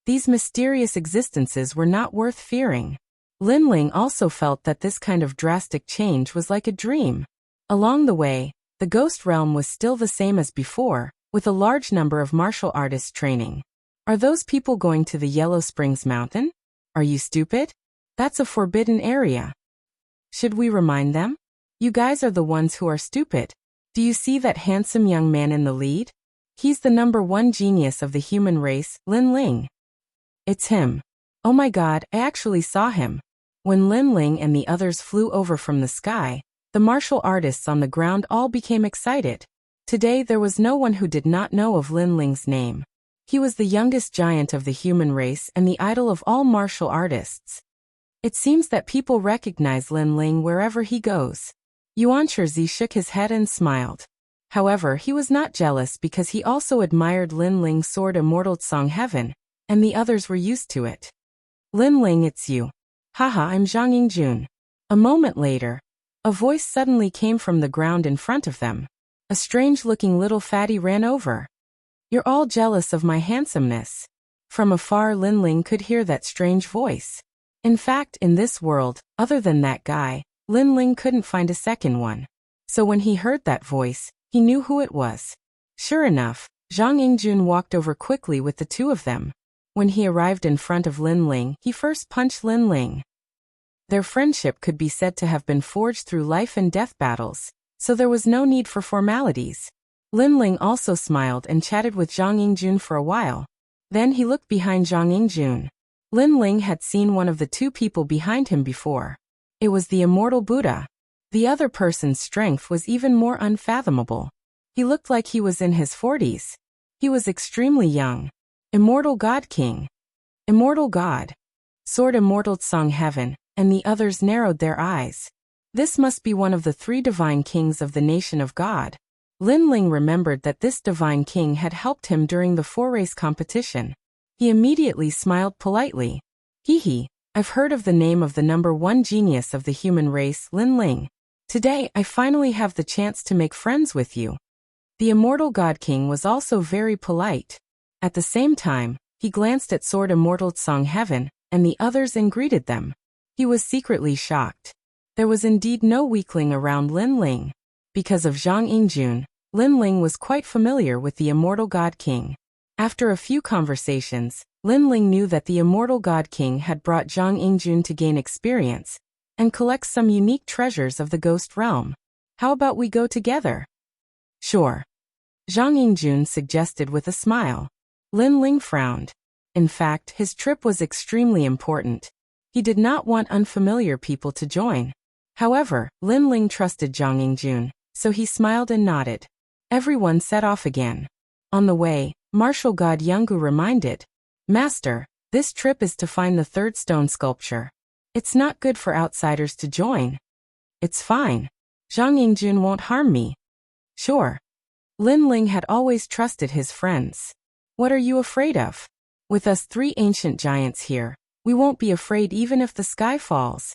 these mysterious existences were not worth fearing. Lin Ling also felt that this kind of drastic change was like a dream. Along the way, the ghost realm was still the same as before, with a large number of martial artists training. Are those people going to the Yellow Springs Mountain? Are you stupid? That's a forbidden area. Should we remind them? You guys are the ones who are stupid. Do you see that handsome young man in the lead? He's the #1 genius of the human race, Lin Ling. It's him. Oh my god, I actually saw him. When Lin Ling and the others flew over from the sky, the martial artists on the ground all became excited. Today there was no one who did not know of Lin Ling's name. He was the youngest giant of the human race and the idol of all martial artists. It seems that people recognize Lin Ling wherever he goes. Yuan Shizi shook his head and smiled. However, he was not jealous because he also admired Lin Ling's sword Immortal Song Heaven, and the others were used to it. Lin Ling, it's you. Haha, I'm Zhang Yingjun. A moment later, a voice suddenly came from the ground in front of them. A strange-looking little fatty ran over. You're all jealous of my handsomeness. From afar, Lin Ling could hear that strange voice. In fact, in this world, other than that guy, Lin Ling couldn't find a second one. So when he heard that voice, he knew who it was. Sure enough, Zhang Yingjun walked over quickly with the two of them. When he arrived in front of Lin Ling, he first punched Lin Ling. Their friendship could be said to have been forged through life and death battles, so there was no need for formalities. Lin Ling also smiled and chatted with Zhang Yingjun for a while. Then he looked behind Zhang Yingjun. Lin Ling had seen one of the two people behind him before. It was the immortal Buddha. The other person's strength was even more unfathomable. He looked like he was in his 40s. He was extremely young. Immortal God King. Immortal God. Sword Immortal Song Heaven, and the others narrowed their eyes. This must be one of the 3 divine kings of the nation of God. Lin Ling remembered that this divine king had helped him during the 4-race competition. He immediately smiled politely. Hee, I've heard of the name of the #1 genius of the human race, Lin Ling. Today, I finally have the chance to make friends with you. The immortal God King was also very polite. At the same time, he glanced at Sword Immortal Song Heaven and the others and greeted them. He was secretly shocked. There was indeed no weakling around Lin Ling. Because of Zhang Yingjun, Lin Ling was quite familiar with the immortal God King. After a few conversations, Lin Ling knew that the immortal God King had brought Zhang Yingjun to gain experience and collect some unique treasures of the ghost realm. How about we go together? Sure. Zhang Yingjun suggested with a smile. Lin Ling frowned. In fact, his trip was extremely important. He did not want unfamiliar people to join. However, Lin Ling trusted Zhang Yingjun, so he smiled and nodded. Everyone set off again. On the way, martial god Yungu reminded, Master, this trip is to find the 3rd stone sculpture. It's not good for outsiders to join. It's fine. Zhang Yingjun won't harm me. Sure. Lin Ling had always trusted his friends. What are you afraid of? With us 3 ancient giants here, we won't be afraid even if the sky falls.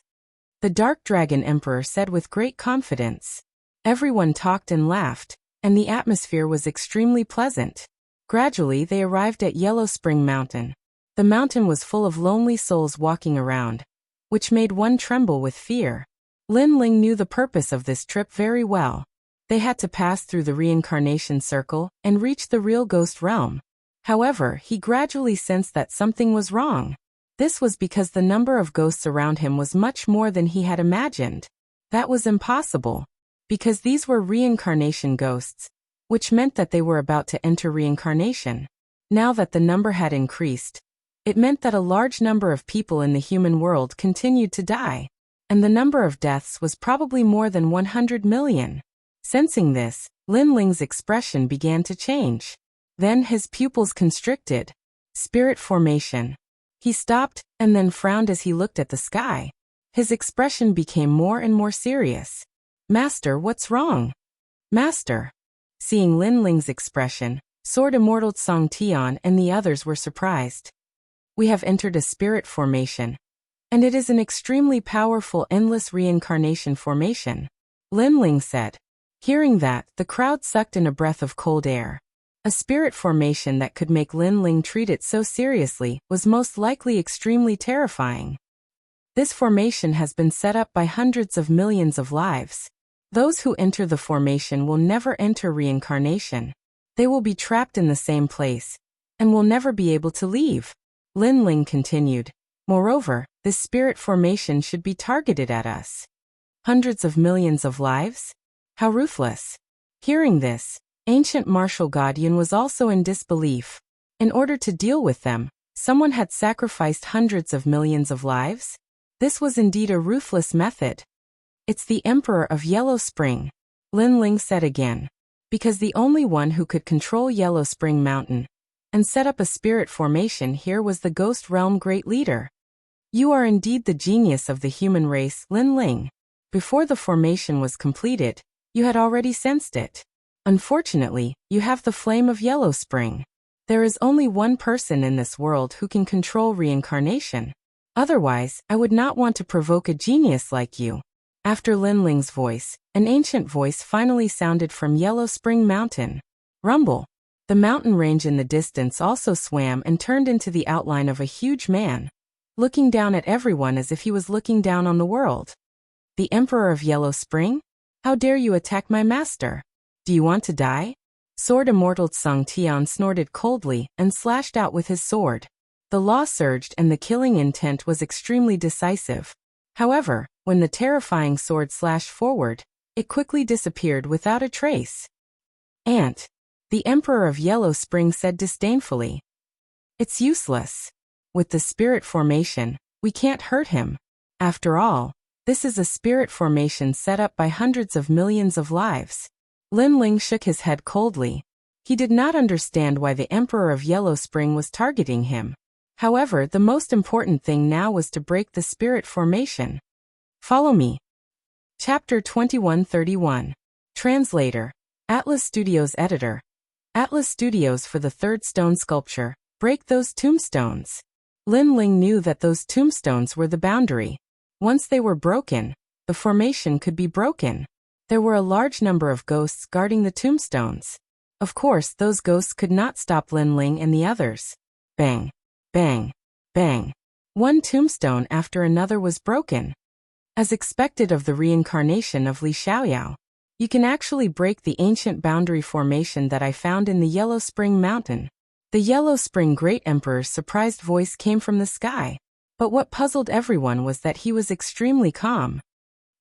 The Dark Dragon Emperor said with great confidence. Everyone talked and laughed, and the atmosphere was extremely pleasant. Gradually they arrived at Yellow Spring Mountain. The mountain was full of lonely souls walking around, which made one tremble with fear. Lin Ling knew the purpose of this trip very well. They had to pass through the reincarnation circle and reach the real ghost realm. However, he gradually sensed that something was wrong. This was because the number of ghosts around him was much more than he had imagined. That was impossible, because these were reincarnation ghosts, which meant that they were about to enter reincarnation. Now that the number had increased, it meant that a large number of people in the human world continued to die, and the number of deaths was probably more than 100 million. Sensing this, Lin Ling's expression began to change. Then his pupils constricted. Spirit formation. He stopped and then frowned as he looked at the sky. His expression became more and more serious. Master, what's wrong? Master. Seeing Lin Ling's expression, Sword Immortal Song Tian and the others were surprised. We have entered a spirit formation, and it is an extremely powerful endless reincarnation formation, Lin Ling said. Hearing that, the crowd sucked in a breath of cold air. A spirit formation that could make Lin Ling treat it so seriously was most likely extremely terrifying. This formation has been set up by hundreds of millions of lives. Those who enter the formation will never enter reincarnation. They will be trapped in the same place, and will never be able to leave. Lin Ling continued. Moreover, this spirit formation should be targeted at us. Hundreds of millions of lives? How ruthless. Hearing this, ancient martial god Yun was also in disbelief. In order to deal with them, someone had sacrificed hundreds of millions of lives? This was indeed a ruthless method. It's the Emperor of Yellow Spring, Lin Ling said again. Because the only one who could control Yellow Spring Mountain and set up a spirit formation here was the Ghost Realm Great Leader. You are indeed the genius of the human race, Lin Ling. Before the formation was completed, you had already sensed it. Unfortunately, you have the flame of Yellow Spring. There is only one person in this world who can control reincarnation. Otherwise, I would not want to provoke a genius like you. After Lin Ling's voice, an ancient voice finally sounded from Yellow Spring Mountain. Rumble. The mountain range in the distance also swam and turned into the outline of a huge man, looking down at everyone as if he was looking down on the world. The Emperor of Yellow Spring? How dare you attack my master? Do you want to die? Sword Immortal Tsung Tian snorted coldly and slashed out with his sword. The law surged and the killing intent was extremely decisive. However, when the terrifying sword slashed forward, it quickly disappeared without a trace. Ant. The Emperor of Yellow Spring said disdainfully. It's useless. With the spirit formation, we can't hurt him. After all, this is a spirit formation set up by hundreds of millions of lives. Lin Ling shook his head coldly. He did not understand why the Emperor of Yellow Spring was targeting him. However, the most important thing now was to break the spirit formation. Follow me. Chapter 2131. Translator. Atlas Studios Editor. Atlas Studios for the third stone sculpture. Break those tombstones. Lin Ling knew that those tombstones were the boundary. Once they were broken, the formation could be broken. There were a large number of ghosts guarding the tombstones. Of course, those ghosts could not stop Lin Ling and the others. Bang, bang, bang. One tombstone after another was broken. As expected of the reincarnation of Li Xiaoyao, you can actually break the ancient boundary formation that I found in the Yellow Spring Mountain. The Yellow Spring Great Emperor's surprised voice came from the sky. But what puzzled everyone was that he was extremely calm.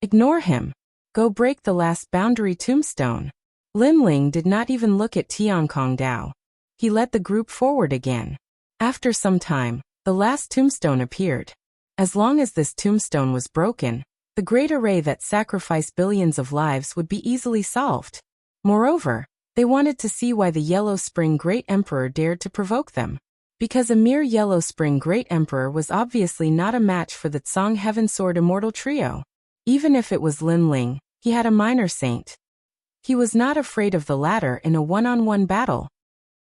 Ignore him. Go break the last boundary tombstone. Lin Ling did not even look at Tiankong Dao. He led the group forward again. After some time, the last tombstone appeared. As long as this tombstone was broken, the great array that sacrificed billions of lives would be easily solved. Moreover, they wanted to see why the Yellow Spring Great Emperor dared to provoke them. Because a mere Yellow Spring Great Emperor was obviously not a match for the Tsang Heaven Sword Immortal Trio. Even if it was Lin Ling, he had a minor saint. He was not afraid of the latter in a one-on-one battle.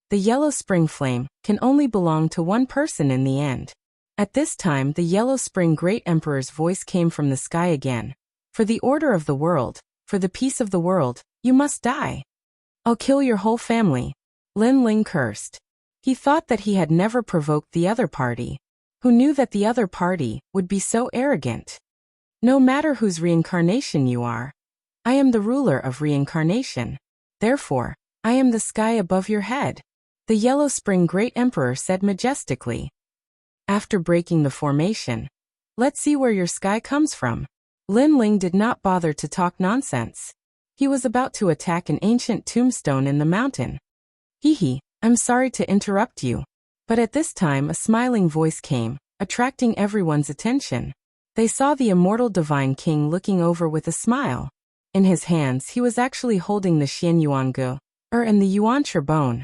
The Yellow Spring Flame can only belong to one person in the end. At this time, the Yellow Spring Great Emperor's voice came from the sky again. For the order of the world, for the peace of the world, you must die. I'll kill your whole family. Lin Ling cursed. He thought that he had never provoked the other party. Who knew that the other party would be so arrogant? No matter whose reincarnation you are, I am the ruler of reincarnation. Therefore, I am the sky above your head. The Yellow Spring Great Emperor said majestically. After breaking the formation, let's see where your sky comes from. Lin Ling did not bother to talk nonsense. He was about to attack an ancient tombstone in the mountain. Hee, I'm sorry to interrupt you. But at this time a smiling voice came, attracting everyone's attention. They saw the immortal Divine King looking over with a smile. In his hands he was actually holding the Xian Yuangu, and the Yuanchi bone.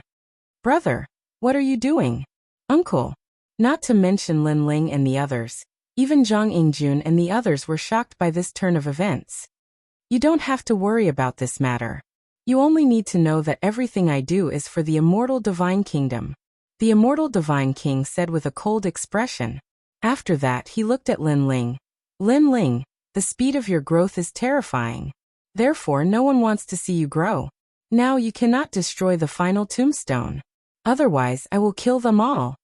Brother, what are you doing? Uncle. Not to mention Lin Ling and the others. Even Zhang Yingjun and the others were shocked by this turn of events. You don't have to worry about this matter. You only need to know that everything I do is for the immortal Divine Kingdom. The immortal Divine King said with a cold expression. After that he looked at Lin Ling. Lin Ling, the speed of your growth is terrifying. Therefore no one wants to see you grow. Now you cannot destroy the final tombstone. Otherwise I will kill them all.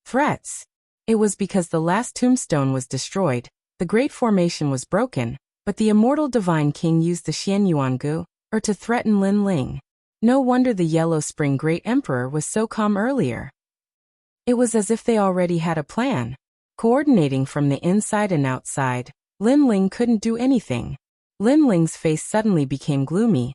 Threats. It was because the last tombstone was destroyed, the great formation was broken, but the immortal Divine King used the Xian Yuangu, to threaten Lin Ling. No wonder the Yellow Spring Great Emperor was so calm earlier. It was as if they already had a plan. Coordinating from the inside and outside, Lin Ling couldn't do anything. Lin Ling's face suddenly became gloomy.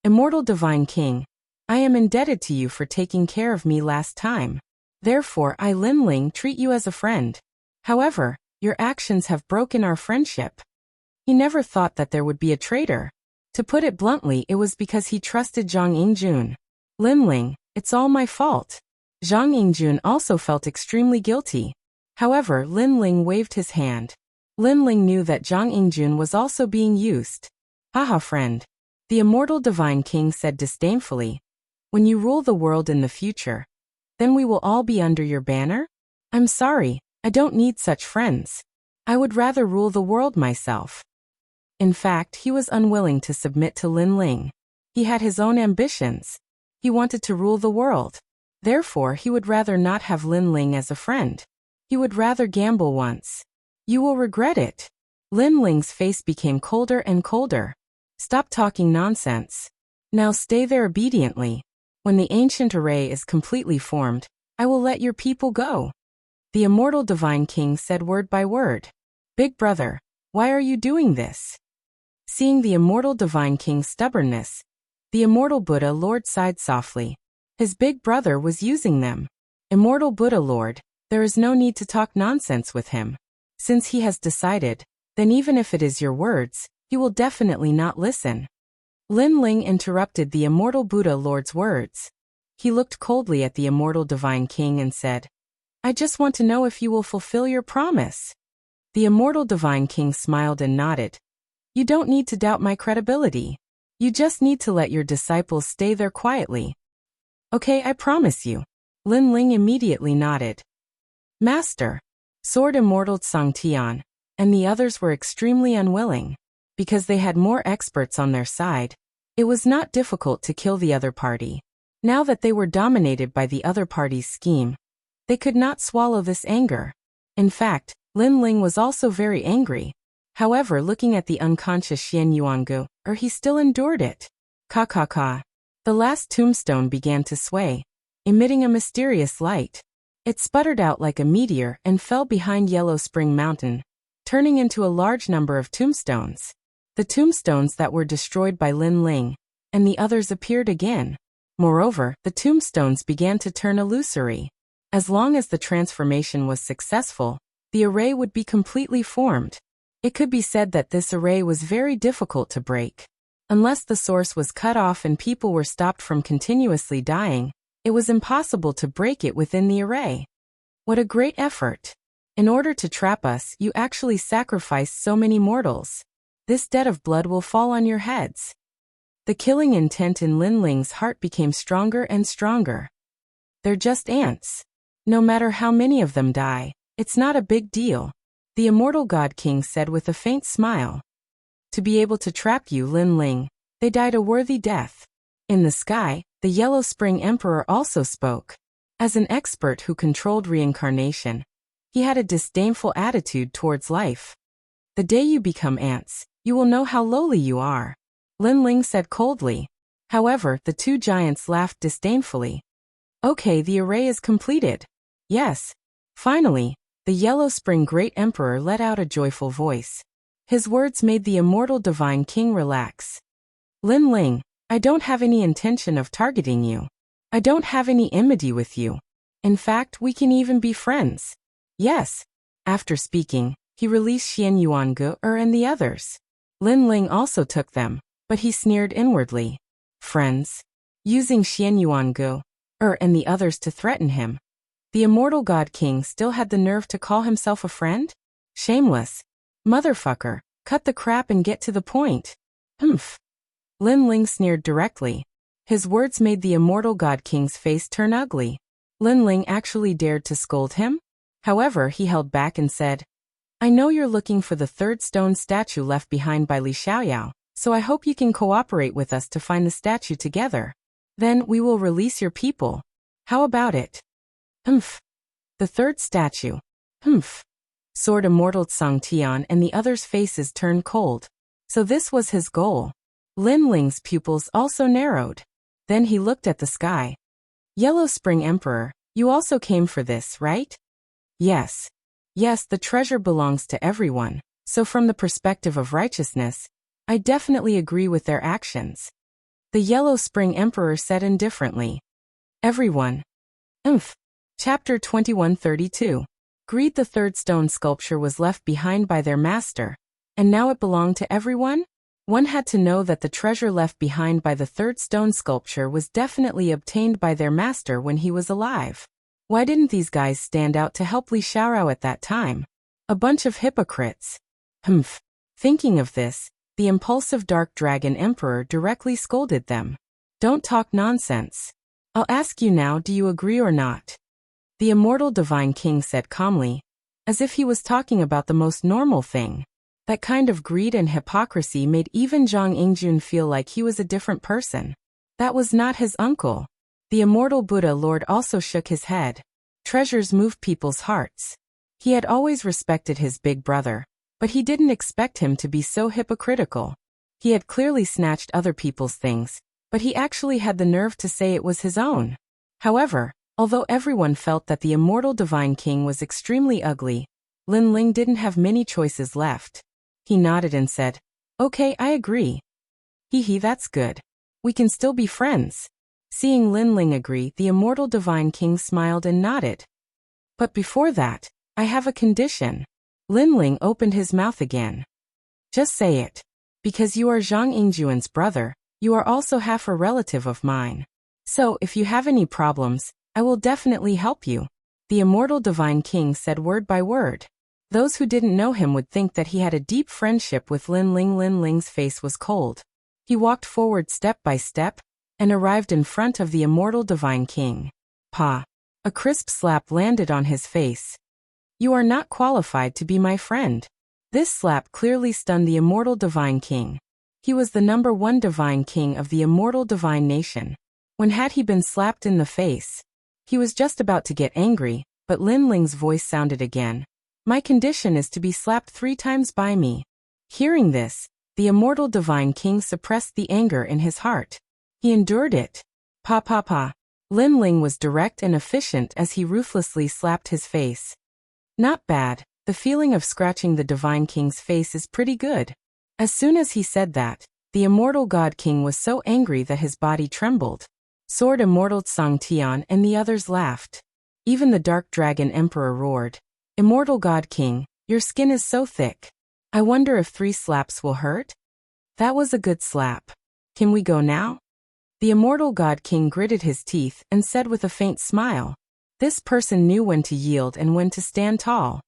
Immortal Divine King, I am indebted to you for taking care of me last time. Therefore I, Lin Ling, treat you as a friend. However, your actions have broken our friendship. He never thought that there would be a traitor. To put it bluntly, it was because he trusted Zhang Yingjun. Lin Ling, it's all my fault. Zhang Yingjun also felt extremely guilty. However, Lin Ling waved his hand. Lin Ling knew that Zhang Yingjun was also being used. Haha, friend. The Immortal Divine King said disdainfully. When you rule the world in the future, then we will all be under your banner? I'm sorry, I don't need such friends. I would rather rule the world myself. In fact, he was unwilling to submit to Lin Ling. He had his own ambitions. He wanted to rule the world. Therefore, he would rather not have Lin Ling as a friend. He would rather gamble once. You will regret it. Lin Ling's face became colder and colder. Stop talking nonsense. Now stay there obediently. When the ancient array is completely formed, I will let your people go. The Immortal Divine King said word by word. Big brother, why are you doing this? Seeing the Immortal Divine King's stubbornness, the Immortal Buddha Lord sighed softly. His big brother was using them. Immortal Buddha Lord, there is no need to talk nonsense with him. Since he has decided, then even if it is your words, he will definitely not listen. Lin Ling interrupted the Immortal Buddha Lord's words. He looked coldly at the Immortal Divine King and said, I just want to know if you will fulfill your promise. The Immortal Divine King smiled and nodded. You don't need to doubt my credibility. You just need to let your disciples stay there quietly. Okay, I promise you. Lin Ling immediately nodded. Master, Sword Immortal Tsang Tian, and the others were extremely unwilling. Because they had more experts on their side, it was not difficult to kill the other party. Now that they were dominated by the other party's scheme, they could not swallow this anger. In fact, Lin Ling was also very angry. However, looking at the unconscious Xian Yuangu, he still endured it. Ka. The last tombstone began to sway, emitting a mysterious light. It sputtered out like a meteor and fell behind Yellow Spring Mountain, turning into a large number of tombstones. The tombstones that were destroyed by Lin Ling, and the others appeared again. Moreover, the tombstones began to turn illusory. As long as the transformation was successful, the array would be completely formed. It could be said that this array was very difficult to break. Unless the source was cut off and people were stopped from continuously dying, it was impossible to break it within the array. What a great effort! In order to trap us, you actually sacrificed so many mortals. This debt of blood will fall on your heads. The killing intent in Lin Ling's heart became stronger and stronger. They're just ants. No matter how many of them die, it's not a big deal. The Immortal God King said with a faint smile. To be able to trap you, Lin Ling, they died a worthy death. In the sky, the Yellow Spring Emperor also spoke. As an expert who controlled reincarnation, he had a disdainful attitude towards life. The day you become ants, you will know how lowly you are. Lin Ling said coldly. However, the two giants laughed disdainfully. Okay, the array is completed. Yes. Finally, the Yellow Spring Great Emperor let out a joyful voice. His words made the Immortal Divine King relax. Lin Ling, I don't have any intention of targeting you. I don't have any enmity with you. In fact, we can even be friends. Yes. After speaking, he released Xian Yuangu and the others. Lin Ling also took them, but he sneered inwardly. Friends? Using Xian Yuangu and the others to threaten him. The Immortal God King still had the nerve to call himself a friend? Shameless. Motherfucker, cut the crap and get to the point. Humph. Lin Ling sneered directly. His words made the Immortal God King's face turn ugly. Lin Ling actually dared to scold him? However, he held back and said, I know you're looking for the third stone statue left behind by Li Xiaoyao, so I hope you can cooperate with us to find the statue together. Then we will release your people. How about it? Humph. The third statue. Humph. Sword Immortal Tsang Tian and the others' faces turned cold. So this was his goal. Lin Ling's pupils also narrowed. Then he looked at the sky. Yellow Spring Emperor, you also came for this, right? Yes. Yes, the treasure belongs to everyone, so from the perspective of righteousness, I definitely agree with their actions. The Yellow Spring Emperor said indifferently. Everyone. Chapter 2132. Greed. The third stone sculpture was left behind by their master, and now it belonged to everyone? One had to know that the treasure left behind by the third stone sculpture was definitely obtained by their master when he was alive. Why didn't these guys stand out to help Li Xiaorao at that time? A bunch of hypocrites. Thinking of this, the impulsive Dark Dragon Emperor directly scolded them. Don't talk nonsense. I'll ask you now, do you agree or not? The immortal Divine King said calmly, as if he was talking about the most normal thing. That kind of greed and hypocrisy made even Zhang Yingjun feel like he was a different person. That was not his uncle. The immortal Buddha Lord also shook his head. Treasures move people's hearts. He had always respected his big brother, but he didn't expect him to be so hypocritical. He had clearly snatched other people's things, but he actually had the nerve to say it was his own. However, although everyone felt that the immortal Divine King was extremely ugly, Lin Ling didn't have many choices left. He nodded and said, "Okay, I agree." That's good. We can still be friends." Seeing Lin Ling agree, the immortal Divine King smiled and nodded. "But before that, I have a condition." Lin Ling opened his mouth again. "Just say it. Because you are Zhang Yingjuan's brother, you are also half a relative of mine. So, if you have any problems, I will definitely help you." The immortal Divine King said word by word. Those who didn't know him would think that he had a deep friendship with Lin Ling. Lin Ling's face was cold. He walked forward step by step, and arrived in front of the immortal Divine King. Pa! A crisp slap landed on his face. "You are not qualified to be my friend." This slap clearly stunned the immortal Divine King. He was the #1 Divine King of the immortal Divine Nation. When had he been slapped in the face? He was just about to get angry, but Lin Ling's voice sounded again. "My condition is to be slapped 3 times by me." Hearing this, the immortal Divine King suppressed the anger in his heart. He endured it. Pa. Lin Ling was direct and efficient as he ruthlessly slapped his face. Not bad, the feeling of scratching the Divine King's face is pretty good. As soon as he said that, the immortal God King was so angry that his body trembled. Sword Immortal Tsang Tian and the others laughed. Even the Dark Dragon Emperor roared. "Immortal God King, your skin is so thick. I wonder if 3 slaps will hurt?" That was a good slap. "Can we go now?" The immortal God King gritted his teeth and said with a faint smile. This person knew when to yield and when to stand tall.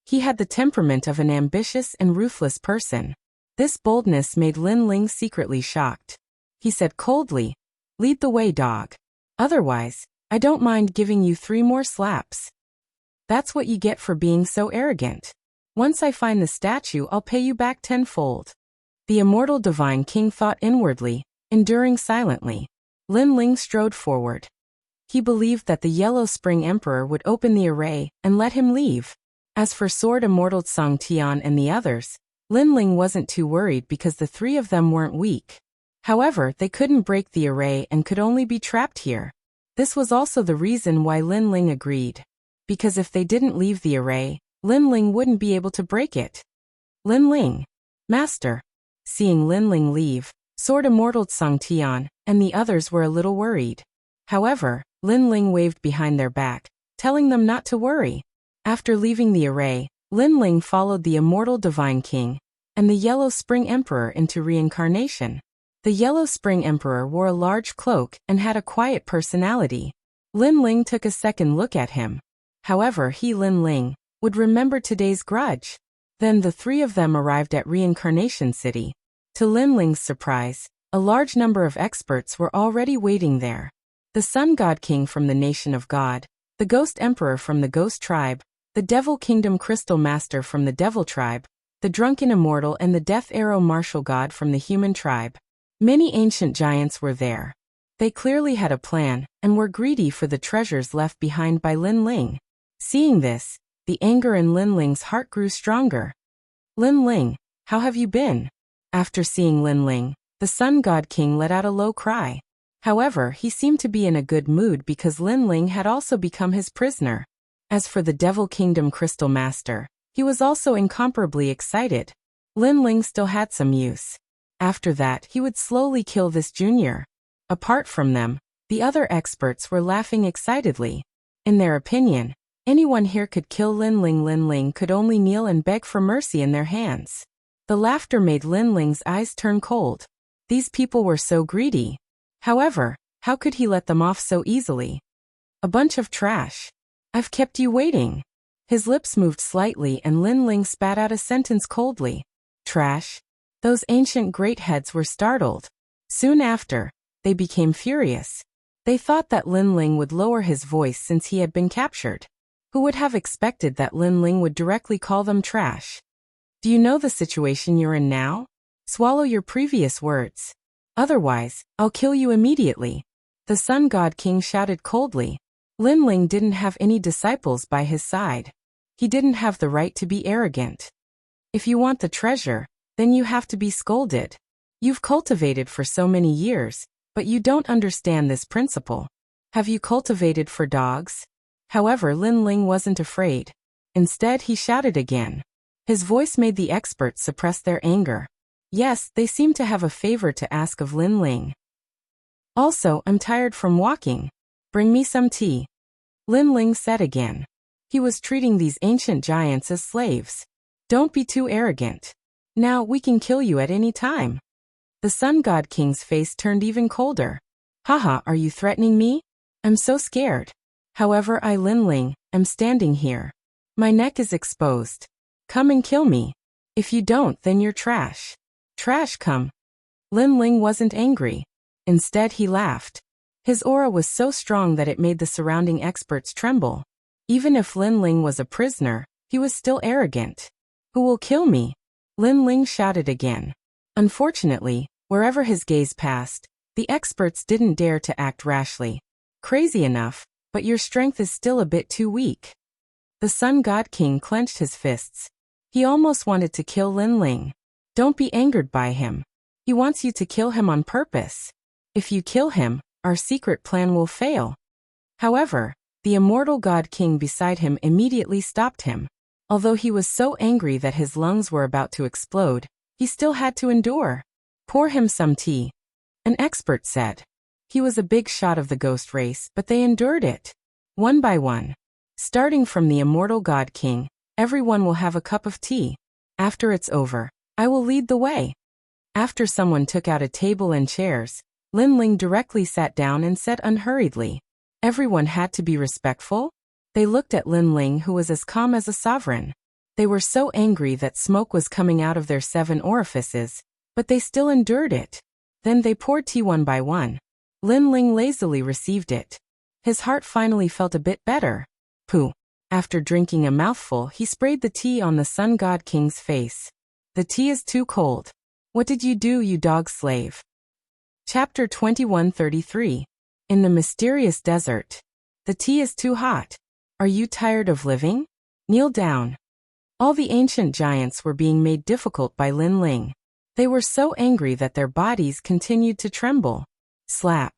He had the temperament of an ambitious and ruthless person. This boldness made Lin Ling secretly shocked. He said coldly, "Lead the way, dog. Otherwise, I don't mind giving you 3 more slaps." "That's what you get for being so arrogant. Once I find the statue, I'll pay you back 10-fold. The immortal Divine King thought inwardly, enduring silently. Lin Ling strode forward. He believed that the Yellow Spring Emperor would open the array and let him leave. As for Sword Immortal Tsang Tian and the others, Lin Ling wasn't too worried because the 3 of them weren't weak. However, they couldn't break the array and could only be trapped here. This was also the reason why Lin Ling agreed. Because if they didn't leave the array, Lin Ling wouldn't be able to break it. "Lin Ling. Master." Seeing Lin Ling leave, Sword Immortal Tsang Tian and the others were a little worried. However, Lin Ling waved behind their back, telling them not to worry. After leaving the array, Lin Ling followed the immortal Divine King and the Yellow Spring Emperor into reincarnation. The Yellow Spring Emperor wore a large cloak and had a quiet personality. Lin Ling took a second look at him. However, Lin Ling, would remember today's grudge. Then the 3 of them arrived at Reincarnation City. To Lin Ling's surprise, a large number of experts were already waiting there. The Sun God King from the Nation of God, the Ghost Emperor from the Ghost Tribe, the Devil Kingdom Crystal Master from the Devil Tribe, the Drunken Immortal and the Death Arrow Martial God from the Human Tribe. Many ancient giants were there. They clearly had a plan and were greedy for the treasures left behind by Lin Ling. Seeing this, the anger in Lin Ling's heart grew stronger. "Lin Ling, how have you been?" After seeing Lin Ling, the Sun God King let out a low cry. However, he seemed to be in a good mood because Lin Ling had also become his prisoner. As for the Devil Kingdom Crystal Master, he was also incomparably excited. Lin Ling still had some use. After that, he would slowly kill this junior. Apart from them, the other experts were laughing excitedly. In their opinion, anyone here could kill Lin Ling. Lin Ling could only kneel and beg for mercy in their hands. The laughter made Lin Ling's eyes turn cold. These people were so greedy. However, how could he let them off so easily? A bunch of trash. I've kept you waiting. His lips moved slightly and Lin Ling spat out a sentence coldly. Trash? Those ancient great heads were startled. Soon after, they became furious. They thought that Lin Ling would lower his voice since he had been captured. Who would have expected that Lin Ling would directly call them trash? Do you know the situation you're in now? Swallow your previous words. Otherwise, I'll kill you immediately. The Sun God King shouted coldly. Lin Ling didn't have any disciples by his side. He didn't have the right to be arrogant. If you want the treasure, then you have to be scolded. You've cultivated for so many years, but you don't understand this principle. Have you cultivated for dogs? However, Lin Ling wasn't afraid. Instead, he shouted again. His voice made the experts suppress their anger. Yes, they seemed to have a favor to ask of Lin Ling. Also, I'm tired from walking. Bring me some tea. Lin Ling said again. He was treating these ancient giants as slaves. Don't be too arrogant. Now we can kill you at any time. The Sun God King's face turned even colder. Haha, are you threatening me? I'm so scared. However, I, Lin Ling, am standing here. My neck is exposed. Come and kill me. If you don't, then you're trash. Trash, come. Lin Ling wasn't angry. Instead, he laughed. His aura was so strong that it made the surrounding experts tremble. Even if Lin Ling was a prisoner, he was still arrogant. Who will kill me? Lin Ling shouted again. Unfortunately, wherever his gaze passed, the experts didn't dare to act rashly. Crazy enough, but your strength is still a bit too weak. The Sun God King clenched his fists. He almost wanted to kill Lin Ling. Don't be angered by him. He wants you to kill him on purpose. If you kill him, our secret plan will fail. However, the immortal God King beside him immediately stopped him. Although he was so angry that his lungs were about to explode, he still had to endure. Pour him some tea. An expert said. He was a big shot of the ghost race, but they endured it. One by one. Starting from the immortal God King, everyone will have a cup of tea. After it's over, I will lead the way. After someone took out a table and chairs, Lin Ling directly sat down and said unhurriedly. Everyone had to be respectful. They looked at Lin Ling, who was as calm as a sovereign. They were so angry that smoke was coming out of their 7 orifices, but they still endured it. Then they poured tea one by one. Lin Ling lazily received it. His heart finally felt a bit better. Pooh. After drinking a mouthful, he sprayed the tea on the Sun God King's face. The tea is too cold. What did you do, you dog slave? Chapter 2133. In the mysterious desert. The tea is too hot. Are you tired of living? Kneel down. All the ancient giants were being made difficult by Lin Ling. They were so angry that their bodies continued to tremble. Slap.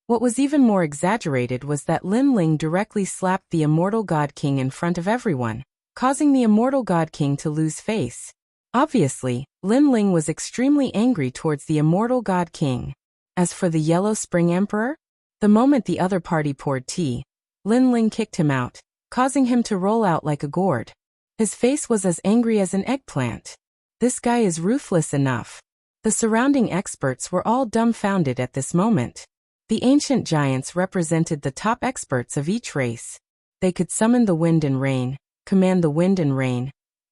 What was even more exaggerated was that Lin Ling directly slapped the immortal God King in front of everyone, causing the immortal God King to lose face. Obviously, Lin Ling was extremely angry towards the immortal God King. As for the Yellow Spring Emperor, the moment the other party poured tea, Lin Ling kicked him out, causing him to roll out like a gourd. His face was as angry as an eggplant. This guy is ruthless enough. The surrounding experts were all dumbfounded at this moment. The ancient giants represented the top experts of each race. They could summon the wind and rain, command the wind and rain,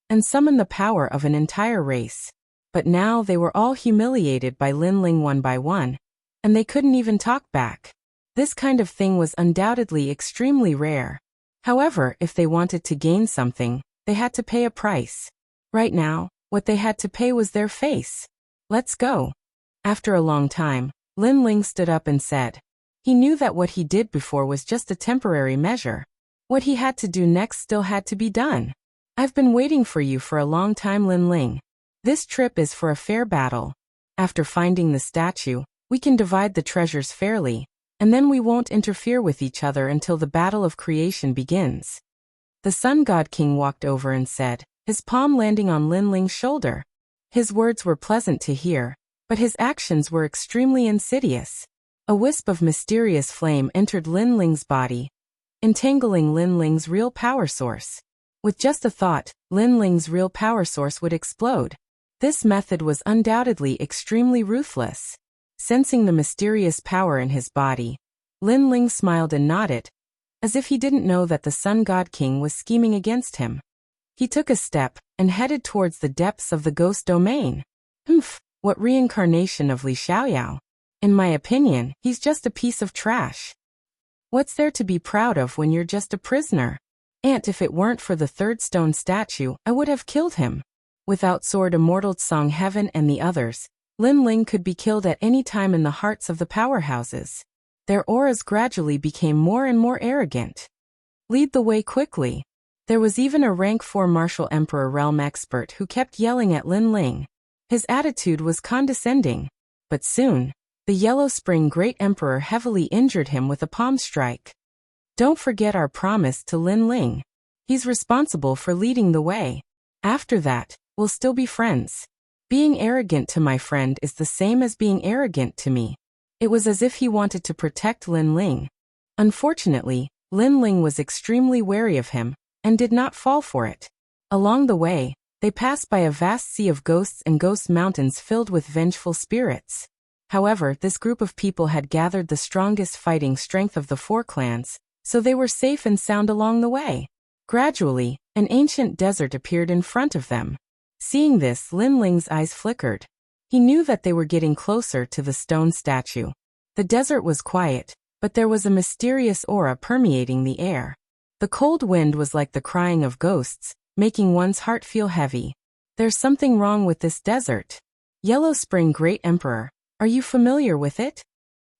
and summon the power of an entire race. But now they were all humiliated by Lin Ling one by one, and they couldn't even talk back. This kind of thing was undoubtedly extremely rare. However, if they wanted to gain something, they had to pay a price. Right now, what they had to pay was their face. Let's go. After a long time, Lin Ling stood up and said. He knew that what he did before was just a temporary measure. What he had to do next still had to be done. I've been waiting for you for a long time, Lin Ling. This trip is for a fair battle. After finding the statue, we can divide the treasures fairly, and then we won't interfere with each other until the battle of creation begins. The Sun God King walked over and said, his palm landing on Lin Ling's shoulder. His words were pleasant to hear, but his actions were extremely insidious. A wisp of mysterious flame entered Lin Ling's body, entangling Lin Ling's real power source. With just a thought, Lin Ling's real power source would explode. This method was undoubtedly extremely ruthless. Sensing the mysterious power in his body, Lin Ling smiled and nodded, as if he didn't know that the Sun God King was scheming against him. He took a step and headed towards the depths of the ghost domain. What reincarnation of Li Xiaoyao? In my opinion, he's just a piece of trash. What's there to be proud of when you're just a prisoner? If it weren't for the third stone statue, I would have killed him. Without Sword Immortal Song Heaven and the others, Lin Ling could be killed at any time in the hearts of the powerhouses. Their auras gradually became more and more arrogant. Lead the way quickly. There was even a rank 4 martial emperor realm expert who kept yelling at Lin Ling. His attitude was condescending. But soon, the Yellow Spring Great Emperor heavily injured him with a palm strike. Don't forget our promise to Lin Ling. He's responsible for leading the way. After that, we'll still be friends. Being arrogant to my friend is the same as being arrogant to me. It was as if he wanted to protect Lin Ling. Unfortunately, Lin Ling was extremely wary of him, and did not fall for it. Along the way, they passed by a vast sea of ghosts and ghost mountains filled with vengeful spirits. However, this group of people had gathered the strongest fighting strength of the 4 clans, so they were safe and sound along the way. Gradually, an ancient desert appeared in front of them. Seeing this, Lin Ling's eyes flickered. He knew that they were getting closer to the stone statue. The desert was quiet, but there was a mysterious aura permeating the air. The cold wind was like the crying of ghosts, making one's heart feel heavy. There's something wrong with this desert. Yellow Spring Great Emperor, are you familiar with it?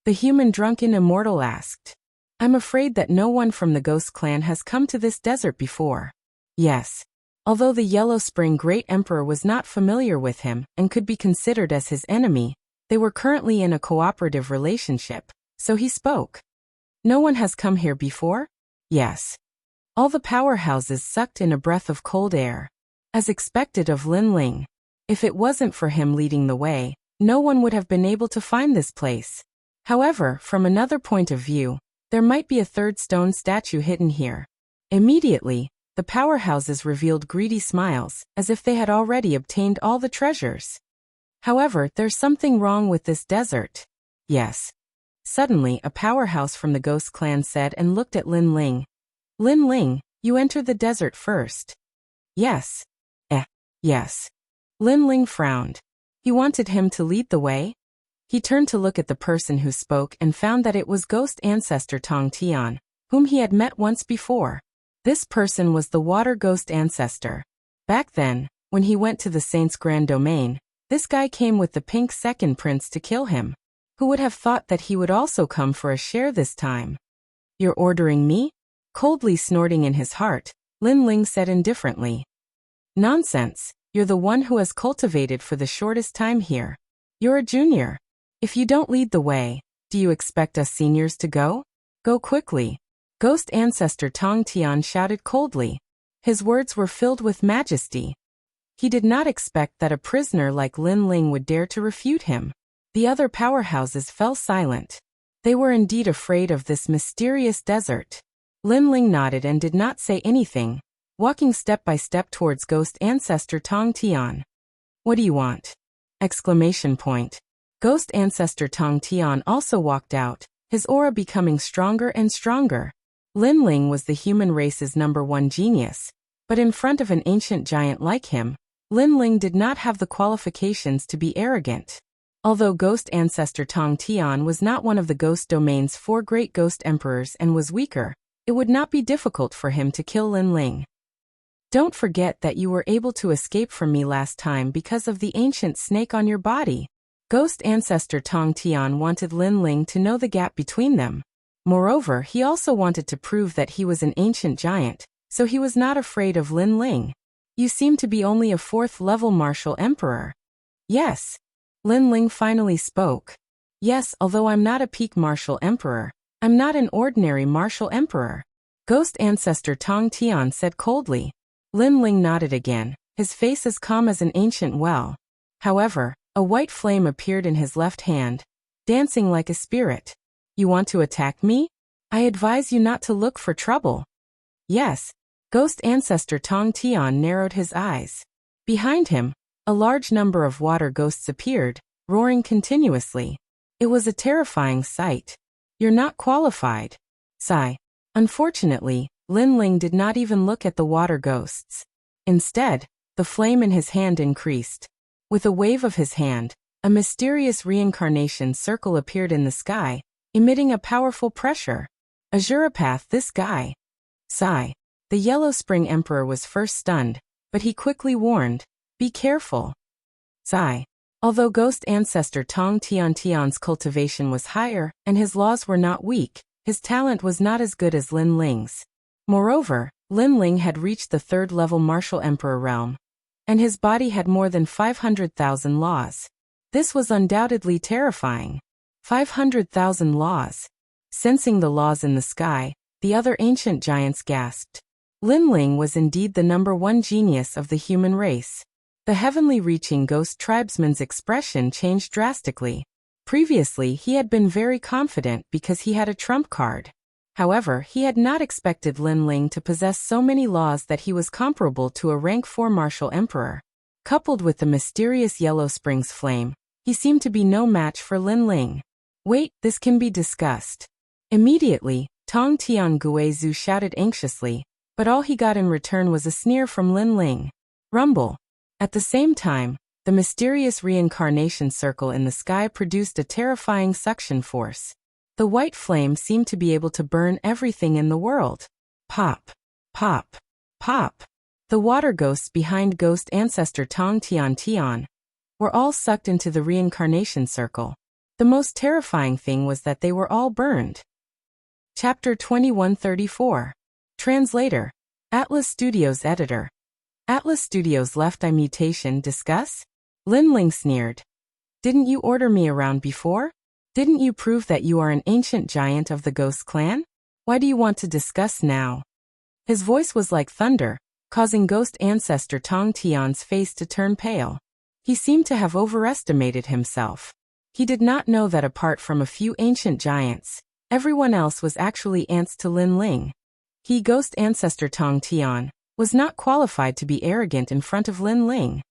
The human drunken immortal asked. I'm afraid that no one from the Ghost Clan has come to this desert before. Yes. Although the Yellow Spring Great Emperor was not familiar with him and could be considered as his enemy, they were currently in a cooperative relationship, so he spoke. No one has come here before? Yes. All the powerhouses sucked in a breath of cold air. As expected of Lin Ling. If it wasn't for him leading the way, no one would have been able to find this place. However, from another point of view, there might be a third stone statue hidden here. Immediately, the powerhouses revealed greedy smiles, as if they had already obtained all the treasures. However, there's something wrong with this desert. Yes. Suddenly, a powerhouse from the Ghost Clan said and looked at Lin Ling. Lin Ling, you entered the desert first. Yes. Yes. Lin Ling frowned. He wanted him to lead the way? He turned to look at the person who spoke and found that it was Ghost Ancestor Tong Tian, whom he had met once before. This person was the Water Ghost Ancestor. Back then, when he went to the Saint's Grand Domain, this guy came with the Pink Second Prince to kill him. Who would have thought that he would also come for a share this time? You're ordering me? Coldly snorting in his heart, Lin Ling said indifferently. Nonsense, you're the one who has cultivated for the shortest time here. You're a junior. If you don't lead the way, do you expect us seniors to go? Go quickly. Ghost Ancestor Tong Tian shouted coldly. His words were filled with majesty. He did not expect that a prisoner like Lin Ling would dare to refute him. The other powerhouses fell silent. They were indeed afraid of this mysterious desert. Lin Ling nodded and did not say anything, walking step by step towards Ghost Ancestor Tong Tian. What do you want? Exclamation point. Ghost Ancestor Tong Tian also walked out, his aura becoming stronger and stronger. Lin Ling was the human race's #1 genius, but in front of an ancient giant like him, Lin Ling did not have the qualifications to be arrogant. Although Ghost Ancestor Tong Tian was not one of the Ghost Domain's 4 great ghost emperors and was weaker, it would not be difficult for him to kill Lin Ling. Don't forget that you were able to escape from me last time because of the ancient snake on your body. Ghost Ancestor Tong Tian wanted Lin Ling to know the gap between them. Moreover, he also wanted to prove that he was an ancient giant, so he was not afraid of Lin Ling. You seem to be only a 4th-level martial emperor. Yes. Lin Ling finally spoke. Yes, although I'm not a peak martial emperor, I'm not an ordinary martial emperor. Ghost ancestor Tong Tian said coldly. Lin Ling nodded again, his face as calm as an ancient well. However, a white flame appeared in his left hand, dancing like a spirit. You want to attack me? I advise you not to look for trouble. Yes. Ghost ancestor Tong Tian narrowed his eyes. Behind him, a large number of water ghosts appeared, roaring continuously. It was a terrifying sight. You're not qualified. Sigh. Unfortunately, Lin Ling did not even look at the water ghosts. Instead, the flame in his hand increased. With a wave of his hand, a mysterious reincarnation circle appeared in the sky, emitting a powerful pressure. Azurapath, this guy. Sigh. The Yellow Spring Emperor was first stunned, but he quickly warned, be careful. Sigh. Although ghost ancestor Tong Tian's cultivation was higher and his laws were not weak, his talent was not as good as Lin Ling's. Moreover, Lin Ling had reached the third-level martial emperor realm, and his body had more than 500,000 laws. This was undoubtedly terrifying. 500,000 laws. Sensing the laws in the sky, the other ancient giants gasped. Lin Ling was indeed the #1 genius of the human race. The heavenly-reaching ghost tribesman's expression changed drastically. Previously, he had been very confident because he had a trump card. However, he had not expected Lin Ling to possess so many laws that he was comparable to a rank 4 martial emperor. Coupled with the mysterious Yellow Springs flame, he seemed to be no match for Lin Ling. Wait, this can be discussed. Immediately, Tong Tian Guizhu shouted anxiously, but all he got in return was a sneer from Lin Ling. Rumble. At the same time, the mysterious reincarnation circle in the sky produced a terrifying suction force. The white flame seemed to be able to burn everything in the world. Pop. Pop. Pop. The water ghosts behind ghost ancestor Tong Tian were all sucked into the reincarnation circle. The most terrifying thing was that they were all burned. Chapter 2134. Translator. Atlas Studios Editor. Atlas Studios left mutation discuss? Lin Ling sneered. Didn't you order me around before? Didn't you prove that you are an ancient giant of the Ghost clan? Why do you want to discuss now? His voice was like thunder, causing ghost ancestor Tong Tian's face to turn pale. He seemed to have overestimated himself. He did not know that apart from a few ancient giants, everyone else was actually ants to Lin Ling. He, ghost ancestor Tong Tian, was not qualified to be arrogant in front of Lin Ling.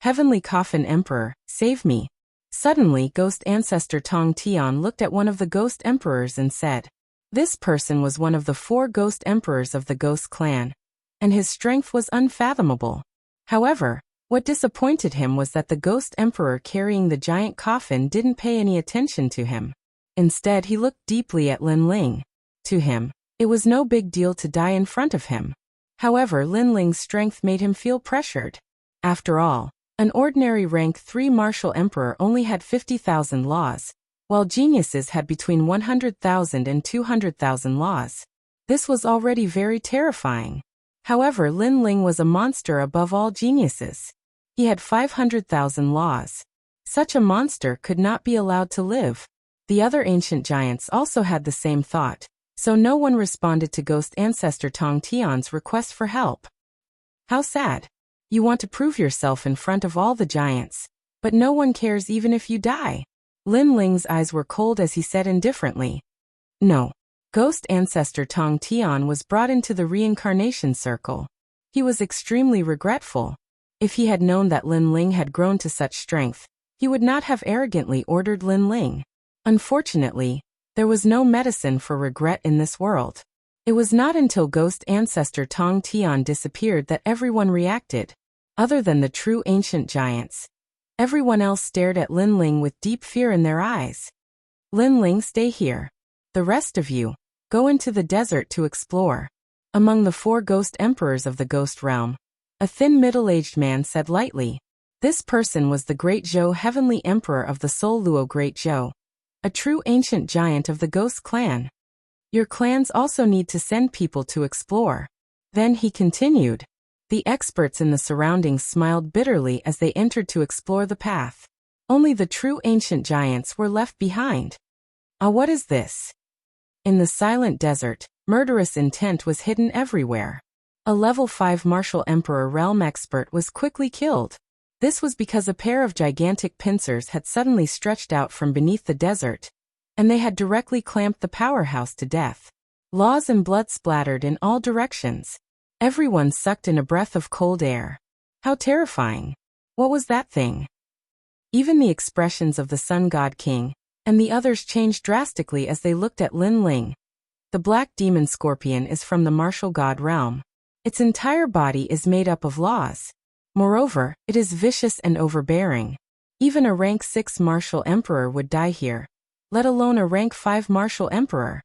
Heavenly Coffin Emperor, save me. Suddenly, ghost ancestor Tong Tian looked at one of the ghost emperors and said, this person was one of the 4 ghost emperors of the Ghost clan, and his strength was unfathomable. However, what disappointed him was that the ghost emperor carrying the giant coffin didn't pay any attention to him. Instead, he looked deeply at Lin Ling. To him, it was no big deal to die in front of him. However, Lin Ling's strength made him feel pressured. After all, an ordinary rank 3 martial emperor only had 50,000 laws, while geniuses had between 100,000 and 200,000 laws. This was already very terrifying. However, Lin Ling was a monster above all geniuses. He had 500,000 laws. Such a monster could not be allowed to live. The other ancient giants also had the same thought, so no one responded to ghost ancestor Tong Tian's request for help. How sad. You want to prove yourself in front of all the giants, but no one cares even if you die. Lin Ling's eyes were cold as he said indifferently. No. Ghost ancestor Tong Tian was brought into the reincarnation circle. He was extremely regretful. If he had known that Lin Ling had grown to such strength, he would not have arrogantly ordered Lin Ling. Unfortunately, there was no medicine for regret in this world. It was not until ghost ancestor Tong Tian disappeared that everyone reacted. Other than the true ancient giants, everyone else stared at Lin Ling with deep fear in their eyes. Lin Ling, stay here. The rest of you, go into the desert to explore. Among the 4 ghost emperors of the ghost realm, a thin middle-aged man said lightly. This person was the Great Zhou, heavenly emperor of the Soul Luo Great Zhou, a true ancient giant of the Ghost clan. Your clans also need to send people to explore. Then he continued. The experts in the surroundings smiled bitterly as they entered to explore the path. Only the true ancient giants were left behind. Ah, what is this? In the silent desert, Murderous intent was hidden everywhere. A level 5 martial emperor realm expert was quickly killed. This was because a pair of gigantic pincers had suddenly stretched out from beneath the desert, and they had directly clamped the powerhouse to death. Laws and blood splattered in all directions. Everyone sucked in a breath of cold air. How terrifying. What was that thing? Even the expressions of the Sun God King and the others changed drastically as they looked at Lin Ling. The black demon scorpion is from the martial god realm. Its entire body is made up of laws. Moreover, it is vicious and overbearing. Even a rank 6 martial emperor would die here, let alone a rank 5 martial emperor.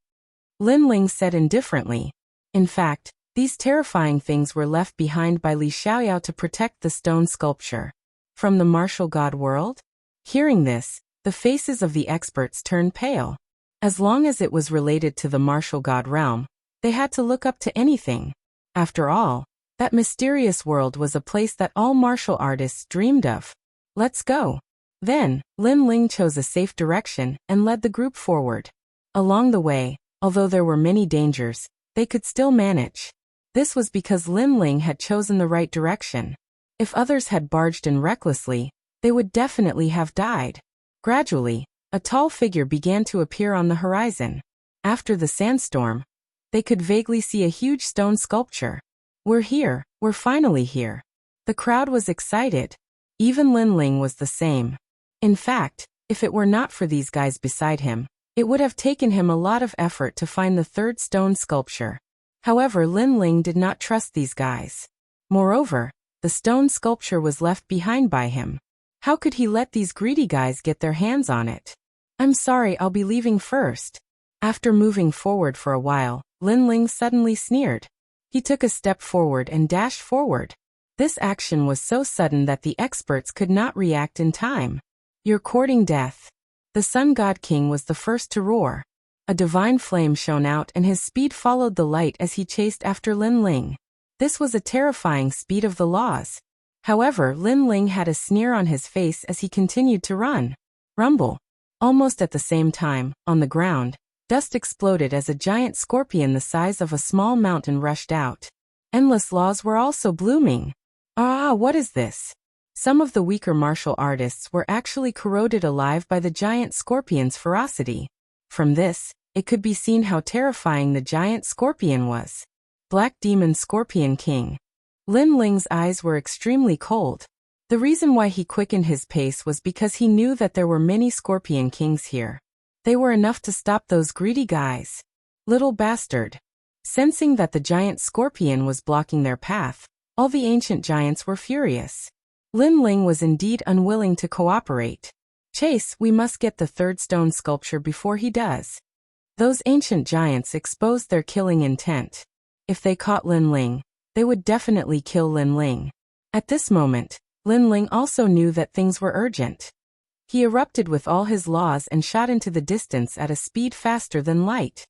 Lin Ling said indifferently. In fact, these terrifying things were left behind by Li Xiaoyao to protect the stone sculpture. From the martial god world? Hearing this, the faces of the experts turned pale. As long as it was related to the martial god realm, they had to look up to anything. After all, that mysterious world was a place that all martial artists dreamed of. Let's go. Then, Lin Ling chose a safe direction and led the group forward. Along the way, although there were many dangers, they could still manage. This was because Lin Ling had chosen the right direction. If others had barged in recklessly, they would definitely have died. Gradually, a tall figure began to appear on the horizon. After the sandstorm, they could vaguely see a huge stone sculpture. We're here, we're finally here. The crowd was excited. Even Lin Ling was the same. In fact, if it were not for these guys beside him, it would have taken him a lot of effort to find the third stone sculpture. However, Lin Ling did not trust these guys. Moreover, the stone sculpture was left behind by him. How could he let these greedy guys get their hands on it? I'm sorry, I'll be leaving first. After moving forward for a while, Lin Ling suddenly sneered. He took a step forward and dashed forward. This action was so sudden that the experts could not react in time. You're courting death. The Sun God King was the first to roar. A divine flame shone out and his speed followed the light as he chased after Lin Ling. This was a terrifying speed of the laws. However, Lin Ling had a sneer on his face as he continued to run. Rumble. Almost at the same time, on the ground, dust exploded as a giant scorpion the size of a small mountain rushed out. Endless laws were also blooming. What is this? Some of the weaker martial artists were actually corroded alive by the giant scorpion's ferocity. From this, it could be seen how terrifying the giant scorpion was. Black Demon Scorpion King. Lin Ling's eyes were extremely cold. The reason why he quickened his pace was because he knew that there were many Scorpion Kings here. They were enough to stop those greedy guys. Little bastard. Sensing that the giant scorpion was blocking their path, all the ancient giants were furious. Lin Ling was indeed unwilling to cooperate. Chase, we must get the third stone sculpture before he does. Those ancient giants exposed their killing intent. If they caught Lin Ling, they would definitely kill Lin Ling. At this moment, Lin Ling also knew that things were urgent. He erupted with all his laws and shot into the distance at a speed faster than light.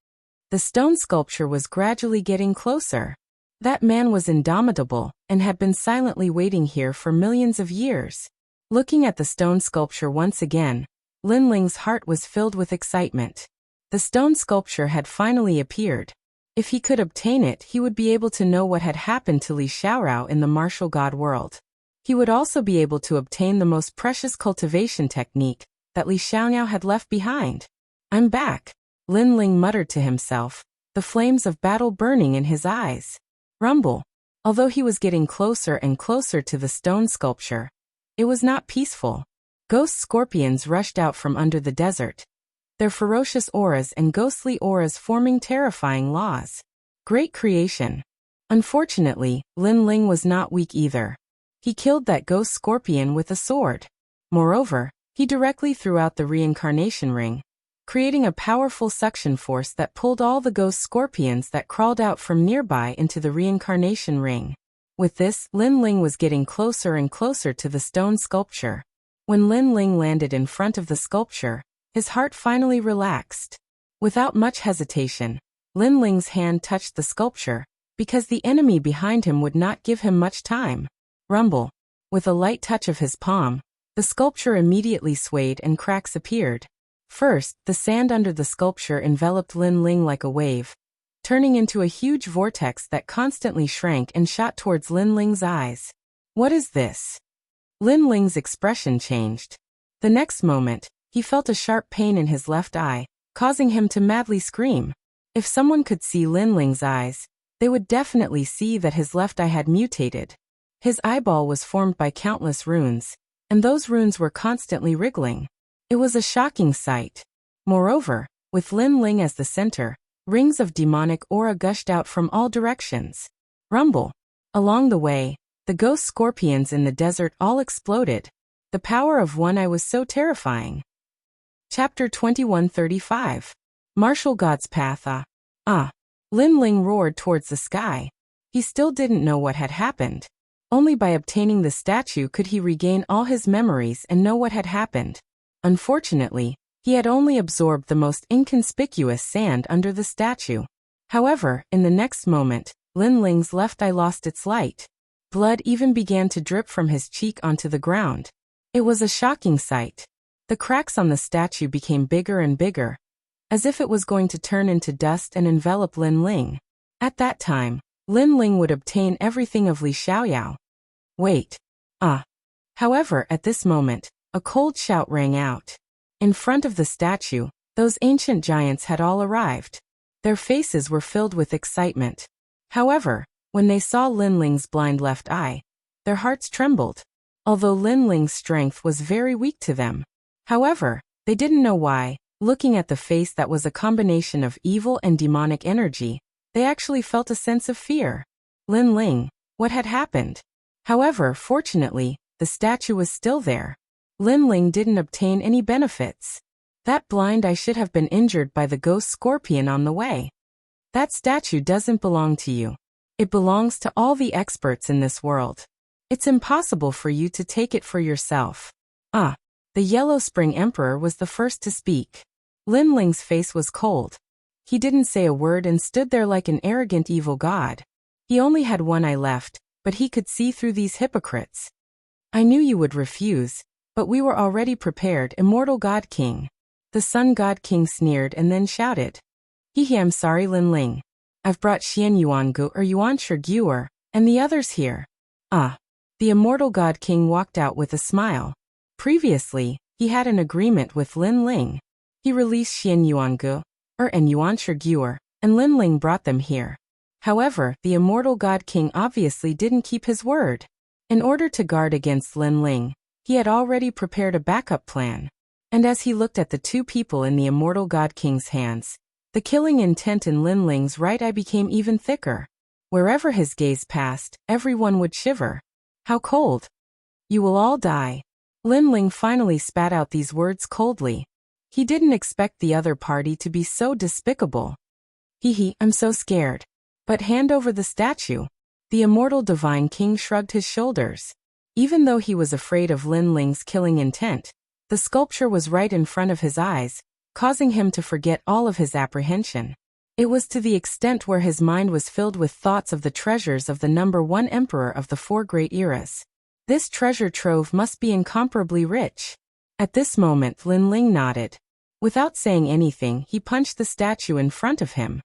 The stone sculpture was gradually getting closer. That man was indomitable and had been silently waiting here for millions of years. Looking at the stone sculpture once again, Lin Ling's heart was filled with excitement. The stone sculpture had finally appeared. If he could obtain it, he would be able to know what had happened to Li Xiaorao in the martial god world. He would also be able to obtain the most precious cultivation technique that Li Xiaoyao had left behind. I'm back, Lin Ling muttered to himself, the flames of battle burning in his eyes. Rumble. Although he was getting closer and closer to the stone sculpture, it was not peaceful. Ghost scorpions rushed out from under the desert, their ferocious auras and ghostly auras forming terrifying laws. Great creation. Unfortunately, Lin Ling was not weak either. He killed that ghost scorpion with a sword. Moreover, he directly threw out the reincarnation ring, creating a powerful suction force that pulled all the ghost scorpions that crawled out from nearby into the reincarnation ring. With this, Lin Ling was getting closer and closer to the stone sculpture. When Lin Ling landed in front of the sculpture, his heart finally relaxed. Without much hesitation, Lin Ling's hand touched the sculpture, because the enemy behind him would not give him much time. Rumble. With a light touch of his palm, the sculpture immediately swayed and cracks appeared. First, the sand under the sculpture enveloped Lin Ling like a wave. turning into a huge vortex that constantly shrank and shot towards Lin Ling's eyes. What is this? Lin Ling's expression changed. The next moment, he felt a sharp pain in his left eye, causing him to madly scream. If someone could see Lin Ling's eyes, they would definitely see that his left eye had mutated. His eyeball was formed by countless runes, and those runes were constantly wriggling. It was a shocking sight. Moreover, with Lin Ling as the center, rings of demonic aura gushed out from all directions. Rumble. Along the way, the ghost scorpions in the desert all exploded. The power of one eye was so terrifying. Chapter 2135. Martial God's Path. Lin Ling roared towards the sky. He still didn't know what had happened. Only by obtaining the statue could he regain all his memories and know what had happened. Unfortunately, he had only absorbed the most inconspicuous sand under the statue. However, in the next moment, Lin Ling's left eye lost its light. Blood even began to drip from his cheek onto the ground. It was a shocking sight. The cracks on the statue became bigger and bigger, as if it was going to turn into dust and envelop Lin Ling. At that time, Lin Ling would obtain everything of Li Xiaoyao. Wait. However, at this moment, a cold shout rang out. In front of the statue, those ancient giants had all arrived. Their faces were filled with excitement. However, when they saw Lin Ling's blind left eye, their hearts trembled. Although Lin Ling's strength was very weak to them. However, they didn't know why, looking at the face that was a combination of evil and demonic energy, they actually felt a sense of fear. Lin Ling, what had happened? However, fortunately, the statue was still there. Lin Ling didn't obtain any benefits. That blind eye should have been injured by the ghost scorpion on the way. That statue doesn't belong to you. It belongs to all the experts in this world. It's impossible for you to take it for yourself. The Yellow Spring Emperor was the first to speak. Lin Ling's face was cold. He didn't say a word and stood there like an arrogant evil god. He only had one eye left, but he could see through these hypocrites. I knew you would refuse, but we were already prepared, Immortal God King. The Sun God King sneered and then shouted. I'm sorry, Lin Ling. I've brought Xian Yuangu or Yuan Shiguer, and the others here. The Immortal God King walked out with a smile. Previously, he had an agreement with Lin Ling. He released Xian Yuangu, and Yuan Shiguer, and Lin Ling brought them here. However, the Immortal God King obviously didn't keep his word. In order to guard against Lin Ling, he had already prepared a backup plan. And as he looked at the two people in the Immortal God King's hands, the killing intent in Lin Ling's right eye became even thicker. Wherever his gaze passed, everyone would shiver. How cold! You will all die. Lin Ling finally spat out these words coldly. He didn't expect the other party to be so despicable. I'm so scared. But hand over the statue. The Immortal Divine King shrugged his shoulders. Even though he was afraid of Lin Ling's killing intent, the sculpture was right in front of his eyes, causing him to forget all of his apprehension. It was to the extent where his mind was filled with thoughts of the treasures of the number one emperor of the four great eras. This treasure trove must be incomparably rich. At this moment, Lin Ling nodded. Without saying anything, he punched the statue in front of him.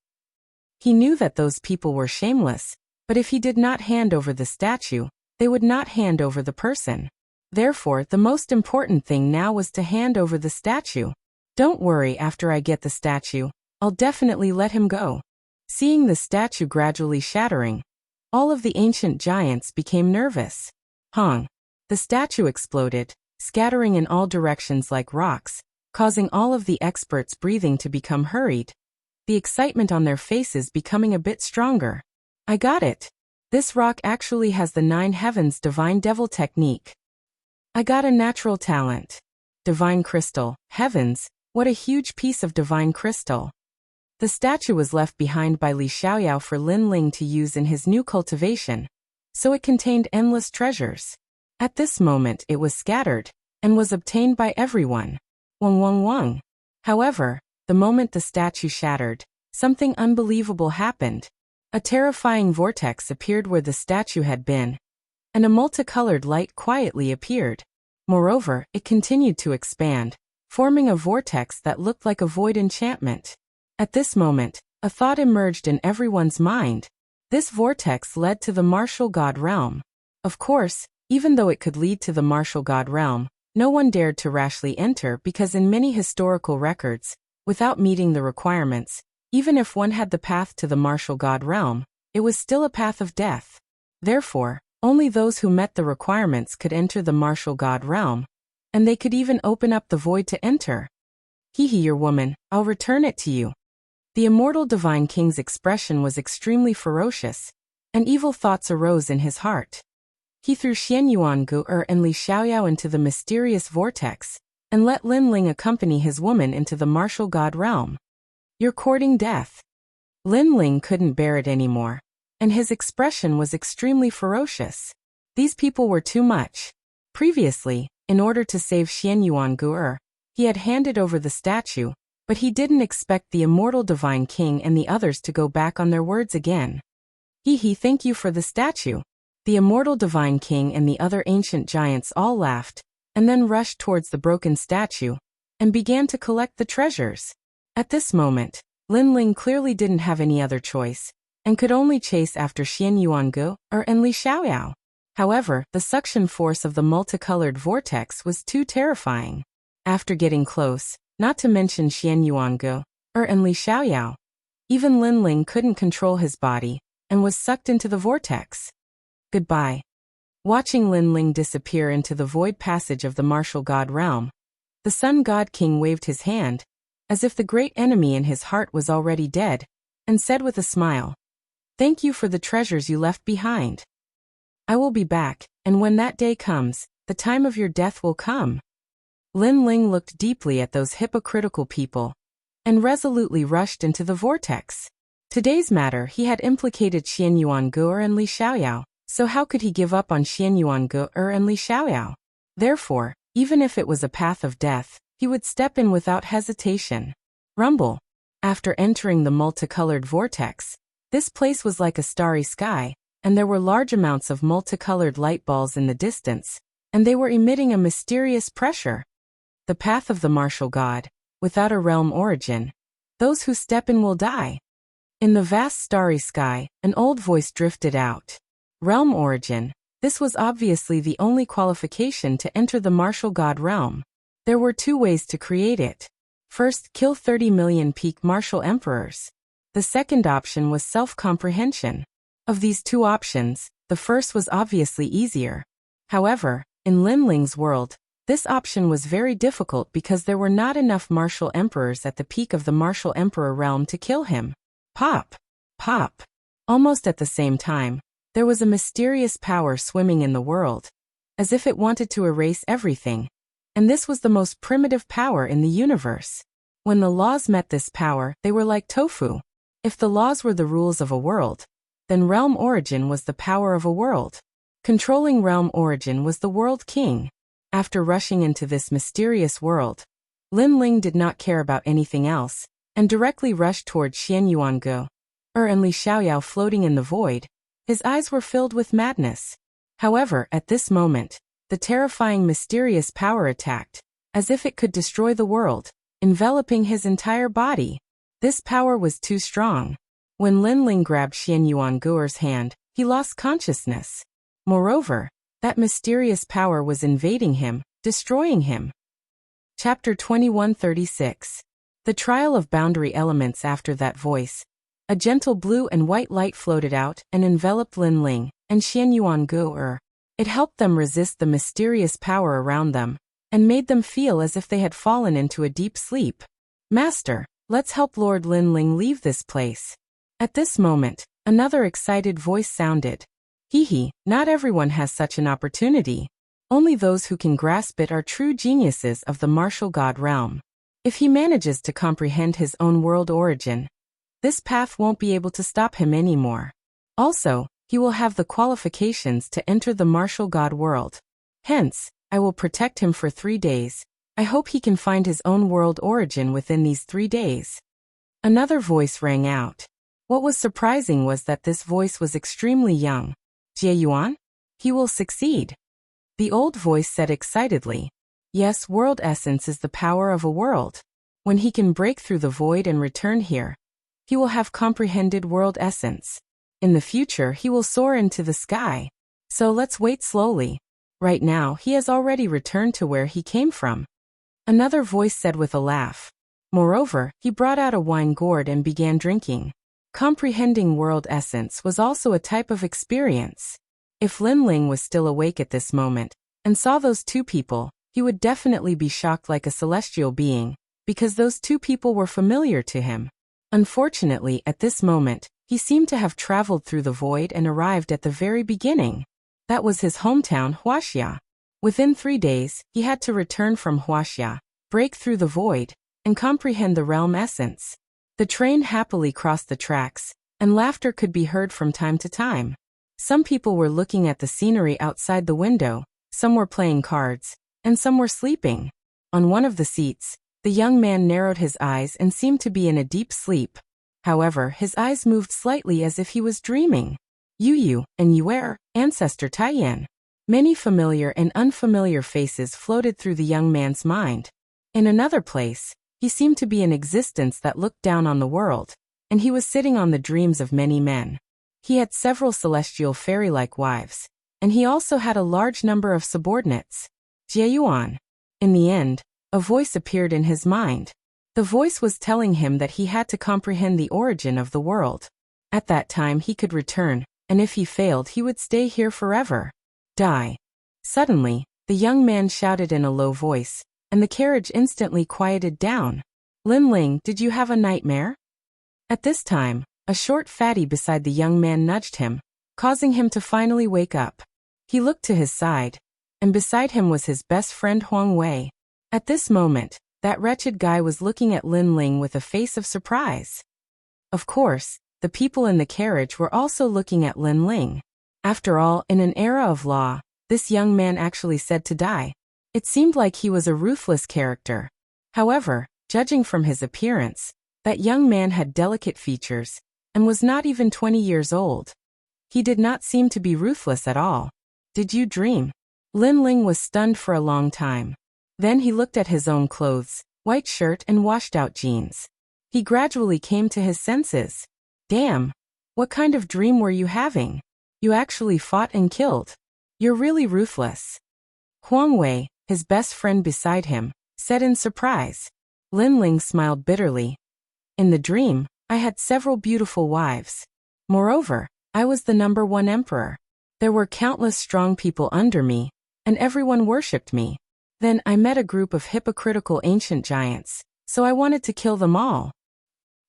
He knew that those people were shameless, but if he did not hand over the statue, they would not hand over the person. Therefore, the most important thing now was to hand over the statue. Don't worry, after I get the statue, I'll definitely let him go. Seeing the statue gradually shattering, all of the ancient giants became nervous. The statue exploded, scattering in all directions like rocks, causing all of the experts' breathing to become hurried. The excitement on their faces becoming a bit stronger. I got it. This rock actually has the 9 heavens divine devil technique. I got a natural talent. Divine crystal, heavens, what a huge piece of divine crystal. The statue was left behind by Li Xiaoyao for Lin Ling to use in his new cultivation, so it contained endless treasures. At this moment it was scattered, and was obtained by everyone. Wang. However, the moment the statue shattered, something unbelievable happened. A terrifying vortex appeared where the statue had been, and a multicolored light quietly appeared. Moreover, it continued to expand, forming a vortex that looked like a void enchantment. At this moment, A thought emerged in everyone's mind. This vortex led to the martial god realm. Of course, even though it could lead to the martial god realm, no one dared to rashly enter because in many historical records, without meeting the requirements, even if one had the path to the martial god realm, it was still a path of death. Therefore, only those who met the requirements could enter the martial god realm, and they could even open up the void to enter. Hehe, your woman, I'll return it to you. The immortal divine king's expression was extremely ferocious, and evil thoughts arose in his heart. He threw Xian Yuangu and Li Xiaoyao into the mysterious vortex, and let Lin Ling accompany his woman into the martial god realm. You're courting death. Lin Ling couldn't bear it anymore, and his expression was extremely ferocious. These people were too much. Previously, in order to save Xian Yuangu, he had handed over the statue, but he didn't expect the immortal divine king and the others to go back on their words again. Hehe, thank you for the statue. The immortal divine king and the other ancient giants all laughed, and then rushed towards the broken statue, and began to collect the treasures. At this moment, Lin Ling clearly didn't have any other choice, and could only chase after Xian Yuangu and Li Xiaoyao. However, the suction force of the multicolored vortex was too terrifying. After getting close, not to mention Xian Yuangu and Li Xiaoyao, even Lin Ling couldn't control his body, and was sucked into the vortex. Goodbye. Watching Lin Ling disappear into the void passage of the martial god realm, the sun god king waved his hand, as if the great enemy in his heart was already dead, and said with a smile, "Thank you for the treasures you left behind. I will be back, and when that day comes, the time of your death will come." Lin Ling looked deeply at those hypocritical people, and resolutely rushed into the vortex. Today's matter he had implicated Xian Yuangu and Li Xiaoyao, so how could he give up on Xian Yuangu and Li Xiaoyao? Therefore, even if it was a path of death, he would step in without hesitation. Rumble. After entering the multicolored vortex, this place was like a starry sky, and there were large amounts of multicolored light balls in the distance, and they were emitting a mysterious pressure. The path of the martial god, without a realm origin. Those who step in will die. In the vast starry sky, an old voice drifted out. Realm origin. This was obviously the only qualification to enter the martial god realm. There were two ways to create it. First, kill 30 million peak martial emperors. The second option was self-comprehension. Of these two options, the first was obviously easier. However, in Lin Ling's world, this option was very difficult because there were not enough martial emperors at the peak of the martial emperor realm to kill him. Pop! Pop! Almost at the same time, there was a mysterious power swimming in the world, as if it wanted to erase everything. And this was the most primitive power in the universe. When the laws met this power, they were like tofu. If the laws were the rules of a world, then realm origin was the power of a world. Controlling realm origin was the world king. After rushing into this mysterious world, Lin Ling did not care about anything else, and directly rushed toward Xian Yuangu and Li Xiaoyao floating in the void. His eyes were filled with madness. However, at this moment, the terrifying mysterious power attacked, as if it could destroy the world, enveloping his entire body. This power was too strong. When Lin Ling grabbed Xian Yuangu's hand, he lost consciousness. Moreover, that mysterious power was invading him, destroying him. Chapter 2136. The trial of boundary elements. After that voice, a gentle blue and white light floated out and enveloped Lin Ling and Xian Yuangu. It helped them resist the mysterious power around them, and made them feel as if they had fallen into a deep sleep. Master, let's help Lord Lin Ling leave this place. At this moment, another excited voice sounded. Hehe, not everyone has such an opportunity. Only those who can grasp it are true geniuses of the martial god realm. If he manages to comprehend his own world origin, this path won't be able to stop him anymore. Also, he will have the qualifications to enter the martial god world. Hence, I will protect him for 3 days. I hope he can find his own world origin within these 3 days. Another voice rang out. What was surprising was that this voice was extremely young. Jie Yuan? He will succeed. The old voice said excitedly. Yes, world essence is the power of a world. When he can break through the void and return here, He will have comprehended world essence. In the future he will soar into the sky. So let's wait slowly. Right now he has already returned to where he came from. Another voice said with a laugh. Moreover, he brought out a wine gourd and began drinking. Comprehending world essence was also a type of experience. If Lin Ling was still awake at this moment, and saw those two people, he would definitely be shocked like a celestial being, because those two people were familiar to him. Unfortunately, at this moment, he seemed to have traveled through the void and arrived at the very beginning. That was his hometown, Wuxia. Within 3 days, he had to return from Wuxia, break through the void, and comprehend the realm essence. The train happily crossed the tracks, and laughter could be heard from time to time. Some people were looking at the scenery outside the window, some were playing cards, and some were sleeping. On one of the seats, the young man narrowed his eyes and seemed to be in a deep sleep. However, his eyes moved slightly as if he was dreaming. Yu and Yuer, ancestor Taiyan. Many familiar and unfamiliar faces floated through the young man's mind. In another place, he seemed to be an existence that looked down on the world, and he was sitting on the dreams of many men. He had several celestial fairy-like wives, and he also had a large number of subordinates. Jiayuan. In the end, a voice appeared in his mind. The voice was telling him that he had to comprehend the origin of the world. At that time he could return, and if he failed he would stay here forever. Die. Suddenly, the young man shouted in a low voice, and the carriage instantly quieted down. Lin Ling, did you have a nightmare? At this time, a short fatty beside the young man nudged him, causing him to finally wake up. He looked to his side, and beside him was his best friend Huang Wei. At this moment, that wretched guy was looking at Lin Ling with a face of surprise. Of course, the people in the carriage were also looking at Lin Ling. After all, in an era of law, this young man actually said to die. It seemed like he was a ruthless character. However, judging from his appearance, that young man had delicate features, and was not even 20 years old. He did not seem to be ruthless at all. Did you dream? Lin Ling was stunned for a long time. Then he looked at his own clothes, white shirt and washed-out jeans. He gradually came to his senses. Damn! What kind of dream were you having? You actually fought and killed. You're really ruthless. Huang Wei, his best friend beside him, said in surprise. Lin Ling smiled bitterly. In the dream, I had several beautiful wives. Moreover, I was the #1 emperor. There were countless strong people under me, and everyone worshipped me. Then I met a group of hypocritical ancient giants, so I wanted to kill them all.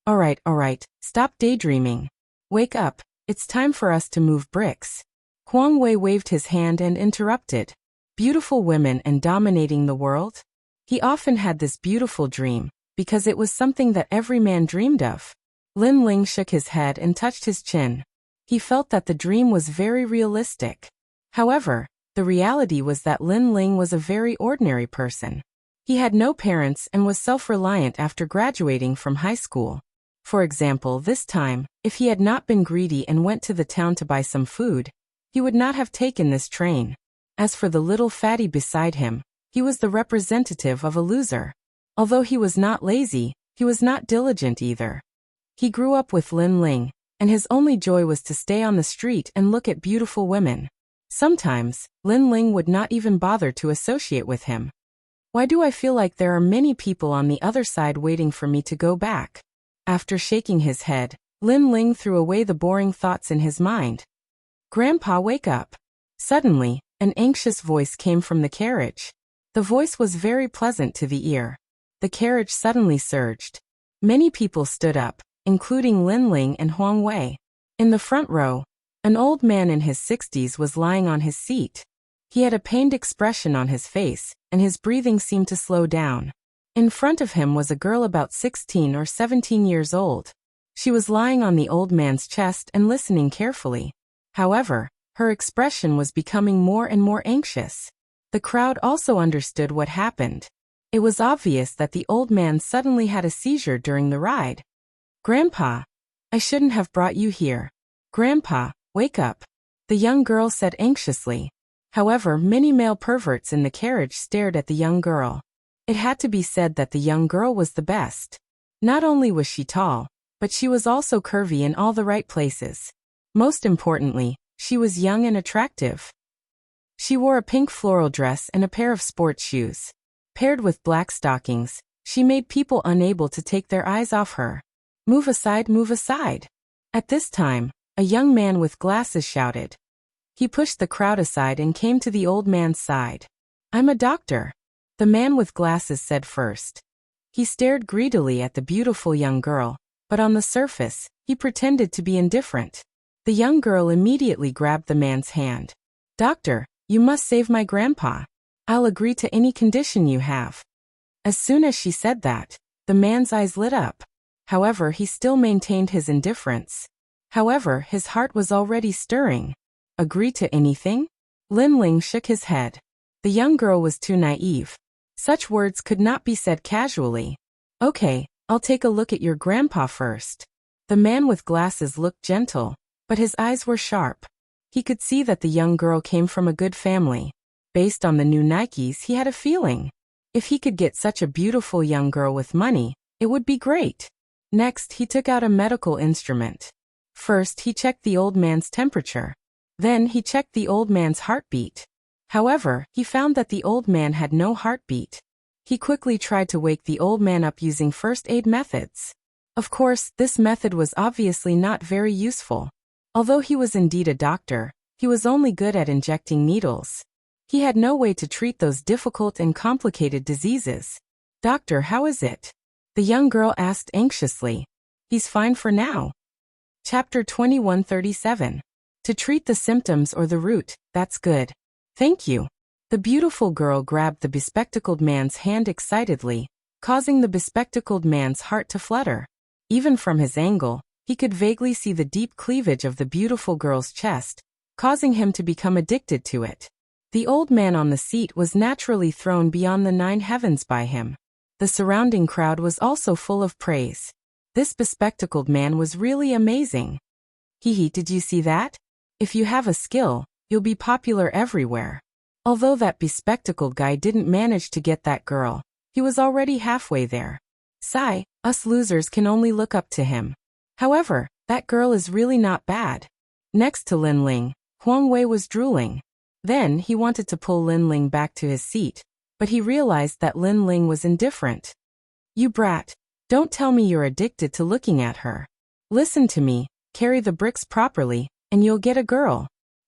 Alright, stop daydreaming. Wake up, it's time for us to move bricks. Huang Wei waved his hand and interrupted. Beautiful women and dominating the world? He often had this beautiful dream, because it was something that every man dreamed of. Lin Ling shook his head and touched his chin. He felt that the dream was very realistic. However, the reality was that Lin Ling was a very ordinary person. He had no parents and was self-reliant after graduating from high school. For example, this time, if he had not been greedy and went to the town to buy some food, he would not have taken this train. As for the little fatty beside him, he was the representative of a loser. Although he was not lazy, he was not diligent either. He grew up with Lin Ling, and his only joy was to stay on the street and look at beautiful women. Sometimes, Lin Ling would not even bother to associate with him. Why do I feel like there are many people on the other side waiting for me to go back? After shaking his head, Lin Ling threw away the boring thoughts in his mind. Grandpa, wake up. Suddenly, an anxious voice came from the carriage. The voice was very pleasant to the ear. The carriage suddenly surged. Many people stood up, including Lin Ling and Huang Wei. In the front row, an old man in his 60s was lying on his seat. He had a pained expression on his face, and his breathing seemed to slow down. In front of him was a girl about 16 or 17 years old. She was lying on the old man's chest and listening carefully. However, her expression was becoming more and more anxious. The crowd also understood what happened. It was obvious that the old man suddenly had a seizure during the ride. Grandpa, I shouldn't have brought you here. Grandpa, wake up, the young girl said anxiously. However, many male perverts in the carriage stared at the young girl. It had to be said that the young girl was the best. Not only was she tall, but she was also curvy in all the right places. Most importantly, she was young and attractive. She wore a pink floral dress and a pair of sports shoes. Paired with black stockings, she made people unable to take their eyes off her. "Move aside, move aside." At this time, a young man with glasses shouted. He pushed the crowd aside and came to the old man's side. "I'm a doctor," the man with glasses said first. He stared greedily at the beautiful young girl, but on the surface, he pretended to be indifferent. The young girl immediately grabbed the man's hand. "Doctor, you must save my grandpa. I'll agree to any condition you have." As soon as she said that, the man's eyes lit up. However, he still maintained his indifference. However, his heart was already stirring. Agree to anything? Lin Ling shook his head. The young girl was too naive. Such words could not be said casually. "Okay, I'll take a look at your grandpa first." The man with glasses looked gentle, but his eyes were sharp. He could see that the young girl came from a good family. Based on the new Nikes, he had a feeling. If he could get such a beautiful young girl with money, it would be great. Next, he took out a medical instrument. First, he checked the old man's temperature. Then, he checked the old man's heartbeat. However, he found that the old man had no heartbeat. He quickly tried to wake the old man up using first aid methods. Of course, this method was obviously not very useful. Although he was indeed a doctor, he was only good at injecting needles. He had no way to treat those difficult and complicated diseases. "Doctor, how is it?" the young girl asked anxiously. "He's fine for now." Chapter 2137. To treat the symptoms or the root, that's good. Thank you. The beautiful girl grabbed the bespectacled man's hand excitedly, causing the bespectacled man's heart to flutter. Even from his angle, he could vaguely see the deep cleavage of the beautiful girl's chest, causing him to become addicted to it. The old man on the seat was naturally thrown beyond the 9 heavens by him. The surrounding crowd was also full of praise. This bespectacled man was really amazing. Hee, did you see that? If you have a skill, you'll be popular everywhere. Although that bespectacled guy didn't manage to get that girl, he was already halfway there. Sigh, us losers can only look up to him. However, that girl is really not bad. Next to Lin Ling, Huang Wei was drooling. Then he wanted to pull Lin Ling back to his seat, but he realized that Lin Ling was indifferent. "You brat, don't tell me you're addicted to looking at her. Listen to me, carry the bricks properly, and you'll get a girl."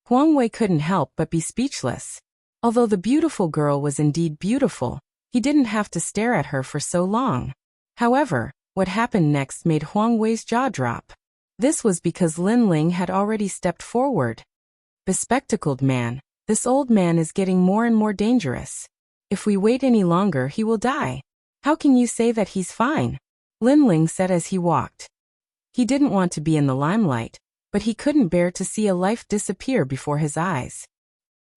Huang Wei couldn't help but be speechless. Although the beautiful girl was indeed beautiful, he didn't have to stare at her for so long. However, what happened next made Huang Wei's jaw drop. This was because Lin Ling had already stepped forward. "Bespectacled man, this old man is getting more and more dangerous. If we wait any longer, he will die. How can you say that he's fine?" Lin Ling said as he walked. He didn't want to be in the limelight, but he couldn't bear to see a life disappear before his eyes.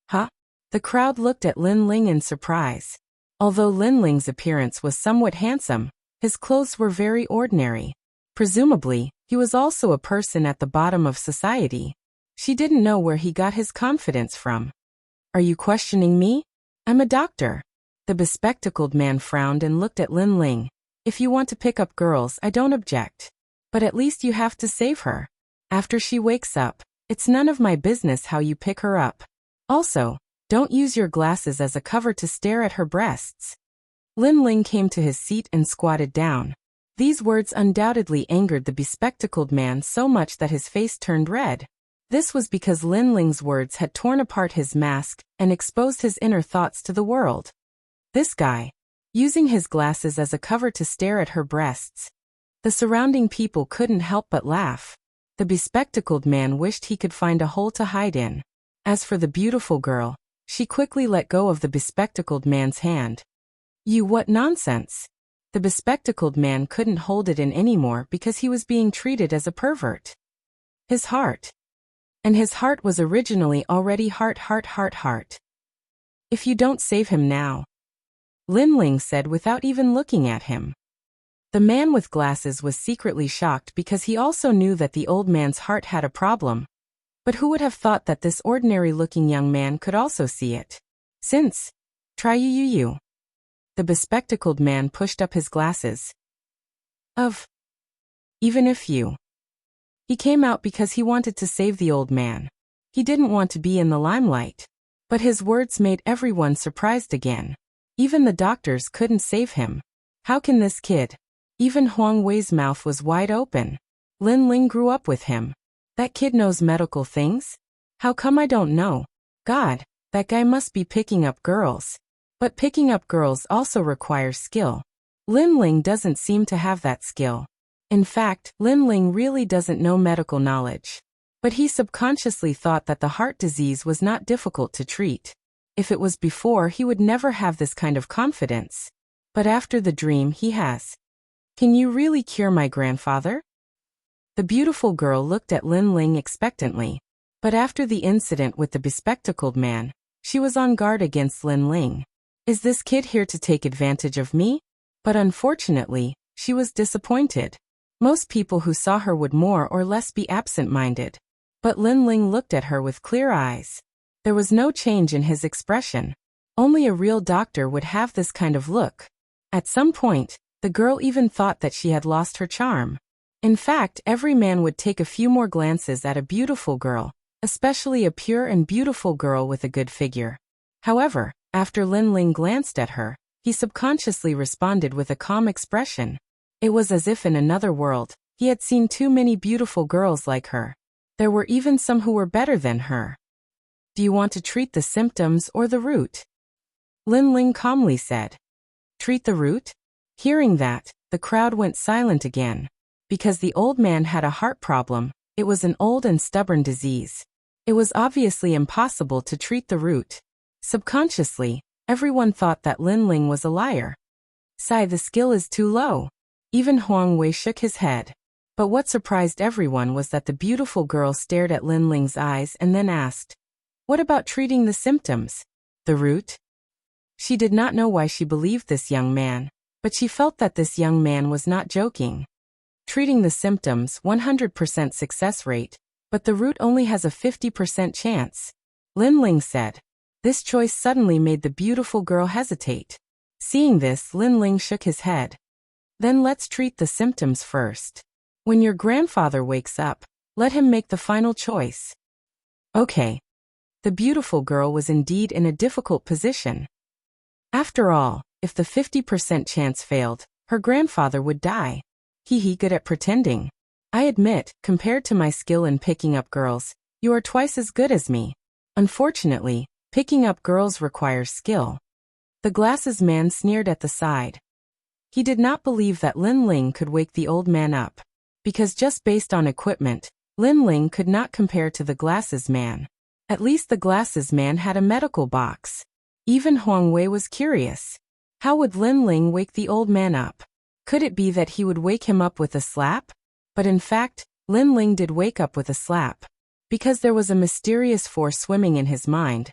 Huh? The crowd looked at Lin Ling in surprise. Although Lin Ling's appearance was somewhat handsome, his clothes were very ordinary. Presumably, he was also a person at the bottom of society. She didn't know where he got his confidence from. "Are you questioning me? I'm a doctor." The bespectacled man frowned and looked at Lin Ling. "If you want to pick up girls, I don't object. But at least you have to save her. After she wakes up, it's none of my business how you pick her up. Also, don't use your glasses as a cover to stare at her breasts." Lin Ling came to his seat and squatted down. These words undoubtedly angered the bespectacled man so much that his face turned red. This was because Lin Ling's words had torn apart his mask and exposed his inner thoughts to the world. This guy, using his glasses as a cover to stare at her breasts. The surrounding people couldn't help but laugh. The bespectacled man wished he could find a hole to hide in. As for the beautiful girl, she quickly let go of the bespectacled man's hand. "You, what nonsense!" The bespectacled man couldn't hold it in anymore because he was being treated as a pervert. His heart. And his heart was originally already heart. "If you don't save him now," Lin Ling said without even looking at him. The man with glasses was secretly shocked because he also knew that the old man's heart had a problem. But who would have thought that this ordinary-looking young man could also see it? "Since, try you. The bespectacled man pushed up his glasses. even if you. He came out because he wanted to save the old man. He didn't want to be in the limelight. But his words made everyone surprised again. Even the doctors couldn't save him. How can this kid? Even Huang Wei's mouth was wide open. Lin Ling grew up with him. That kid knows medical things? How come I don't know? God, that guy must be picking up girls. But picking up girls also requires skill. Lin Ling doesn't seem to have that skill. In fact, Lin Ling really doesn't know medical knowledge. But he subconsciously thought that the heart disease was not difficult to treat. If it was before, he would never have this kind of confidence. But after the dream, he has. Can you really cure my grandfather? The beautiful girl looked at Lin Ling expectantly. But after the incident with the bespectacled man, she was on guard against Lin Ling. Is this kid here to take advantage of me? But unfortunately, she was disappointed. Most people who saw her would more or less be absent-minded. But Lin Ling looked at her with clear eyes. There was no change in his expression. Only a real doctor would have this kind of look. At some point, the girl even thought that she had lost her charm. In fact, every man would take a few more glances at a beautiful girl, especially a pure and beautiful girl with a good figure. However, after Lin Ling glanced at her, he subconsciously responded with a calm expression. It was as if in another world, he had seen too many beautiful girls like her. There were even some who were better than her. Do you want to treat the symptoms or the root? Lin Ling calmly said. Treat the root? Hearing that, the crowd went silent again. Because the old man had a heart problem, it was an old and stubborn disease. It was obviously impossible to treat the root. Subconsciously, everyone thought that Lin Ling was a liar. Sigh, the skill is too low. Even Huang Wei shook his head. But what surprised everyone was that the beautiful girl stared at Lin Ling's eyes and then asked, what about treating the symptoms? The root? She did not know why she believed this young man, but she felt that this young man was not joking. Treating the symptoms, 100% success rate, but the root only has a 50% chance. Lin Ling said. This choice suddenly made the beautiful girl hesitate. Seeing this, Lin Ling shook his head. Then let's treat the symptoms first. When your grandfather wakes up, let him make the final choice. Okay. The beautiful girl was indeed in a difficult position. After all, if the 50% chance failed, her grandfather would die. He good at pretending. I admit, compared to my skill in picking up girls, you are twice as good as me. Unfortunately, picking up girls requires skill. The glasses man sneered at the side. He did not believe that Lin Ling could wake the old man up. Because just based on equipment, Lin Ling could not compare to the glasses man. At least the glasses man had a medical box. Even Huang Wei was curious. How would Lin Ling wake the old man up? Could it be that he would wake him up with a slap? But in fact, Lin Ling did wake up with a slap. Because there was a mysterious force swimming in his mind.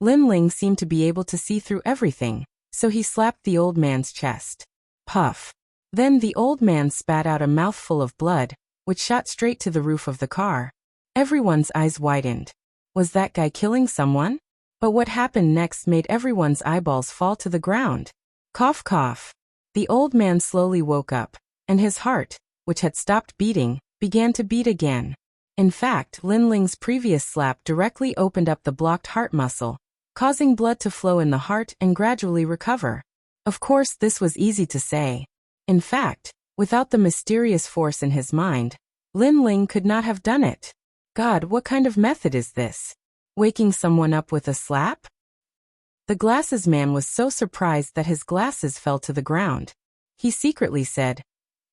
Lin Ling seemed to be able to see through everything, so he slapped the old man's chest. Puff. Then the old man spat out a mouthful of blood, which shot straight to the roof of the car. Everyone's eyes widened. Was that guy killing someone? But what happened next made everyone's eyeballs fall to the ground. Cough, cough. The old man slowly woke up, and his heart, which had stopped beating, began to beat again. In fact, Lin Ling's previous slap directly opened up the blocked heart muscle, causing blood to flow in the heart and gradually recover. Of course, this was easy to say. In fact, without the mysterious force in his mind, Lin Ling could not have done it. God, what kind of method is this? Waking someone up with a slap? The glasses man was so surprised that his glasses fell to the ground. He secretly said,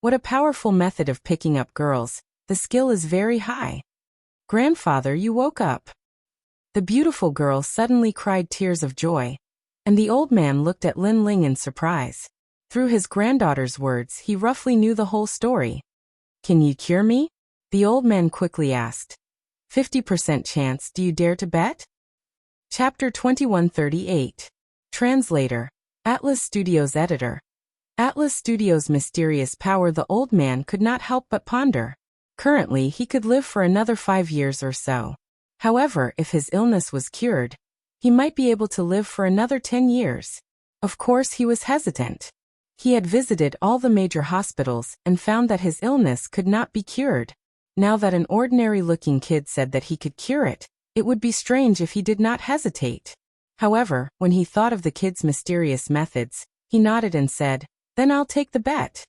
what a powerful method of picking up girls, the skill is very high. Grandfather, you woke up. The beautiful girl suddenly cried tears of joy, and the old man looked at Lin Ling in surprise. Through his granddaughter's words, he roughly knew the whole story. Can you cure me? The old man quickly asked. 50% chance, do you dare to bet? Chapter 2138. Translator. Atlas Studios Editor. Atlas Studios' mysterious power. The old man could not help but ponder. Currently, he could live for another 5 years or so. However, if his illness was cured, he might be able to live for another 10 years. Of course, he was hesitant. He had visited all the major hospitals and found that his illness could not be cured. Now that an ordinary-looking kid said that he could cure it, it would be strange if he did not hesitate. However, when he thought of the kid's mysterious methods, he nodded and said, "Then I'll take the bet."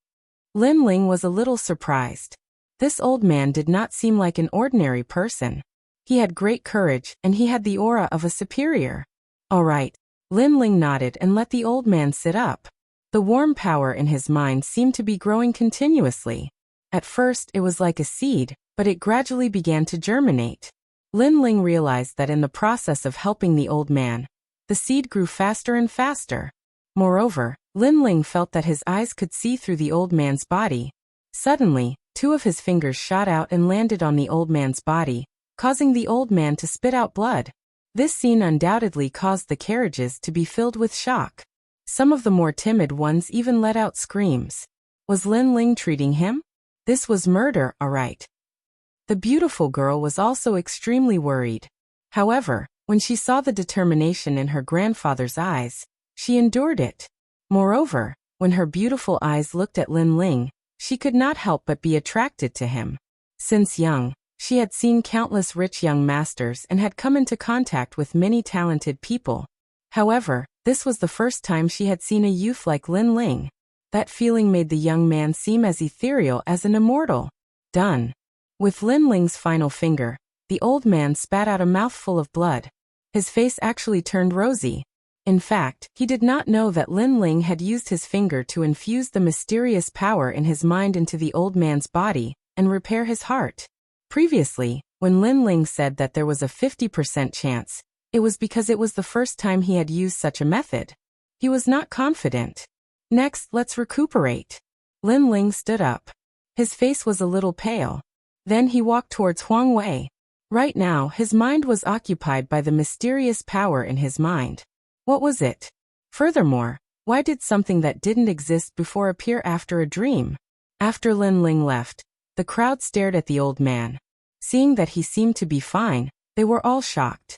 Lin Ling was a little surprised. This old man did not seem like an ordinary person. He had great courage, and he had the aura of a superior. "All right." Lin Ling nodded and let the old man sit up. The warm power in his mind seemed to be growing continuously. At first, it was like a seed, but it gradually began to germinate. Lin Ling realized that in the process of helping the old man, the seed grew faster and faster. Moreover, Lin Ling felt that his eyes could see through the old man's body. Suddenly, 2 of his fingers shot out and landed on the old man's body, causing the old man to spit out blood. This scene undoubtedly caused the carriages to be filled with shock. Some of the more timid ones even let out screams. Was Lin Ling treating him? This was murder, alright. The beautiful girl was also extremely worried. However, when she saw the determination in her grandfather's eyes, she endured it. Moreover, when her beautiful eyes looked at Lin Ling, she could not help but be attracted to him. Since young, she had seen countless rich young masters and had come into contact with many talented people. However, this was the first time she had seen a youth like Lin Ling. That feeling made the young man seem as ethereal as an immortal. Done. With Lin Ling's final finger, the old man spat out a mouthful of blood. His face actually turned rosy. In fact, he did not know that Lin Ling had used his finger to infuse the mysterious power in his mind into the old man's body and repair his heart. Previously, when Lin Ling said that there was a 50% chance, it was because it was the first time he had used such a method. He was not confident. Next, let's recuperate. Lin Ling stood up. His face was a little pale. Then he walked towards Huang Wei. Right now, his mind was occupied by the mysterious power in his mind. What was it? Furthermore, why did something that didn't exist before appear after a dream? After Lin Ling left, the crowd stared at the old man. Seeing that he seemed to be fine, they were all shocked.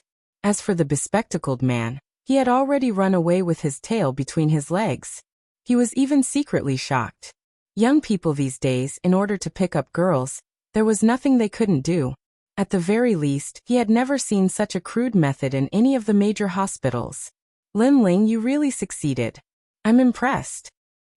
As for the bespectacled man, he had already run away with his tail between his legs. He was even secretly shocked. Young people these days, in order to pick up girls, there was nothing they couldn't do. At the very least, he had never seen such a crude method in any of the major hospitals. Lin Ling, you really succeeded. I'm impressed.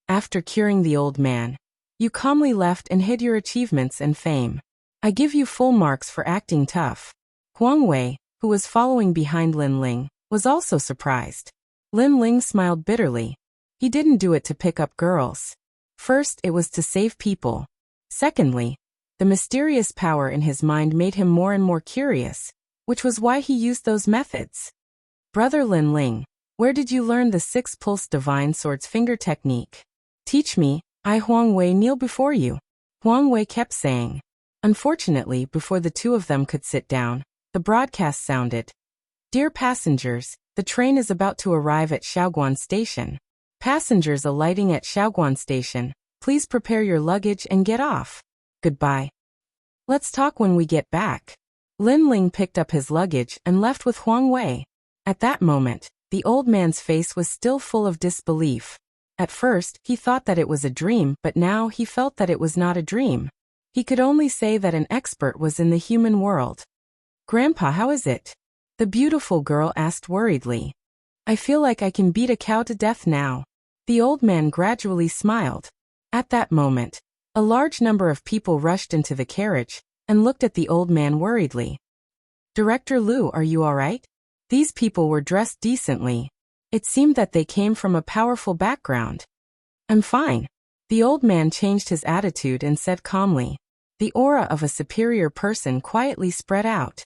After curing the old man, you calmly left and hid your achievements and fame. I give you full marks for acting tough. Huang Wei, who was following behind Lin Ling, was also surprised. Lin Ling smiled bitterly. He didn't do it to pick up girls. First, it was to save people. Secondly, the mysterious power in his mind made him more and more curious, which was why he used those methods. Brother Lin Ling, where did you learn the 6-pulse divine sword's finger technique? Teach me, I Huang Wei kneel before you. Huang Wei kept saying. Unfortunately, before the 2 of them could sit down, the broadcast sounded. Dear passengers, the train is about to arrive at Shaoguan Station. Passengers alighting at Shaoguan Station, please prepare your luggage and get off. Goodbye. Let's talk when we get back. Lin Ling picked up his luggage and left with Huang Wei. At that moment, the old man's face was still full of disbelief. At first, he thought that it was a dream, but now he felt that it was not a dream. He could only say that an expert was in the human world. Grandpa, how is it? The beautiful girl asked worriedly. I feel like I can beat a cow to death now. The old man gradually smiled. At that moment, a large number of people rushed into the carriage and looked at the old man worriedly. Director Liu, are you all right? These people were dressed decently. It seemed that they came from a powerful background. I'm fine. The old man changed his attitude and said calmly. The aura of a superior person quietly spread out.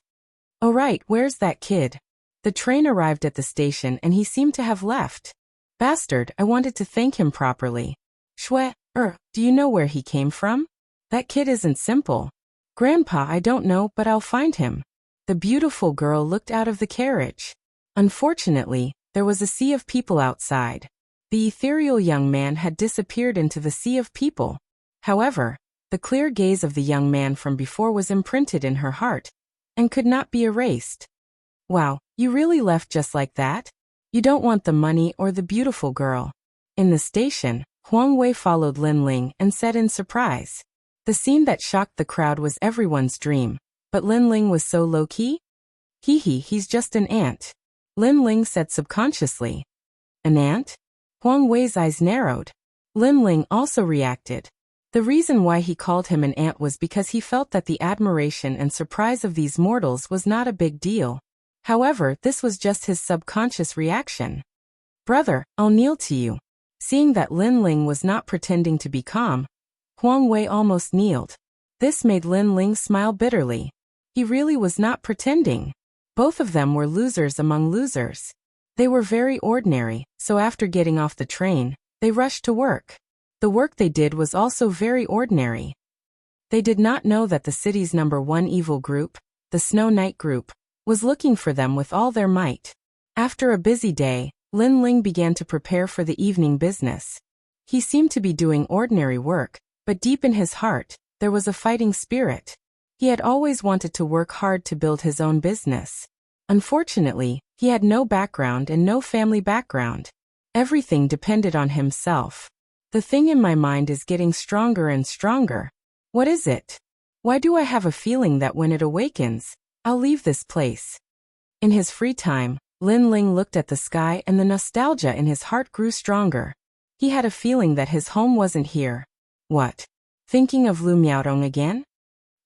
Oh right, where's that kid? The train arrived at the station and he seemed to have left. Bastard, I wanted to thank him properly. Shwe, do you know where he came from? That kid isn't simple. Grandpa, I don't know, but I'll find him. The beautiful girl looked out of the carriage. Unfortunately, there was a sea of people outside. The ethereal young man had disappeared into the sea of people. However, the clear gaze of the young man from before was imprinted in her heart and could not be erased. Wow, you really left just like that? You don't want the money or the beautiful girl. In the station, Huang Wei followed Lin Ling and said in surprise. The scene that shocked the crowd was everyone's dream, but Lin Ling was so low-key? He's just an ant. Lin Ling said subconsciously. An ant? Huang Wei's eyes narrowed. Lin Ling also reacted. The reason why he called him an ant was because he felt that the admiration and surprise of these mortals was not a big deal. However, this was just his subconscious reaction. Brother, I'll kneel to you. Seeing that Lin Ling was not pretending to be calm, Huang Wei almost kneeled. This made Lin Ling smile bitterly. He really was not pretending. Both of them were losers among losers. They were very ordinary, so after getting off the train, they rushed to work. The work they did was also very ordinary. They did not know that the city's #1 evil group, the Snow Knight group, was looking for them with all their might. After a busy day, Lin Ling began to prepare for the evening business. He seemed to be doing ordinary work, but deep in his heart, there was a fighting spirit. He had always wanted to work hard to build his own business. Unfortunately, he had no background and no family background. Everything depended on himself. The thing in my mind is getting stronger and stronger. What is it? Why do I have a feeling that when it awakens, I'll leave this place? In his free time, Lin Ling looked at the sky and the nostalgia in his heart grew stronger. He had a feeling that his home wasn't here. What? Thinking of Lu Miaodong again?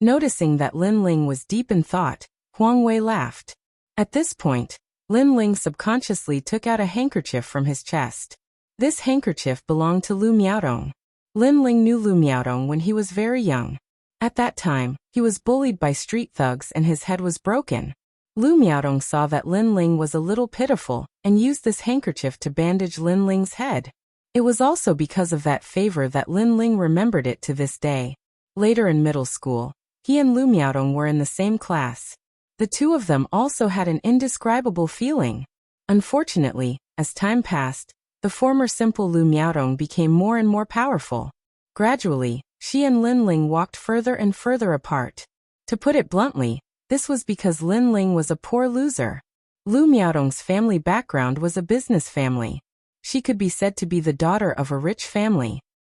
Noticing that Lin Ling was deep in thought, Huang Wei laughed. At this point, Lin Ling subconsciously took out a handkerchief from his chest. This handkerchief belonged to Lu Miaodong. Lin Ling knew Lu Miaodong when he was very young. At that time, he was bullied by street thugs and his head was broken. Lu Miaodong saw that Lin Ling was a little pitiful and used this handkerchief to bandage Lin Ling's head. It was also because of that favor that Lin Ling remembered it to this day. Later in middle school, he and Lu Miaodong were in the same class. The two of them also had an indescribable feeling. Unfortunately, as time passed, the former simple Lu Miaodong became more and more powerful. Gradually, she and Lin Ling walked further and further apart. To put it bluntly, this was because Lin Ling was a poor loser. Lu Miaodong's family background was a business family. She could be said to be the daughter of a rich family.